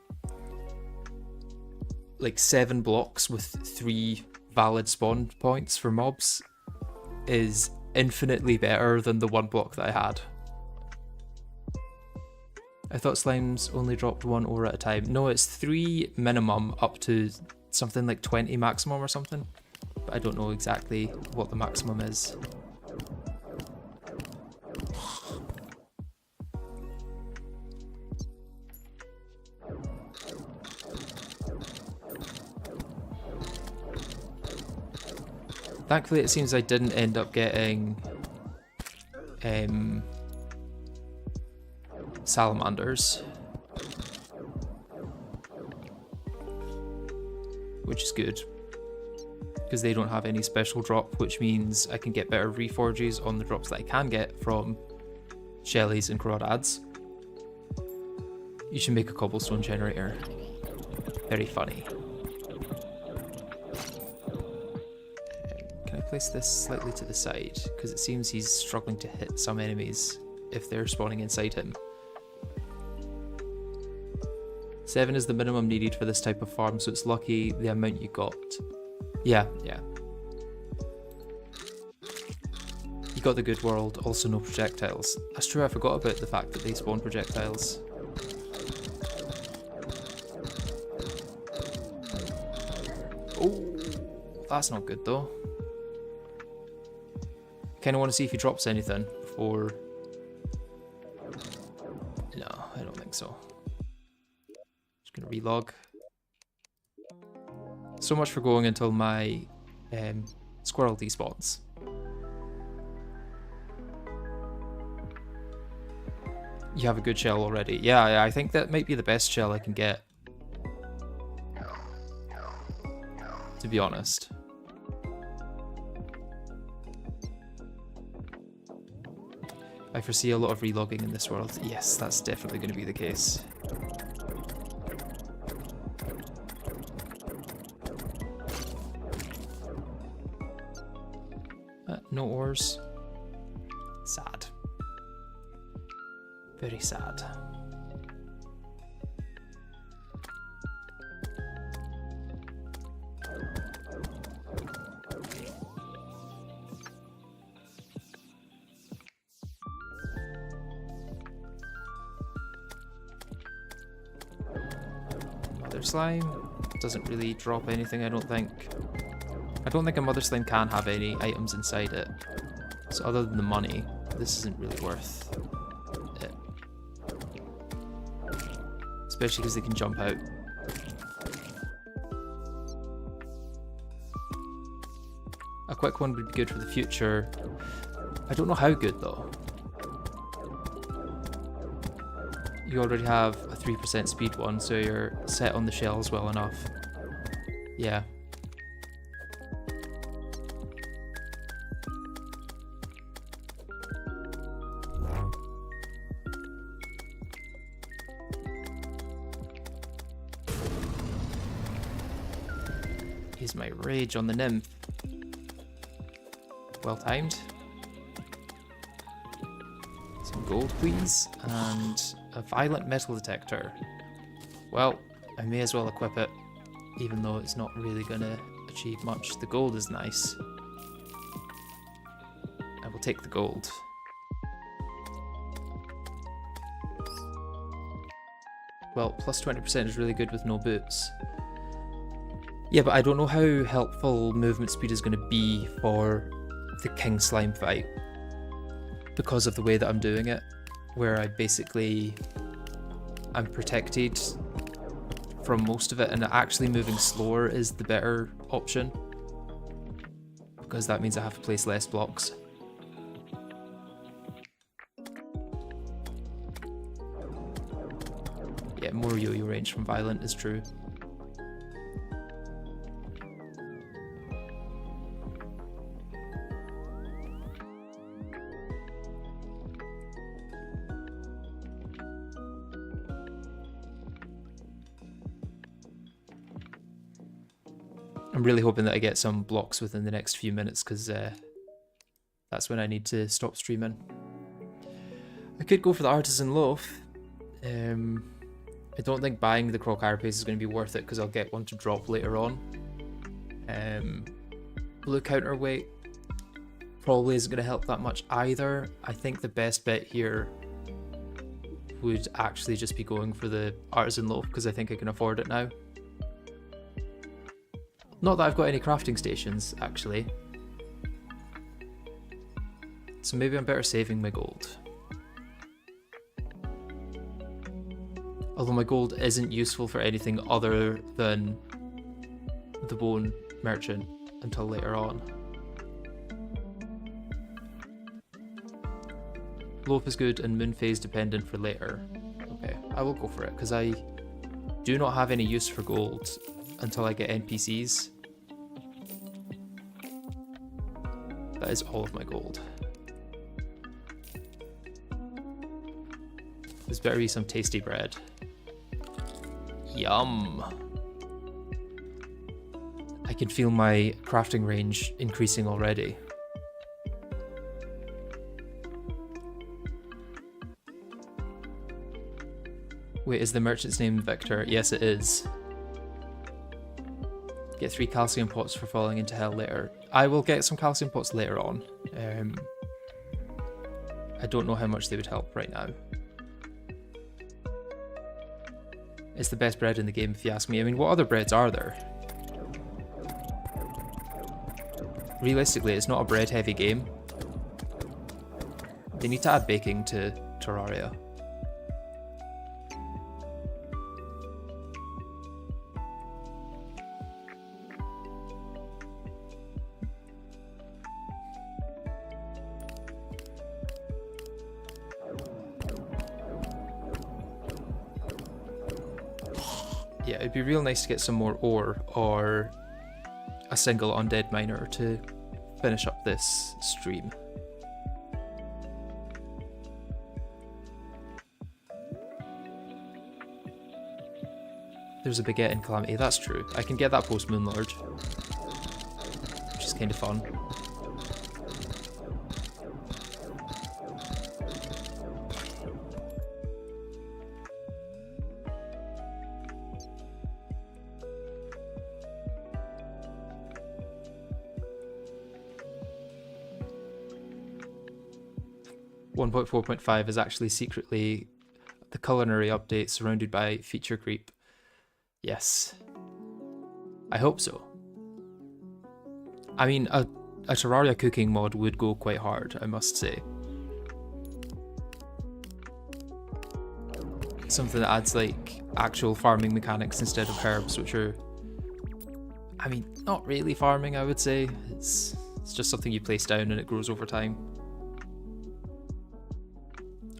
Like 7 blocks with 3 valid spawn points for mobs is infinitely better than the 1 block that I had. I thought slimes only dropped 1 ore at a time. No, it's 3 minimum up to something like 20 maximum or something. But I don't know exactly what the maximum is. Thankfully, it seems I didn't end up getting salamanders, which is good because they don't have any special drop, which means I can get better reforges on the drops that I can get from shellies and crawdads. You should make a cobblestone generator. Very funny. Place this slightly to the side because it seems he's struggling to hit some enemies if they're spawning inside him. 7 is the minimum needed for this type of farm, so it's lucky the amount you got. Yeah. You got the good world, also no projectiles. That's true, I forgot about the fact that they spawn projectiles. Oh, that's not good though. Kind of want to see if he drops anything before... No, I don't think so. Just gonna relog. So much for going until my squirrel despawns. You have a good shell already. Yeah, I think that might be the best shell I can get. To be honest. I foresee a lot of relogging in this world. Yes, that's definitely going to be the case. No ores. Sad. Very sad. Slime doesn't really drop anything, I don't think. I don't think a mother slime can have any items inside it. So other than the money, this isn't really worth it. Especially because they can jump out. A quick one would be good for the future. I don't know how good though. You already have a 3% speed one, so you're set on the shells well enough. Yeah. Use my rage on the nymph. Well timed. Some gold, please, and a violent metal detector. Well, I may as well equip it, even though it's not really gonna achieve much. The gold is nice. I will take the gold. Well, plus 20% is really good with no boots. Yeah, but I don't know how helpful movement speed is going to be for the King Slime fight because of the way that I'm doing it, where I'm protected from most of it, and actually moving slower is the better option because that means I have to place less blocks. Yeah, more yo-yo range from Violent is true. I'm really hoping that I get some blocks within the next few minutes because that's when I need to stop streaming. I could go for the Artisan Loaf. I don't think buying the Croc Carapace is going to be worth it because I'll get one to drop later on. Blue Counterweight probably isn't going to help that much either. I think the best bet here would actually just be going for the Artisan Loaf because I think I can afford it now. Not that I've got any crafting stations, actually. So maybe I'm better saving my gold. Although my gold isn't useful for anything other than the Bone Merchant until later on. Loaf is good and moon phase dependent for later. Okay, I will go for it because I do not have any use for gold until I get NPCs. That is all of my gold. There's better be some tasty bread. Yum! I can feel my crafting range increasing already. Wait, is the merchant's name Victor? Yes, it is. Get 3 calcium pots for falling into hell later. I will get some calcium pots later on. I don't know how much they would help right now. It's the best bread in the game if you ask me. I mean, what other breads are there? Realistically, it's not a bread heavy game. They need to add baking to Terraria. Yeah, it'd be real nice to get some more ore or a single undead miner to finish up this stream. There's a baguette in Calamity, that's true. I can get that post Moonlord, which is kind of fun. .4.5 is actually secretly the culinary update surrounded by feature creep. Yes. I hope so. I mean, a Terraria cooking mod would go quite hard, I must say. Something that adds like actual farming mechanics instead of herbs, which are, I mean, not really farming, I would say. It's just something you place down and it grows over time.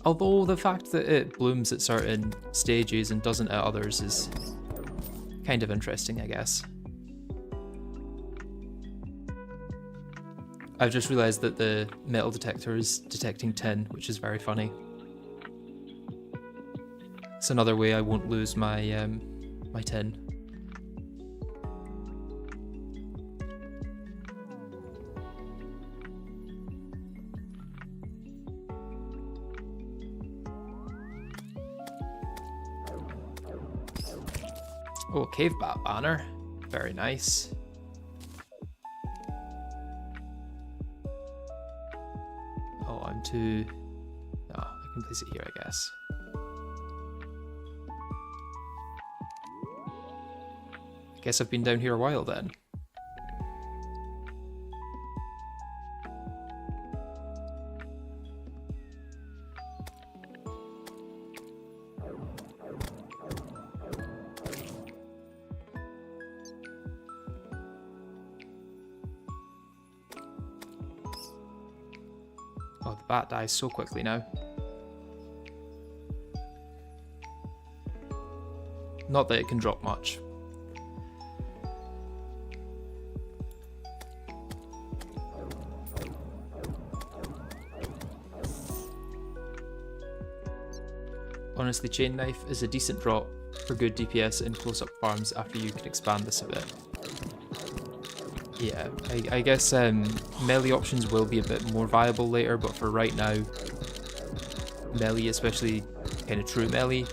Although the fact that it blooms at certain stages and doesn't at others is kind of interesting, I guess. I've just realised that the metal detector is detecting tin, which is very funny. It's another way I won't lose my my tin. Oh, cave bat banner. Very nice. Oh, I'm too... Oh, I can place it here, I guess. I guess I've been down here a while then. Oh, the bat dies so quickly now. Not that it can drop much. Honestly, chain knife is a decent drop for good DPS in close-up farms after you can expand this a bit. Yeah, I guess melee options will be a bit more viable later, but for right now, melee, especially kind of true melee,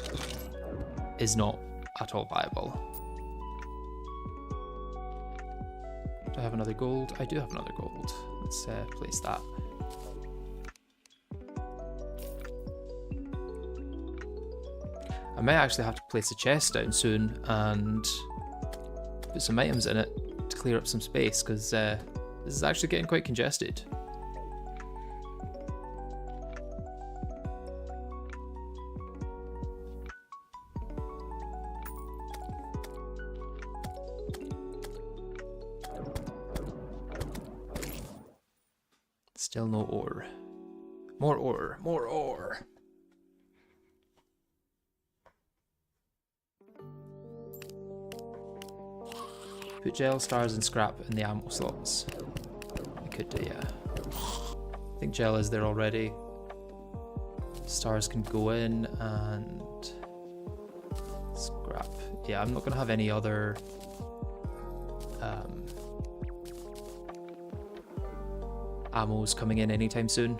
is not at all viable. Do I have another gold? I do have another gold. Let's place that. I might actually have to place a chest down soon and put some items in it to clear up some space, because this is actually getting quite congested. Still no ore. More ore, more ore. Put gel, stars, and scrap in the ammo slots. I could do, yeah. I think gel is there already. Stars can go in, and scrap. Yeah, I'm not going to have any other ammos coming in anytime soon.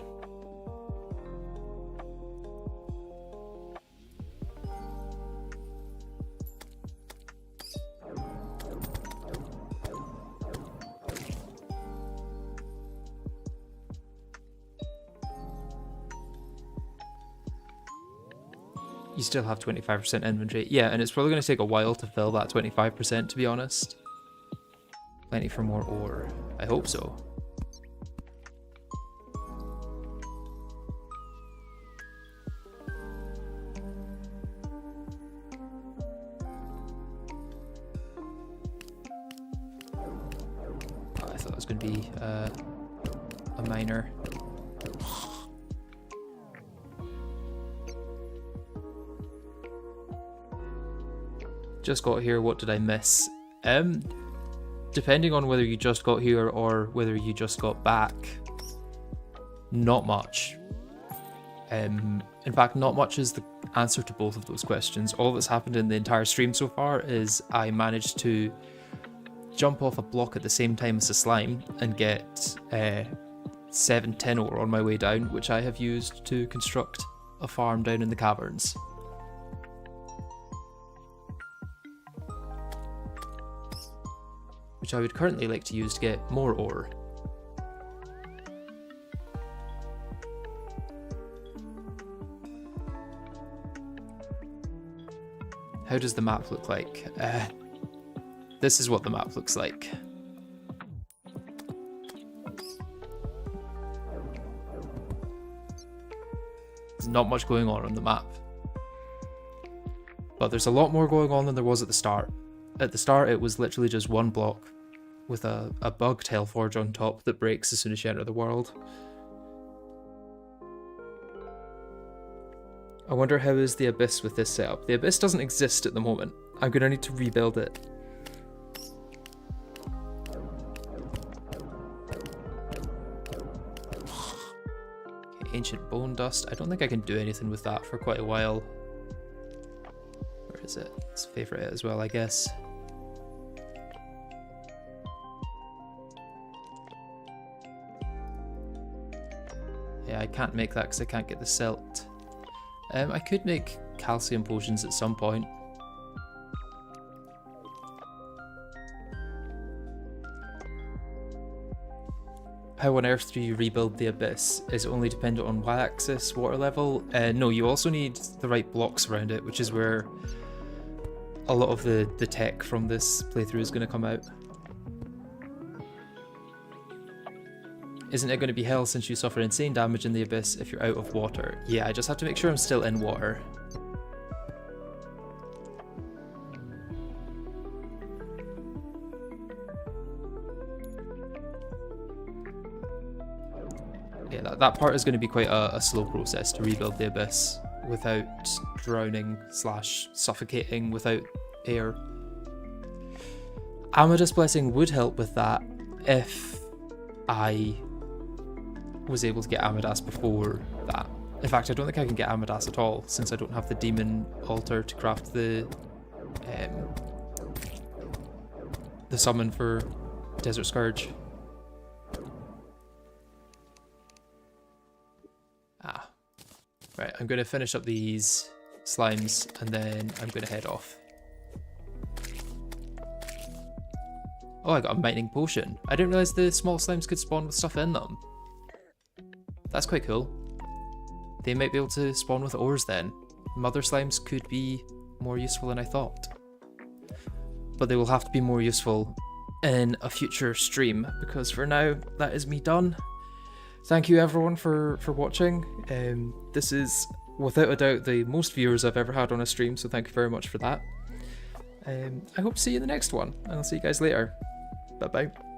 You still have 25% inventory. Yeah, and it's probably going to take a while to fill that 25%, to be honest. Plenty for more ore. I hope so. Oh, I thought it was going to be a miner. Just got here, what did I miss? Depending on whether you just got here or whether you just got back, not much. In fact, not much is the answer to both of those questions. All that's happened in the entire stream so far is I managed to jump off a block at the same time as the slime and get 7 tin ore on my way down, which I have used to construct a farm down in the caverns. Which I would currently like to use to get more ore. How does the map look like? This is what the map looks like. There's not much going on the map. But there's a lot more going on than there was at the start. At the start, it was literally just one block with a bug tail forge on top that breaks as soon as you enter the world. I wonder how is the Abyss with this setup. The Abyss doesn't exist at the moment. I'm going to need to rebuild it. Okay, ancient bone dust. I don't think I can do anything with that for quite a while. Where is it? Let's favourite it as well, I guess. Yeah, I can't make that because I can't get the silt. I could make calcium potions at some point. How on earth do you rebuild the Abyss? Is it only dependent on y-axis, water level? No, you also need the right blocks around it, which is where a lot of the tech from this playthrough is going to come out. Isn't it going to be hell since you suffer insane damage in the Abyss if you're out of water? Yeah, I just have to make sure I'm still in water. Yeah, that part is going to be quite a slow process to rebuild the Abyss without drowning / suffocating without air. Amadas Blessing would help with that if I was able to get Amadas before that. In fact, I don't think I can get Amadas at all since I don't have the demon altar to craft the summon for Desert Scourge. Right, I'm going to finish up these slimes and then I'm going to head off. Oh, I got a mining potion. I didn't realise the small slimes could spawn with stuff in them. That's quite cool. They might be able to spawn with ores then. Mother slimes could be more useful than I thought. But they will have to be more useful in a future stream, because for now, that is me done. Thank you everyone for watching. This is without a doubt the most viewers I've ever had on a stream, so thank you very much for that. I hope to see you in the next one, and I'll see you guys later. Bye bye.